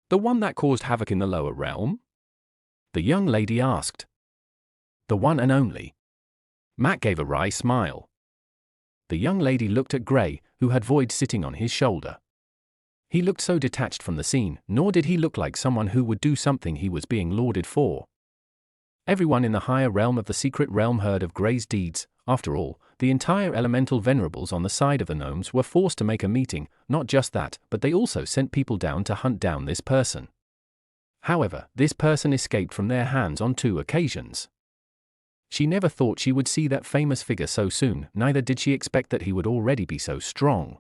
"The one that caused havoc in the lower realm?" the young lady asked. "The one and only." Matt gave a wry smile. The young lady looked at Gray, who had Void sitting on his shoulder. He looked so detached from the scene, nor did he look like someone who would do something he was being lauded for. Everyone in the higher realm of the secret realm heard of Gray's deeds. After all, the entire elemental venerables on the side of the gnomes were forced to make a meeting. Not just that, but they also sent people down to hunt down this person. However, this person escaped from their hands on 2 occasions. She never thought she would see that famous figure so soon, neither did she expect that he would already be so strong.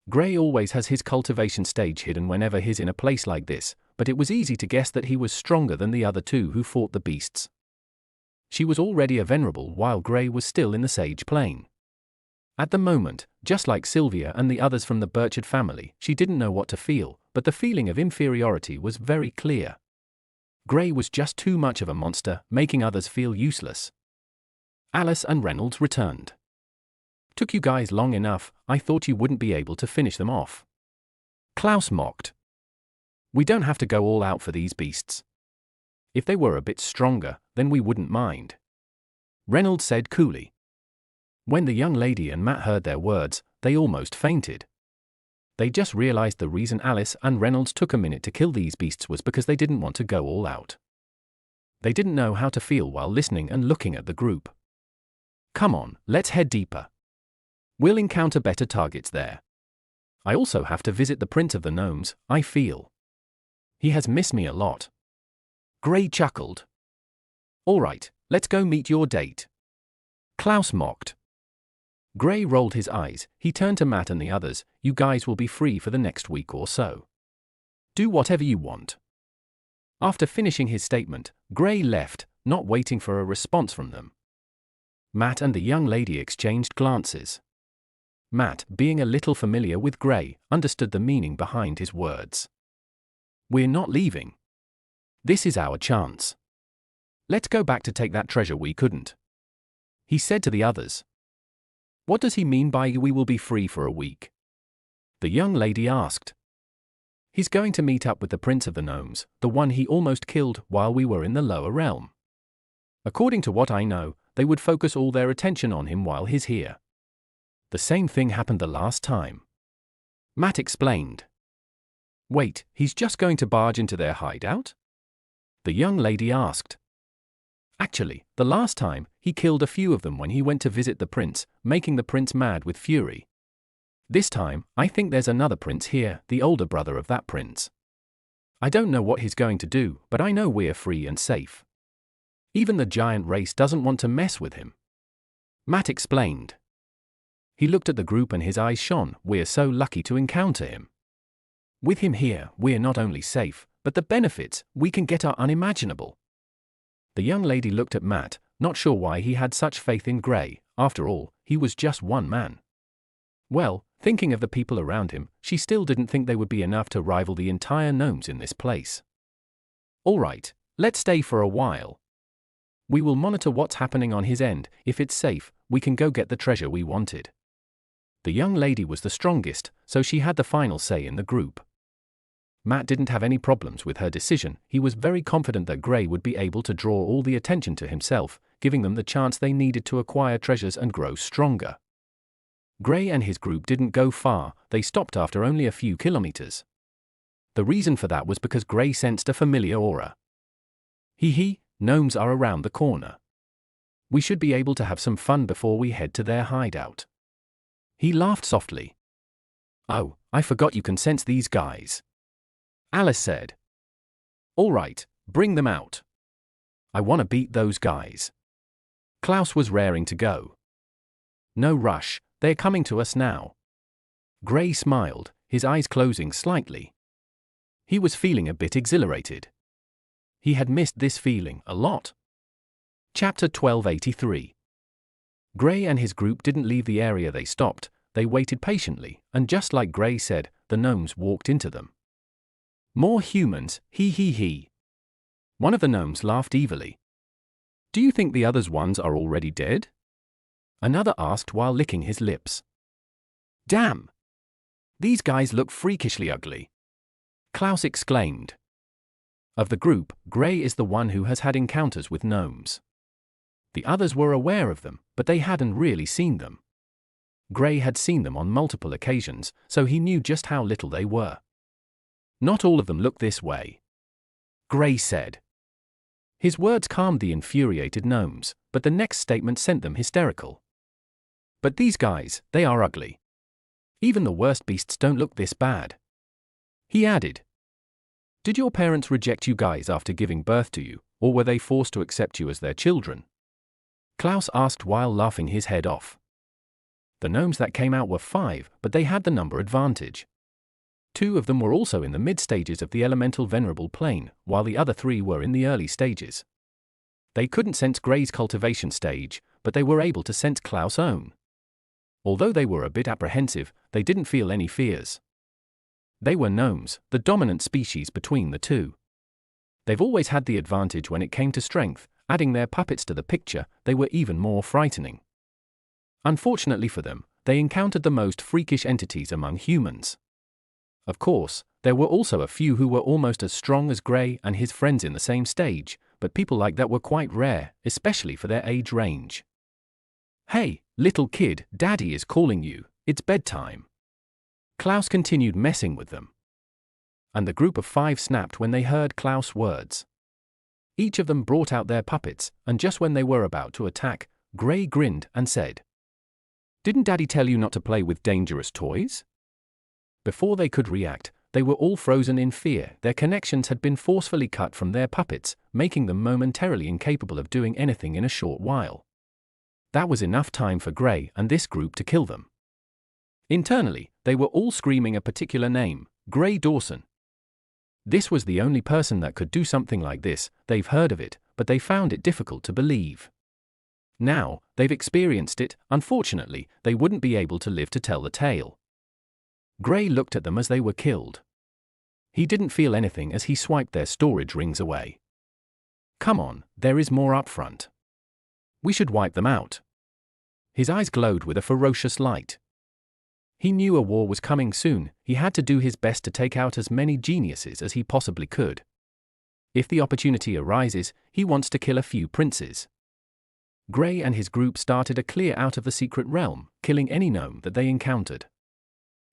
Gray always has his cultivation stage hidden whenever he's in a place like this, but it was easy to guess that he was stronger than the other 2 who fought the beasts. She was already a venerable while Gray was still in the Sage Plane. At the moment, just like Sylvia and the others from the Burchard family, she didn't know what to feel, but the feeling of inferiority was very clear. Gray was just too much of a monster, making others feel useless. Alice and Reynolds returned. "Took you guys long enough, I thought you wouldn't be able to finish them off." Klaus mocked. "We don't have to go all out for these beasts. If they were a bit stronger, then we wouldn't mind," Reynolds said coolly. When the young lady and Matt heard their words, they almost fainted. They just realized the reason Alice and Reynolds took a minute to kill these beasts was because they didn't want to go all out. They didn't know how to feel while listening and looking at the group. "Come on, let's head deeper. We'll encounter better targets there. I also have to visit the Prince of the Gnomes, I feel. He has missed me a lot." Gray chuckled. All right, let's go meet your date. Klaus mocked. Gray rolled his eyes. He turned to Matt and the others. You guys will be free for the next week or so. Do whatever you want. After finishing his statement, Gray left, not waiting for a response from them. Matt and the young lady exchanged glances. Matt, being a little familiar with Gray, understood the meaning behind his words. We're not leaving. This is our chance. Let's go back to take that treasure we couldn't. He said to the others. What does he mean by we will be free for a week? The young lady asked. He's going to meet up with the Prince of the Gnomes, the one he almost killed while we were in the lower realm. According to what I know, they would focus all their attention on him while he's here. The same thing happened the last time. Matt explained. Wait, he's just going to barge into their hideout? The young lady asked. Actually, the last time, he killed a few of them when he went to visit the prince, making the prince mad with fury. This time, I think there's another prince here, the older brother of that prince. I don't know what he's going to do, but I know we're free and safe. Even the giant race doesn't want to mess with him. Matt explained. He looked at the group and his eyes shone. We're so lucky to encounter him. With him here, we're not only safe, but the benefits we can get are unimaginable. The young lady looked at Matt, not sure why he had such faith in Gray. After all, he was just one man. Well, thinking of the people around him, she still didn't think they would be enough to rival the entire gnomes in this place. All right, let's stay for a while. We will monitor what's happening on his end. If it's safe, we can go get the treasure we wanted. The young lady was the strongest, so she had the final say in the group. Matt didn't have any problems with her decision. He was very confident that Gray would be able to draw all the attention to himself, giving them the chance they needed to acquire treasures and grow stronger. Gray and his group didn't go far. They stopped after only a few kilometers. The reason for that was because Gray sensed a familiar aura. Gnomes are around the corner. We should be able to have some fun before we head to their hideout. He laughed softly. Oh, I forgot you can sense these guys. Alice said. All right, bring them out. I want to beat those guys. Klaus was raring to go. No rush, they're coming to us now. Gray smiled, his eyes closing slightly. He was feeling a bit exhilarated. He had missed this feeling a lot. Chapter 1283. Gray and his group didn't leave the area they stopped. They waited patiently, and just like Gray said, the gnomes walked into them. More humans, One of the gnomes laughed evilly. Do you think the other ones are already dead? Another asked while licking his lips. Damn! These guys look freakishly ugly. Klaus exclaimed. Of the group, Gray is the one who has had encounters with gnomes. The others were aware of them, but they hadn't really seen them. Gray had seen them on multiple occasions, so he knew just how little they were. Not all of them look this way, Gray said. His words calmed the infuriated gnomes, but the next statement sent them hysterical. But these guys, they are ugly. Even the worst beasts don't look this bad. He added. Did your parents reject you guys after giving birth to you, or were they forced to accept you as their children? Klaus asked while laughing his head off. The gnomes that came out were 5, but they had the number advantage. 2 of them were also in the mid-stages of the elemental venerable plane, while the other 3 were in the early stages. They couldn't sense Gray's cultivation stage, but they were able to sense Klaus' own. Although they were a bit apprehensive, they didn't feel any fears. They were gnomes, the dominant species between the two. They've always had the advantage when it came to strength. Adding their puppets to the picture, they were even more frightening. Unfortunately for them, they encountered the most freakish entities among humans. Of course, there were also a few who were almost as strong as Gray and his friends in the same stage, but people like that were quite rare, especially for their age range. Hey, little kid, Daddy is calling you, it's bedtime. Klaus continued messing with them. And the group of 5 snapped when they heard Klaus' words. Each of them brought out their puppets, and just when they were about to attack, Gray grinned and said, Didn't Daddy tell you not to play with dangerous toys? Before they could react, they were all frozen in fear. Their connections had been forcefully cut from their puppets, making them momentarily incapable of doing anything in a short while. That was enough time for Gray and this group to kill them. Internally, they were all screaming a particular name, Gray Dawson. This was the only person that could do something like this. They've heard of it, but they found it difficult to believe. Now, they've experienced it. Unfortunately, they wouldn't be able to live to tell the tale. Gray looked at them as they were killed. He didn't feel anything as he swiped their storage rings away. Come on, there is more up front. We should wipe them out. His eyes glowed with a ferocious light. He knew a war was coming soon. He had to do his best to take out as many geniuses as he possibly could. If the opportunity arises, he wants to kill a few princes. Gray and his group started a clear out of the secret realm, killing any gnome that they encountered.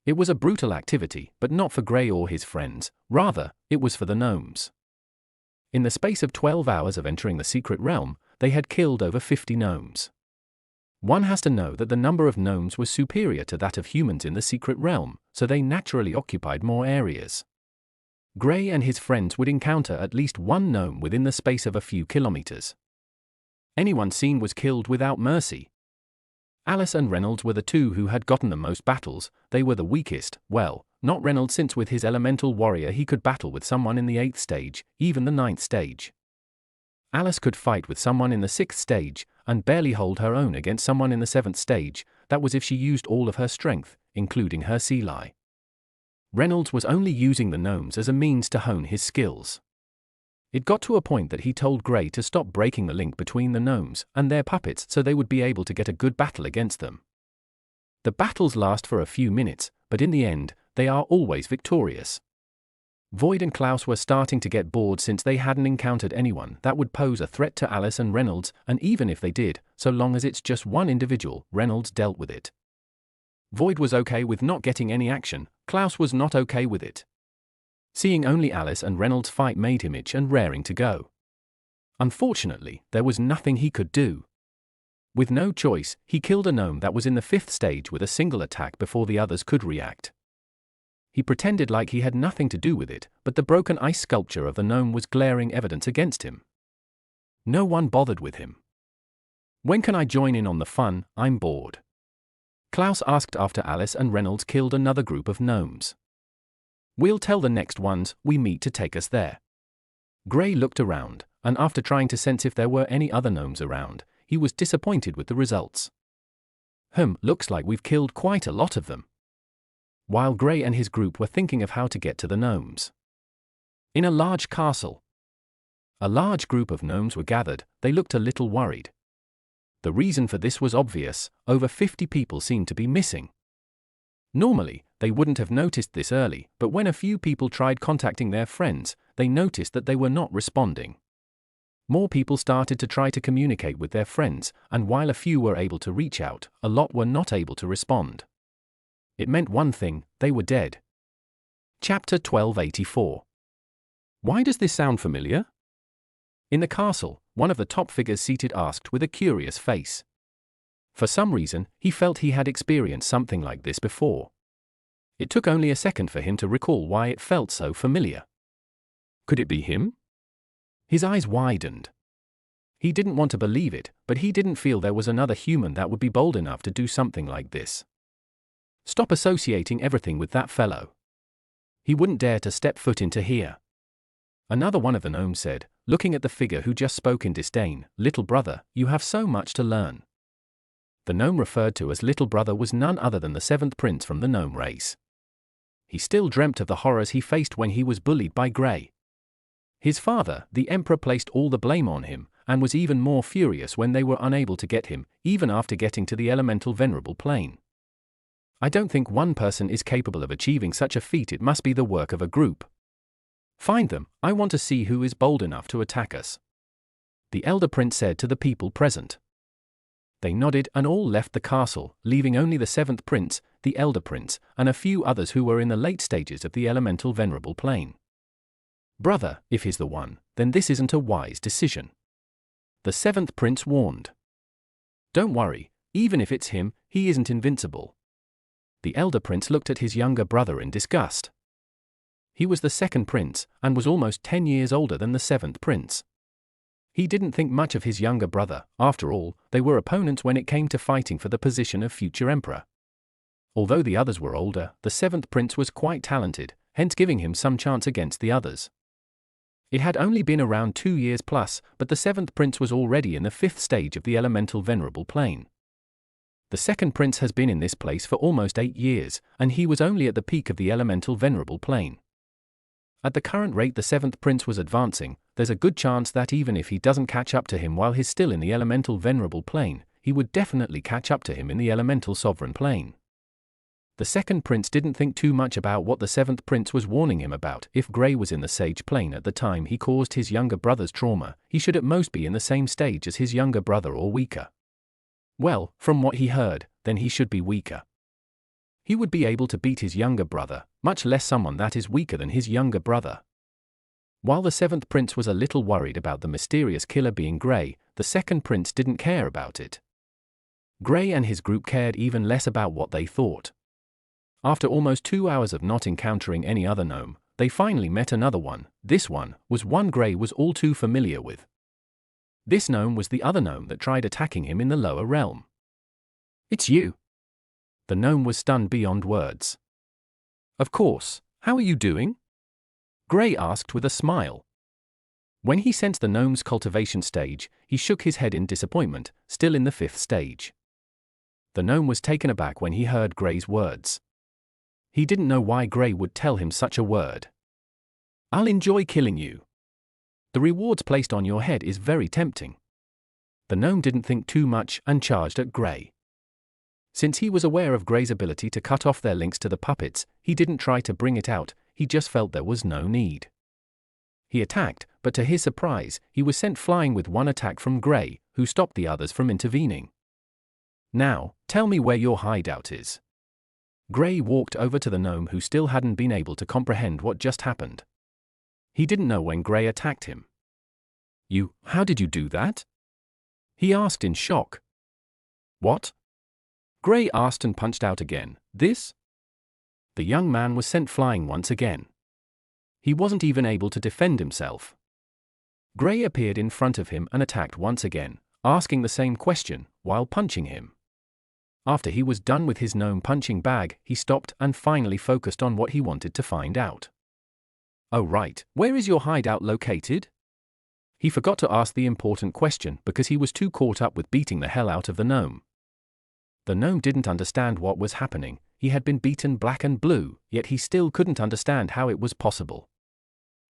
It was a brutal activity, but not for Gray or his friends. Rather, it was for the gnomes. In the space of 12 hours of entering the secret realm, they had killed over 50 gnomes. One has to know that the number of gnomes was superior to that of humans in the secret realm, so they naturally occupied more areas. Gray and his friends would encounter at least one gnome within the space of a few kilometers. Anyone seen was killed without mercy. Alice and Reynolds were the two who had gotten the most battles. They were the weakest. Well, not Reynolds, since with his elemental warrior he could battle with someone in the 8th stage, even the 9th stage. Alice could fight with someone in the 6th stage, and barely hold her own against someone in the 7th stage. That was if she used all of her strength, including her Seelie. Reynolds was only using the gnomes as a means to hone his skills. It got to a point that he told Gray to stop breaking the link between the gnomes and their puppets so they would be able to get a good battle against them. The battles last for a few minutes, but in the end, they are always victorious. Void and Klaus were starting to get bored since they hadn't encountered anyone that would pose a threat to Alice and Reynolds, and even if they did, so long as it's just one individual, Reynolds dealt with it. Void was okay with not getting any action. Klaus was not okay with it. Seeing only Alice and Reynolds fight made him itch and raring to go. Unfortunately, there was nothing he could do. With no choice, he killed a gnome that was in the 5th stage with a single attack before the others could react. He pretended like he had nothing to do with it, but the broken ice sculpture of the gnome was glaring evidence against him. No one bothered with him. When can I join in on the fun? I'm bored. Klaus asked after Alice and Reynolds killed another group of gnomes. We'll tell the next ones we meet to take us there. Gray looked around, and after trying to sense if there were any other gnomes around, he was disappointed with the results. Looks like we've killed quite a lot of them. While Gray and his group were thinking of how to get to the gnomes. In a large castle. A large group of gnomes were gathered. They looked a little worried. The reason for this was obvious. Over 50 people seemed to be missing. Normally, they wouldn't have noticed this early, but when a few people tried contacting their friends, they noticed that they were not responding. More people started to try to communicate with their friends, and while a few were able to reach out, a lot were not able to respond. It meant one thing: they were dead. Chapter 1284. Why does this sound familiar? In the castle, one of the top figures seated asked with a curious face. For some reason, he felt he had experienced something like this before. It took only a second for him to recall why it felt so familiar. Could it be him? His eyes widened. He didn't want to believe it, but he didn't feel there was another human that would be bold enough to do something like this. Stop associating everything with that fellow. He wouldn't dare to step foot into here. Another one of the gnomes said, looking at the figure who just spoke in disdain, "Little brother, you have so much to learn." The gnome referred to as little brother was none other than the 7th prince from the gnome race. He still dreamt of the horrors he faced when he was bullied by Gray. His father, the emperor, placed all the blame on him, and was even more furious when they were unable to get him, even after getting to the elemental venerable plane. I don't think one person is capable of achieving such a feat. It must be the work of a group. Find them. I want to see who is bold enough to attack us. The elder prince said to the people present. They nodded and all left the castle, leaving only the 7th prince, the elder prince, and a few others who were in the late stages of the elemental venerable plane. Brother, if he's the one, then this isn't a wise decision. The 7th prince warned. Don't worry, even if it's him, he isn't invincible. The elder prince looked at his younger brother in disgust. He was the second prince, and was almost 10 years older than the seventh prince. He didn't think much of his younger brother. After all, they were opponents when it came to fighting for the position of future emperor. Although the others were older, the seventh prince was quite talented, hence giving him some chance against the others. It had only been around 2 years plus, but the seventh prince was already in the 5th stage of the elemental venerable plane. The second prince has been in this place for almost 8 years, and he was only at the peak of the elemental venerable plane. At the current rate the seventh prince was advancing, there's a good chance that even if he doesn't catch up to him while he's still in the elemental venerable plane, he would definitely catch up to him in the elemental sovereign plane. The second prince didn't think too much about what the seventh prince was warning him about. If Gray was in the sage plane at the time he caused his younger brother's trauma, he should at most be in the same stage as his younger brother or weaker. Well, from what he heard, then he should be weaker. He would be able to beat his younger brother, much less someone that is weaker than his younger brother. While the seventh prince was a little worried about the mysterious killer being Gray, the second prince didn't care about it. Gray and his group cared even less about what they thought. After almost 2 hours of not encountering any other gnome, they finally met another one. This one was one Gray was all too familiar with. This gnome was the other gnome that tried attacking him in the lower realm. "It's you." The gnome was stunned beyond words. "Of course, how are you doing?" Gray asked with a smile. When he sensed the gnome's cultivation stage, he shook his head in disappointment, still in the 5th stage. The gnome was taken aback when he heard Gray's words. He didn't know why Gray would tell him such a word. "I'll enjoy killing you. The rewards placed on your head is very tempting." The gnome didn't think too much and charged at Gray. Since he was aware of Gray's ability to cut off their links to the puppets, he didn't try to bring it out, he just felt there was no need. He attacked, but to his surprise, he was sent flying with one attack from Gray, who stopped the others from intervening. "Now, tell me where your hideout is." Gray walked over to the gnome who still hadn't been able to comprehend what just happened. He didn't know when Gray attacked him. How did you do that?" he asked in shock. "What?" Gray asked and punched out again. "This?" The young man was sent flying once again. He wasn't even able to defend himself. Gray appeared in front of him and attacked once again, asking the same question, while punching him. After he was done with his gnome punching bag, he stopped and finally focused on what he wanted to find out. "Oh right, where is your hideout located?" He forgot to ask the important question because he was too caught up with beating the hell out of the gnome. The gnome didn't understand what was happening. He had been beaten black and blue, yet he still couldn't understand how it was possible.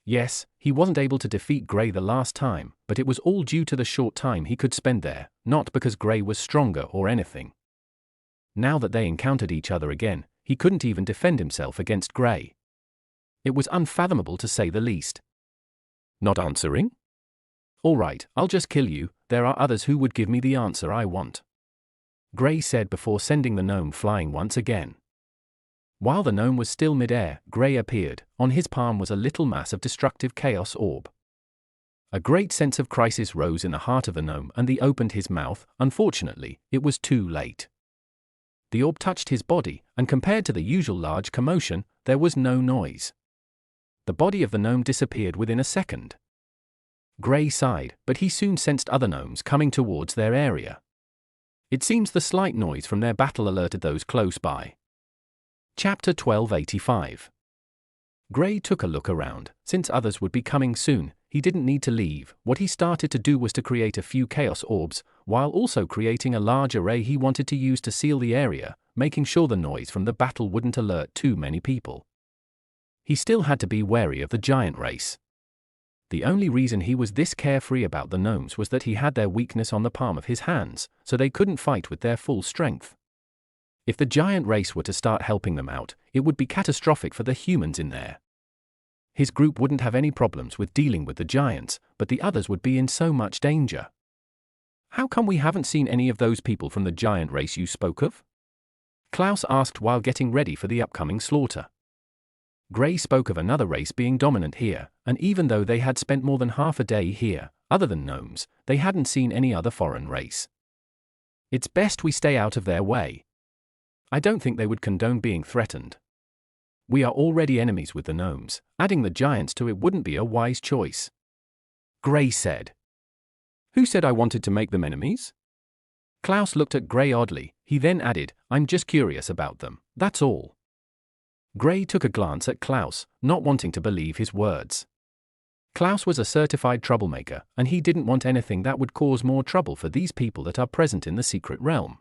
Yes, he wasn't able to defeat Gray the last time, but it was all due to the short time he could spend there, not because Gray was stronger or anything. Now that they encountered each other again, he couldn't even defend himself against Gray. It was unfathomable to say the least. "Not answering? All right, I'll just kill you. There are others who would give me the answer I want," Gray said before sending the gnome flying once again. While the gnome was still mid-air, Gray appeared. On his palm was a little mass of destructive chaos orb. A great sense of crisis rose in the heart of the gnome and he opened his mouth. Unfortunately, it was too late. The orb touched his body, and compared to the usual large commotion, there was no noise. The body of the gnome disappeared within a second. Gray sighed, but he soon sensed other gnomes coming towards their area. It seems the slight noise from their battle alerted those close by. Chapter 1285. Gray took a look around. Since others would be coming soon, he didn't need to leave. What he started to do was to create a few chaos orbs, while also creating a large array he wanted to use to seal the area, making sure the noise from the battle wouldn't alert too many people. He still had to be wary of the giant race. The only reason he was this carefree about the gnomes was that he had their weakness on the palm of his hands, so they couldn't fight with their full strength. If the giant race were to start helping them out, it would be catastrophic for the humans in there. His group wouldn't have any problems with dealing with the giants, but the others would be in so much danger. "How come we haven't seen any of those people from the giant race you spoke of?" Klaus asked while getting ready for the upcoming slaughter. Gray spoke of another race being dominant here, and even though they had spent more than half a day here, other than gnomes, they hadn't seen any other foreign race. "It's best we stay out of their way. I don't think they would condone being threatened." We are already enemies with the gnomes. Adding the giants to it wouldn't be a wise choice. Gray said. Who said I wanted to make them enemies? Klaus looked at Gray oddly. He then added, I'm just curious about them, that's all. Gray took a glance at Klaus, not wanting to believe his words. Klaus was a certified troublemaker, and he didn't want anything that would cause more trouble for these people that are present in the secret realm.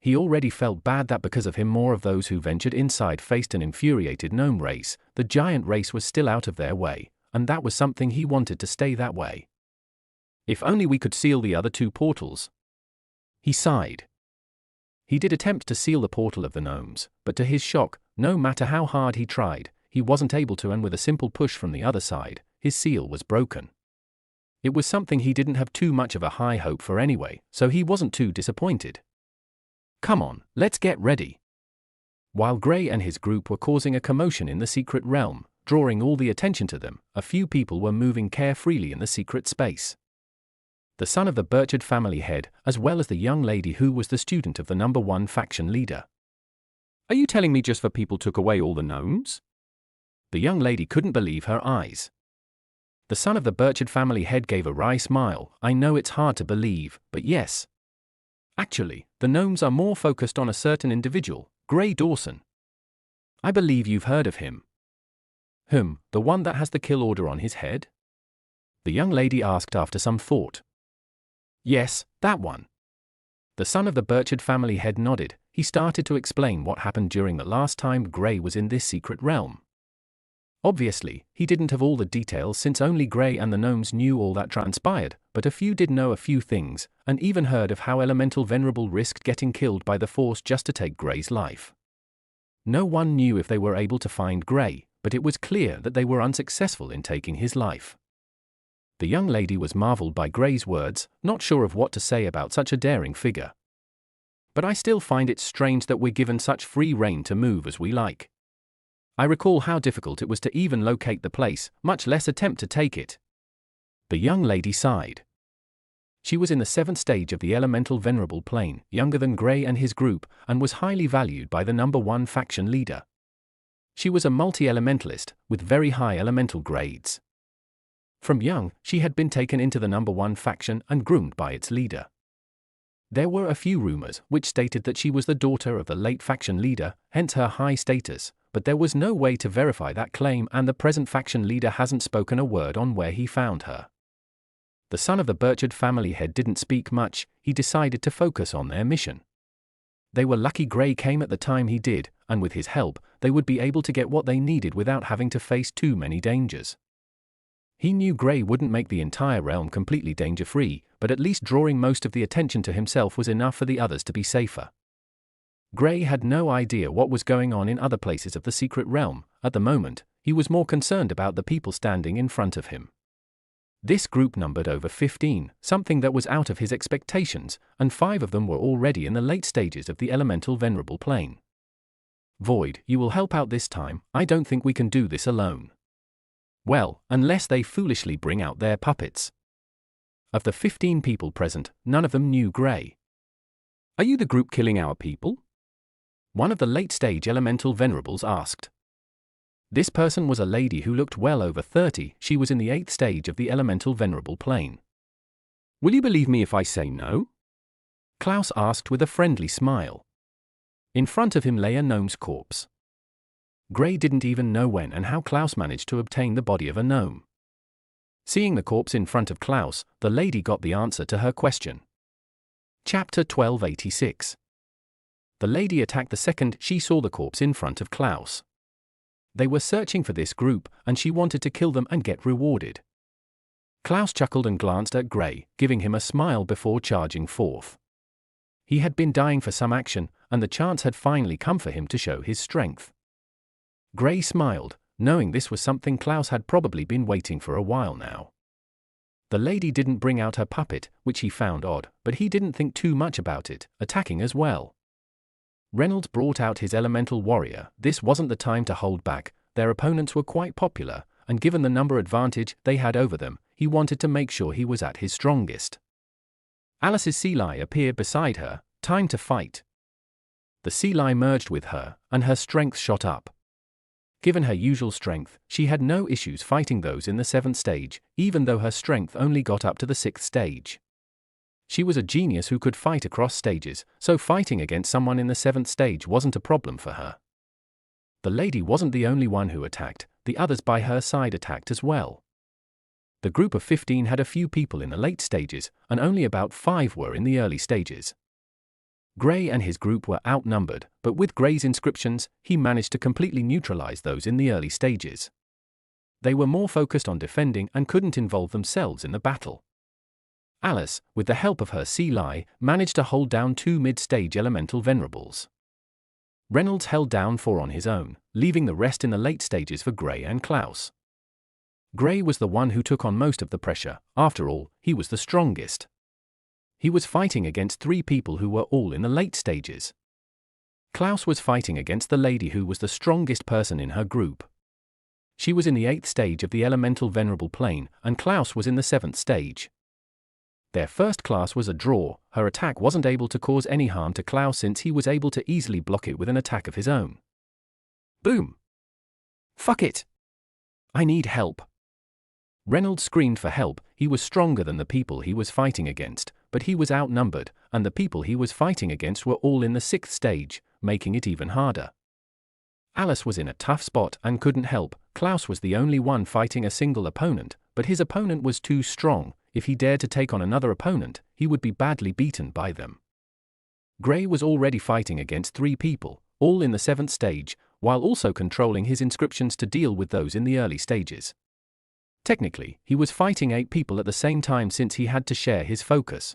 He already felt bad that because of him more of those who ventured inside faced an infuriated gnome race. The giant race was still out of their way, and that was something he wanted to stay that way. If only we could seal the other two portals. He sighed. He did attempt to seal the portal of the gnomes, but to his shock, no matter how hard he tried, he wasn't able to, and with a simple push from the other side, his seal was broken. It was something he didn't have too much of a high hope for anyway, so he wasn't too disappointed. Come on, let's get ready. While Gray and his group were causing a commotion in the secret realm, drawing all the attention to them, a few people were moving carefreely in the secret space. The son of the Burchard family head, as well as the young lady who was the student of the number 1 faction leader. Are you telling me just for people took away all the gnomes? The young lady couldn't believe her eyes. The son of the Burchard family head gave a wry smile. I know it's hard to believe, but yes. Actually, the gnomes are more focused on a certain individual, Gray Dawson. I believe you've heard of him. The one that has the kill order on his head? The young lady asked after some thought. Yes, that one. The son of the Burchard family head nodded. He started to explain what happened during the last time Gray was in this secret realm. Obviously, he didn't have all the details since only Gray and the gnomes knew all that transpired, but a few did know a few things, and even heard of how Elemental Venerable risked getting killed by the Force just to take Gray's life. No one knew if they were able to find Gray, but it was clear that they were unsuccessful in taking his life. The young lady was marveled by Gray's words, not sure of what to say about such a daring figure. But I still find it strange that we're given such free rein to move as we like. I recall how difficult it was to even locate the place, much less attempt to take it. The young lady sighed. She was in the 7th stage of the Elemental Venerable plane, younger than Gray and his group, and was highly valued by the number 1 faction leader. She was a multi-elementalist, with very high elemental grades. From young, she had been taken into the number 1 faction and groomed by its leader. There were a few rumors which stated that she was the daughter of the late faction leader, hence her high status, but there was no way to verify that claim, and the present faction leader hasn't spoken a word on where he found her. The son of the Burchard family head didn't speak much. He decided to focus on their mission. They were lucky Gray came at the time he did, and with his help, they would be able to get what they needed without having to face too many dangers. He knew Gray wouldn't make the entire realm completely danger-free, but at least drawing most of the attention to himself was enough for the others to be safer. Gray had no idea what was going on in other places of the secret realm. At the moment, he was more concerned about the people standing in front of him. This group numbered over 15, something that was out of his expectations, and 5 of them were already in the late stages of the Elemental Venerable plane. Void, you will help out this time. I don't think we can do this alone. Well, unless they foolishly bring out their puppets. Of the 15 people present, none of them knew Gray. Are you the group killing our people? One of the late-stage Elemental Venerables asked. This person was a lady who looked well over 30. She was in the 8th stage of the Elemental Venerable plane. Will you believe me if I say no? Klaus asked with a friendly smile. In front of him lay a gnome's corpse. Gray didn't even know when and how Klaus managed to obtain the body of a gnome. Seeing the corpse in front of Klaus, the lady got the answer to her question. Chapter 1286. The lady attacked the second she saw the corpse in front of Klaus. They were searching for this group, and she wanted to kill them and get rewarded. Klaus chuckled and glanced at Gray, giving him a smile before charging forth. He had been dying for some action, and the chance had finally come for him to show his strength. Gray smiled, knowing this was something Klaus had probably been waiting for a while now. The lady didn't bring out her puppet, which he found odd, but he didn't think too much about it, attacking as well. Reynolds brought out his elemental warrior. This wasn't the time to hold back. Their opponents were quite popular, and given the number advantage they had over them, he wanted to make sure he was at his strongest. Alice's Sealie appeared beside her. Time to fight. The Sealie merged with her, and her strength shot up. Given her usual strength, she had no issues fighting those in the 7th stage, even though her strength only got up to the 6th stage. She was a genius who could fight across stages, so fighting against someone in the 7th stage wasn't a problem for her. The lady wasn't the only one who attacked, the others by her side attacked as well. The group of 15 had a few people in the late stages, and only about 5 were in the early stages. Gray and his group were outnumbered, but with Gray's inscriptions, he managed to completely neutralize those in the early stages. They were more focused on defending and couldn't involve themselves in the battle. Alice, with the help of her sea lie, managed to hold down 2 mid-stage elemental venerables. Reynolds held down 4 on his own, leaving the rest in the late stages for Gray and Klaus. Gray was the one who took on most of the pressure. After all, he was the strongest. He was fighting against 3 people who were all in the late stages. Klaus was fighting against the lady who was the strongest person in her group. She was in the 8th stage of the elemental venerable plane, and Klaus was in the 7th stage. Their first class was a draw. Her attack wasn't able to cause any harm to Klaus since he was able to easily block it with an attack of his own. Boom! Fuck it! I need help. Reynolds screamed for help. He was stronger than the people he was fighting against, but he was outnumbered, and the people he was fighting against were all in the 6th stage, making it even harder. Alice was in a tough spot and couldn't help. Klaus was the only one fighting a single opponent, but his opponent was too strong. If he dared to take on another opponent, he would be badly beaten by them. Gray was already fighting against 3 people, all in the 7th stage, while also controlling his inscriptions to deal with those in the early stages. Technically, he was fighting 8 people at the same time since he had to share his focus.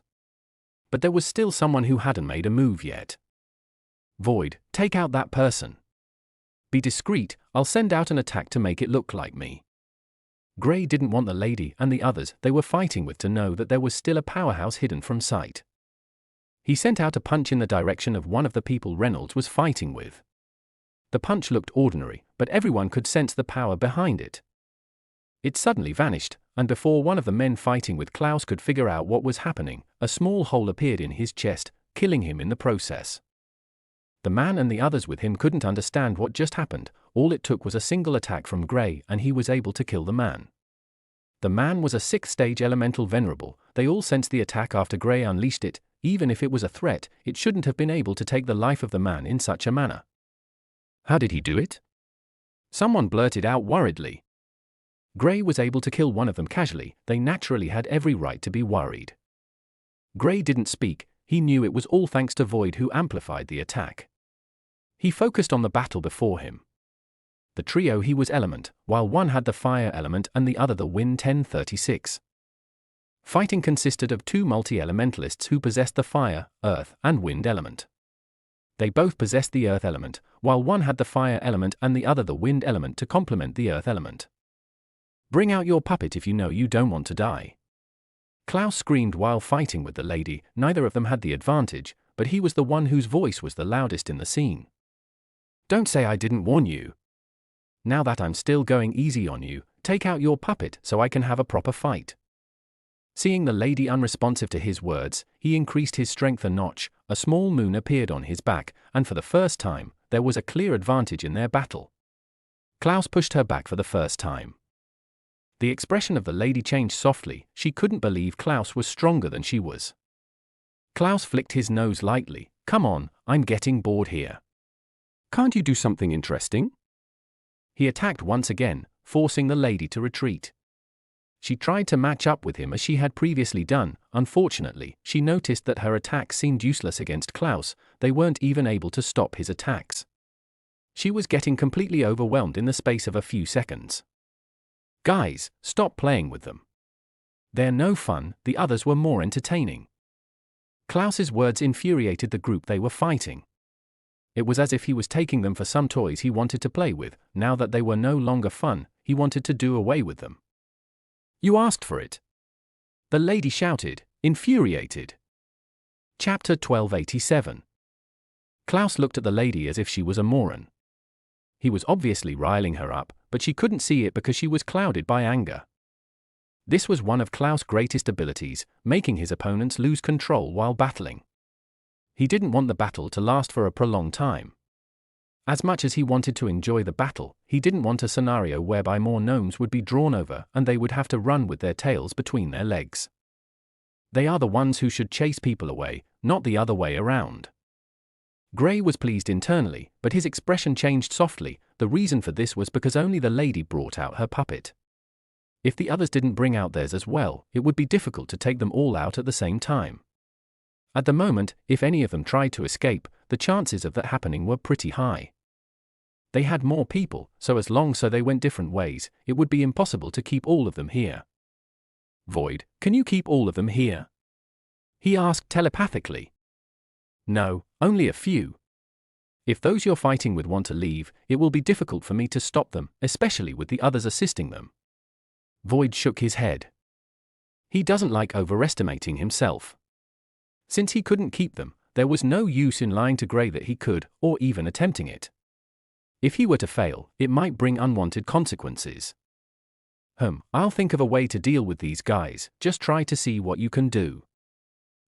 But there was still someone who hadn't made a move yet. Void, take out that person. Be discreet, I'll send out an attack to make it look like me. Gray didn't want the lady and the others they were fighting with to know that there was still a powerhouse hidden from sight. He sent out a punch in the direction of one of the people Reynolds was fighting with. The punch looked ordinary, but everyone could sense the power behind it. It suddenly vanished, and before one of the men fighting with Klaus could figure out what was happening, a small hole appeared in his chest, killing him in the process. The man and the others with him couldn't understand what just happened. All it took was a single attack from Gray and he was able to kill the man. The man was a 6th stage elemental venerable. They all sensed the attack after Gray unleashed it. Even if it was a threat, it shouldn't have been able to take the life of the man in such a manner. How did he do it? Someone blurted out worriedly. Gray was able to kill one of them casually. They naturally had every right to be worried. Gray didn't speak. He knew it was all thanks to Void who amplified the attack. He focused on the battle before him. The trio he was element, while one had the fire element and the other the wind 1036. Fighting consisted of 2 multi-elementalists who possessed the fire, earth, and wind element. They both possessed the earth element, while one had the fire element and the other the wind element to complement the earth element. Bring out your puppet if you know you don't want to die. Klaus screamed while fighting with the lady. Neither of them had the advantage, but he was the one whose voice was the loudest in the scene. Don't say I didn't warn you. Now that I'm still going easy on you, take out your puppet so I can have a proper fight. Seeing the lady unresponsive to his words, he increased his strength a notch. A small moon appeared on his back, and for the first time, there was a clear advantage in their battle. Klaus pushed her back for the first time. The expression of the lady changed softly. She couldn't believe Klaus was stronger than she was. Klaus flicked his nose lightly. Come on, I'm getting bored here. Can't you do something interesting? He attacked once again, forcing the lady to retreat. She tried to match up with him as she had previously done. Unfortunately, she noticed that her attacks seemed useless against Klaus. They weren't even able to stop his attacks. She was getting completely overwhelmed in the space of a few seconds. Guys, stop playing with them. They're no fun. The others were more entertaining. Klaus's words infuriated the group they were fighting. It was as if he was taking them for some toys he wanted to play with. Now that they were no longer fun, he wanted to do away with them. You asked for it. The lady shouted, infuriated. Chapter 1287. Klaus looked at the lady as if she was a moron. He was obviously riling her up, but she couldn't see it because she was clouded by anger. This was one of Klaus' greatest abilities, making his opponents lose control while battling. He didn't want the battle to last for a prolonged time. As much as he wanted to enjoy the battle, he didn't want a scenario whereby more gnomes would be drawn over and they would have to run with their tails between their legs. They are the ones who should chase people away, not the other way around. Gray was pleased internally, but his expression changed softly. The reason for this was because only the lady brought out her puppet. If the others didn't bring out theirs as well, it would be difficult to take them all out at the same time. At the moment, if any of them tried to escape, the chances of that happening were pretty high. They had more people, so as long as they went different ways, it would be impossible to keep all of them here. Void, can you keep all of them here? He asked telepathically. No, only a few. If those you're fighting with want to leave, it will be difficult for me to stop them, especially with the others assisting them. Void shook his head. He doesn't like overestimating himself. Since he couldn't keep them, there was no use in lying to Gray that he could, or even attempting it. If he were to fail, it might bring unwanted consequences. I'll think of a way to deal with these guys, just try to see what you can do.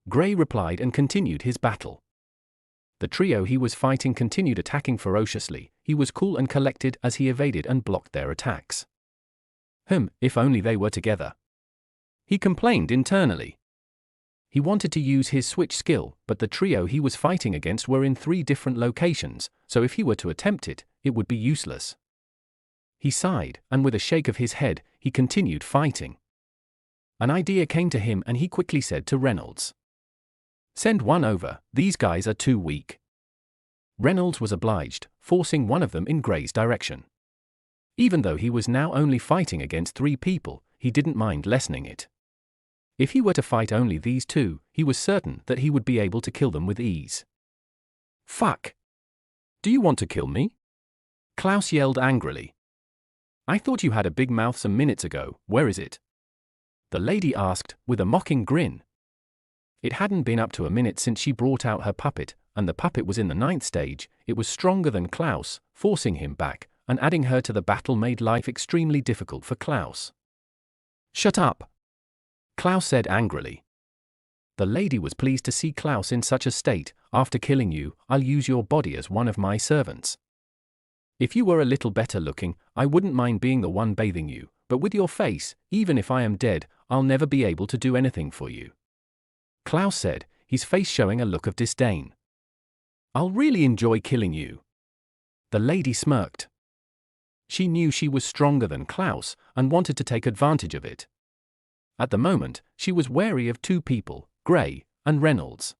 Gray replied and continued his battle. The trio he was fighting continued attacking ferociously. He was cool and collected as he evaded and blocked their attacks. If only they were together. He complained internally. He wanted to use his switch skill, but the trio he was fighting against were in 3 different locations, so if he were to attempt it, it would be useless. He sighed, and with a shake of his head, he continued fighting. An idea came to him and he quickly said to Reynolds, "Send one over, these guys are too weak." Reynolds was obliged, forcing one of them in Gray's direction. Even though he was now only fighting against 3 people, he didn't mind lessening it. If he were to fight only these 2, he was certain that he would be able to kill them with ease. "Fuck! Do you want to kill me?" Klaus yelled angrily. "I thought you had a big mouth some minutes ago, where is it?" The lady asked, with a mocking grin. It hadn't been up to a minute since she brought out her puppet, and the puppet was in the 9th stage. It was stronger than Klaus, forcing him back, and adding her to the battle made life extremely difficult for Klaus. "Shut up!" Klaus said angrily. The lady was pleased to see Klaus in such a state. "After killing you, I'll use your body as one of my servants. If you were a little better looking, I wouldn't mind being the one bathing you, but with your face, even if I am dead, I'll never be able to do anything for you," Klaus said, his face showing a look of disdain. "I'll really enjoy killing you." The lady smirked. She knew she was stronger than Klaus, and wanted to take advantage of it. At the moment, she was wary of 2 people, Gray and Reynolds.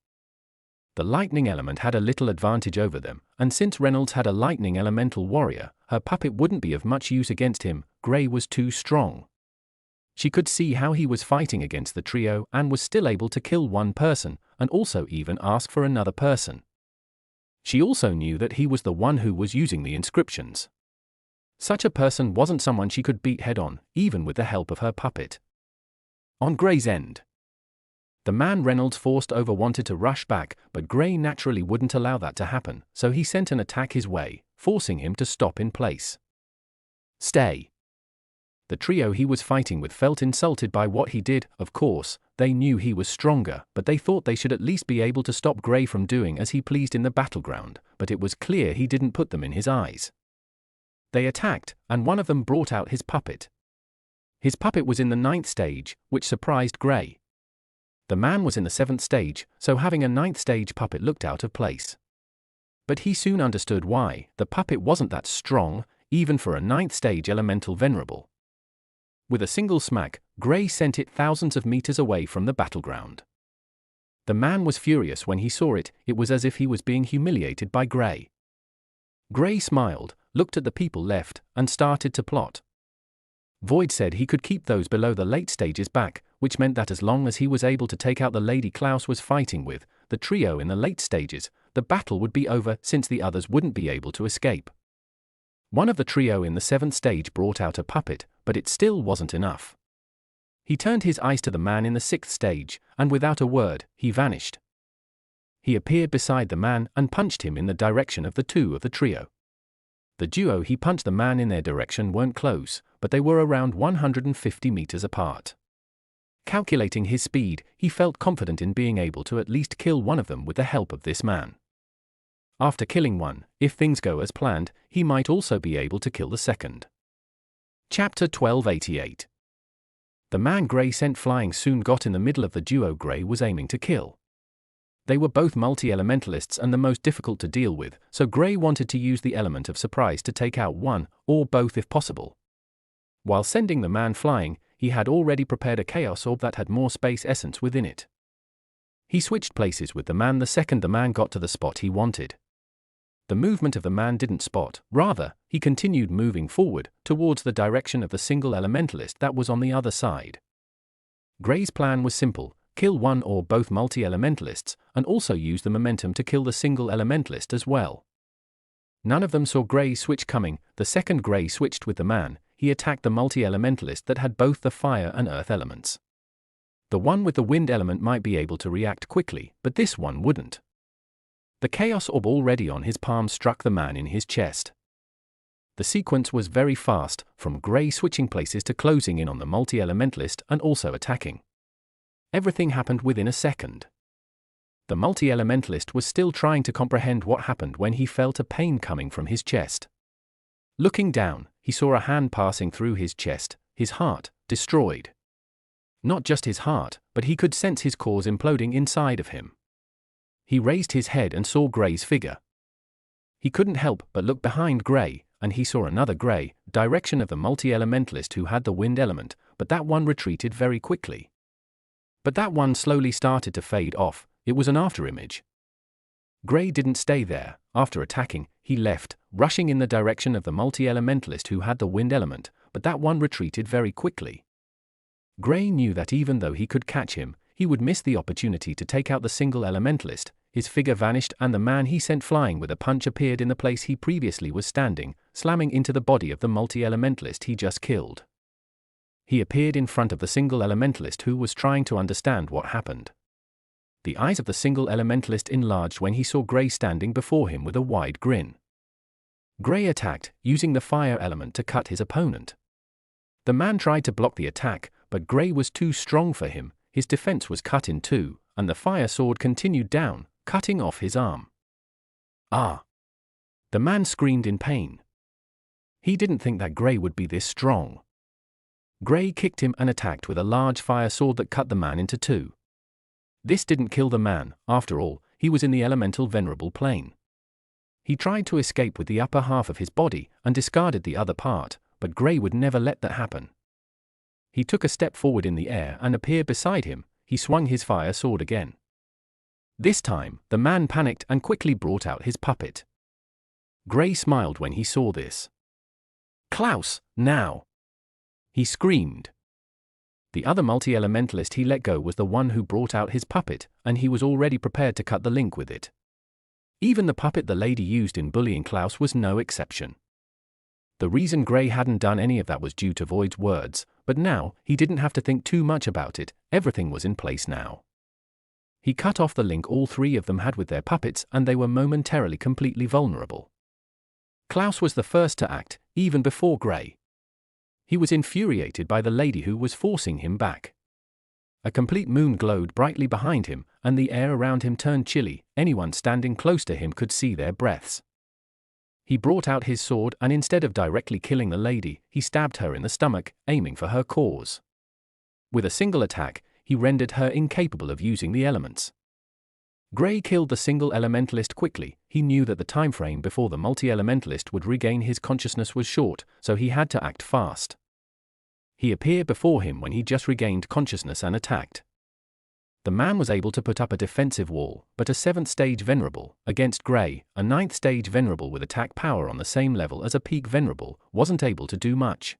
The lightning element had a little advantage over them, and since Reynolds had a lightning elemental warrior, her puppet wouldn't be of much use against him. Gray was too strong. She could see how he was fighting against the trio and was still able to kill one person, and also even ask for another person. She also knew that he was the one who was using the inscriptions. Such a person wasn't someone she could beat head-on, even with the help of her puppet. On Gray's end, the man Reynolds forced over wanted to rush back, but Gray naturally wouldn't allow that to happen, so he sent an attack his way, forcing him to stop in place. "Stay." The trio he was fighting with felt insulted by what he did. Of course, they knew he was stronger, but they thought they should at least be able to stop Gray from doing as he pleased in the battleground, but it was clear he didn't put them in his eyes. They attacked, and one of them brought out his puppet. His puppet was in the 9th stage, which surprised Gray. The man was in the 7th stage, so having a 9th stage puppet looked out of place. But he soon understood why. The puppet wasn't that strong, even for a 9th stage elemental venerable. With a single smack, Gray sent it thousands of meters away from the battleground. The man was furious when he saw it. It was as if he was being humiliated by Gray. Gray smiled, looked at the people left, and started to plot. Void said he could keep those below the late stages back, which meant that as long as he was able to take out the lady Klaus was fighting with, the trio in the late stages, the battle would be over since the others wouldn't be able to escape. One of the trio in the 7th stage brought out a puppet, but it still wasn't enough. He turned his eyes to the man in the 6th stage, and without a word, he vanished. He appeared beside the man and punched him in the direction of the 2 of the trio. The duo he punched the man in their direction weren't close, but they were around 150 meters apart. Calculating his speed, he felt confident in being able to at least kill one of them with the help of this man. After killing one, if things go as planned, he might also be able to kill the second. Chapter 1288. The man Gray sent flying soon got in the middle of the duo Gray was aiming to kill. They were both multi-elementalists and the most difficult to deal with, so Gray wanted to use the element of surprise to take out one, or both if possible. While sending the man flying, he had already prepared a Chaos Orb that had more space essence within it. He switched places with the man the second the man got to the spot he wanted. The movement of the man didn't spot, rather, he continued moving forward, towards the direction of the single elementalist that was on the other side. Gray's plan was simple: kill one or both multi-elementalists, and also use the momentum to kill the single elementalist as well. None of them saw Gray's switch coming. The second Gray switched with the man, he attacked the multi-elementalist that had both the fire and earth elements. The one with the wind element might be able to react quickly, but this one wouldn't. The Chaos Orb already on his palm struck the man in his chest. The sequence was very fast, from Gray switching places to closing in on the multi-elementalist and also attacking. Everything happened within a second. The multi-elementalist was still trying to comprehend what happened when he felt a pain coming from his chest. Looking down, he saw a hand passing through his chest, his heart, destroyed. Not just his heart, but he could sense his cores imploding inside of him. He raised his head and saw Gray's figure. He couldn't help but look behind Gray, and he saw another Gray, direction of the multi-elementalist who had the wind element, but that one retreated very quickly. But that one slowly started to fade off. It was an afterimage. Gray didn't stay there. After attacking, he left, rushing in the direction of the multi-elementalist who had the wind element, but that one retreated very quickly. Gray knew that even though he could catch him, he would miss the opportunity to take out the single elementalist. His figure vanished and the man he sent flying with a punch appeared in the place he previously was standing, slamming into the body of the multi-elementalist he just killed. He appeared in front of the single elementalist who was trying to understand what happened. The eyes of the single elementalist enlarged when he saw Gray standing before him with a wide grin. Gray attacked, using the fire element to cut his opponent. The man tried to block the attack, but Gray was too strong for him. His defense was cut in two, and the fire sword continued down, cutting off his arm. Ah! The man screamed in pain. He didn't think that Gray would be this strong. Gray kicked him and attacked with a large fire sword that cut the man into two. This didn't kill the man. After all, he was in the elemental venerable plane. He tried to escape with the upper half of his body and discarded the other part, but Gray would never let that happen. He took a step forward in the air and appeared beside him. He swung his fire sword again. This time, the man panicked and quickly brought out his puppet. Gray smiled when he saw this. "Klaus, now!" he screamed. The other multi-elementalist he let go was the one who brought out his puppet, and he was already prepared to cut the link with it. Even the puppet the lady used in bullying Klaus was no exception. The reason Gray hadn't done any of that was due to Void's words, but now, he didn't have to think too much about it. Everything was in place now. He cut off the link all three of them had with their puppets and they were momentarily completely vulnerable. Klaus was the first to act, even before Gray. He was infuriated by the lady who was forcing him back. A complete moon glowed brightly behind him, and the air around him turned chilly. Anyone standing close to him could see their breaths. He brought out his sword and instead of directly killing the lady, he stabbed her in the stomach, aiming for her cores. With a single attack, he rendered her incapable of using the elements. Gray killed the single elementalist quickly. He knew that the time frame before the multi-elementalist would regain his consciousness was short, so he had to act fast. He appeared before him when he just regained consciousness and attacked. The man was able to put up a defensive wall, but a 7th stage venerable, against Gray, a 9th stage venerable with attack power on the same level as a peak venerable, wasn't able to do much.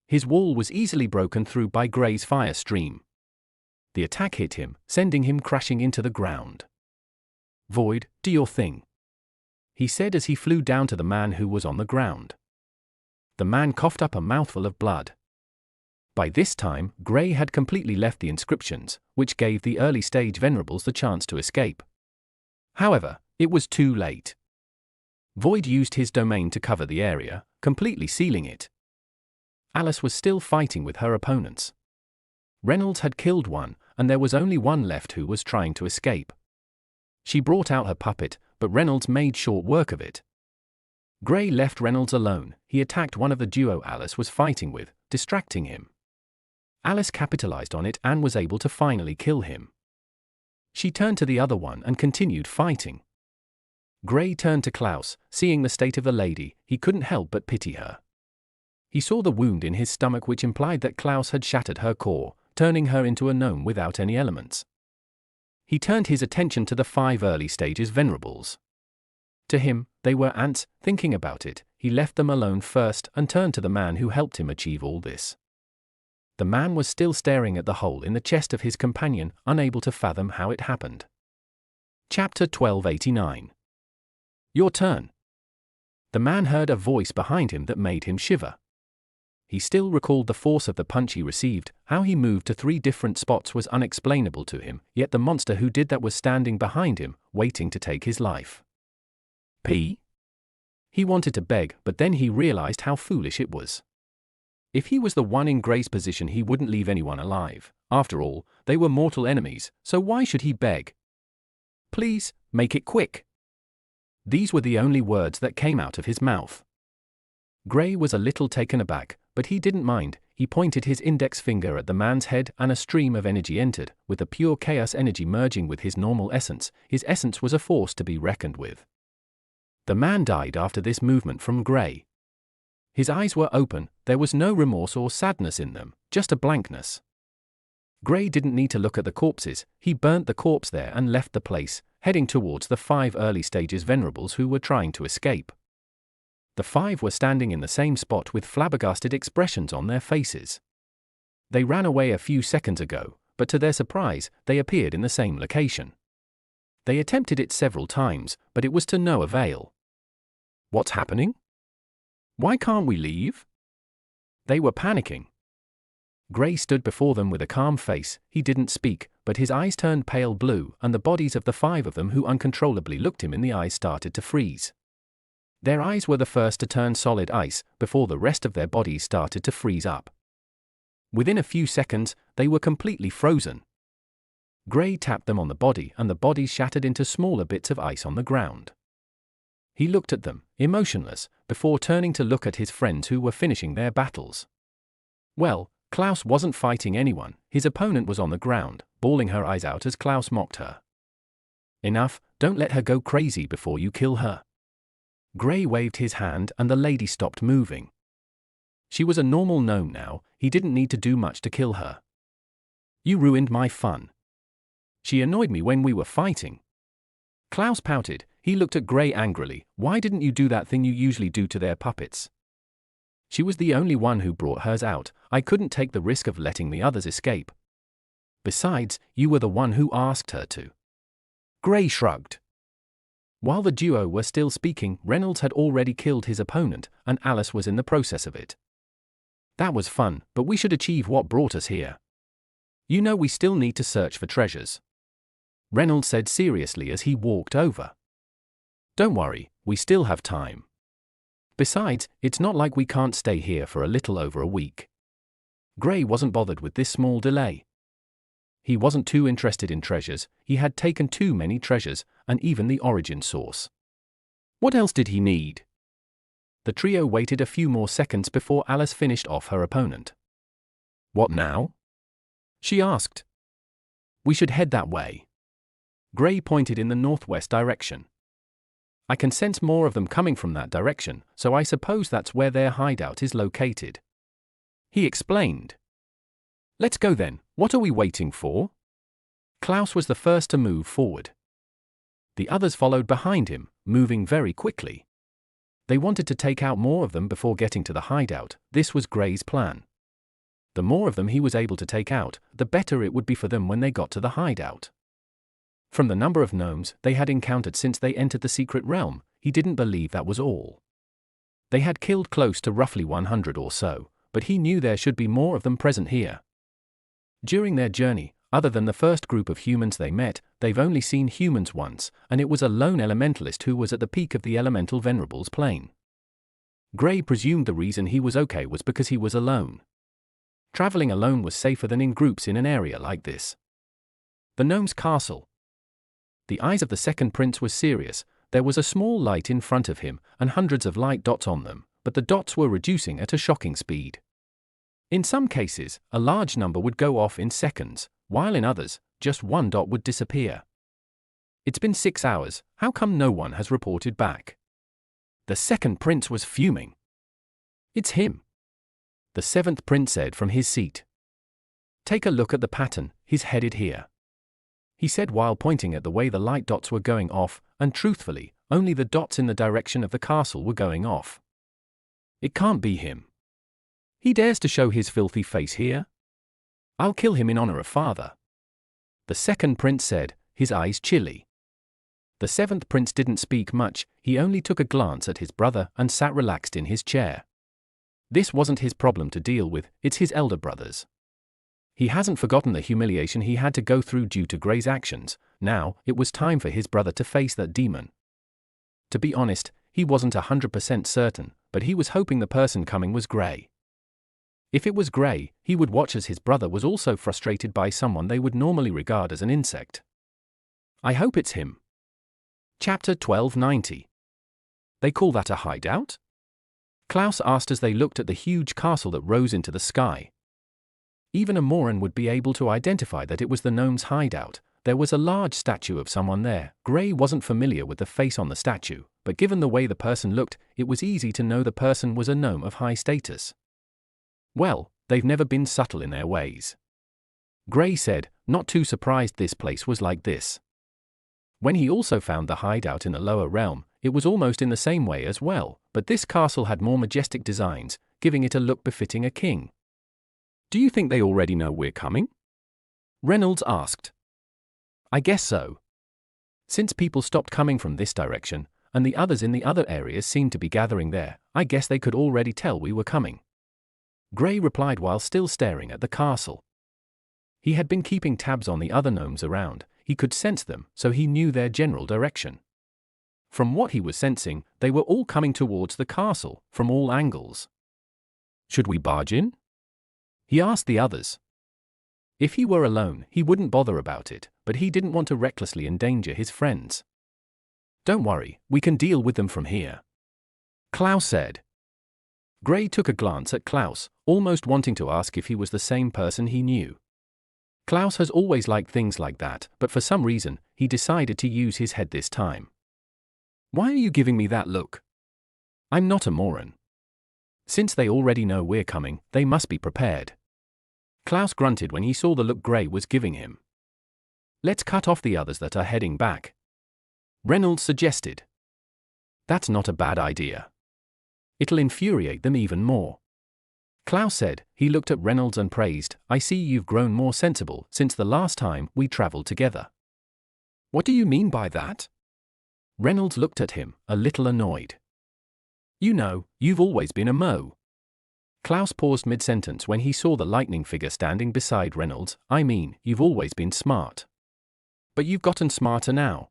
His wall was easily broken through by Gray's fire stream. The attack hit him, sending him crashing into the ground. "Void, do your thing," he said as he flew down to the man who was on the ground. The man coughed up a mouthful of blood. By this time, Gray had completely left the inscriptions, which gave the early stage venerables the chance to escape. However, it was too late. Void used his domain to cover the area, completely sealing it. Alice was still fighting with her opponents. Reynolds had killed one, and there was only one left who was trying to escape. She brought out her puppet, but Reynolds made short work of it. Gray left Reynolds alone. He attacked one of the duo Alice was fighting with, distracting him. Alice capitalized on it and was able to finally kill him. She turned to the other one and continued fighting. Gray turned to Klaus. Seeing the state of the lady, he couldn't help but pity her. He saw the wound in his stomach, which implied that Klaus had shattered her core, turning her into a gnome without any elements. He turned his attention to the 5 early stages venerables. To him, they were ants. Thinking about it, he left them alone first and turned to the man who helped him achieve all this. The man was still staring at the hole in the chest of his companion, unable to fathom how it happened. Chapter 1289. Your turn. The man heard a voice behind him that made him shiver. He still recalled the force of the punch he received. How he moved to 3 different spots was unexplainable to him, yet the monster who did that was standing behind him, waiting to take his life. P? He wanted to beg, but then he realized how foolish it was. If he was the one in Gray's position, he wouldn't leave anyone alive. After all, they were mortal enemies, so why should he beg? Please, make it quick. These were the only words that came out of his mouth. Gray was a little taken aback, but he didn't mind. He pointed his index finger at the man's head and a stream of energy entered, with the pure chaos energy merging with his normal essence. His essence was a force to be reckoned with. The man died after this movement from Gray. His eyes were open. There was no remorse or sadness in them, just a blankness. Gray didn't need to look at the corpses. He burnt the corpse there and left the place, heading towards the 5 early stages venerables who were trying to escape. The 5 were standing in the same spot with flabbergasted expressions on their faces. They ran away a few seconds ago, but to their surprise, they appeared in the same location. They attempted it several times, but it was to no avail. What's happening? Why can't we leave? They were panicking. Gray stood before them with a calm face. He didn't speak, but his eyes turned pale blue, and the bodies of the 5 of them who uncontrollably looked him in the eyes started to freeze. Their eyes were the first to turn solid ice, before the rest of their bodies started to freeze up. Within a few seconds, they were completely frozen. Gray tapped them on the body, and the bodies shattered into smaller bits of ice on the ground. He looked at them, emotionless, before turning to look at his friends who were finishing their battles. Well, Klaus wasn't fighting anyone. His opponent was on the ground, bawling her eyes out as Klaus mocked her. Enough, don't let her go crazy before you kill her. Gray waved his hand and the lady stopped moving. She was a normal gnome now. He didn't need to do much to kill her. You ruined my fun. She annoyed me when we were fighting. Klaus pouted. He looked at Gray angrily. Why didn't you do that thing you usually do to their puppets? She was the only one who brought hers out. I couldn't take the risk of letting the others escape. Besides, you were the one who asked her to. Gray shrugged. While the duo were still speaking, Reynolds had already killed his opponent, and Alice was in the process of it. That was fun, but we should achieve what brought us here. You know we still need to search for treasures. Reynolds said seriously as he walked over. Don't worry, we still have time. Besides, it's not like we can't stay here for a little over a week. Gray wasn't bothered with this small delay. He wasn't too interested in treasures. He had taken too many treasures, and even the origin source. What else did he need? The trio waited a few more seconds before Alice finished off her opponent. What now? She asked. We should head that way. Gray pointed in the northwest direction. I can sense more of them coming from that direction, so I suppose that's where their hideout is located. He explained. Let's go then. What are we waiting for? Klaus was the first to move forward. The others followed behind him, moving very quickly. They wanted to take out more of them before getting to the hideout. This was Gray's plan. The more of them he was able to take out, the better it would be for them when they got to the hideout. From the number of gnomes they had encountered since they entered the secret realm, he didn't believe that was all. They had killed close to roughly 100 or so, but he knew there should be more of them present here. During their journey, other than the first group of humans they met, they've only seen humans once, and it was a lone elementalist who was at the peak of the elemental venerables plane. Gray presumed the reason he was okay was because he was alone. Traveling alone was safer than in groups in an area like this. The gnome's castle. The eyes of the second prince were serious. There was a small light in front of him and hundreds of light dots on them, but the dots were reducing at a shocking speed. In some cases, a large number would go off in seconds, while in others, just one dot would disappear. It's been 6 hours, how come no one has reported back? The second prince was fuming. It's him, the seventh prince said from his seat. Take a look at the pattern, he's headed here, he said while pointing at the way the light dots were going off, and truthfully, only the dots in the direction of the castle were going off. It can't be him. He dares to show his filthy face here? I'll kill him in honor of father, the second prince said, his eyes chilly. The seventh prince didn't speak much, he only took a glance at his brother and sat relaxed in his chair. This wasn't his problem to deal with, it's his elder brother's. He hasn't forgotten the humiliation he had to go through due to Gray's actions. Now, it was time for his brother to face that demon. To be honest, he wasn't 100% certain, but he was hoping the person coming was Gray. If it was Gray, he would watch as his brother was also frustrated by someone they would normally regard as an insect. I hope it's him. Chapter 1290. They call that a hideout? Klaus asked as they looked at the huge castle that rose into the sky. Even a moron would be able to identify that it was the gnome's hideout. There was a large statue of someone there. Gray wasn't familiar with the face on the statue, but given the way the person looked, it was easy to know the person was a gnome of high status. Well, they've never been subtle in their ways, Gray said, not too surprised this place was like this. When he also found the hideout in the lower realm, it was almost in the same way as well, but this castle had more majestic designs, giving it a look befitting a king. Do you think they already know we're coming? Reynolds asked. I guess so. Since people stopped coming from this direction, and the others in the other areas seemed to be gathering there, I guess they could already tell we were coming, Gray replied while still staring at the castle. He had been keeping tabs on the other gnomes around, he could sense them, so he knew their general direction. From what he was sensing, they were all coming towards the castle, from all angles. Should we barge in? He asked the others. If he were alone, he wouldn't bother about it, but he didn't want to recklessly endanger his friends. Don't worry, we can deal with them from here, Klaus said. Gray took a glance at Klaus, almost wanting to ask if he was the same person he knew. Klaus has always liked things like that, but for some reason, he decided to use his head this time. Why are you giving me that look? I'm not a moron. Since they already know we're coming, they must be prepared. Klaus grunted when he saw the look Gray was giving him. Let's cut off the others that are heading back, Reynolds suggested. That's not a bad idea. It'll infuriate them even more, Klaus said. He looked at Reynolds and praised, I see you've grown more sensible since the last time we traveled together. What do you mean by that? Reynolds looked at him, a little annoyed. You know, you've always been a mo. Klaus paused mid-sentence when he saw the lightning figure standing beside Reynolds. I mean, you've always been smart. But you've gotten smarter now.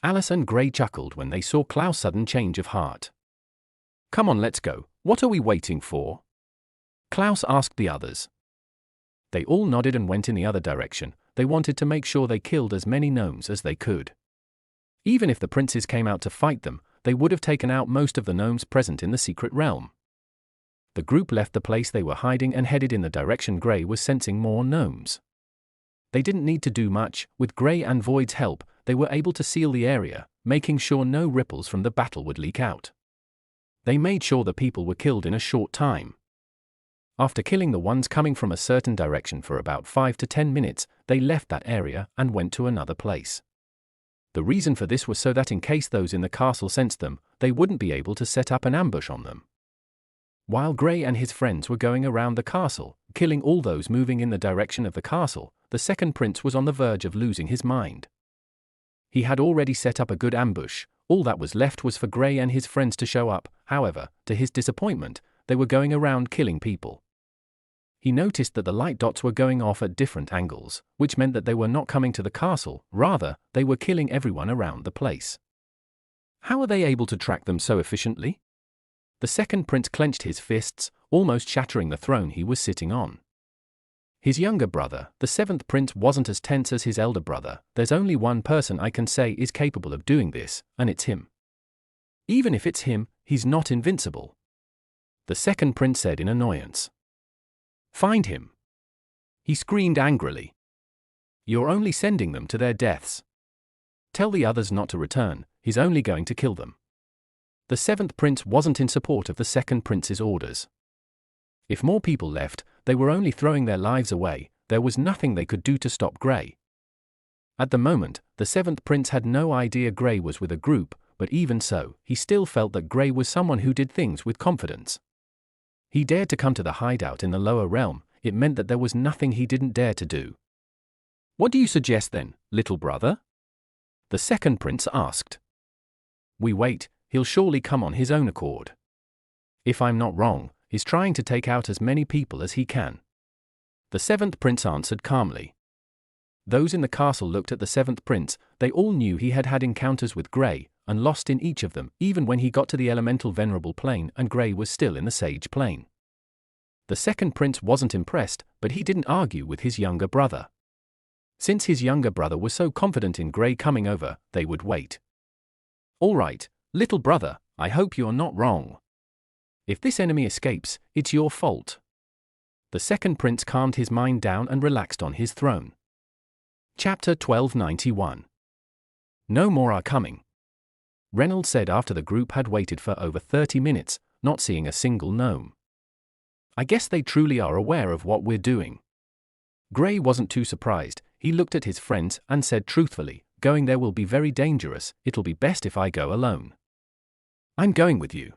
Alice and Gray chuckled when they saw Klaus' sudden change of heart. Come on, let's go. What are we waiting for? Klaus asked the others. They all nodded and went in the other direction. They wanted to make sure they killed as many gnomes as they could. Even if the princes came out to fight them, they would have taken out most of the gnomes present in the secret realm. The group left the place they were hiding and headed in the direction Gray was sensing more gnomes. They didn't need to do much. With Gray and Void's help, they were able to seal the area, making sure no ripples from the battle would leak out. They made sure the people were killed in a short time. After killing the ones coming from a certain direction for about 5 to 10 minutes, they left that area and went to another place. The reason for this was so that in case those in the castle sensed them, they wouldn't be able to set up an ambush on them. While Gray and his friends were going around the castle, killing all those moving in the direction of the castle, the second prince was on the verge of losing his mind. He had already set up a good ambush. All that was left was for Gray and his friends to show up. However, to his disappointment, they were going around killing people. He noticed that the light dots were going off at different angles, which meant that they were not coming to the castle, rather, they were killing everyone around the place. How are they able to track them so efficiently? The second prince clenched his fists, almost shattering the throne he was sitting on. His younger brother, the seventh prince, wasn't as tense as his elder brother. There's only one person I can say is capable of doing this, and it's him. Even if it's him, he's not invincible. The second prince said in annoyance. Find him. He screamed angrily. You're only sending them to their deaths. Tell the others not to return, he's only going to kill them. The seventh prince wasn't in support of the second prince's orders. If more people left, they were only throwing their lives away. There was nothing they could do to stop Grey. At the moment, the seventh prince had no idea Grey was with a group, but even so, he still felt that Grey was someone who did things with confidence. He dared to come to the hideout in the lower realm. It meant that there was nothing he didn't dare to do. What do you suggest then, little brother? The second prince asked. We wait, he'll surely come on his own accord. If I'm not wrong, he's trying to take out as many people as he can. The seventh prince answered calmly. Those in the castle looked at the seventh prince. They all knew he had had encounters with Grey, and lost in each of them, even when he got to the elemental venerable plane and Grey was still in the sage plane. The second prince wasn't impressed, but he didn't argue with his younger brother. Since his younger brother was so confident in Grey coming over, they would wait. All right, little brother, I hope you're not wrong. If this enemy escapes, it's your fault. The second prince calmed his mind down and relaxed on his throne. Chapter 1291. No more are coming. Reynolds said after the group had waited for over 30 minutes, not seeing a single gnome. I guess they truly are aware of what we're doing. Grey wasn't too surprised. He looked at his friends and said truthfully, going there will be very dangerous. It'll be best if I go alone. I'm going with you.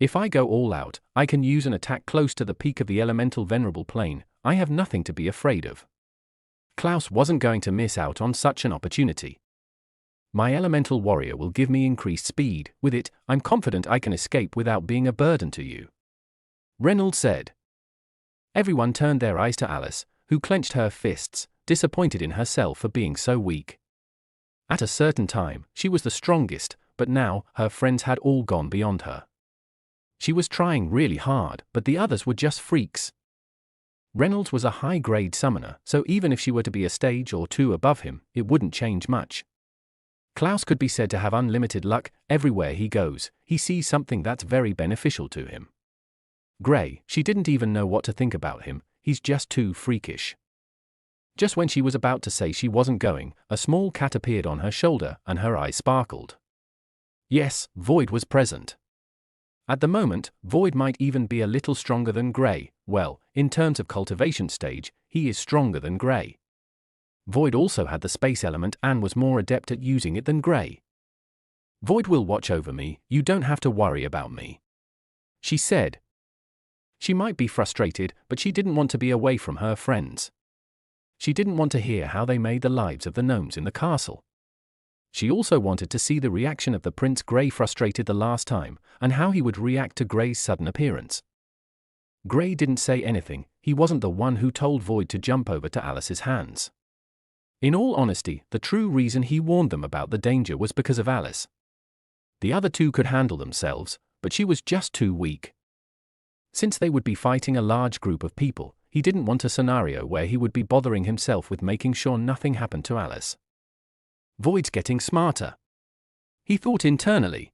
If I go all out, I can use an attack close to the peak of the elemental venerable plane. I have nothing to be afraid of. Klaus wasn't going to miss out on such an opportunity. My elemental warrior will give me increased speed. With it, I'm confident I can escape without being a burden to you. Reynolds said. Everyone turned their eyes to Alice, who clenched her fists, disappointed in herself for being so weak. At a certain time, she was the strongest, but now, her friends had all gone beyond her. She was trying really hard, but the others were just freaks. Reynolds was a high-grade summoner, so even if she were to be a stage or two above him, it wouldn't change much. Klaus could be said to have unlimited luck. Everywhere he goes, he sees something that's very beneficial to him. Grey, she didn't even know what to think about him. He's just too freakish. Just when she was about to say she wasn't going, a small cat appeared on her shoulder and her eyes sparkled. Yes, Void was present. At the moment, Void might even be a little stronger than Grey. Well, in terms of cultivation stage, he is stronger than Grey. Void also had the space element and was more adept at using it than Grey. Void will watch over me, you don't have to worry about me, she said. She might be frustrated, but she didn't want to be away from her friends. She didn't want to hear how they made the lives of the gnomes in the castle. She also wanted to see the reaction of the Prince Grey frustrated the last time, and how he would react to Grey's sudden appearance. Grey didn't say anything. He wasn't the one who told Void to jump over to Alice's hands. In all honesty, the true reason he warned them about the danger was because of Alice. The other two could handle themselves, but she was just too weak. Since they would be fighting a large group of people, he didn't want a scenario where he would be bothering himself with making sure nothing happened to Alice. Void's getting smarter, he thought internally.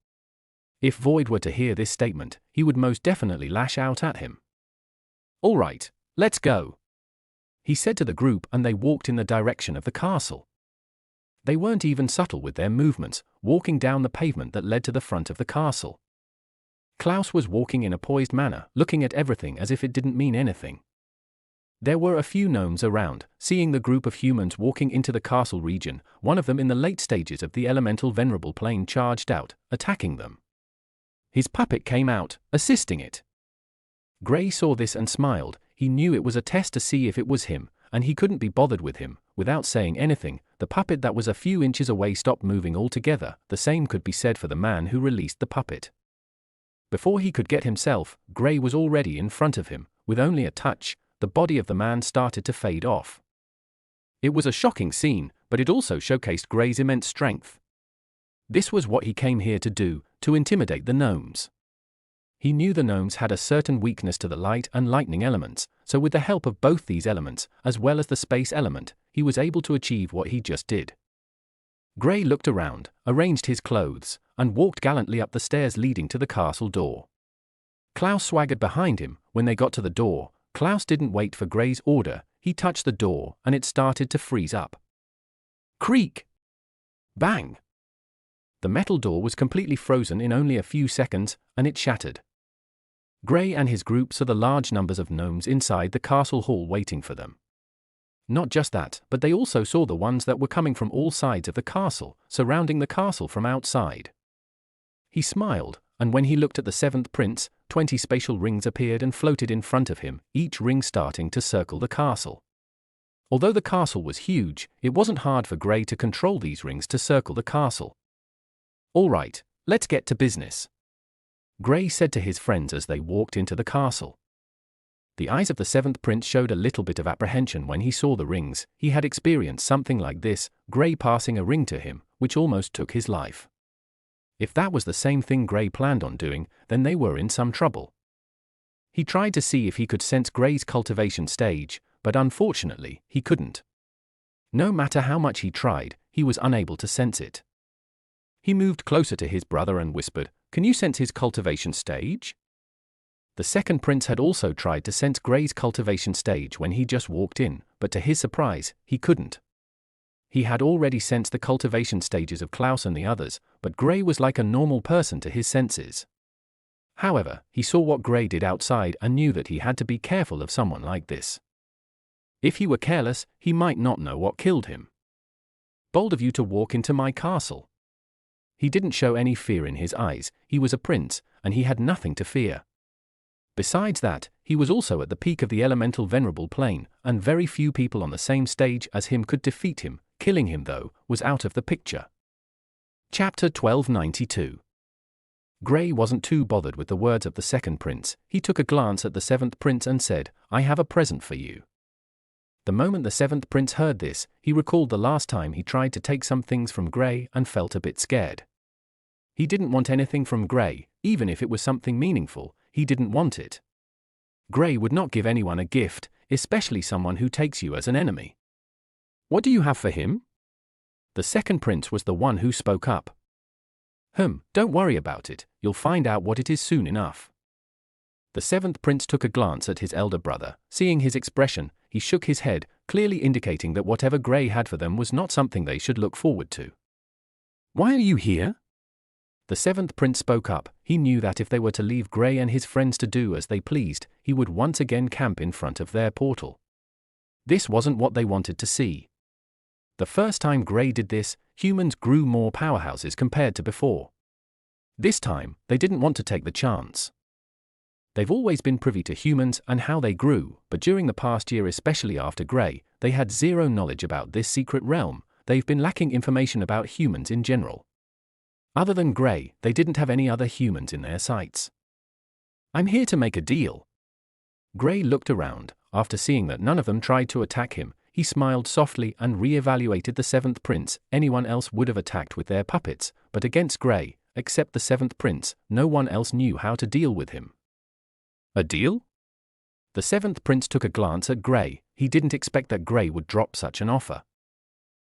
If Void were to hear this statement, he would most definitely lash out at him. All right, let's go, he said to the group, and they walked in the direction of the castle. They weren't even subtle with their movements, walking down the pavement that led to the front of the castle. Klaus was walking in a poised manner, looking at everything as if it didn't mean anything. There were a few gnomes around. Seeing the group of humans walking into the castle region, one of them in the late stages of the elemental venerable plane charged out, attacking them. His puppet came out, assisting it. Grey saw this and smiled. He knew it was a test to see if it was him, and he couldn't be bothered with him. Without saying anything, the puppet that was a few inches away stopped moving altogether. The same could be said for the man who released the puppet. Before he could get himself, Grey was already in front of him. With only a touch, the body of the man started to fade off. It was a shocking scene, but it also showcased Grey's immense strength. This was what he came here to do, to intimidate the gnomes. He knew the gnomes had a certain weakness to the light and lightning elements, so with the help of both these elements, as well as the space element, he was able to achieve what he just did. Gray looked around, arranged his clothes, and walked gallantly up the stairs leading to the castle door. Klaus swaggered behind him. When they got to the door, Klaus didn't wait for Gray's order. He touched the door, and it started to freeze up. Creak! Bang! The metal door was completely frozen in only a few seconds, and it shattered. Gray and his group saw the large numbers of gnomes inside the castle hall waiting for them. Not just that, but they also saw the ones that were coming from all sides of the castle, surrounding the castle from outside. He smiled, and when he looked at the seventh prince, 20 spatial rings appeared and floated in front of him, each ring starting to circle the castle. Although the castle was huge, it wasn't hard for Gray to control these rings to circle the castle. "All right, let's get to business," Gray said to his friends as they walked into the castle. The eyes of the seventh prince showed a little bit of apprehension when he saw the rings. He had experienced something like this, Gray passing a ring to him, which almost took his life. If that was the same thing Gray planned on doing, then they were in some trouble. He tried to see if he could sense Gray's cultivation stage, but unfortunately, he couldn't. No matter how much he tried, he was unable to sense it. He moved closer to his brother and whispered, "Can you sense his cultivation stage?" The second prince had also tried to sense Gray's cultivation stage when he just walked in, but to his surprise, he couldn't. He had already sensed the cultivation stages of Klaus and the others, but Gray was like a normal person to his senses. However, he saw what Gray did outside and knew that he had to be careful of someone like this. If he were careless, he might not know what killed him. "Bold of you to walk into my castle." He didn't show any fear in his eyes. He was a prince, and he had nothing to fear. Besides that, he was also at the peak of the elemental venerable plane, and very few people on the same stage as him could defeat him. Killing him, though, was out of the picture. Chapter 1292. Gray wasn't too bothered with the words of the second prince. He took a glance at the seventh prince and said, "I have a present for you." The moment the seventh prince heard this, he recalled the last time he tried to take some things from Gray and felt a bit scared. He didn't want anything from Gray, even if it was something meaningful. He didn't want it. Gray would not give anyone a gift, especially someone who takes you as an enemy. "What do you have for him?" The second prince was the one who spoke up. Don't worry about it, you'll find out what it is soon enough." The seventh prince took a glance at his elder brother. Seeing his expression, he shook his head, clearly indicating that whatever Gray had for them was not something they should look forward to. "Why are you here?" The seventh prince spoke up. He knew that if they were to leave Gray and his friends to do as they pleased, he would once again camp in front of their portal. This wasn't what they wanted to see. The first time Gray did this, humans grew more powerhouses compared to before. This time, they didn't want to take the chance. They've always been privy to humans and how they grew, but during the past year, especially after Gray, they had zero knowledge about this secret realm. They've been lacking information about humans in general. Other than Gray, they didn't have any other humans in their sights. "I'm here to make a deal." Gray looked around. After seeing that none of them tried to attack him, he smiled softly and re-evaluated the seventh prince. Anyone else would have attacked with their puppets, but against Gray, except the seventh prince, no one else knew how to deal with him. "A deal?" The seventh prince took a glance at Gray. He didn't expect that Gray would drop such an offer.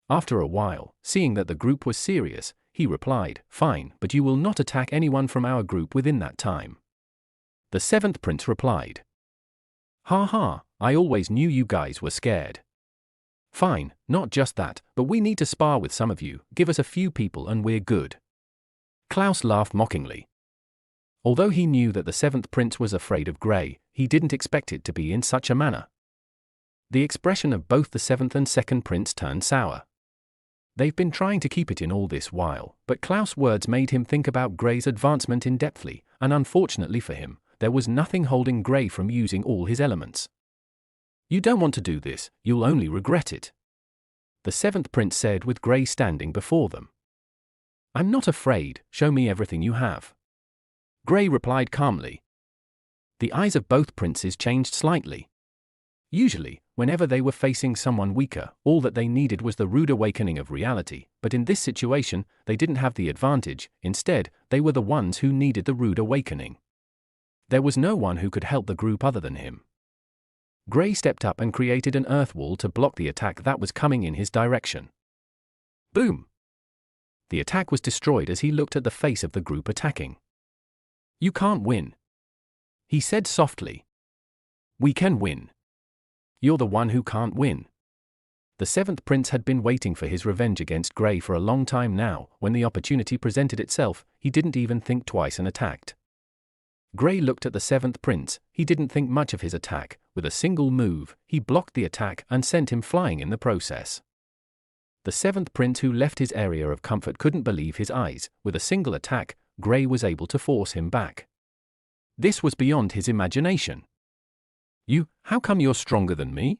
After a while, seeing that the group was serious, he replied, "Fine, but you will not attack anyone from our group within that time." The seventh prince replied, "Ha ha, I always knew you guys were scared." "Fine, not just that, but we need to spar with some of you. Give us a few people and we're good." Klaus laughed mockingly. Although he knew that the seventh prince was afraid of Gray, he didn't expect it to be in such a manner. The expression of both the seventh and second prince turned sour. They've been trying to keep it in all this while, but Klaus' words made him think about Gray's advancement in depthly, and unfortunately for him, there was nothing holding Gray from using all his elements. "You don't want to do this, you'll only regret it," the seventh prince said with Gray standing before them. "I'm not afraid, show me everything you have," Gray replied calmly. The eyes of both princes changed slightly. Usually, whenever they were facing someone weaker, all that they needed was the rude awakening of reality, but in this situation, they didn't have the advantage. Instead, they were the ones who needed the rude awakening. There was no one who could help the group other than him. Gray stepped up and created an earth wall to block the attack that was coming in his direction. Boom! The attack was destroyed as he looked at the face of the group attacking. "You can't win," he said softly. "We can win. You're the one who can't win." The seventh prince had been waiting for his revenge against Gray for a long time now. When the opportunity presented itself, he didn't even think twice and attacked. Gray looked at the seventh prince. He didn't think much of his attack. With a single move, he blocked the attack and sent him flying in the process. The seventh prince, who left his area of comfort, couldn't believe his eyes. With a single attack, Gray was able to force him back. This was beyond his imagination. How come you're stronger than me?"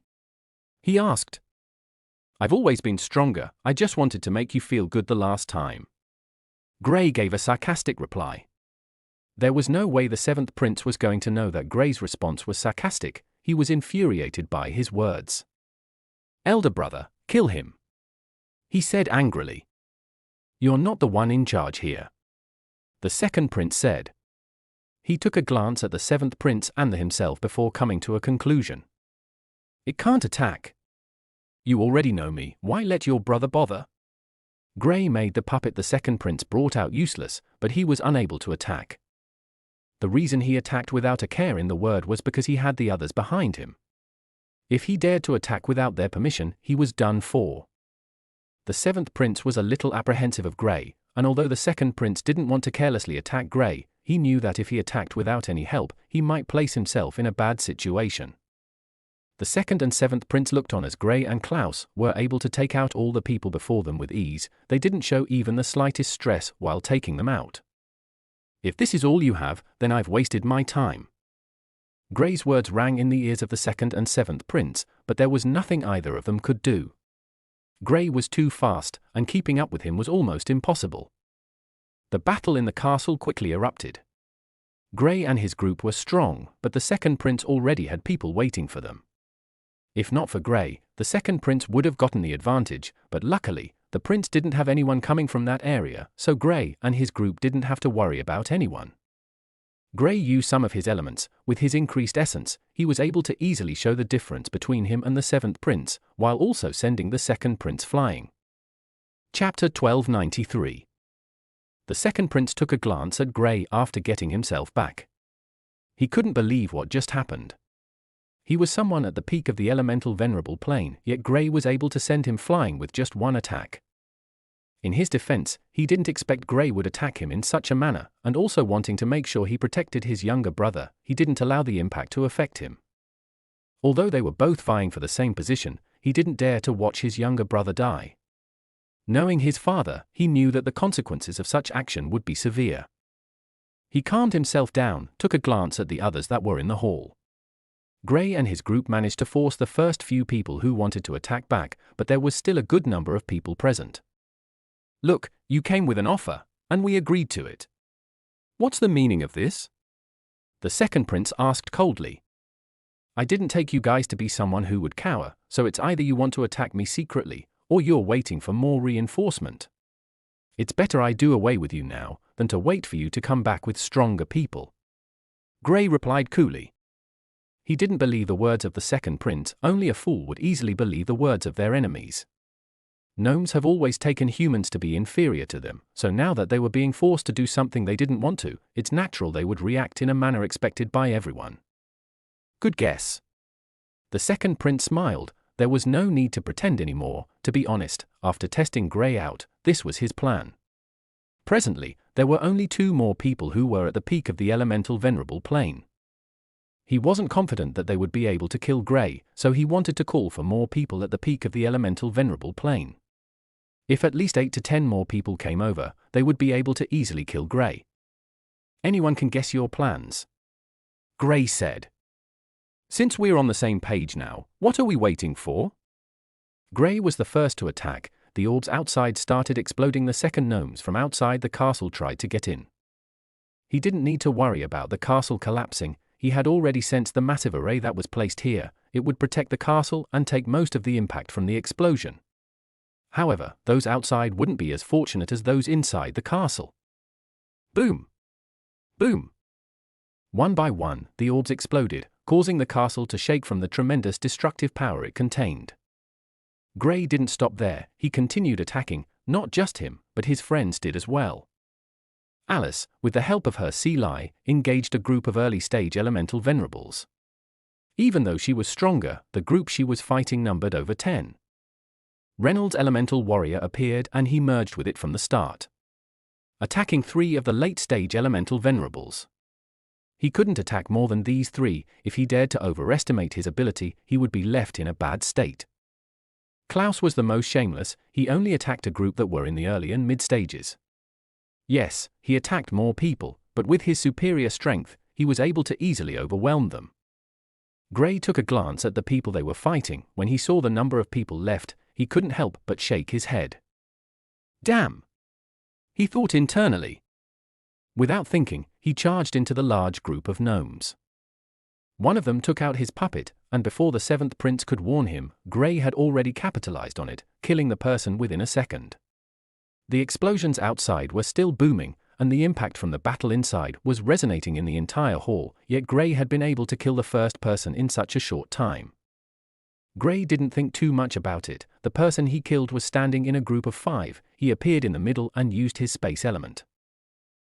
he asked. "I've always been stronger, I just wanted to make you feel good the last time." Gray gave a sarcastic reply. There was no way the seventh prince was going to know that Gray's response was sarcastic. He was infuriated by his words. "Elder brother, kill him," he said angrily. "You're not the one in charge here," the second prince said. He took a glance at the seventh prince and himself before coming to a conclusion. "It can't attack. You already know me, why let your brother bother?" Gray made the puppet the second prince brought out useless, but he was unable to attack. The reason he attacked without a care in the word was because he had the others behind him. If he dared to attack without their permission, he was done for. The seventh prince was a little apprehensive of Gray, and although the second prince didn't want to carelessly attack Gray, he knew that if he attacked without any help, he might place himself in a bad situation. The second and seventh prince looked on as Gray and Klaus were able to take out all the people before them with ease. They didn't show even the slightest stress while taking them out. "If this is all you have, then I've wasted my time." Gray's words rang in the ears of the second and seventh prince, but there was nothing either of them could do. Gray was too fast, and keeping up with him was almost impossible. The battle in the castle quickly erupted. Gray and his group were strong, but the second prince already had people waiting for them. If not for Gray, the second prince would have gotten the advantage, but luckily, the prince didn't have anyone coming from that area, so Gray and his group didn't have to worry about anyone. Gray used some of his elements. With his increased essence, he was able to easily show the difference between him and the seventh prince, while also sending the second prince flying. Chapter 1293. The second prince took a glance at Gray after getting himself back. He couldn't believe what just happened. He was someone at the peak of the elemental venerable plane, yet Gray was able to send him flying with just one attack. In his defense, he didn't expect Gray would attack him in such a manner, and also wanting to make sure he protected his younger brother, he didn't allow the impact to affect him. Although they were both vying for the same position, he didn't dare to watch his younger brother die. Knowing his father, he knew that the consequences of such action would be severe. He calmed himself down, took a glance at the others that were in the hall. Gray and his group managed to force the first few people who wanted to attack back, but there was still a good number of people present. "Look, you came with an offer, and we agreed to it. What's the meaning of this?" the second prince asked coldly. "I didn't take you guys to be someone who would cower, so it's either you want to attack me secretly, or you're waiting for more reinforcement. It's better I do away with you now, than to wait for you to come back with stronger people." Gray replied coolly. He didn't believe the words of the second prince. Only a fool would easily believe the words of their enemies. Gnomes have always taken humans to be inferior to them, so now that they were being forced to do something they didn't want to, it's natural they would react in a manner expected by everyone. "Good guess." The second prince smiled. There was no need to pretend anymore. To be honest, after testing Gray out, this was his plan. Presently, there were only 2 more people who were at the peak of the elemental venerable plane. He wasn't confident that they would be able to kill Gray, so he wanted to call for more people at the peak of the elemental venerable plane. If at least 8 to 10 more people came over, they would be able to easily kill Gray. "Anyone can guess your plans," Gray said. "Since we're on the same page now, what are we waiting for?" Gray was the first to attack. The orbs outside started exploding. The second gnomes from outside the castle tried to get in. He didn't need to worry about the castle collapsing. He had already sensed the massive array that was placed here. It would protect the castle and take most of the impact from the explosion. However, those outside wouldn't be as fortunate as those inside the castle. Boom! Boom! One by one, the orbs exploded, causing the castle to shake from the tremendous destructive power it contained. Grey didn't stop there, he continued attacking. Not just him, but his friends did as well. Alice, with the help of her sea lie, engaged a group of early-stage elemental venerables. Even though she was stronger, the group she was fighting numbered over 10. Reynolds' elemental warrior appeared and he merged with it from the start, attacking 3 of the late-stage elemental venerables. He couldn't attack more than these 3. If he dared to overestimate his ability, he would be left in a bad state. Klaus was the most shameless, he only attacked a group that were in the early and mid-stages. Yes, he attacked more people, but with his superior strength, he was able to easily overwhelm them. Grey took a glance at the people they were fighting. When he saw the number of people left, he couldn't help but shake his head. Damn! He thought internally. Without thinking, he charged into the large group of gnomes. One of them took out his puppet, and before the 7th prince could warn him, Grey had already capitalized on it, killing the person within a second. The explosions outside were still booming, and the impact from the battle inside was resonating in the entire hall, yet Grey had been able to kill the first person in such a short time. Grey didn't think too much about it. The person he killed was standing in a group of 5, he appeared in the middle and used his space element.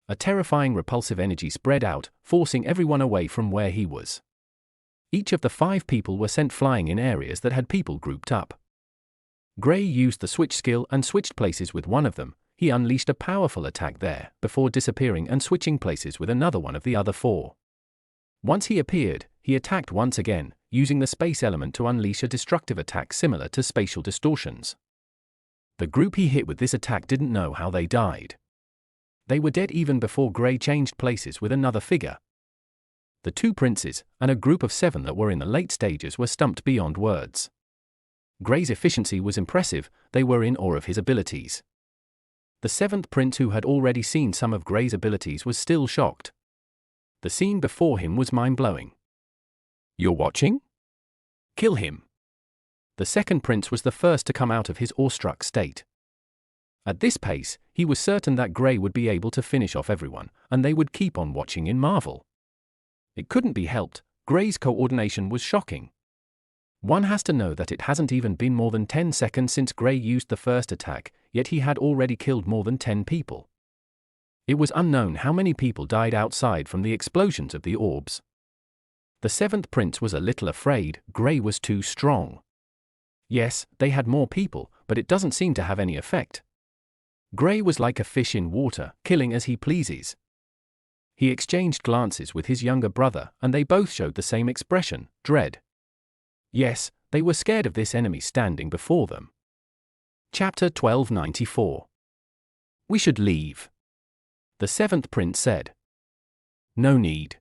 A terrifying repulsive energy spread out, forcing everyone away from where he was. Each of the 5 people were sent flying in areas that had people grouped up. Grey used the switch skill and switched places with one of them. He unleashed a powerful attack there, before disappearing and switching places with another one of the other 4. Once he appeared, he attacked once again, using the space element to unleash a destructive attack similar to spatial distortions. The group he hit with this attack didn't know how they died. They were dead even before Grey changed places with another figure. The 2 princes, and a group of 7 that were in the late stages were stumped beyond words. Grey's efficiency was impressive, they were in awe of his abilities. The 7th prince, who had already seen some of Grey's abilities, was still shocked. The scene before him was mind-blowing. You're watching? Kill him. The 2nd prince was the first to come out of his awestruck state. At this pace, he was certain that Grey would be able to finish off everyone, and they would keep on watching in marvel. It couldn't be helped, Grey's coordination was shocking. One has to know that it hasn't even been more than 10 seconds since Grey used the first attack, yet he had already killed more than 10 people. It was unknown how many people died outside from the explosions of the orbs. The 7th prince was a little afraid. Grey was too strong. Yes, they had more people, but it doesn't seem to have any effect. Grey was like a fish in water, killing as he pleases. He exchanged glances with his younger brother, and they both showed the same expression, dread. Yes, they were scared of this enemy standing before them. Chapter 1294. We should leave. The 7th prince said. No need.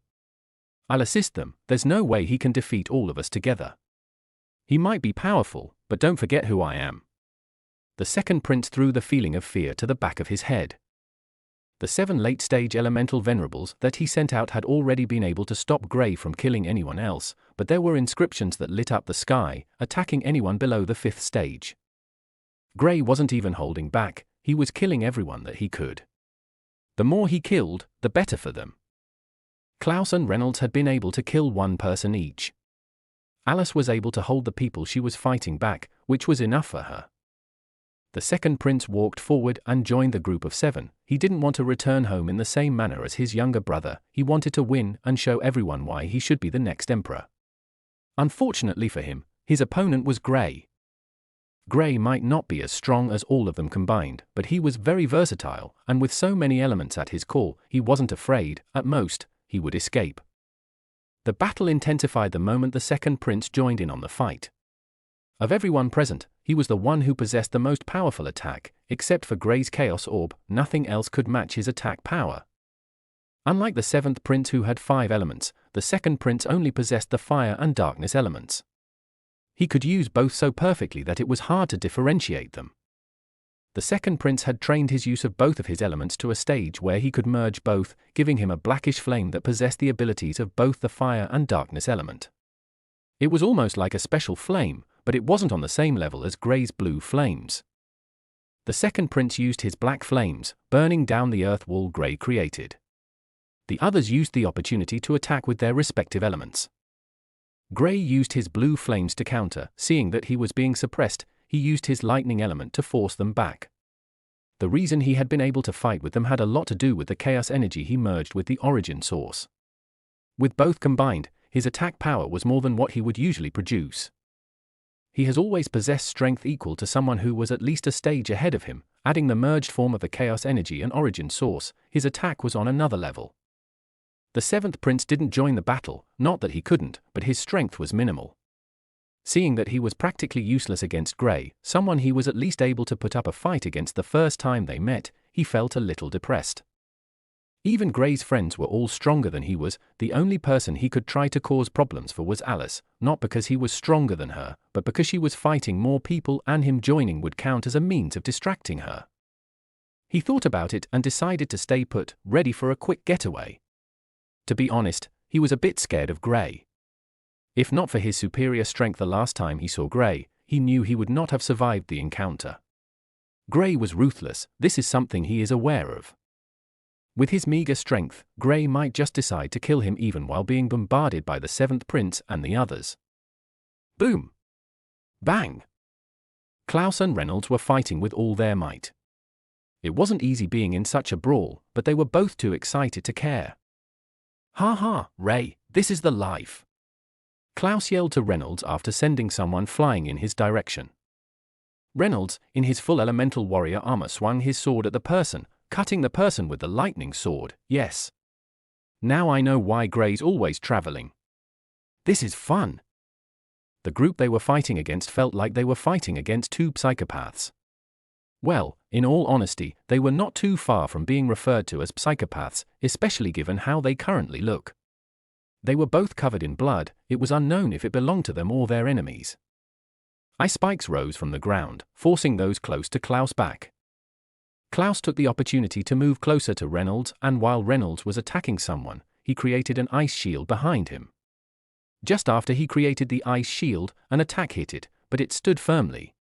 I'll assist them. There's no way he can defeat all of us together. He might be powerful, but don't forget who I am. The 2nd prince threw the feeling of fear to the back of his head. The 7 late-stage elemental venerables that he sent out had already been able to stop Grey from killing anyone else, but there were inscriptions that lit up the sky, attacking anyone below the 5th stage. Grey wasn't even holding back, he was killing everyone that he could. The more he killed, the better for them. Klaus and Reynolds had been able to kill 1 person each. Alice was able to hold the people she was fighting back, which was enough for her. The 2nd prince walked forward and joined the group of 7. He didn't want to return home in the same manner as his younger brother, he wanted to win and show everyone why he should be the next emperor. Unfortunately for him, his opponent was Grey. Grey might not be as strong as all of them combined, but he was very versatile, and with so many elements at his call, he wasn't afraid. At most, he would escape. The battle intensified the moment the 2nd prince joined in on the fight. Of everyone present, he was the one who possessed the most powerful attack. Except for Grey's Chaos Orb, nothing else could match his attack power. Unlike the 7th prince, who had 5 elements, the 2nd prince only possessed the fire and darkness elements. He could use both so perfectly that it was hard to differentiate them. The 2nd prince had trained his use of both of his elements to a stage where he could merge both, giving him a blackish flame that possessed the abilities of both the fire and darkness element. It was almost like a special flame, but it wasn't on the same level as Grey's blue flames. The 2nd prince used his black flames, burning down the earth wall Grey created. The others used the opportunity to attack with their respective elements. Gray used his blue flames to counter. Seeing that he was being suppressed, he used his lightning element to force them back. The reason he had been able to fight with them had a lot to do with the chaos energy he merged with the origin source. With both combined, his attack power was more than what he would usually produce. He has always possessed strength equal to someone who was at least a stage ahead of him. Adding the merged form of the chaos energy and origin source, his attack was on another level. The seventh prince didn't join the battle, not that he couldn't, but his strength was minimal. Seeing that he was practically useless against Gray, someone he was at least able to put up a fight against the first time they met, he felt a little depressed. Even Gray's friends were all stronger than he was. The only person he could try to cause problems for was Alice, not because he was stronger than her, but because she was fighting more people and him joining would count as a means of distracting her. He thought about it and decided to stay put, ready for a quick getaway. To be honest, he was a bit scared of Gray. If not for his superior strength the last time he saw Gray, he knew he would not have survived the encounter. Gray was ruthless. This is something he is aware of. With his meager strength, Gray might just decide to kill him even while being bombarded by the seventh prince and the others. Boom! Bang! Klaus and Reynolds were fighting with all their might. It wasn't easy being in such a brawl, but they were both too excited to care. Ha ha, Ray, this is the life! Klaus yelled to Reynolds after sending someone flying in his direction. Reynolds, in his full elemental warrior armor, swung his sword at the person, cutting the person with the lightning sword. Yes. Now I know why Gray's always traveling. This is fun. The group they were fighting against felt like they were fighting against two psychopaths. Well, in all honesty, they were not too far from being referred to as psychopaths, especially given how they currently look. They were both covered in blood. It was unknown if it belonged to them or their enemies. Ice spikes rose from the ground, forcing those close to Klaus back. Klaus took the opportunity to move closer to Reynolds, and while Reynolds was attacking someone, he created an ice shield behind him. Just after he created the ice shield, an attack hit it, but it stood firmly.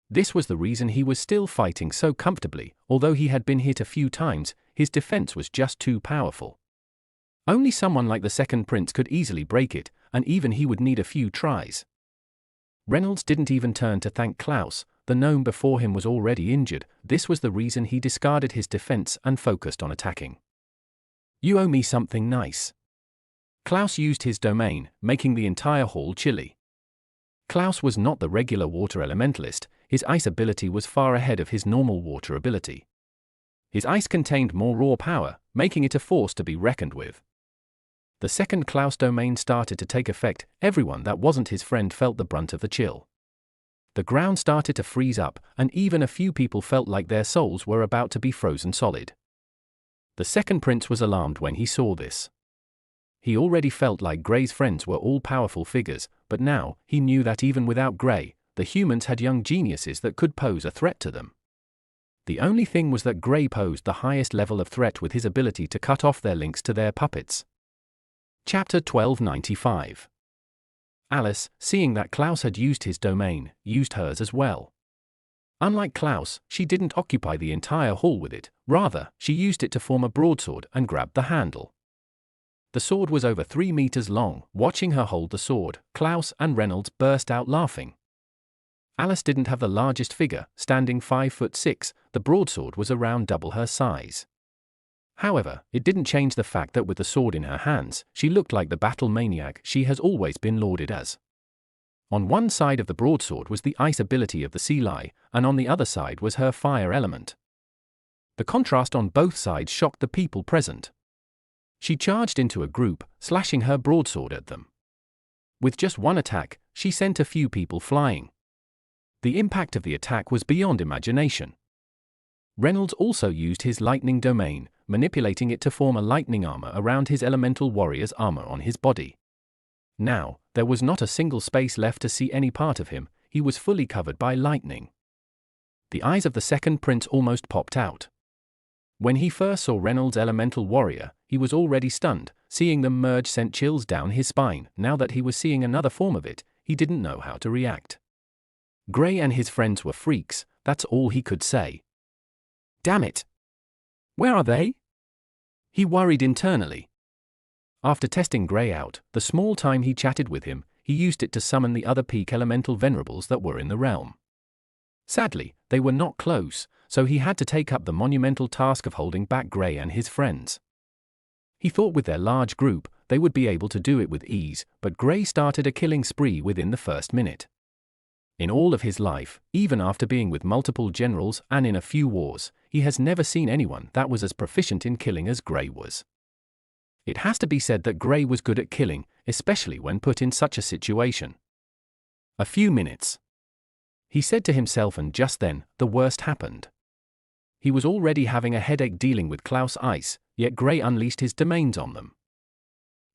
This was the reason he was still fighting so comfortably. Although he had been hit a few times, his defense was just too powerful. Only someone like the second prince could easily break it, and even he would need a few tries. Reynolds didn't even turn to thank Klaus. The gnome before him was already injured. This was the reason he discarded his defense and focused on attacking. You owe me something nice. Klaus used his domain, making the entire hall chilly. Klaus was not the regular water elementalist. His ice ability was far ahead of his normal water ability. His ice contained more raw power, making it a force to be reckoned with. The second Klaus domain started to take effect. Everyone that wasn't his friend felt the brunt of the chill. The ground started to freeze up, and even a few people felt like their souls were about to be frozen solid. The second prince was alarmed when he saw this. He already felt like Gray's friends were all powerful figures, but now, he knew that even without Gray, the humans had young geniuses that could pose a threat to them. The only thing was that Gray posed the highest level of threat with his ability to cut off their links to their puppets. Chapter 1295. Alice, seeing that Klaus had used his domain, used hers as well. Unlike Klaus, she didn't occupy the entire hall with it. Rather, she used it to form a broadsword and grabbed the handle. The sword was over 3 meters long. Watching her hold the sword, Klaus and Reynolds burst out laughing. Alice didn't have the largest figure, standing 5'6". The broadsword was around double her size. However, it didn't change the fact that with the sword in her hands, she looked like the battle maniac she has always been lauded as. On one side of the broadsword was the ice ability of the sea lie, and on the other side was her fire element. The contrast on both sides shocked the people present. She charged into a group, slashing her broadsword at them. With just one attack, she sent a few people flying. The impact of the attack was beyond imagination. Reynolds also used his lightning domain, manipulating it to form a lightning armor around his elemental warrior's armor on his body. Now, there was not a single space left to see any part of him. He was fully covered by lightning. The eyes of the second prince almost popped out. When he first saw Reynolds' elemental warrior, he was already stunned. Seeing them merge sent chills down his spine. Now that he was seeing another form of it, he didn't know how to react. Gray and his friends were freaks, that's all he could say. Damn it! Where are they? He worried internally. After testing Grey out, the small time he chatted with him, he used it to summon the other peak elemental venerables that were in the realm. Sadly, they were not close, so he had to take up the monumental task of holding back Grey and his friends. He thought with their large group, they would be able to do it with ease, but Grey started a killing spree within the first minute. In all of his life, even after being with multiple generals and in a few wars, he has never seen anyone that was as proficient in killing as Grey was. It has to be said that Grey was good at killing, especially when put in such a situation. A few minutes, he said to himself, and just then, the worst happened. He was already having a headache dealing with Klaus Ice, yet Grey unleashed his domains on them.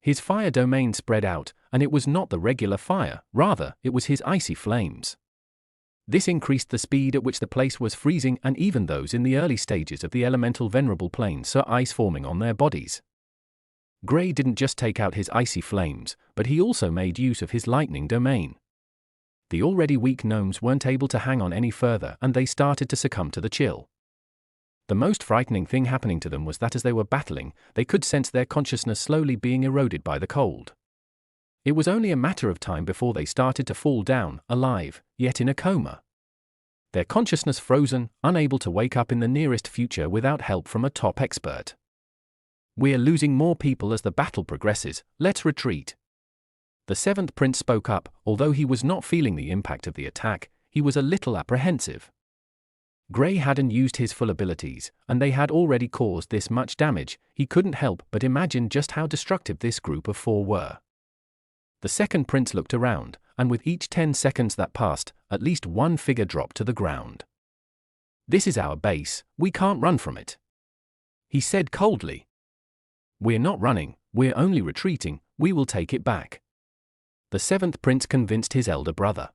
His fire domain spread out, and it was not the regular fire, rather, it was his icy flames. This increased the speed at which the place was freezing, and even those in the early stages of the elemental venerable plane saw ice forming on their bodies. Grey didn't just take out his icy flames, but he also made use of his lightning domain. The already weak gnomes weren't able to hang on any further, and they started to succumb to the chill. The most frightening thing happening to them was that as they were battling, they could sense their consciousness slowly being eroded by the cold. It was only a matter of time before they started to fall down, alive, yet in a coma. Their consciousness frozen, unable to wake up in the nearest future without help from a top expert. "We're losing more people as the battle progresses, let's retreat." The seventh prince spoke up. Although he was not feeling the impact of the attack, he was a little apprehensive. Grey hadn't used his full abilities, and they had already caused this much damage. He couldn't help but imagine just how destructive this group of four were. The second prince looked around, and with each 10 seconds that passed, at least one figure dropped to the ground. "This is our base, we can't run from it," he said coldly. "We're not running, we're only retreating, we will take it back." The seventh prince convinced his elder brother.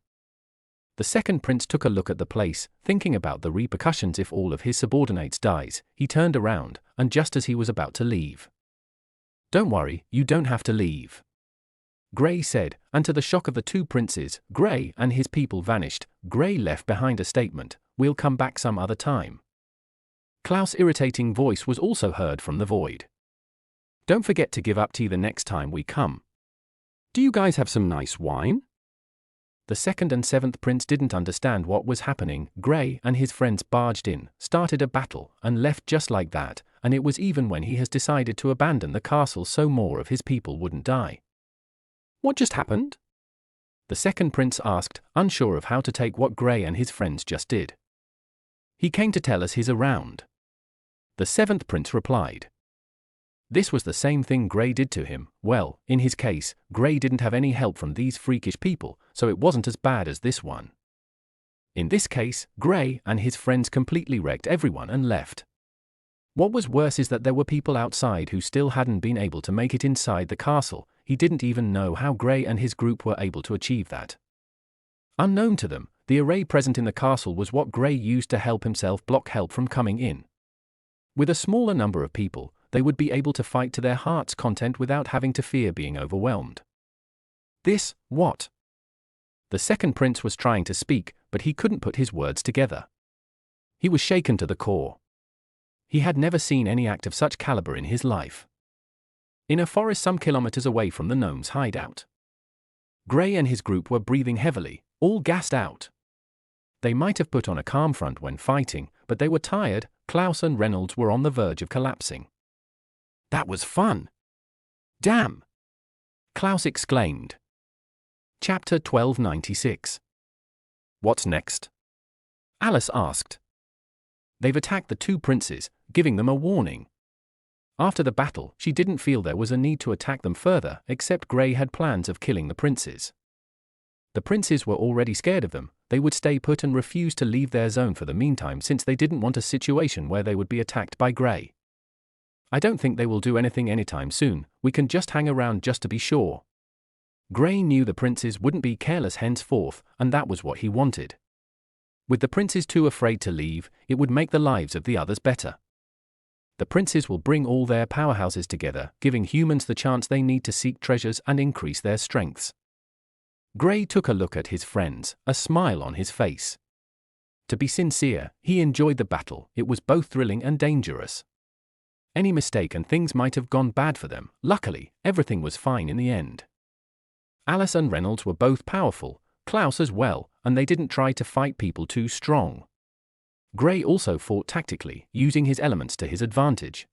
The second prince took a look at the place, thinking about the repercussions if all of his subordinates dies. He turned around, and just as he was about to leave, "Don't worry, you don't have to leave," Grey said, and to the shock of the two princes, Grey and his people vanished. Grey left behind a statement, "We'll come back some other time." Klaus' irritating voice was also heard from the void. "Don't forget to give up tea the next time we come. Do you guys have some nice wine?" The second and seventh prince didn't understand what was happening. Grey and his friends barged in, started a battle, and left just like that, and it was even when he has decided to abandon the castle so more of his people wouldn't die. "What just happened?" the second prince asked, unsure of how to take what Grey and his friends just did. "He came to tell us he's around," the seventh prince replied. This was the same thing Grey did to him. Well, in his case, Grey didn't have any help from these freakish people, so it wasn't as bad as this one. In this case, Grey and his friends completely wrecked everyone and left. What was worse is that there were people outside who still hadn't been able to make it inside the castle. He didn't even know how Grey and his group were able to achieve that. Unknown to them, the array present in the castle was what Grey used to help himself block help from coming in. With a smaller number of people, they would be able to fight to their heart's content without having to fear being overwhelmed. "This, what?" The second prince was trying to speak, but he couldn't put his words together. He was shaken to the core. He had never seen any act of such caliber in his life. In a forest some kilometers away from the gnomes' hideout, Grey and his group were breathing heavily, all gassed out. They might have put on a calm front when fighting, but they were tired. Klaus and Reynolds were on the verge of collapsing. "That was fun! Damn!" Klaus exclaimed. Chapter 1296. "What's next?" Alice asked. "They've attacked the two princes, giving them a warning." After the battle, she didn't feel there was a need to attack them further, except Grey had plans of killing the princes. The princes were already scared of them. They would stay put and refuse to leave their zone for the meantime since they didn't want a situation where they would be attacked by Grey. "I don't think they will do anything anytime soon. We can just hang around just to be sure." Grey knew the princes wouldn't be careless henceforth, and that was what he wanted. With the princes too afraid to leave, it would make the lives of the others better. The princes will bring all their powerhouses together, giving humans the chance they need to seek treasures and increase their strengths. Grey took a look at his friends, a smile on his face. To be sincere, he enjoyed the battle. It was both thrilling and dangerous. Any mistake and things might have gone bad for them. Luckily, everything was fine in the end. Alice and Reynolds were both powerful, Klaus as well, and they didn't try to fight people too strong. Gray also fought tactically, using his elements to his advantage.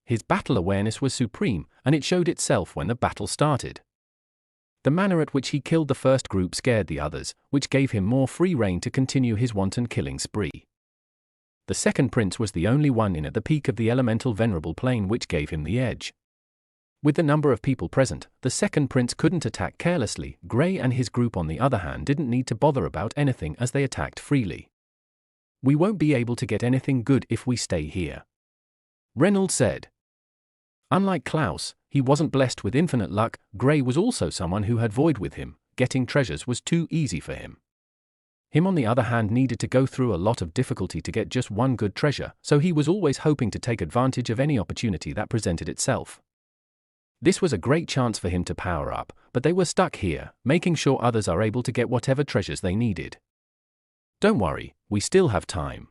His battle awareness was supreme, and it showed itself when the battle started. The manner at which he killed the first group scared the others, which gave him more free rein to continue his wanton killing spree. The second prince was the only one in at the peak of the elemental venerable plane, which gave him the edge. With the number of people present, the second prince couldn't attack carelessly. Gray and his group on the other hand didn't need to bother about anything as they attacked freely. "We won't be able to get anything good if we stay here," Reynolds said. Unlike Klaus, he wasn't blessed with infinite luck. Gray was also someone who had void with him. Getting treasures was too easy for him. Him on the other hand needed to go through a lot of difficulty to get just one good treasure, so he was always hoping to take advantage of any opportunity that presented itself. This was a great chance for him to power up, but they were stuck here, making sure others are able to get whatever treasures they needed. "Don't worry, we still have time.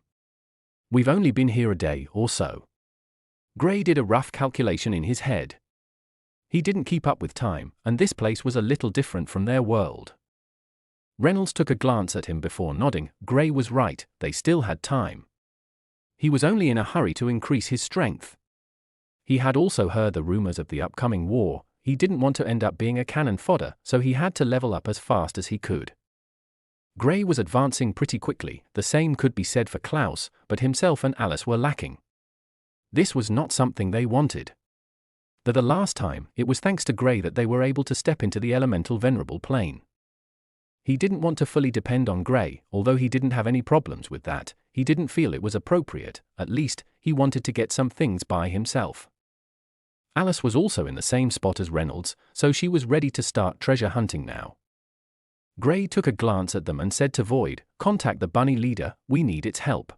We've only been here a day or so." Gray did a rough calculation in his head. He didn't keep up with time, and this place was a little different from their world. Reynolds took a glance at him before nodding. Gray was right, they still had time. He was only in a hurry to increase his strength. He had also heard the rumors of the upcoming war. He didn't want to end up being a cannon fodder, so he had to level up as fast as he could. Gray was advancing pretty quickly. The same could be said for Klaus, but himself and Alice were lacking. This was not something they wanted. The last time, it was thanks to Gray that they were able to step into the elemental venerable plane. He didn't want to fully depend on Gray. Although he didn't have any problems with that, he didn't feel it was appropriate. At least, he wanted to get some things by himself. Alice was also in the same spot as Reynolds, so she was ready to start treasure hunting now. Gray took a glance at them and said to Void, "Contact the bunny leader, we need its help."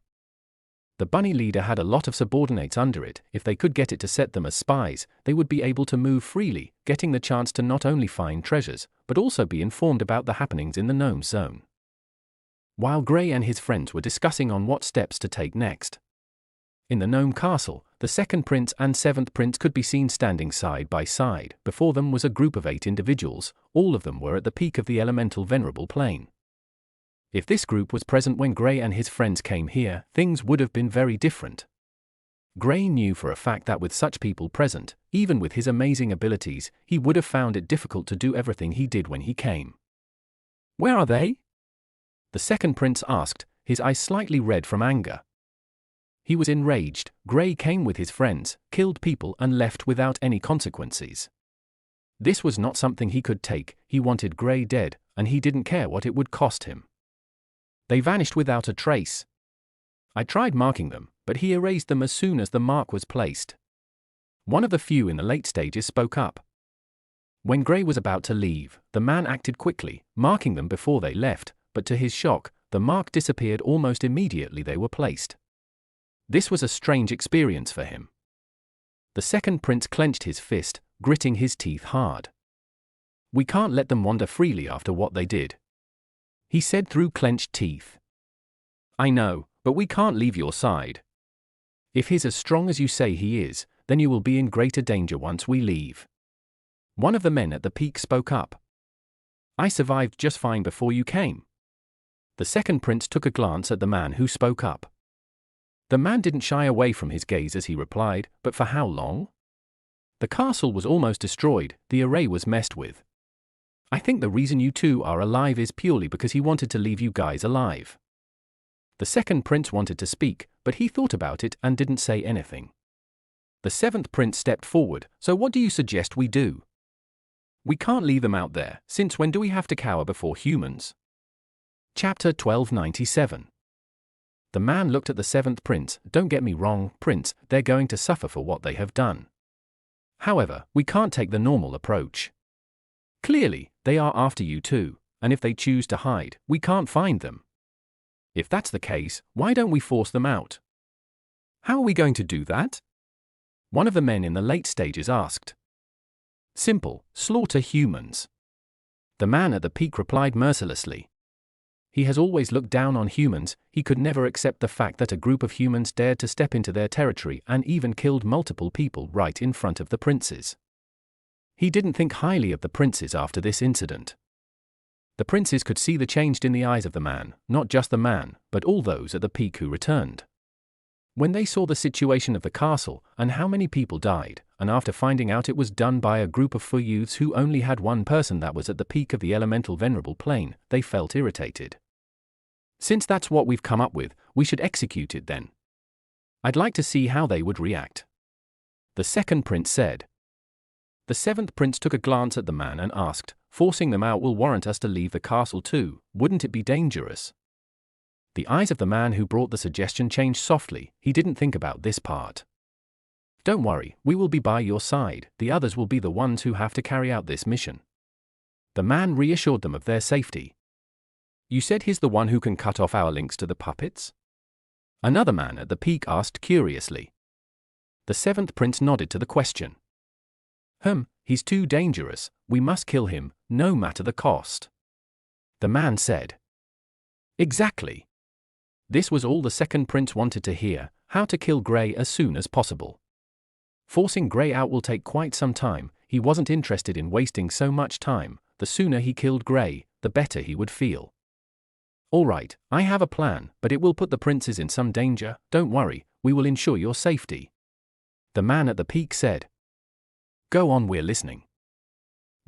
The bunny leader had a lot of subordinates under it. If they could get it to set them as spies, they would be able to move freely, getting the chance to not only find treasures, but also be informed about the happenings in the gnome zone. While Gray and his friends were discussing on what steps to take next, in the gnome castle, the second prince and seventh prince could be seen standing side by side. Before them was a group of 8 individuals. All of them were at the peak of the elemental venerable plane. If this group was present when Gray and his friends came here, things would have been very different. Gray knew for a fact that with such people present, even with his amazing abilities, he would have found it difficult to do everything he did when he came. "Where are they?" the second prince asked, his eyes slightly red from anger. He was enraged. Gray came with his friends, killed people and left without any consequences. This was not something he could take. He wanted Gray dead, and he didn't care what it would cost him. They vanished without a trace. I tried marking them, but he erased them as soon as the mark was placed. One of the few in the late stages spoke up. When Gray was about to leave, the man acted quickly, marking them before they left, but to his shock, the mark disappeared almost immediately they were placed. This was a strange experience for him. The second prince clenched his fist, gritting his teeth hard. "We can't let them wander freely after what they did," he said through clenched teeth. "I know, but we can't leave your side. If he's as strong as you say he is, then you will be in greater danger once we leave." One of the men at the peak spoke up. "I survived just fine before you came." The second prince took a glance at the man who spoke up. The man didn't shy away from his gaze as he replied, "But for how long? The castle was almost destroyed, the array was messed with. I think the reason you two are alive is purely because he wanted to leave you guys alive." The second prince wanted to speak, but he thought about it and didn't say anything. The seventh prince stepped forward. "So what do you suggest we do? We can't leave them out there. Since when do we have to cower before humans?" Chapter 1297. The man looked at the seventh prince. "Don't get me wrong, Prince, they're going to suffer for what they have done. However, we can't take the normal approach. Clearly, they are after you too, and if they choose to hide, we can't find them. If that's the case, why don't we force them out?" "How are we going to do that?" one of the men in the late stages asked. "Simple, slaughter humans." The man at the peak replied mercilessly. He has always looked down on humans. He could never accept the fact that a group of humans dared to step into their territory and even killed multiple people right in front of the princes. He didn't think highly of the princes after this incident. The princes could see the change in the eyes of the man, not just the man, but all those at the peak who returned. When they saw the situation of the castle and how many people died, and after finding out it was done by a group of 4 youths who only had one person that was at the peak of the elemental venerable plane, they felt irritated. Since that's what we've come up with, we should execute it then. I'd like to see how they would react. The second prince said. The 7th prince took a glance at the man and asked, forcing them out will warrant us to leave the castle too, wouldn't it be dangerous? The eyes of the man who brought the suggestion changed softly. He didn't think about this part. Don't worry, we will be by your side. The others will be the ones who have to carry out this mission. The man reassured them of their safety. You said he's the one who can cut off our links to the puppets? Another man at the peak asked curiously. The 7th prince nodded to the question. He's too dangerous. We must kill him, no matter the cost. The man said. Exactly. This was all the 2nd prince wanted to hear, how to kill Grey as soon as possible. Forcing Grey out will take quite some time. He wasn't interested in wasting so much time. The sooner he killed Grey, the better he would feel. All right, I have a plan, but it will put the princes in some danger. Don't worry, we will ensure your safety. The man at the peak said. Go on, we're listening.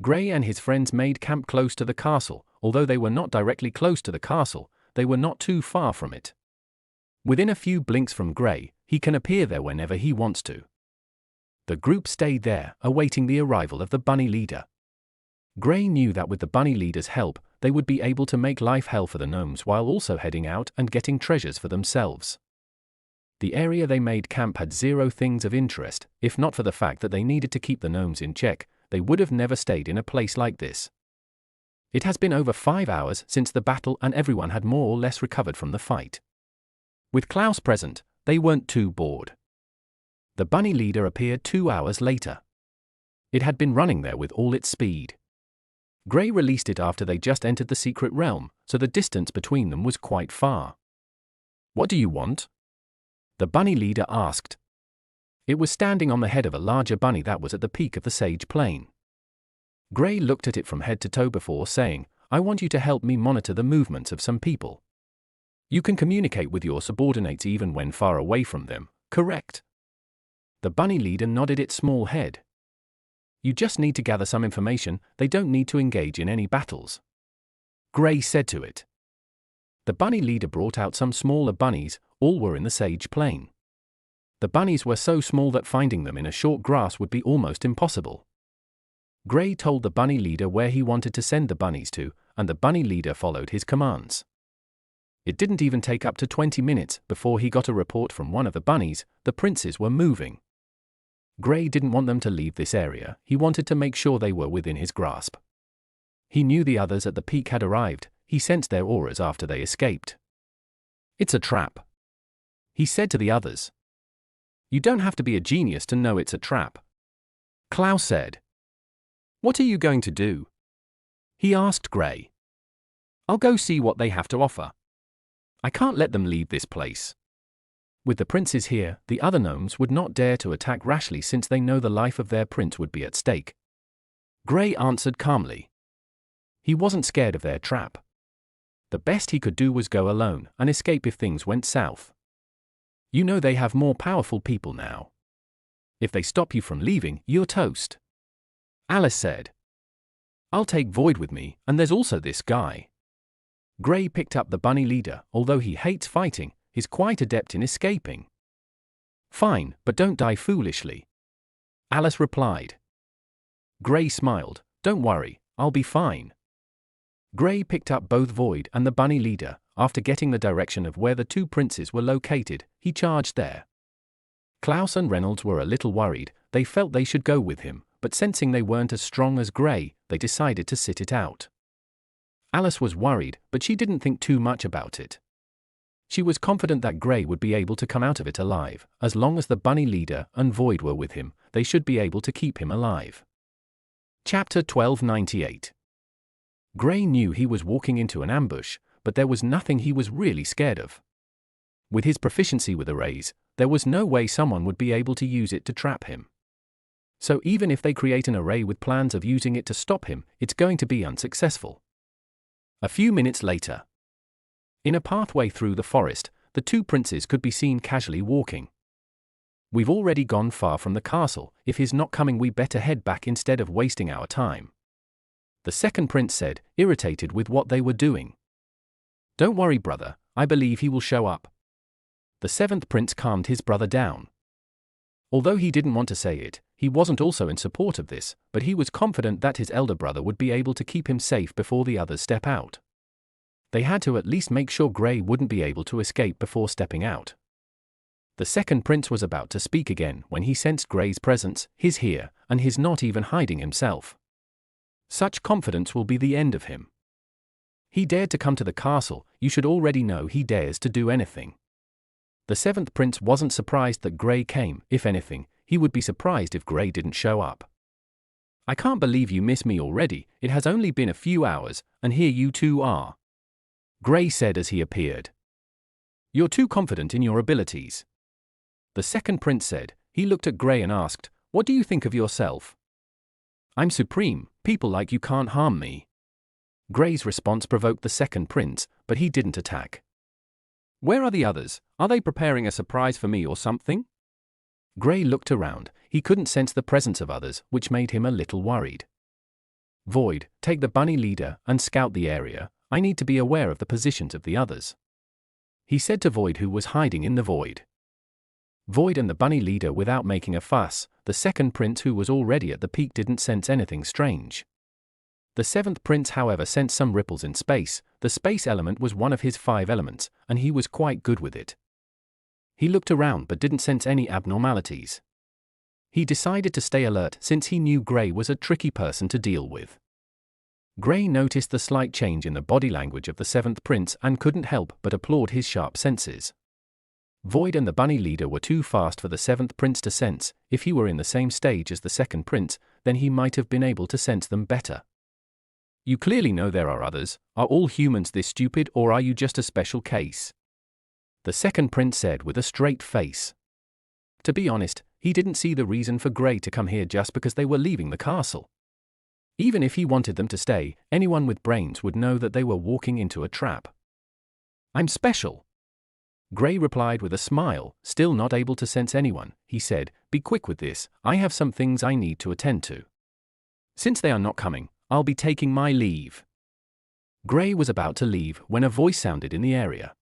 Grey and his friends made camp close to the castle. Although they were not directly close to the castle, they were not too far from it. Within a few blinks from Grey, he can appear there whenever he wants to. The group stayed there, awaiting the arrival of the bunny leader. Grey knew that with the bunny leader's help, they would be able to make life hell for the gnomes while also heading out and getting treasures for themselves. The area they made camp had 0 things of interest. If not for the fact that they needed to keep the gnomes in check, they would have never stayed in a place like this. It has been over 5 hours since the battle and everyone had more or less recovered from the fight. With Klaus present, they weren't too bored. The bunny leader appeared 2 hours later. It had been running there with all its speed. Grey released it after they just entered the secret realm, so the distance between them was quite far. What do you want? The bunny leader asked. It was standing on the head of a larger bunny that was at the peak of the sage plain. Grey looked at it from head to toe before saying, I want you to help me monitor the movements of some people. You can communicate with your subordinates even when far away from them, correct? The bunny leader nodded its small head. You just need to gather some information, they don't need to engage in any battles. Grey said to it. The bunny leader brought out some smaller bunnies, all were in the sage plain. The bunnies were so small that finding them in a short grass would be almost impossible. Grey told the bunny leader where he wanted to send the bunnies to, and the bunny leader followed his commands. It didn't even take up to 20 minutes before he got a report from one of the bunnies. The princes were moving. Grey didn't want them to leave this area. He wanted to make sure they were within his grasp. He knew the others at the peak had arrived. He sensed their auras after they escaped. It's a trap, he said to the others. You don't have to be a genius to know it's a trap, Klaus said. What are you going to do? He asked Grey. I'll go see what they have to offer. I can't let them leave this place. With the princes here, the other gnomes would not dare to attack rashly since they know the life of their prince would be at stake. Grey answered calmly. He wasn't scared of their trap. The best he could do was go alone and escape if things went south. You know they have more powerful people now. If they stop you from leaving, you're toast. Alice said. I'll take Void with me, and there's also this guy. Grey picked up the bunny leader. Although he hates fighting, he's quite adept in escaping. Fine, but don't die foolishly, Alice replied. Grey smiled. Don't worry, I'll be fine. Grey picked up both Void and the bunny leader. After getting the direction of where the 2 princes were located, he charged there. Klaus and Reynolds were a little worried. They felt they should go with him, but sensing they weren't as strong as Grey, they decided to sit it out. Alice was worried, but she didn't think too much about it. She was confident that Grey would be able to come out of it alive. As long as the bunny leader and Void were with him, they should be able to keep him alive. Chapter 1298. Grey knew he was walking into an ambush, but there was nothing he was really scared of. With his proficiency with arrays, there was no way someone would be able to use it to trap him. So even if they create an array with plans of using it to stop him, it's going to be unsuccessful. A few minutes later, in a pathway through the forest, the two princes could be seen casually walking. "We've already gone far from the castle. If he's not coming, we better head back instead of wasting our time," the second prince said, irritated with what they were doing. "Don't worry, brother, I believe he will show up." The seventh prince calmed his brother down. Although he didn't want to say it, he wasn't also in support of this, but he was confident that his elder brother would be able to keep him safe before the others step out. They had to at least make sure Gray wouldn't be able to escape before stepping out. The second prince was about to speak again when he sensed Gray's presence, his here, and his not even hiding himself. Such confidence will be the end of him. He dared to come to the castle, you should already know he dares to do anything. The seventh prince wasn't surprised that Gray came. If anything, he would be surprised if Gray didn't show up. "I can't believe you miss me already. It has only been a few hours, and here you two are," Gray said as he appeared. "You're too confident in your abilities," the second prince said. He looked at Gray and asked, "What do you think of yourself?" "I'm supreme. People like you can't harm me." Gray's response provoked the second prince, but he didn't attack. "Where are the others? Are they preparing a surprise for me or something?" Gray looked around. He couldn't sense the presence of others, which made him a little worried. "Void, take the bunny leader and scout the area. I need to be aware of the positions of the others," he said to Void, who was hiding in the void. Void and the bunny leader without making a fuss. The second prince, who was already at the peak, didn't sense anything strange. The seventh prince, however, sensed some ripples in space. The space element was one of his 5 elements, and he was quite good with it. He looked around but didn't sense any abnormalities. He decided to stay alert since he knew Gray was a tricky person to deal with. Gray noticed the slight change in the body language of the seventh prince and couldn't help but applaud his sharp senses. Void and the bunny leader were too fast for the seventh prince to sense. If he were in the same stage as the second prince, then he might have been able to sense them better. "You clearly know there are others. Are all humans this stupid, or are you just a special case?" the second prince said with a straight face. To be honest, he didn't see the reason for Gray to come here just because they were leaving the castle. Even if he wanted them to stay, anyone with brains would know that they were walking into a trap. "I'm special," Gray replied with a smile. Still not able to sense anyone, he said, "Be quick with this, I have some things I need to attend to. Since they are not coming, I'll be taking my leave." Gray was about to leave when a voice sounded in the area.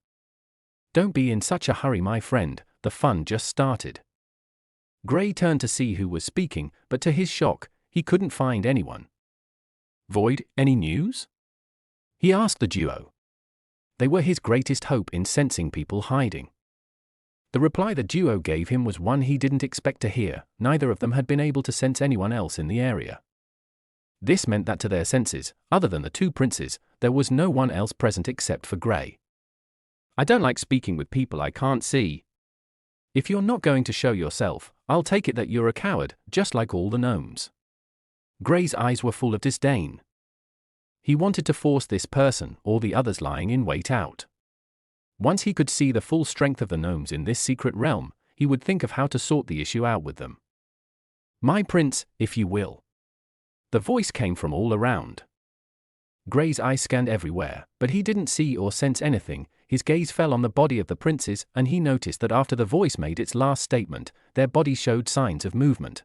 "Don't be in such a hurry, my friend, the fun just started." Gray turned to see who was speaking, but to his shock, he couldn't find anyone. "Void, any news?" he asked the duo. They were his greatest hope in sensing people hiding. The reply the duo gave him was one he didn't expect to hear. Neither of them had been able to sense anyone else in the area. This meant that to their senses, other than the two princes, there was no one else present except for Gray. "I don't like speaking with people I can't see. If you're not going to show yourself, I'll take it that you're a coward, just like all the gnomes." Gray's eyes were full of disdain. He wanted to force this person, or the others lying in wait, out. Once he could see the full strength of the gnomes in this secret realm, he would think of how to sort the issue out with them. "My prince, if you will." The voice came from all around. Gray's eyes scanned everywhere, but he didn't see or sense anything. His gaze fell on the body of the princes, and he noticed that after the voice made its last statement, their bodies showed signs of movement.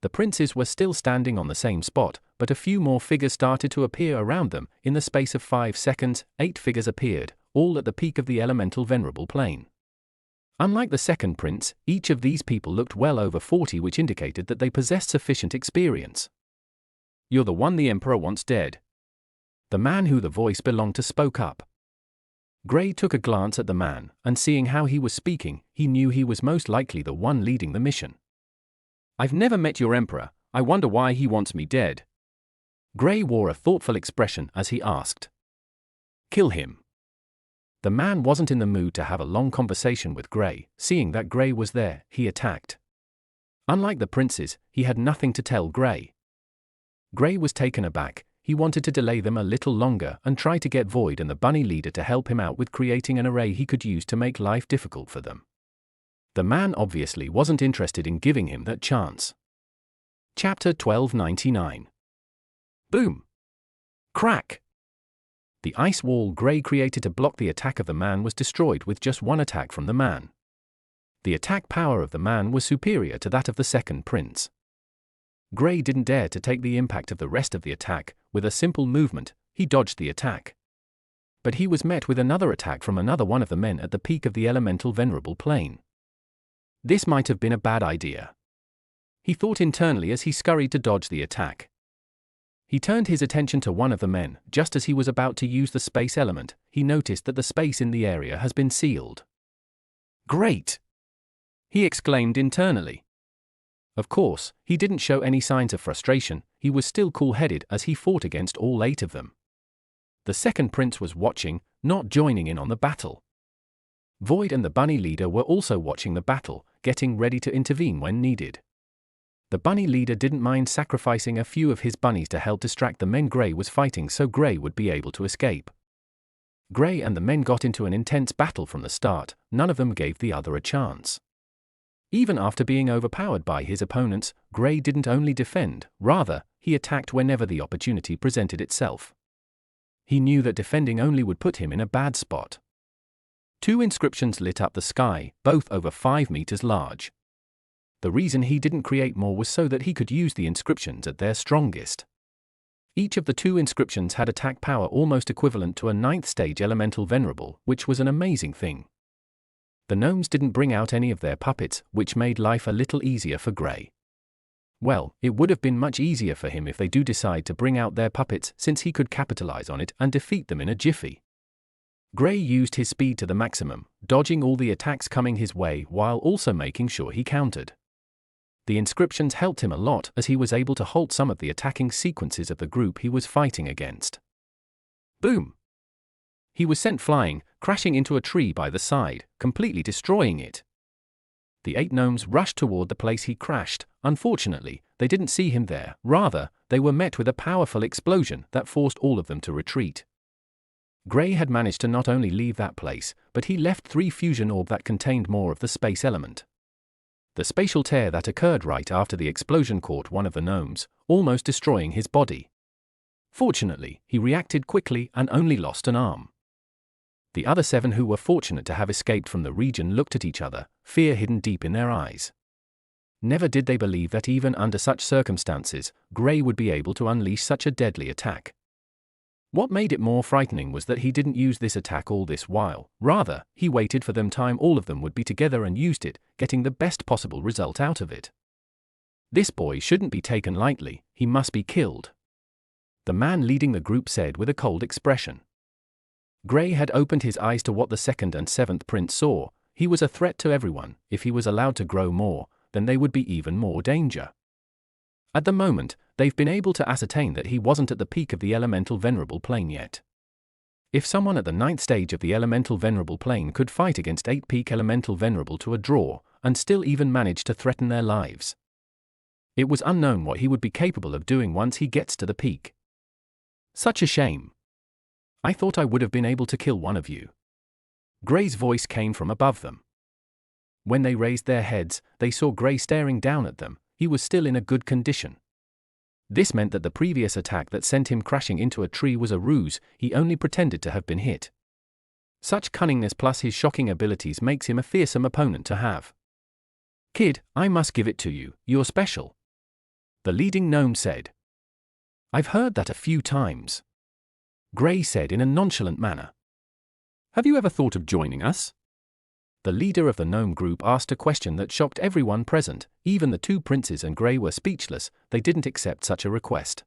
The princes were still standing on the same spot, but a few more figures started to appear around them. In the space of 5 seconds, 8 figures appeared, all at the peak of the elemental venerable plane. Unlike the second prince, each of these people looked well over 40, which indicated that they possessed sufficient experience. "You're the one the Emperor wants dead." The man who the voice belonged to spoke up. Gray took a glance at the man, and seeing how he was speaking, he knew he was most likely the one leading the mission. "I've never met your Emperor. I wonder why he wants me dead." Gray wore a thoughtful expression as he asked. "Kill him." The man wasn't in the mood to have a long conversation with Gray. Seeing that Gray was there, he attacked. Unlike the princes, he had nothing to tell Gray. Gray was taken aback. he wanted to delay them a little longer and try to get Void and the bunny leader to help him out with creating an array he could use to make life difficult for them. The man obviously wasn't interested in giving him that chance. Chapter 1299. Boom! Crack! The ice wall Gray created to block the attack of the man was destroyed with just one attack from the man. The attack power of the man was superior to that of the second prince. Gray didn't dare to take the impact of the rest of the attack. With a simple movement, he dodged the attack. But he was met with another attack from another one of the men at the peak of the elemental venerable plane. This might have been a bad idea. He thought internally as he scurried to dodge the attack. He turned his attention to one of the men. Just as he was about to use the space element, he noticed that the space in the area has been sealed. Great! He exclaimed internally. Of course, he didn't show any signs of frustration. He was still cool-headed as he fought against all 8 of them. The second prince was watching, not joining in on the battle. Void and the bunny leader were also watching the battle, getting ready to intervene when needed. The bunny leader didn't mind sacrificing a few of his bunnies to help distract the men Gray was fighting so Gray would be able to escape. Gray and the men got into an intense battle from the start. None of them gave the other a chance. Even after being overpowered by his opponents, Gray didn't only defend, rather, he attacked whenever the opportunity presented itself. He knew that defending only would put him in a bad spot. 2 inscriptions lit up the sky, both over 5 meters large. The reason he didn't create more was so that he could use the inscriptions at their strongest. Each of the 2 inscriptions had attack power almost equivalent to a 9th stage elemental venerable, which was an amazing thing. The gnomes didn't bring out any of their puppets, which made life a little easier for Gray. Well, it would have been much easier for him if they do decide to bring out their puppets, since he could capitalize on it and defeat them in a jiffy. Gray used his speed to the maximum, dodging all the attacks coming his way while also making sure he countered. The inscriptions helped him a lot as he was able to halt some of the attacking sequences of the group he was fighting against. Boom! He was sent flying, crashing into a tree by the side, completely destroying it. The 8 gnomes rushed toward the place he crashed. Unfortunately, they didn't see him there. Rather, they were met with a powerful explosion that forced all of them to retreat. Gray had managed to not only leave that place, but he left 3 fusion orbs that contained more of the space element. The spatial tear that occurred right after the explosion caught one of the gnomes, almost destroying his body. Fortunately, he reacted quickly and only lost an arm. The other 7 who were fortunate to have escaped from the region looked at each other, fear hidden deep in their eyes. Never did they believe that even under such circumstances, Gray would be able to unleash such a deadly attack. What made it more frightening was that he didn't use this attack all this while. Rather, he waited for them time all of them would be together and used it, getting the best possible result out of it. This boy shouldn't be taken lightly, he must be killed. The man leading the group said with a cold expression. Gray had opened his eyes to what the 2nd and 7th prince saw. He was a threat to everyone. If he was allowed to grow more, then they would be even more danger. At the moment, they've been able to ascertain that he wasn't at the peak of the elemental venerable plane yet. If someone at the 9th stage of the elemental venerable plane could fight against 8 peak elemental venerable to a draw, and still even manage to threaten their lives, it was unknown what he would be capable of doing once he gets to the peak. Such a shame. I thought I would have been able to kill one of you. Gray's voice came from above them. When they raised their heads, they saw Gray staring down at them. He was still in a good condition. This meant that the previous attack that sent him crashing into a tree was a ruse. He only pretended to have been hit. Such cunningness plus his shocking abilities makes him a fearsome opponent to have. Kid, I must give it to you, you're special. The leading gnome said. I've heard that a few times. Gray said in a nonchalant manner. Have you ever thought of joining us? The leader of the gnome group asked a question that shocked everyone present. Even the 2 princes and Gray were speechless. They didn't accept such a request.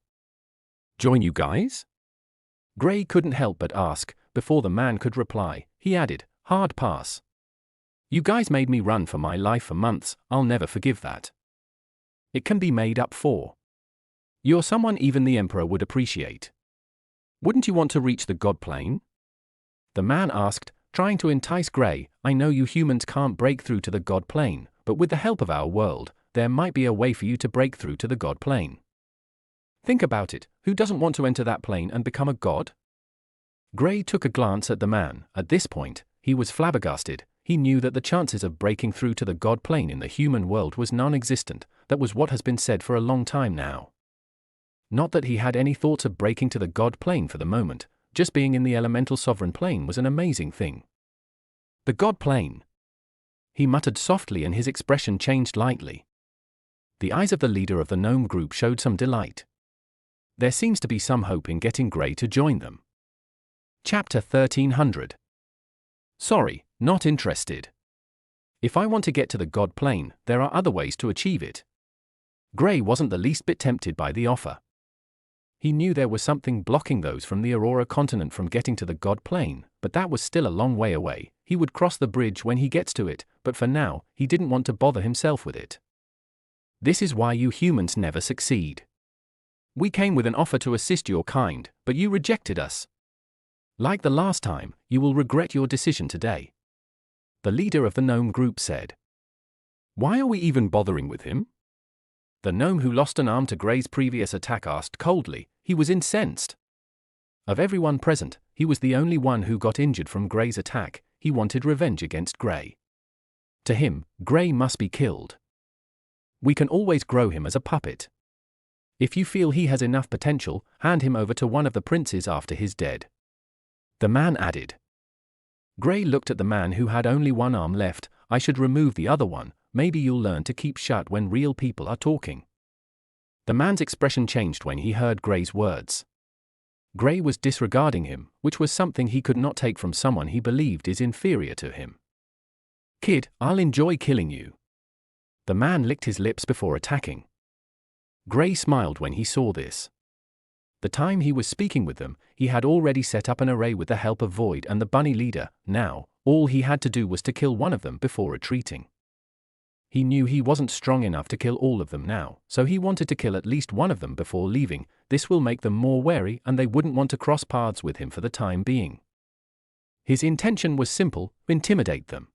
Join you guys? Gray couldn't help but ask. Before the man could reply, he added, hard pass. You guys made me run for my life for months. I'll never forgive that. It can be made up for. You're someone even the Emperor would appreciate. Wouldn't you want to reach the God plane? The man asked, trying to entice Gray. I know you humans can't break through to the God plane, but with the help of our world, there might be a way for you to break through to the God plane. Think about it, who doesn't want to enter that plane and become a god? Gray took a glance at the man. At this point, he was flabbergasted. He knew that the chances of breaking through to the god plane in the human world was non-existent. That was what has been said for a long time now. Not that he had any thoughts of breaking to the god plane for the moment, just being in the elemental sovereign plane was an amazing thing. The god plane. He muttered softly and his expression changed lightly. The eyes of the leader of the gnome group showed some delight. There seems to be some hope in getting Gray to join them. Chapter 1300. Sorry, not interested. If I want to get to the god plane, there are other ways to achieve it. Gray wasn't the least bit tempted by the offer. He knew there was something blocking those from the Aurora continent from getting to the god plane, but that was still a long way away. He would cross the bridge when he gets to it, but for now, he didn't want to bother himself with it. This is why you humans never succeed. We came with an offer to assist your kind, but you rejected us. Like the last time, you will regret your decision today. The leader of the gnome group said. Why are we even bothering with him? The gnome who lost an arm to Gray's previous attack asked coldly. He was incensed. Of everyone present, he was the only one who got injured from Gray's attack. He wanted revenge against Gray. To him, Gray must be killed. We can always grow him as a puppet. If you feel he has enough potential, hand him over to one of the princes after he's dead. The man added. Gray looked at the man who had only one arm left. I should remove the other one. Maybe you'll learn to keep shut when real people are talking. The man's expression changed when he heard Gray's words. Gray was disregarding him, which was something he could not take from someone he believed is inferior to him. Kid, I'll enjoy killing you. The man licked his lips before attacking. Gray smiled when he saw this. The time he was speaking with them, he had already set up an array with the help of Void and the bunny leader. Now, all he had to do was to kill one of them before retreating. He knew he wasn't strong enough to kill all of them now, so he wanted to kill at least one of them before leaving. This will make them more wary and they wouldn't want to cross paths with him for the time being. His intention was simple: intimidate them.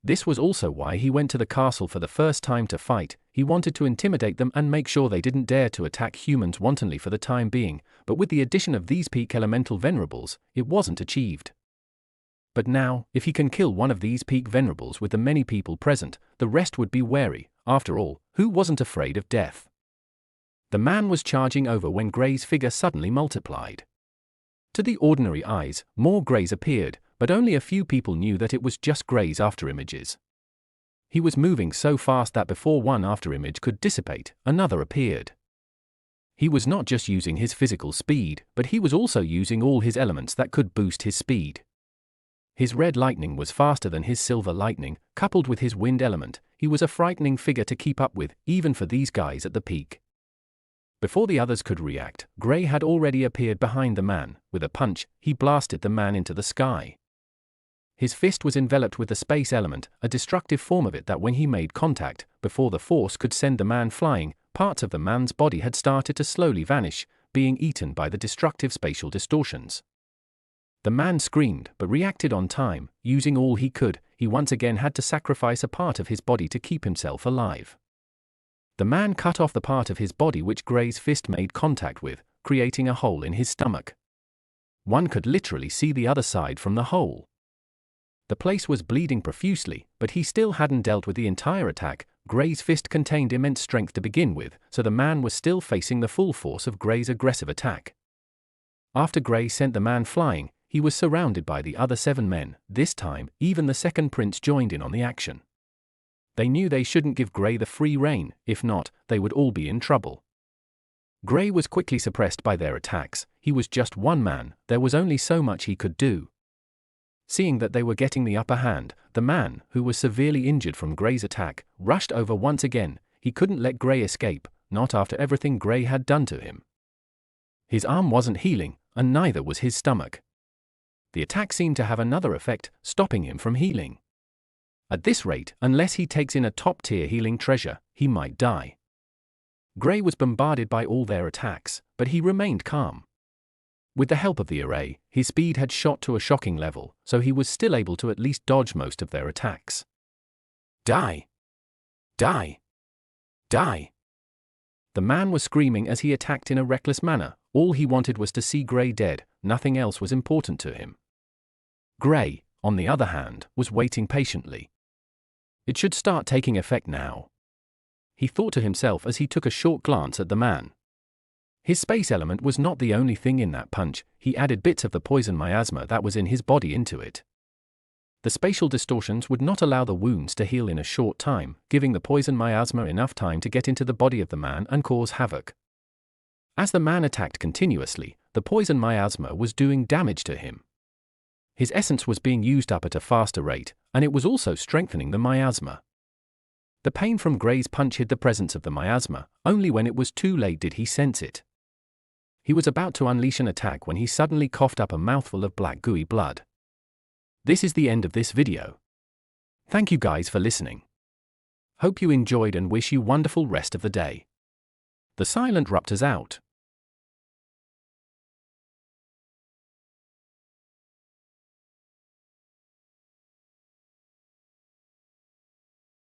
This was also why he went to the castle for the first time to fight. He wanted to intimidate them and make sure they didn't dare to attack humans wantonly for the time being, but with the addition of these peak elemental venerables, it wasn't achieved. But now, if he can kill one of these peak venerables with the many people present, the rest would be wary. After all, who wasn't afraid of death? The man was charging over when Gray's figure suddenly multiplied. To the ordinary eyes, more Grays appeared, but only a few people knew that it was just Gray's afterimages. He was moving so fast that before one afterimage could dissipate, another appeared. He was not just using his physical speed, but he was also using all his elements that could boost his speed. His red lightning was faster than his silver lightning, coupled with his wind element. He was a frightening figure to keep up with, even for these guys at the peak. Before the others could react, Gray had already appeared behind the man. With a punch, he blasted the man into the sky. His fist was enveloped with the space element, a destructive form of it that when he made contact, before the force could send the man flying, parts of the man's body had started to slowly vanish, being eaten by the destructive spatial distortions. The man screamed, but reacted on time. Using all he could, he once again had to sacrifice a part of his body to keep himself alive. The man cut off the part of his body which Gray's fist made contact with, creating a hole in his stomach. One could literally see the other side from the hole. The place was bleeding profusely, but he still hadn't dealt with the entire attack. Gray's fist contained immense strength to begin with, so the man was still facing the full force of Gray's aggressive attack. After Gray sent the man flying, he was surrounded by the other 7 men. This time, even the second prince joined in on the action. They knew they shouldn't give Gray the free rein, if not, they would all be in trouble. Gray was quickly suppressed by their attacks. He was just one man, there was only so much he could do. Seeing that they were getting the upper hand, the man, who was severely injured from Gray's attack, rushed over once again. He couldn't let Gray escape, not after everything Gray had done to him. His arm wasn't healing, and neither was his stomach. The attack seemed to have another effect, stopping him from healing. At this rate, unless he takes in a top-tier healing treasure, he might die. Gray was bombarded by all their attacks, but he remained calm. With the help of the array, his speed had shot to a shocking level, so he was still able to at least dodge most of their attacks. Die! Die! Die! The man was screaming as he attacked in a reckless manner. All he wanted was to see Gray dead, nothing else was important to him. Gray, on the other hand, was waiting patiently. It should start taking effect now, he thought to himself as he took a short glance at the man. His space element was not the only thing in that punch, he added bits of the poison miasma that was in his body into it. The spatial distortions would not allow the wounds to heal in a short time, giving the poison miasma enough time to get into the body of the man and cause havoc. As the man attacked continuously, the poison miasma was doing damage to him. His essence was being used up at a faster rate, and it was also strengthening the miasma. The pain from Gray's punch hid the presence of the miasma. Only when it was too late did he sense it. He was about to unleash an attack when he suddenly coughed up a mouthful of black gooey blood. This is the end of this video. Thank you guys for listening. Hope you enjoyed and wish you wonderful rest of the day. The Silent Ruptor's out.